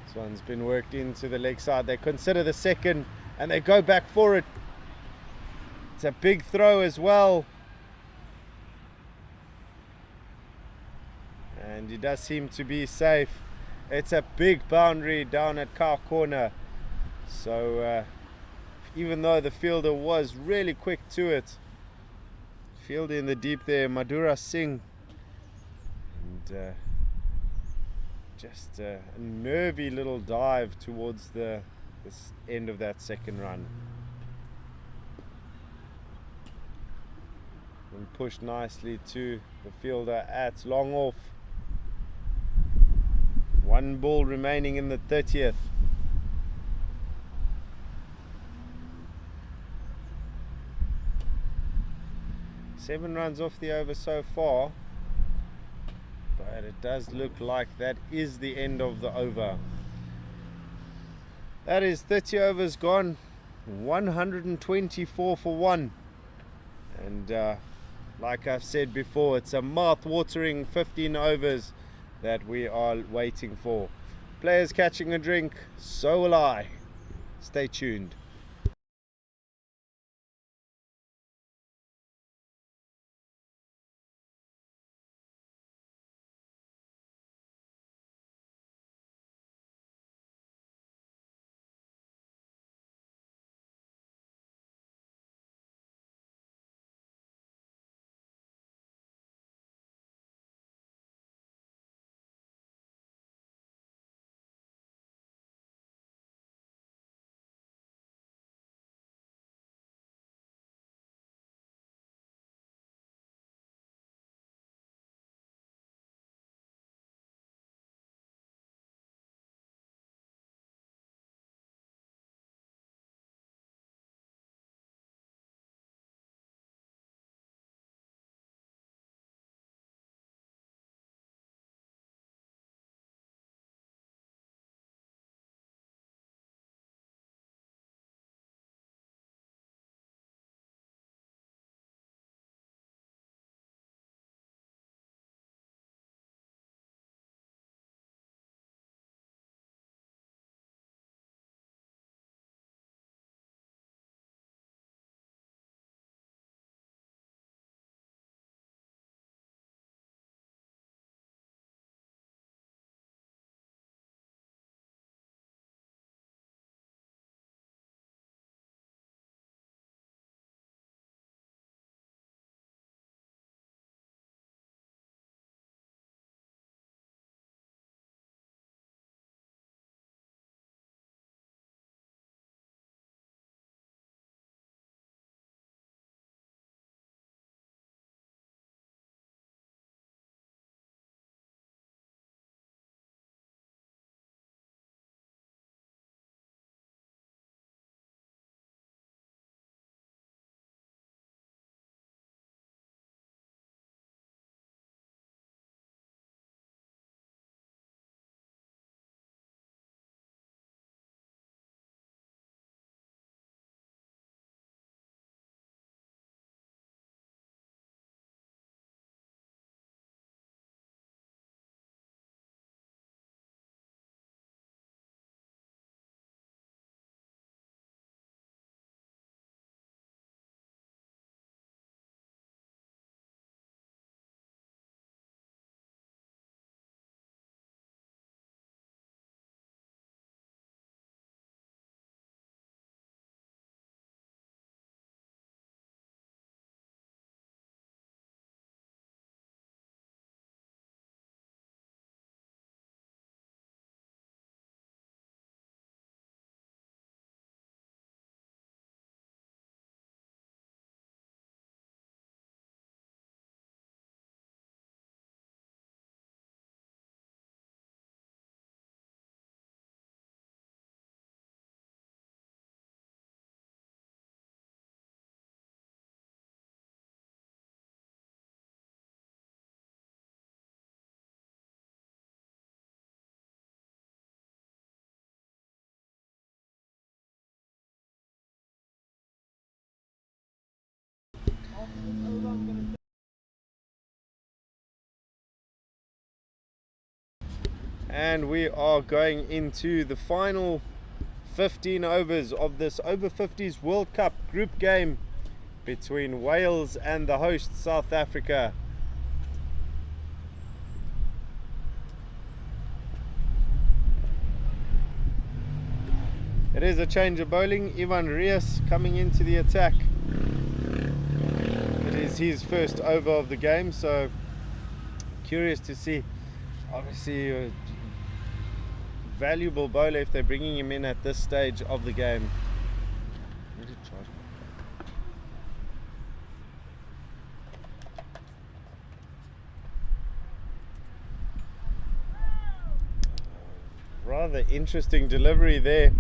This one's been worked into the leg side. They consider the second and they go back for it. It's a big throw as well. And he does seem to be safe. It's a big boundary down at Cow Corner. So even though the fielder was really quick to it, fielder in the deep there, Madhura Singh. And just a nervy little dive towards this end of that second run. And pushed nicely to the fielder at long off. 1 ball remaining in the 30th. Seven runs off the over so far. But it does look like that is the end of the over. That is 30 overs gone, 124 for 1. And like I've said before, it's a mouth-watering 15 overs that we are waiting for. Players catching a drink, so will I. Stay tuned. And we are going into the final 15 overs of this Over 50s World Cup group game between Wales and the host South Africa. It is a change of bowling. Ivan Rias coming into the attack. It is his first over of the game, so curious to see. Obviously a valuable bowler if they're bringing him in at this stage of the game. Rather interesting delivery there.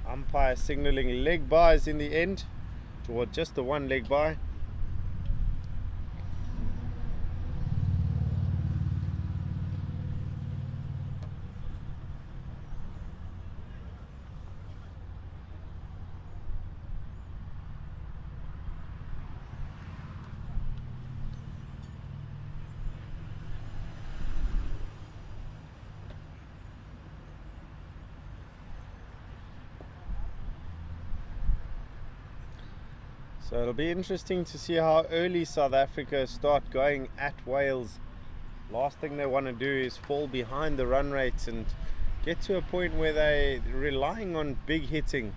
Umpire signaling leg byes in the end, toward just the one leg bye. So it'll be interesting to see how early South Africa start going at Wales. Last thing they want to do is fall behind the run rates and get to a point where they're relying on big hitting.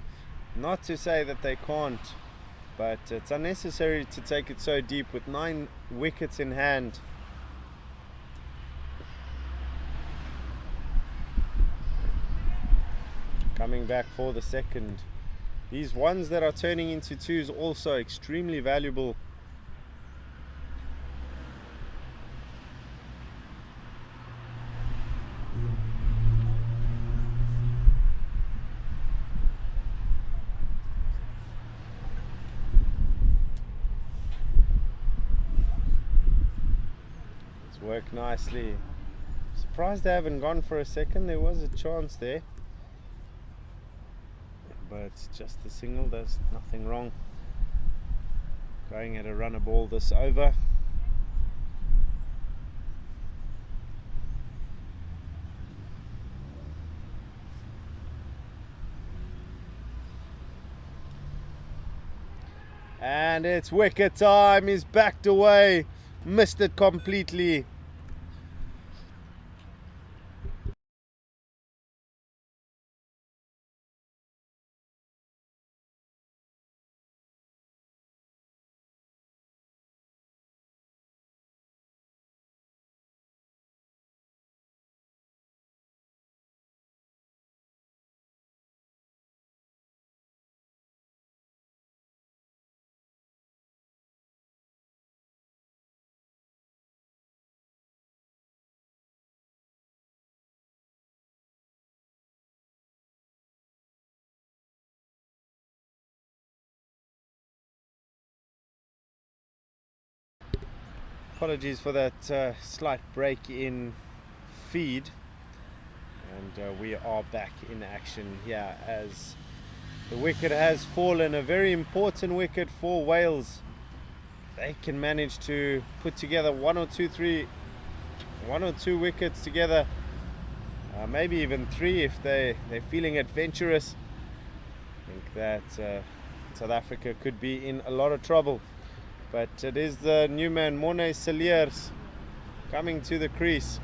Not to say that they can't, but it's unnecessary to take it so deep with 9 wickets in hand. Coming back for the second. These ones that are turning into twos also extremely valuable. It's worked nicely. Surprised they haven't gone for a second. There was a chance there. But just the single, there's nothing wrong. Going at a runner ball this over. And it's wicket time. He's backed away, missed it completely. Apologies for that slight break in feed, and we are back in action here as the wicket has fallen. A very important wicket for Wales. They can manage to put together one or two wickets together, maybe even 3 if they're feeling adventurous. I think that South Africa could be in a lot of trouble. But it is the new man, Mid-innings, coming to the crease.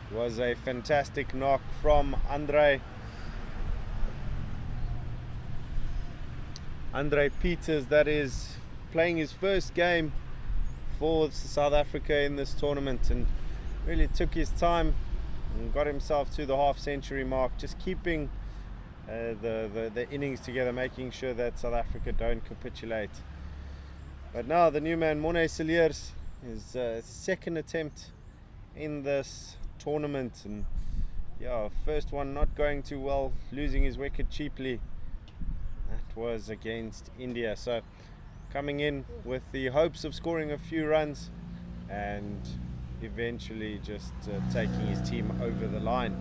It was a fantastic knock from Andre Peters, that is playing his first game for South Africa in this tournament, and really took his time and got himself to the half-century mark, just keeping the innings together, making sure that South Africa don't capitulate. But now the new man, Mid-innings, his second attempt in this tournament, and yeah, first one not going too well, losing his wicket cheaply. That was against India. So coming in with the hopes of scoring a few runs and eventually just taking his team over the line.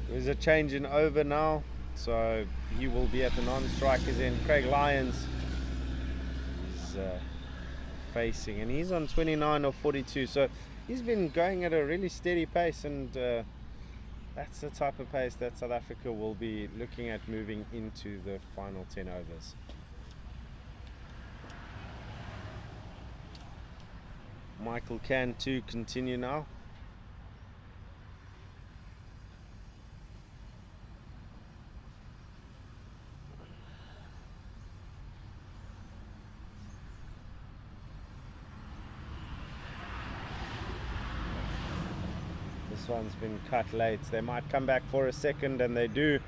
There's a change in over now, so he will be at the non-strikers end. Craig Lyons is facing, and he's on 29 or 42, so he's been going at a really steady pace, and that's the type of pace that South Africa will be looking at moving into the final 10 overs. Michael can to continue now. This one's been cut late. They might come back for a second, and they do.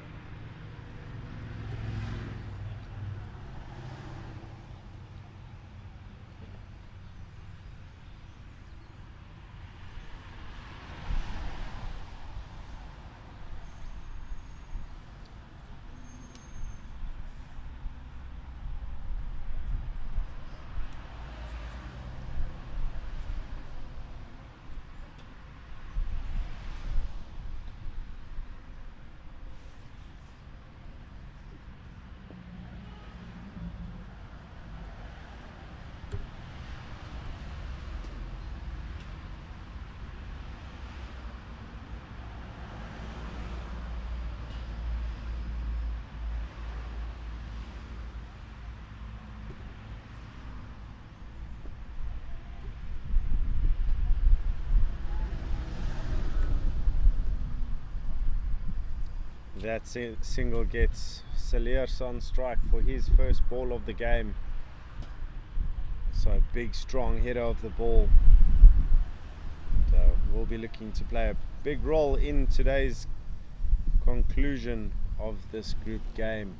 That single gets Saliers on strike for his first ball of the game. So big strong header of the ball. So we'll be looking to play a big role in today's conclusion of this group game.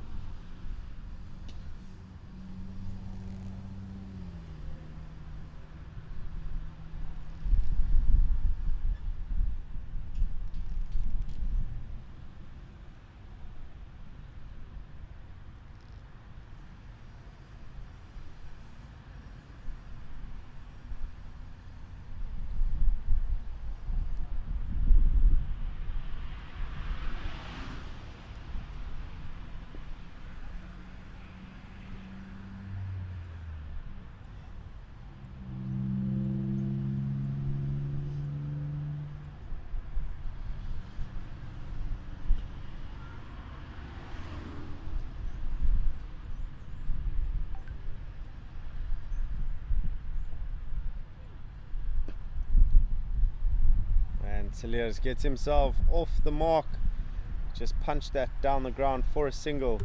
And Saliers gets himself off the mark. Just punched that down the ground for a single.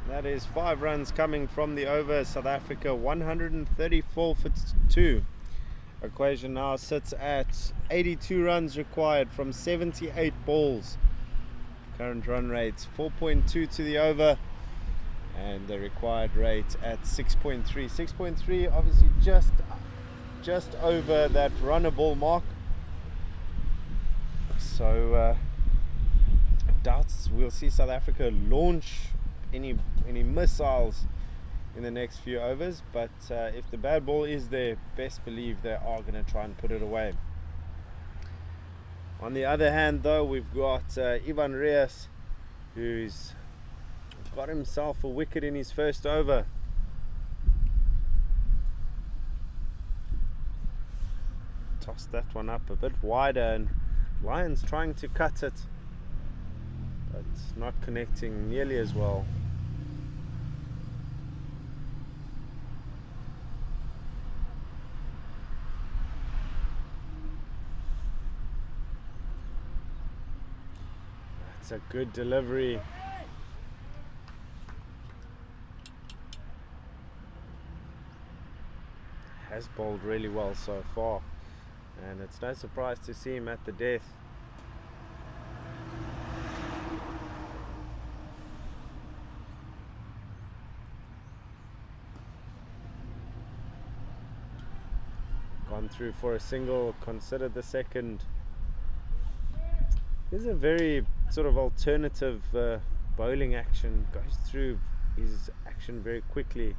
That is 5 runs coming from the over. South Africa 134 for 2. Equation now sits at 82 runs required from 78 balls. Current run rate 4.2 to the over, and the required rate at 6.3. 6.3 obviously just over that runner ball mark. So doubts we'll see South Africa launch any missiles in the next few overs, but if the bad ball is there, best believe they are going to try and put it away. On the other hand though, we've got Ivan Reyes, who's got himself a wicket in his first over. Tossed that one up a bit wider, and Lions trying to cut it, but not connecting nearly as well. That's a good delivery. Has bowled really well so far, and it's no surprise to see him at the death. Gone through for a single, considered the second. This is a very sort of alternative bowling action, goes through his action very quickly.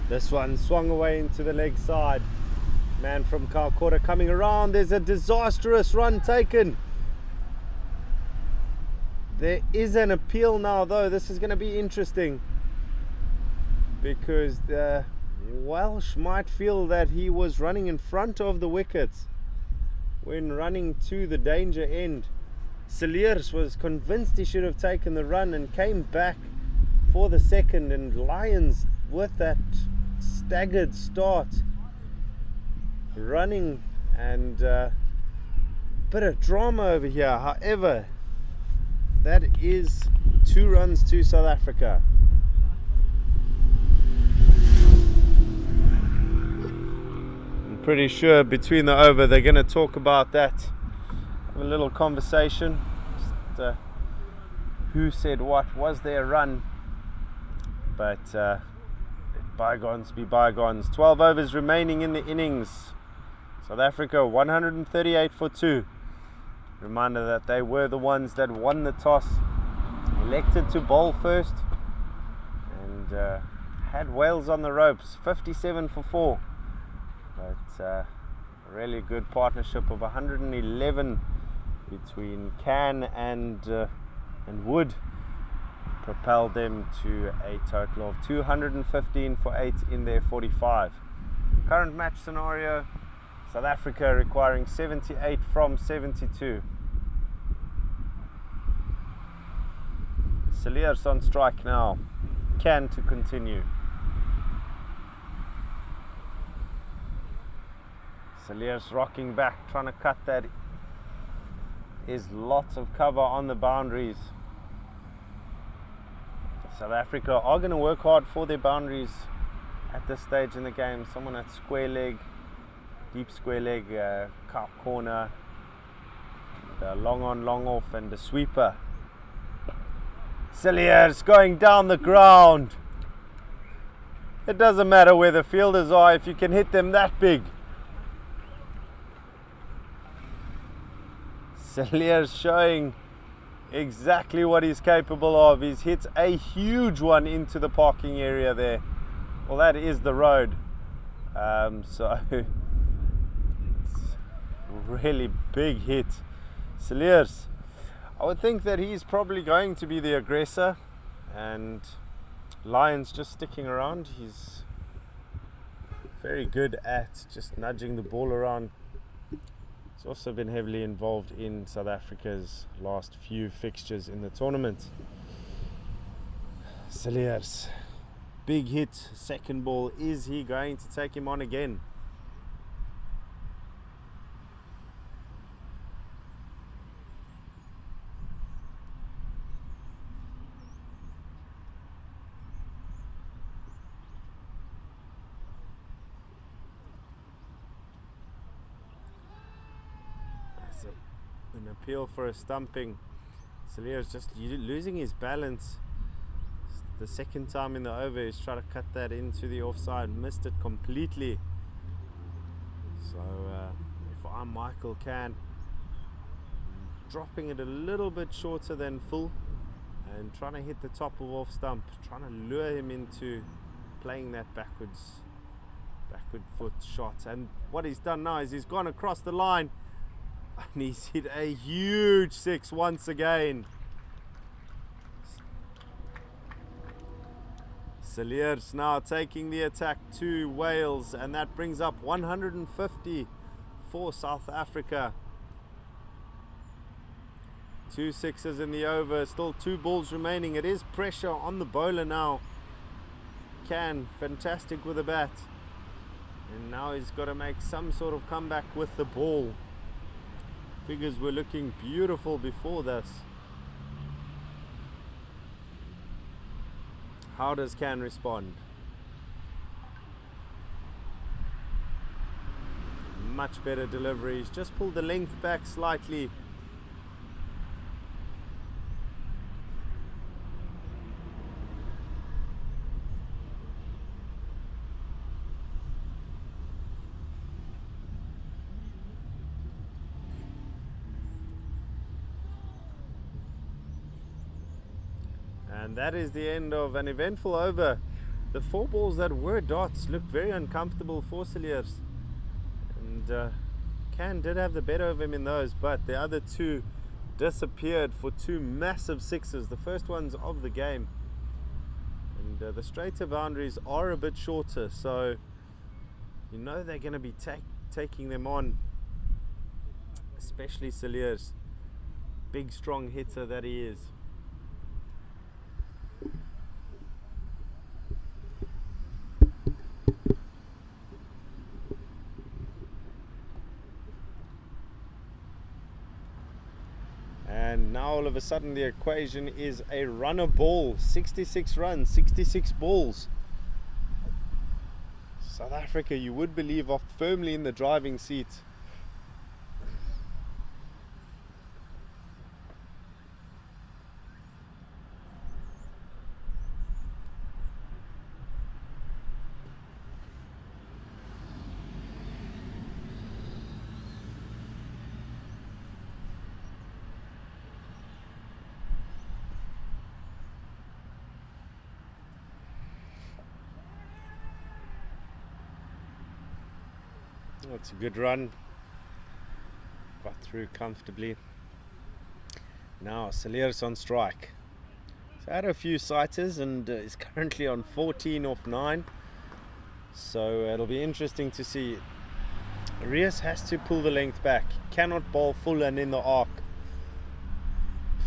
This one swung away into the leg side. Man from Calcutta coming around. There's a disastrous run taken. There is an appeal now though. This is going to be interesting, because the Welsh might feel that he was running in front of the wickets when running to the danger end. Saliers was convinced he should have taken the run and came back for the second, and Lions, with that staggered start, running and bit of drama over here. However, that is 2 runs to South Africa. I'm pretty sure between the over they're going to talk about that. Have a little conversation. Just, who said what? Was there a run? But let bygones be bygones. 12 overs remaining in the innings. South Africa 138 for 2. Reminder that they were the ones that won the toss, elected to bowl first, and had Wales on the ropes, 57 for 4. But a really good partnership of 111 between Can and Wood propelled them to a total of 215 for 8 in their 45. Current match scenario: South Africa requiring 78 from 72. Cilliers on strike now. Can to continue. Cilliers rocking back, trying to cut that. Is lots of cover on the boundaries. South Africa are going to work hard for their boundaries at this stage in the game. Someone at square leg, deep square leg, corner, the long on, long off, and the sweeper. Cilliers going down the ground. It doesn't matter where the fielders are if you can hit them that big. Cilliers showing exactly what he's capable of. He's hit a huge one into the parking area there. Well, that is the road. So it's a really big hit. Cilliers, I would think that he's probably going to be the aggressor, and Lyons just sticking around. He's very good at just nudging the ball around. He's also been heavily involved in South Africa's last few fixtures in the tournament. Cilliers, big hit, second ball. Is he going to take him on again? An appeal for a stumping. Cilliers just losing his balance. The second time in the over, he's trying to cut that into the offside, missed it completely. So if I'm Michael Can, dropping it a little bit shorter than full and trying to hit the top of off stump, trying to lure him into playing that backward foot shot. And what he's done now is he's gone across the line and he's hit a huge 6 once again. Cilliers now taking the attack to Wales, and that brings up 150 for South Africa. 2 sixes in the over, still 2 balls remaining. It is pressure on the bowler now. Can, fantastic with the bat. And now he's got to make some sort of comeback with the ball. Figures were looking beautiful before this. How does Can respond? Much better deliveries. Just pulled the length back slightly. And that is the end of an eventful over. The 4 balls that were dots looked very uncomfortable for Cilliers. And Can did have the better of him in those, but the other 2 disappeared for 2 massive sixes, the first ones of the game. And the straighter boundaries are a bit shorter, so you know they're going to be taking them on, especially Cilliers. Big strong hitter that he is. And now all of a sudden the equation is a runner ball. 66 runs, 66 balls. South Africa, you would believe, are firmly in the driving seat. That's a good run. Got through comfortably. Now Cilliers on strike. He's had a few sighters and is currently on 14 off 9. So it'll be interesting to see. Rios has to pull the length back. Cannot bowl full and in the arc.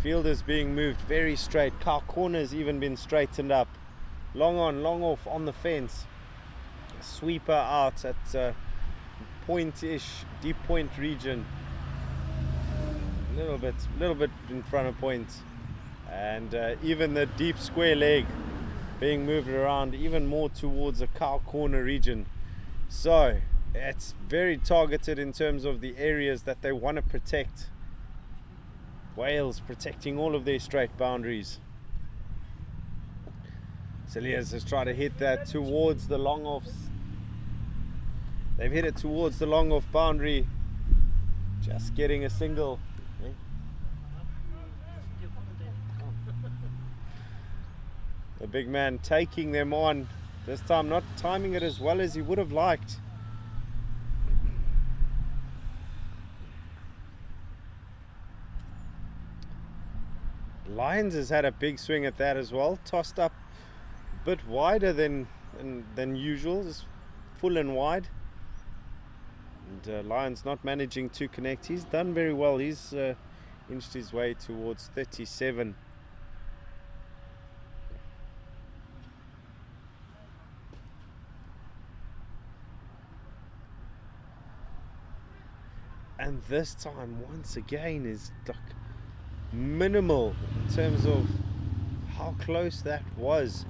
Field is being moved very straight. Cow corner has even been straightened up. Long on, long off on the fence. Sweeper out at point-ish, deep point region. Little bit in front of point. And even the deep square leg being moved around even more towards the cow corner region. So it's very targeted in terms of the areas that they want to protect. Wales protecting all of their straight boundaries. Cilliers has tried to hit that towards the long offs. They've hit it towards the long off boundary. Just getting a single. The big man taking them on. This time not timing it as well as he would have liked. Lyons has had a big swing at that as well. Tossed up a bit wider than usual. Just full and wide. And Lyons not managing to connect. He's done very well. He's inched his way towards 37. And this time once again is like minimal in terms of how close that was.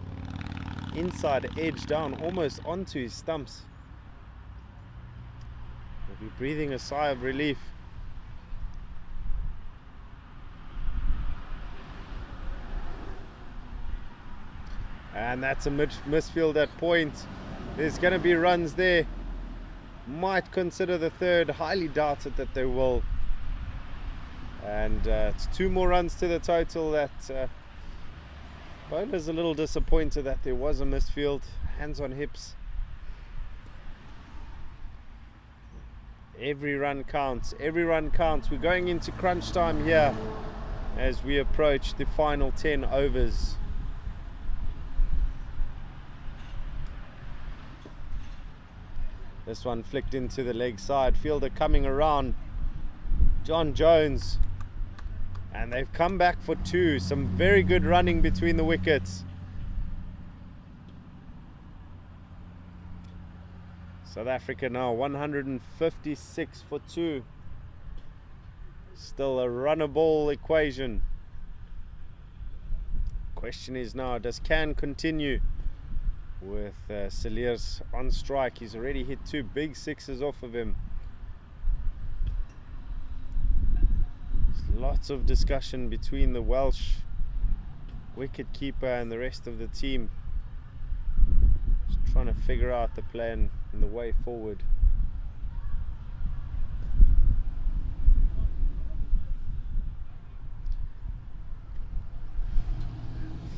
Inside edge down almost onto his stumps. He'll be breathing a sigh of relief. And that's a misfield at point. There's going to be runs there. Might consider the third. Highly doubted that they will. And it's 2 more runs to the total. That bowler's a little disappointed that there was a misfield. Hands on hips. Every run counts. Every run counts. We're going into crunch time here as we approach the final 10 overs. This one flicked into the leg side. Fielder coming around. John Jones. And they've come back for 2. Some very good running between the wickets. South Africa now 156 for 2. Still a runner ball equation. Question is now, does Can continue? With Cilliers on strike. He's already hit 2 big sixes off of him. There's lots of discussion between the Welsh wicket keeper and the rest of the team. Just trying to figure out the plan and the way forward.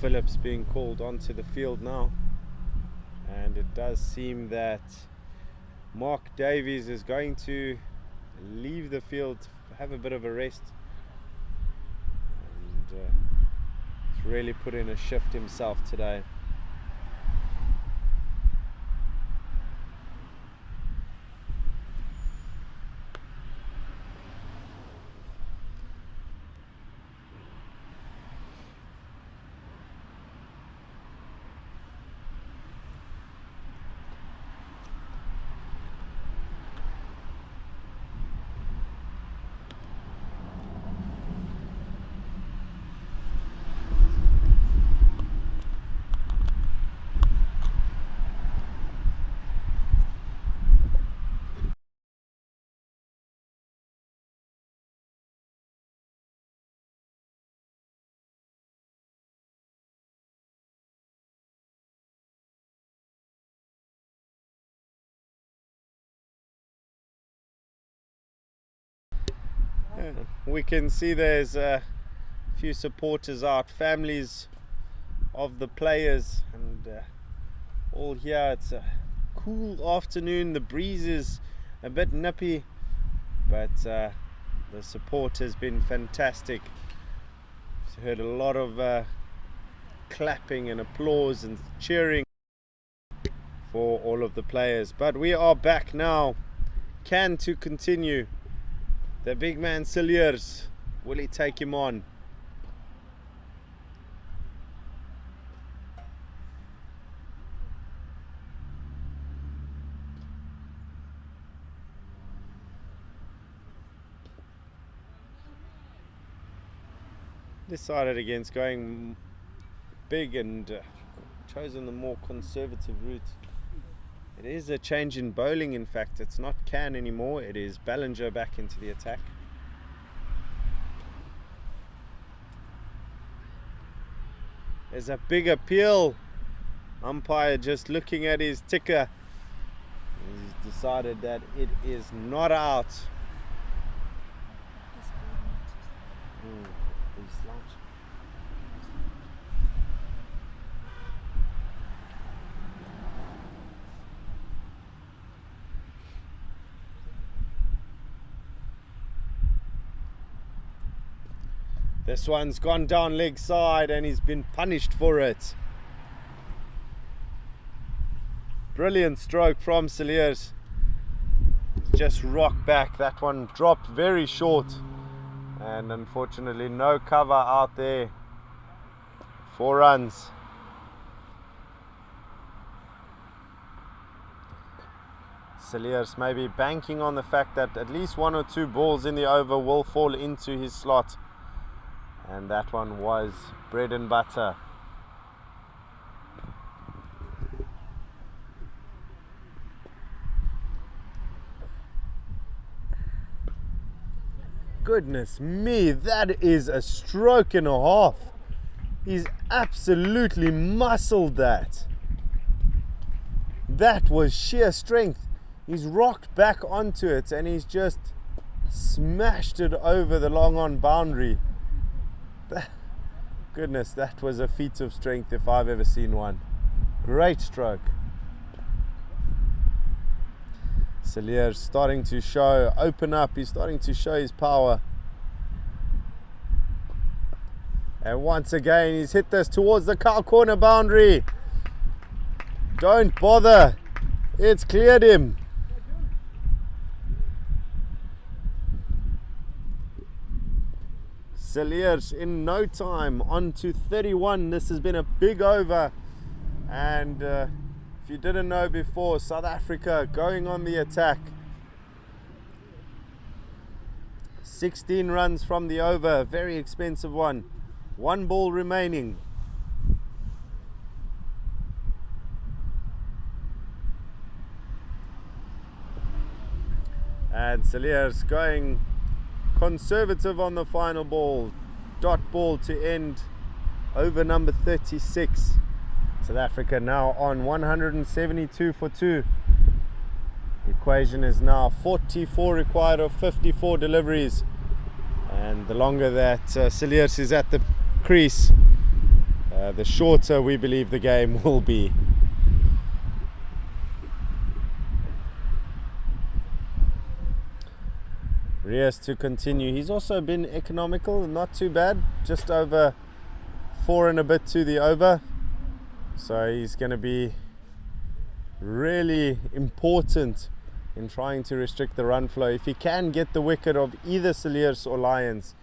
Phillips being called onto the field now. And it does seem that Mark Davies is going to leave the field, have a bit of a rest, and he's really put in a shift himself today. We can see there's a few supporters out, families of the players, and all here. It's a cool afternoon. The breeze is a bit nippy, but the support has been fantastic. I've heard a lot of clapping and applause and cheering for all of the players. But we are back now. Can to continue. The big man Cilliers, will he take him on? Decided against going big and chosen the more conservative route. It is a change in bowling, in fact. It's not Can anymore, it is Ballinger back into the attack. There's a big appeal. Umpire just looking at his ticker. He's decided that it is not out. This one's gone down leg side and he's been punished for it. Brilliant stroke from Cilliers. Just rocked back. That one dropped very short, and unfortunately no cover out there. 4 runs. Cilliers maybe banking on the fact that at least 1 or 2 balls in the over will fall into his slot. And that one was bread and butter. Goodness me, that is a stroke and a half. He's absolutely muscled that. That was sheer strength. He's rocked back onto it and he's just smashed it over the long on boundary. Goodness, that was a feat of strength if I've ever seen one. Great stroke. Cilliers starting to open up. He's starting to show his power. And once again, he's hit this towards the cow corner boundary. Don't bother. It's cleared him. Cilliers in no time on to 31. This has been a big over, and if you didn't know before, South Africa going on the attack. 16 runs from the over, a very expensive one. 1 ball remaining. And Cilliers going conservative on the final ball. Dot ball to end over number 36. South Africa now on 172 for 2. The equation is now 44 required of 54 deliveries. And the longer that Cilliers is at the crease, the shorter we believe the game will be. Reyes to continue. He's also been economical, not too bad, just over 4 and a bit to the over. So he's going to be really important in trying to restrict the run flow. If he can get the wicket of either Cilliers or Lyons,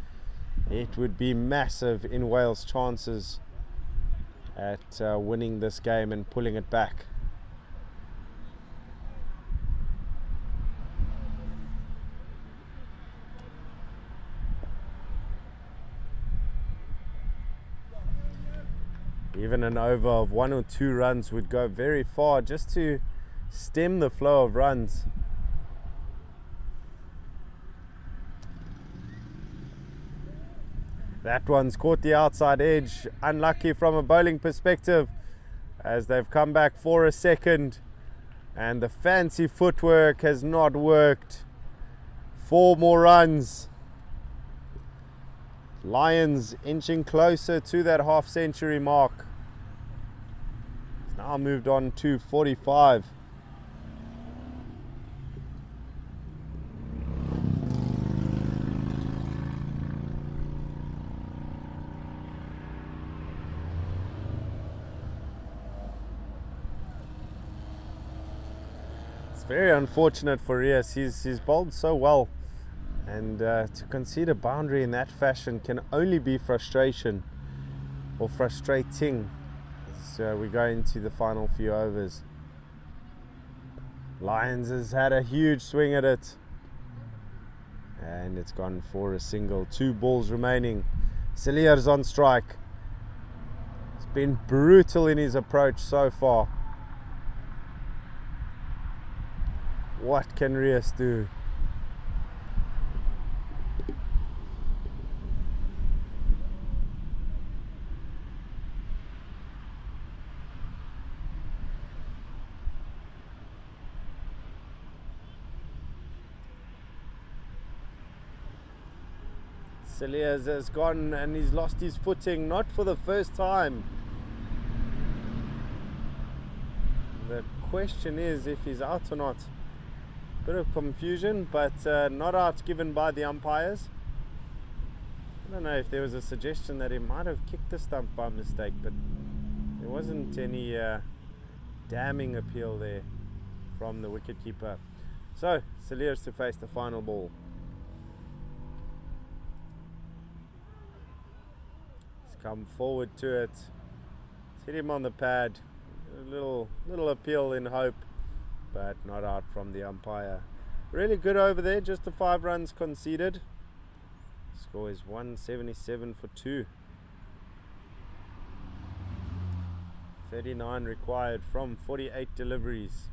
it would be massive in Wales' chances at winning this game and pulling it back. Even an over of 1 or 2 runs would go very far just to stem the flow of runs. That one's caught the outside edge. Unlucky from a bowling perspective as they've come back for a second, and the fancy footwork has not worked. 4 more runs. Lions inching closer to that half-century mark. It's now moved on to 45. It's very unfortunate for Rias. He's bowled so well. And to concede a boundary in that fashion can only be frustration or frustrating as we go into the final few overs. Lions has had a huge swing at it. And it's gone for a single. 2 balls remaining. Cilliers on strike. He's been brutal in his approach so far. What can Rias do? Cilliers has gone and he's lost his footing, not for the first time. The question is if he's out or not. Bit of confusion, but not out given by the umpires. I don't know if there was a suggestion that he might have kicked the stump by mistake, but there wasn't any damning appeal there from the wicketkeeper. So, Cilliers to face the final ball. Come forward to it. Hit him on the pad. A little appeal in hope, but not out from the umpire. Really good over there. Just the 5 runs conceded. Score is 177 for 2. 39 required from 48 deliveries.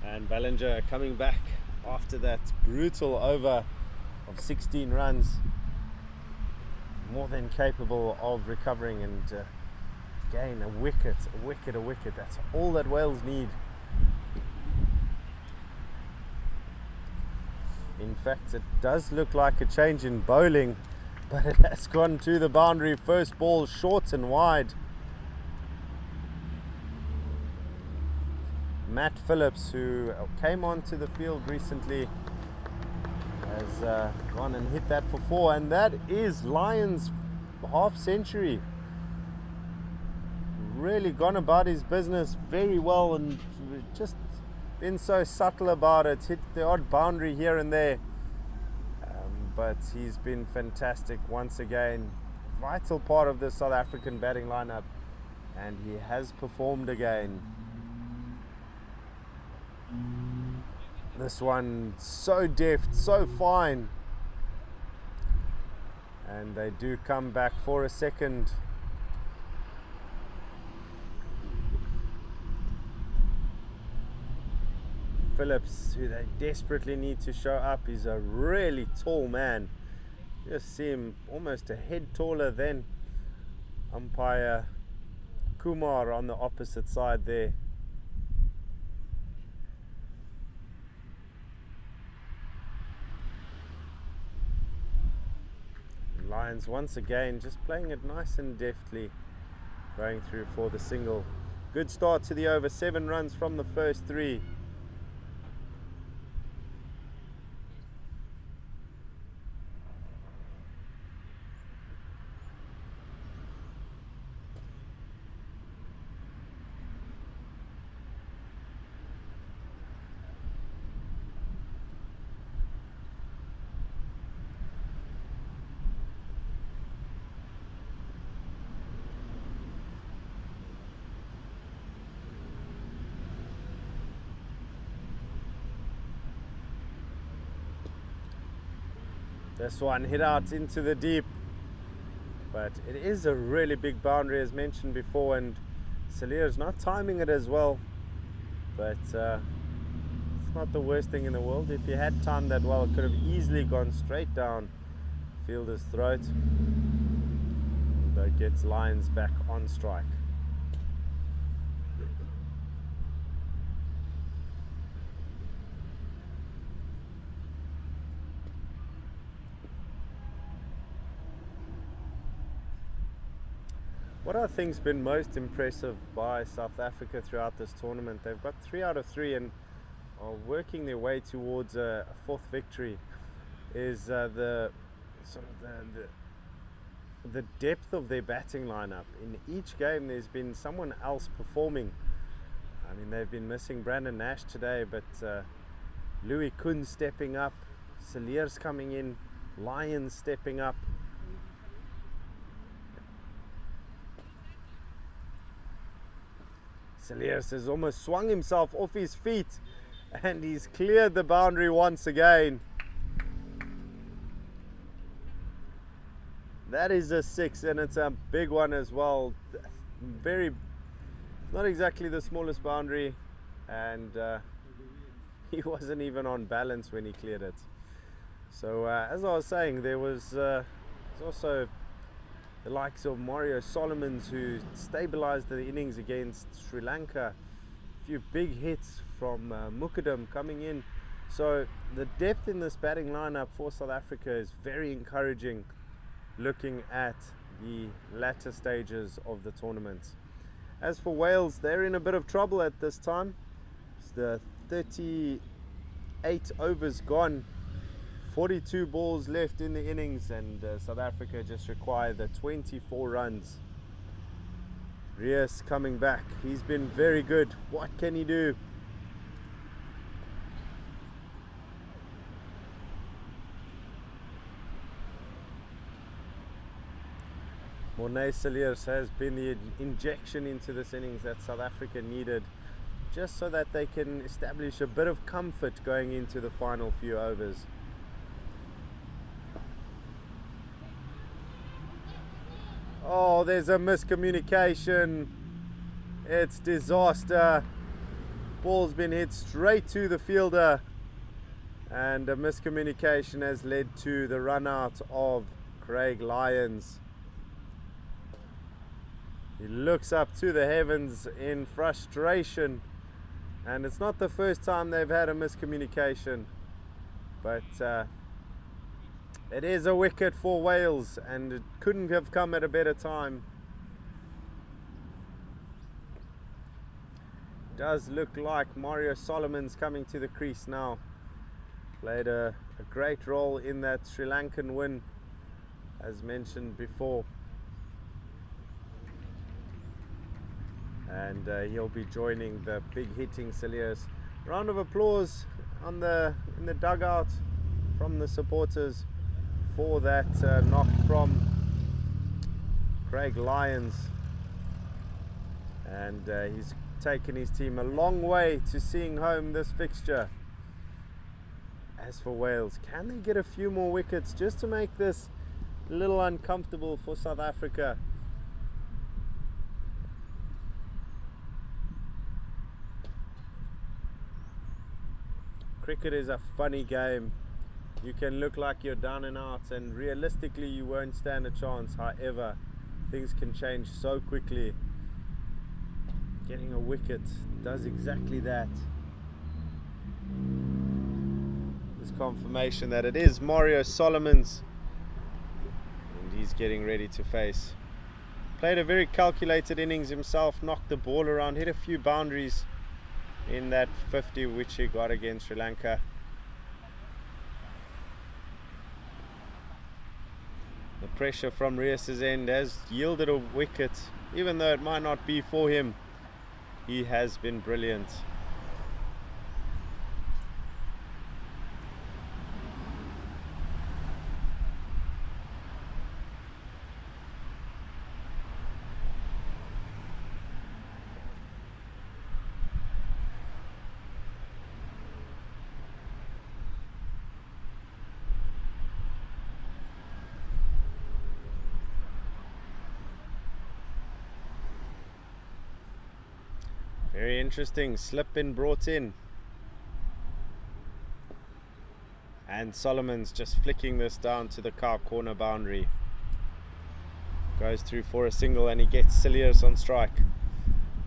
And Ballinger coming back after that brutal over of 16 runs, more than capable of recovering and gain a wicket. That's all that Wales need. In fact, it does look like a change in bowling, but it has gone to the boundary. First ball short and wide. Matt Phillips, who came onto the field recently, has gone and hit that for 4, and that is Lions' half century. Really gone about his business very well and just been so subtle about it. Hit the odd boundary here and there, but he's been fantastic once again. Vital part of the South African batting lineup, and he has performed again. This one so deft, so fine, and they do come back for a second. Phillips, who they desperately need to show up, is a really tall man. Just see him almost a head taller than umpire Kumar on the opposite side there. Lions once again just playing it nice and deftly, going through for the single. Good start to the over, 7 runs from the first 3. This one hit out into the deep, but it is a really big boundary as mentioned before, and Celier's not timing it as well, but it's not the worst thing in the world. If he had timed that well, it could have easily gone straight down fielder's throat. That gets Lions back on strike. What I think's been most impressive by South Africa throughout this tournament, they've got 3 out of 3 and are working their way towards a 4th victory, is the depth of their batting lineup. In each game there's been someone else performing. I mean, they've been missing Brandon Nash today, but Louis Kuhn stepping up, Celier's coming in, Lions stepping up. Celier's has almost swung himself off his feet and he's cleared the boundary once again. That is a 6 and it's a big one as well. Not exactly the smallest boundary, and he wasn't even on balance when he cleared it. So as I was saying, there was also the likes of Mario Solomons, who stabilized the innings against Sri Lanka. A few big hits from Mukadam coming in. So the depth in this batting lineup for South Africa is very encouraging, looking at the latter stages of the tournament. As for Wales, they're in a bit of trouble at this time. It's the 38 overs gone, 42 balls left in the innings, and South Africa just require the 24 runs. Rios coming back, he's been very good. What can he do? Morné Celier's has been the injection into this innings that South Africa needed, just so that they can establish a bit of comfort going into the final few overs. Oh, there's a miscommunication. It's disaster. Ball's been hit straight to the fielder, and a miscommunication has led to the run out of Craig Lyons. He looks up to the heavens in frustration, and it's not the first time they've had a miscommunication, but it is a wicket for Wales, and it couldn't have come at a better time. Does look like Mario Solomon's coming to the crease now. Played a great role in that Sri Lankan win, as mentioned before. And he'll be joining the big hitting Celier's. Round of applause in the dugout from the supporters for that knock from Craig Lyons, and he's taken his team a long way to seeing home this fixture. As for Wales, can they get a few more wickets just to make this a little uncomfortable for South Africa? Cricket is a funny game. You can look like you're down and out, and realistically you won't stand a chance. However, things can change so quickly. Getting a wicket does exactly that. There's confirmation that it is Mario Solomons, and he's getting ready to face. Played a very calculated innings himself, knocked the ball around, hit a few boundaries in that 50 which he got against Sri Lanka. The pressure from Rios's end has yielded a wicket, even though it might not be for him. He has been brilliant. Very interesting. Slip been brought in. And Solomon's just flicking this down to the car corner boundary. Goes through for a single and he gets Cilliers on strike.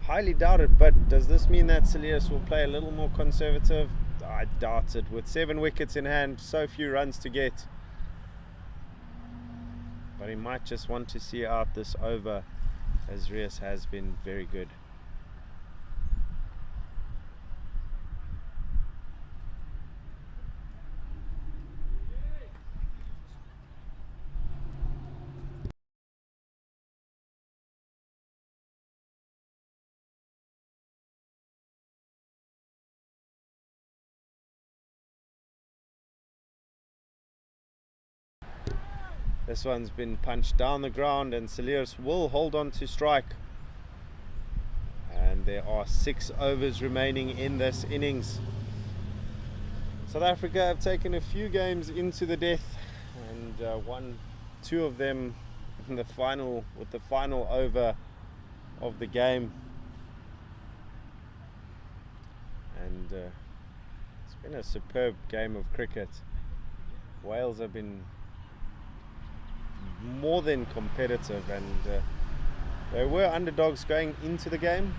Highly doubt it, but does this mean that Cilliers will play a little more conservative? I doubt it. With 7 wickets in hand, so few runs to get. But he might just want to see out this over, as Rios has been very good. This one's been punched down the ground and Cilliers will hold on to strike. And there are 6 overs remaining in this innings. South Africa have taken a few games into the death and won 2 of them in the final, with the final over of the game. And it's been a superb game of cricket. Wales have been more than competitive, and they were underdogs going into the game,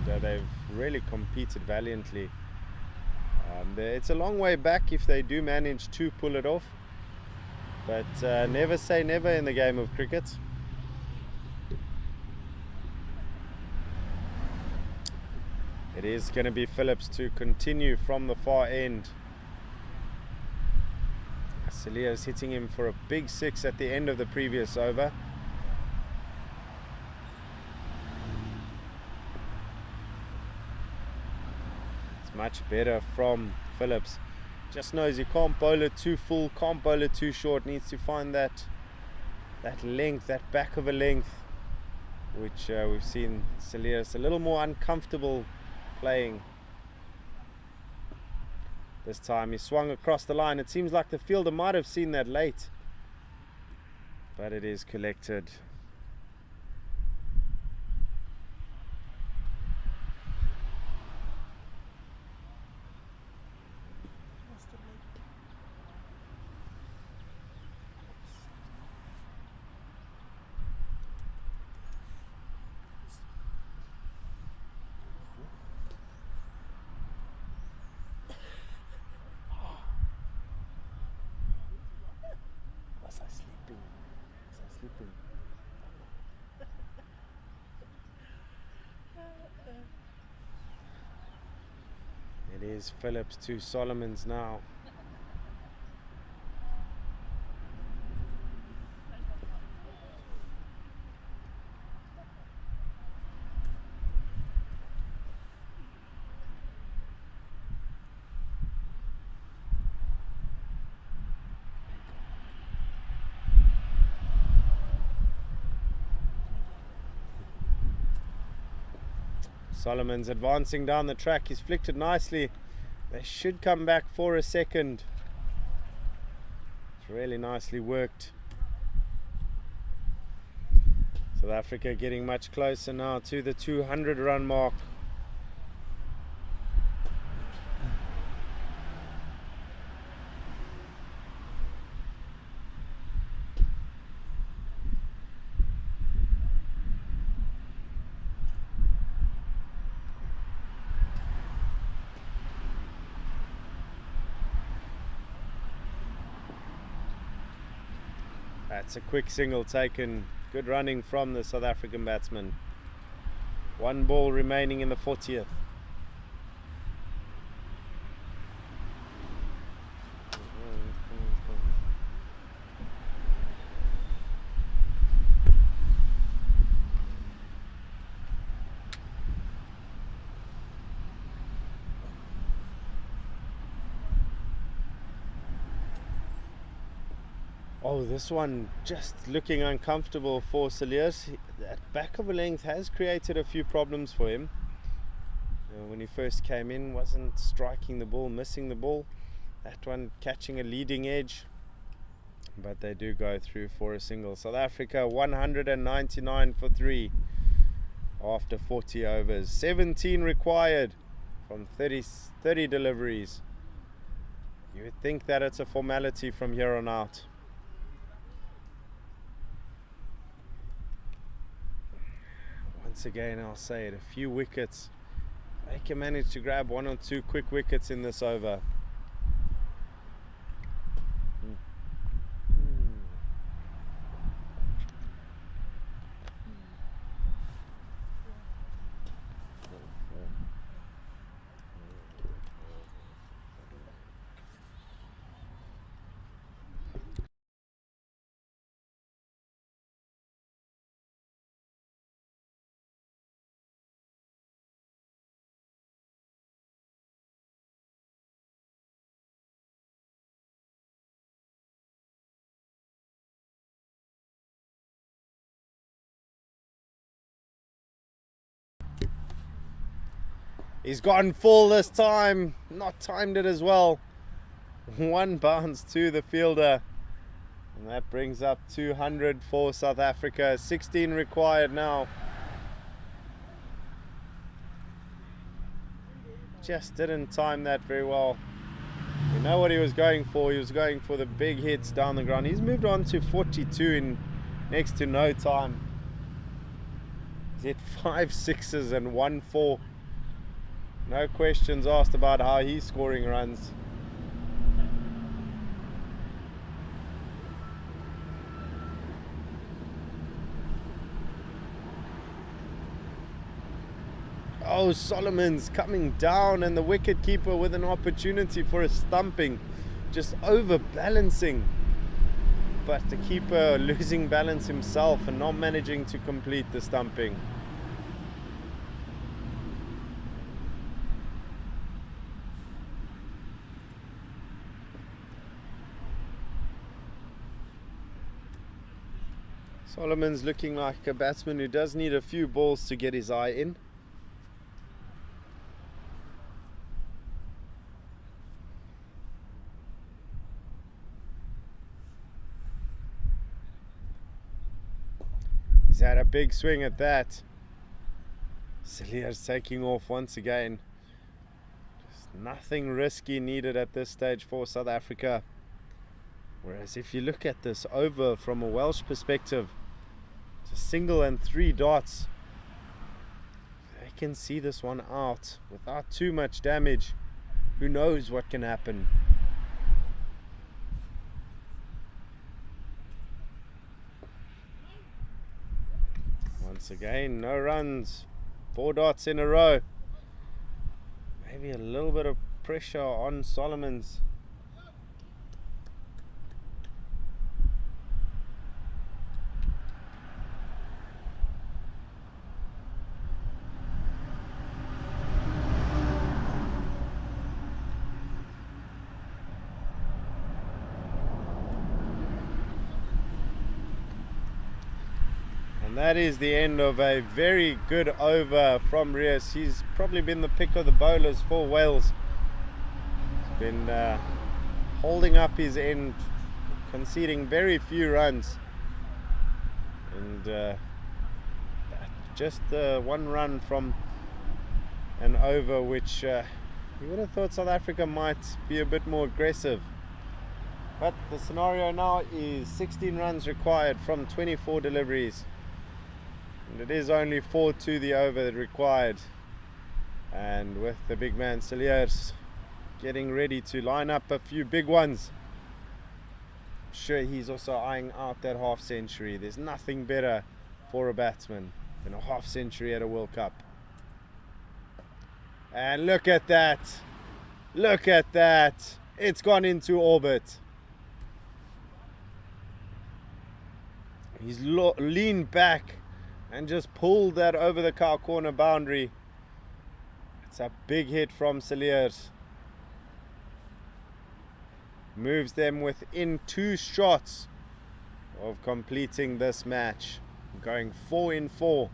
and they've really competed valiantly. It's a long way back if they do manage to pull it off, but never say never in the game of cricket. It is going to be Phillips to continue from the far end. Cilliers hitting him for a big 6 at the end of the previous over. It's much better from Phillips. Just knows he can't bowl it too full, can't bowl it too short. Needs to find that length, that back of a length, which we've seen Cilliers a little more uncomfortable playing. This time he swung across the line. It seems like the fielder might have seen that late, but it is collected. It is Phillips to Solomon's now. Solomon's advancing down the track. He's flicked it nicely. They should come back for a second. It's really nicely worked. South Africa getting much closer now to the 200 run mark. That's a quick single taken. Good running from the South African batsman. 1 ball remaining in the 40th. Oh, this one just looking uncomfortable for Cilliers. That back of a length has created a few problems for him. When he first came in, wasn't striking the ball, missing the ball. That one catching a leading edge. But they do go through for a single. South Africa 199 for 3. after 40 overs. 17 required from 30 deliveries. You would think that it's a formality from here on out. Once again, I'll say it, a few wickets. They can manage to grab 1 or 2 quick wickets in this over. He's gone full this time, not timed it as well. 1 bounce to the fielder, and that brings up 200 for South Africa. 16 required now. Just didn't time that very well. You know what he was going for. He was going for the big hits down the ground. He's moved on to 42 in next to no time. He's hit 5 sixes and 1 4. No questions asked about how he's scoring runs. Oh, Solomon's coming down, and the wicket keeper with an opportunity for a stumping, just overbalancing. But the keeper losing balance himself and not managing to complete the stumping. Solomon's looking like a batsman who does need a few balls to get his eye in. He's had a big swing at that. Cilliers taking off once again. Just nothing risky needed at this stage for South Africa. Whereas if you look at this over from a Welsh perspective, it's a single and 3 dots. They can see this one out without too much damage. Who knows what can happen? Once again, no runs, 4 dots in a row. Maybe a little bit of pressure on Solomon's. And that is the end of a very good over from Reus. He's probably been the pick of the bowlers for Wales. He's been holding up his end, conceding very few runs. And just 1 run from an over which you would have thought South Africa might be a bit more aggressive. But the scenario now is 16 runs required from 24 deliveries. And it is only 4 to the over that required. And with the big man Cilliers getting ready to line up a few big ones. I'm sure he's also eyeing out that half century. There's nothing better for a batsman than a half century at a World Cup. And look at that. Look at that. It's gone into orbit. He's leaned back and just pulled that over the cow corner boundary. It's a big hit from Cilliers. Moves them within 2 shots of completing this match, going 4 in 4.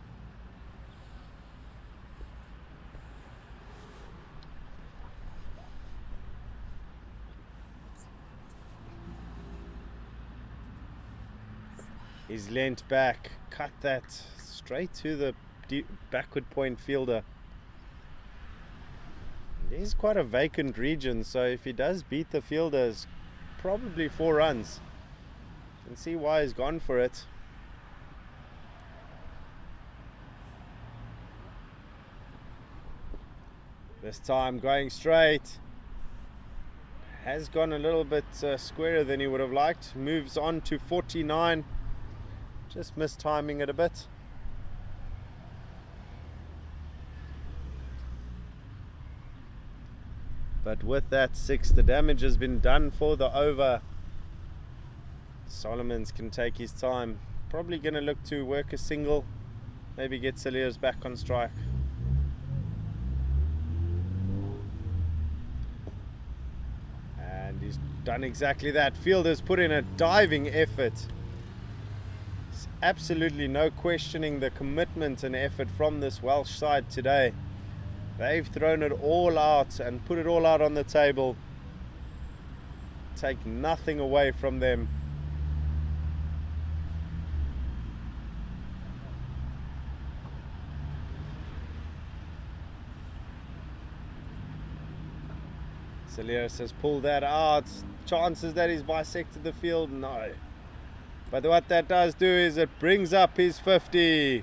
He's leant back, cut that straight to the backward point fielder. It is quite a vacant region, so if he does beat the fielders, probably 4 runs. You can see why he's gone for it. This time going straight. Has gone a little bit squarer than he would have liked. Moves on to 49. Just mistiming it a bit. But with that 6, the damage has been done for the over. Solomons can take his time. Probably going to look to work a single. Maybe get Cilliers back on strike. And he's done exactly that. Fielders put in a diving effort. There's absolutely no questioning the commitment and effort from this Welsh side today. They've thrown it all out and put it all out on the table. Take nothing away from them. Cilliers has pulled that out. Chances that he's bisected the field? No. But what that does do is it brings up his 50.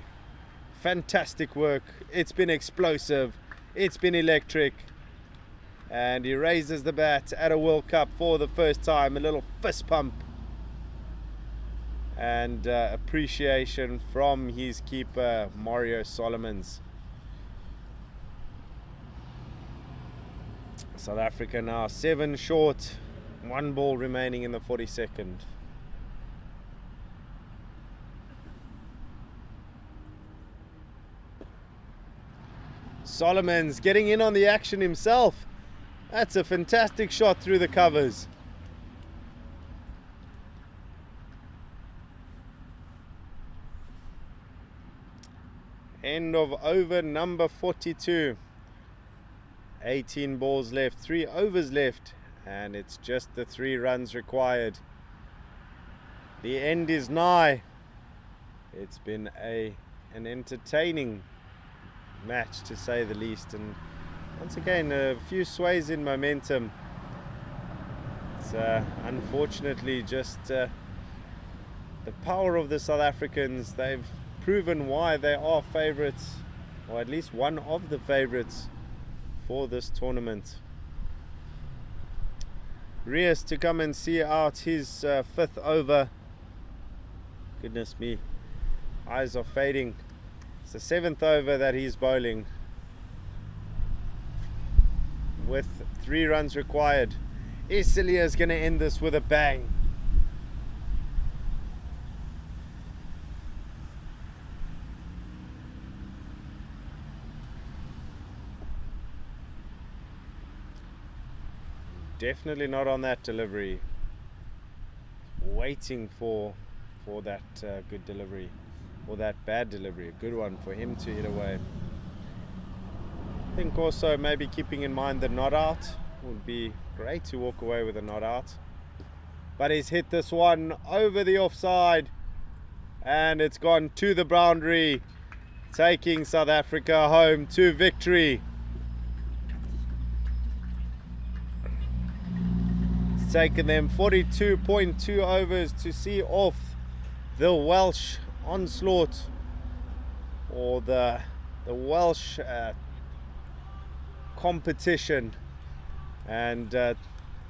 Fantastic work. It's been explosive. It's been electric. And he raises the bat at a World Cup for the first time. A little fist pump. And appreciation from his keeper, Mario Solomons. South Africa now 7 short. 1 ball remaining in the 42nd. Solomons getting in on the action himself. That's a fantastic shot through the covers. End of over number 42. 18 balls left, 3 overs left, and it's just the 3 runs required. The end is nigh. It's been an entertaining match, to say the least, and once again a few sways in momentum. It's unfortunately just the power of the South Africans. They've proven why they are favourites, or at least one of the favourites for this tournament. Rias to come and see out his 5th over. Goodness me, eyes are fading. It's the 7th over that he's bowling with 3 runs required. Is Cilliers going to end this with a bang? Definitely not on that delivery. Waiting for that good delivery, or that bad delivery, a good one for him to hit away. I think also maybe keeping in mind the not out. Would be great to walk away with a not out. But he's hit this one over the offside, and it's gone to the boundary, taking South Africa home to victory. Taken them 42.2 overs to see off the Welsh onslaught, or the Welsh competition. And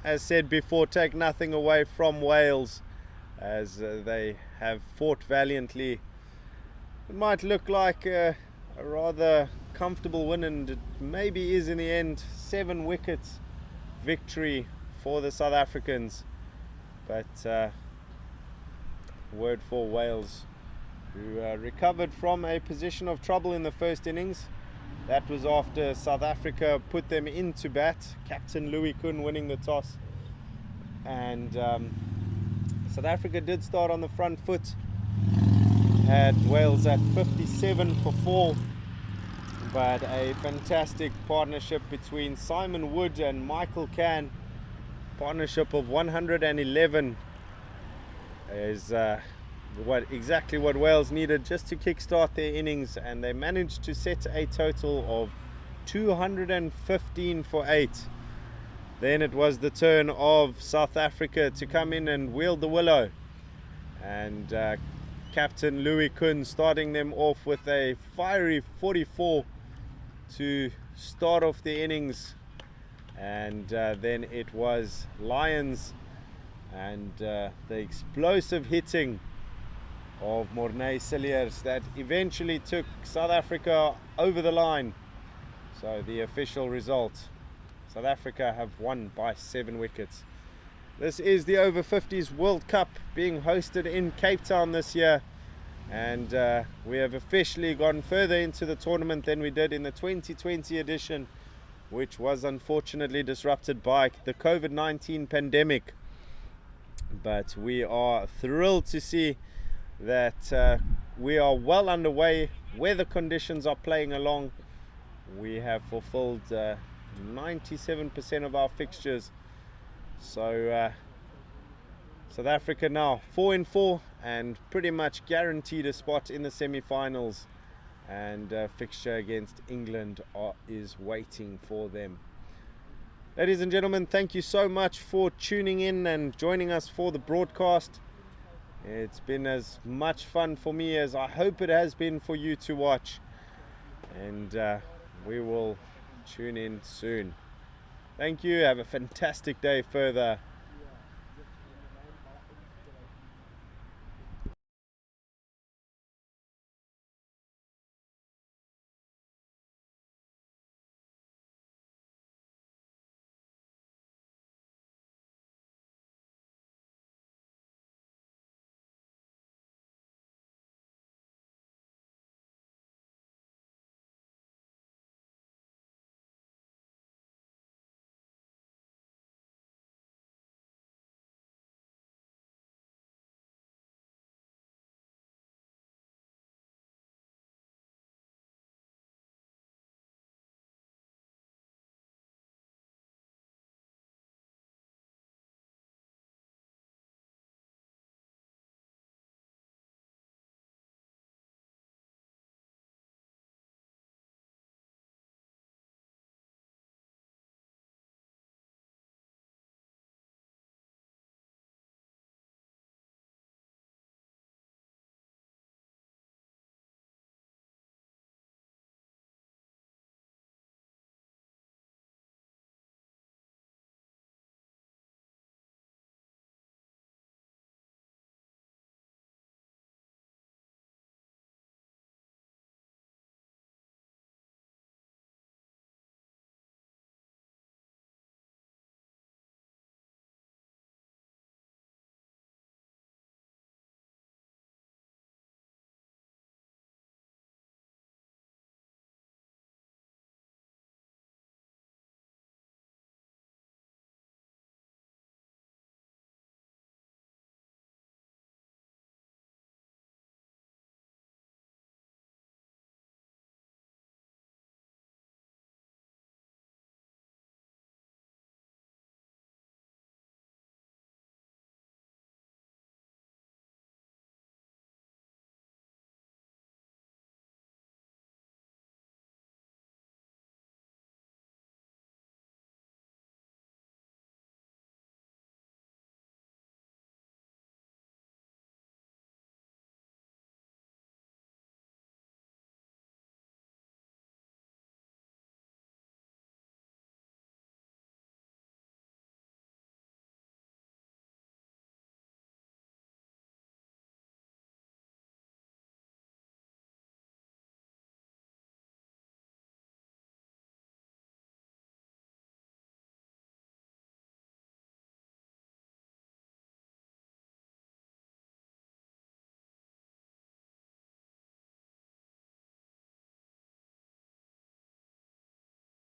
as said before, take nothing away from Wales, as they have fought valiantly. It might look like a rather comfortable win, and it maybe is in the end. 7 wickets victory for the South Africans, but word for Wales, who recovered from a position of trouble in the first innings. That was after South Africa put them into bat, Captain Louis Kuhn winning the toss, and South Africa did start on the front foot. Had Wales at 57 for 4, but a fantastic partnership between Simon Wood and Michael Cann, partnership of 111, is exactly what Wales needed just to kickstart their innings, and they managed to set a total of 215 for 8. Then it was the turn of South Africa to come in and wield the willow, and Captain Louis Kuhn starting them off with a fiery 44 to start off the innings. And then it was Lions and the explosive hitting of Mornay Cilliers that eventually took South Africa over the line. So the official result, South Africa have won by 7 wickets. This is the Over-50s World Cup being hosted in Cape Town this year, and we have officially gone further into the tournament than we did in the 2020 edition, which was unfortunately disrupted by the COVID-19 pandemic. But we are thrilled to see that we are well underway. Weather conditions are playing along. We have fulfilled 97% of our fixtures. So South Africa now 4-4 and pretty much guaranteed a spot in the semi-finals, and a fixture against England is waiting for them. Ladies and gentlemen, thank you so much for tuning in and joining us for the broadcast. It's been as much fun for me as I hope it has been for you to watch, and we will tune in soon. Thank you. Have a fantastic day further.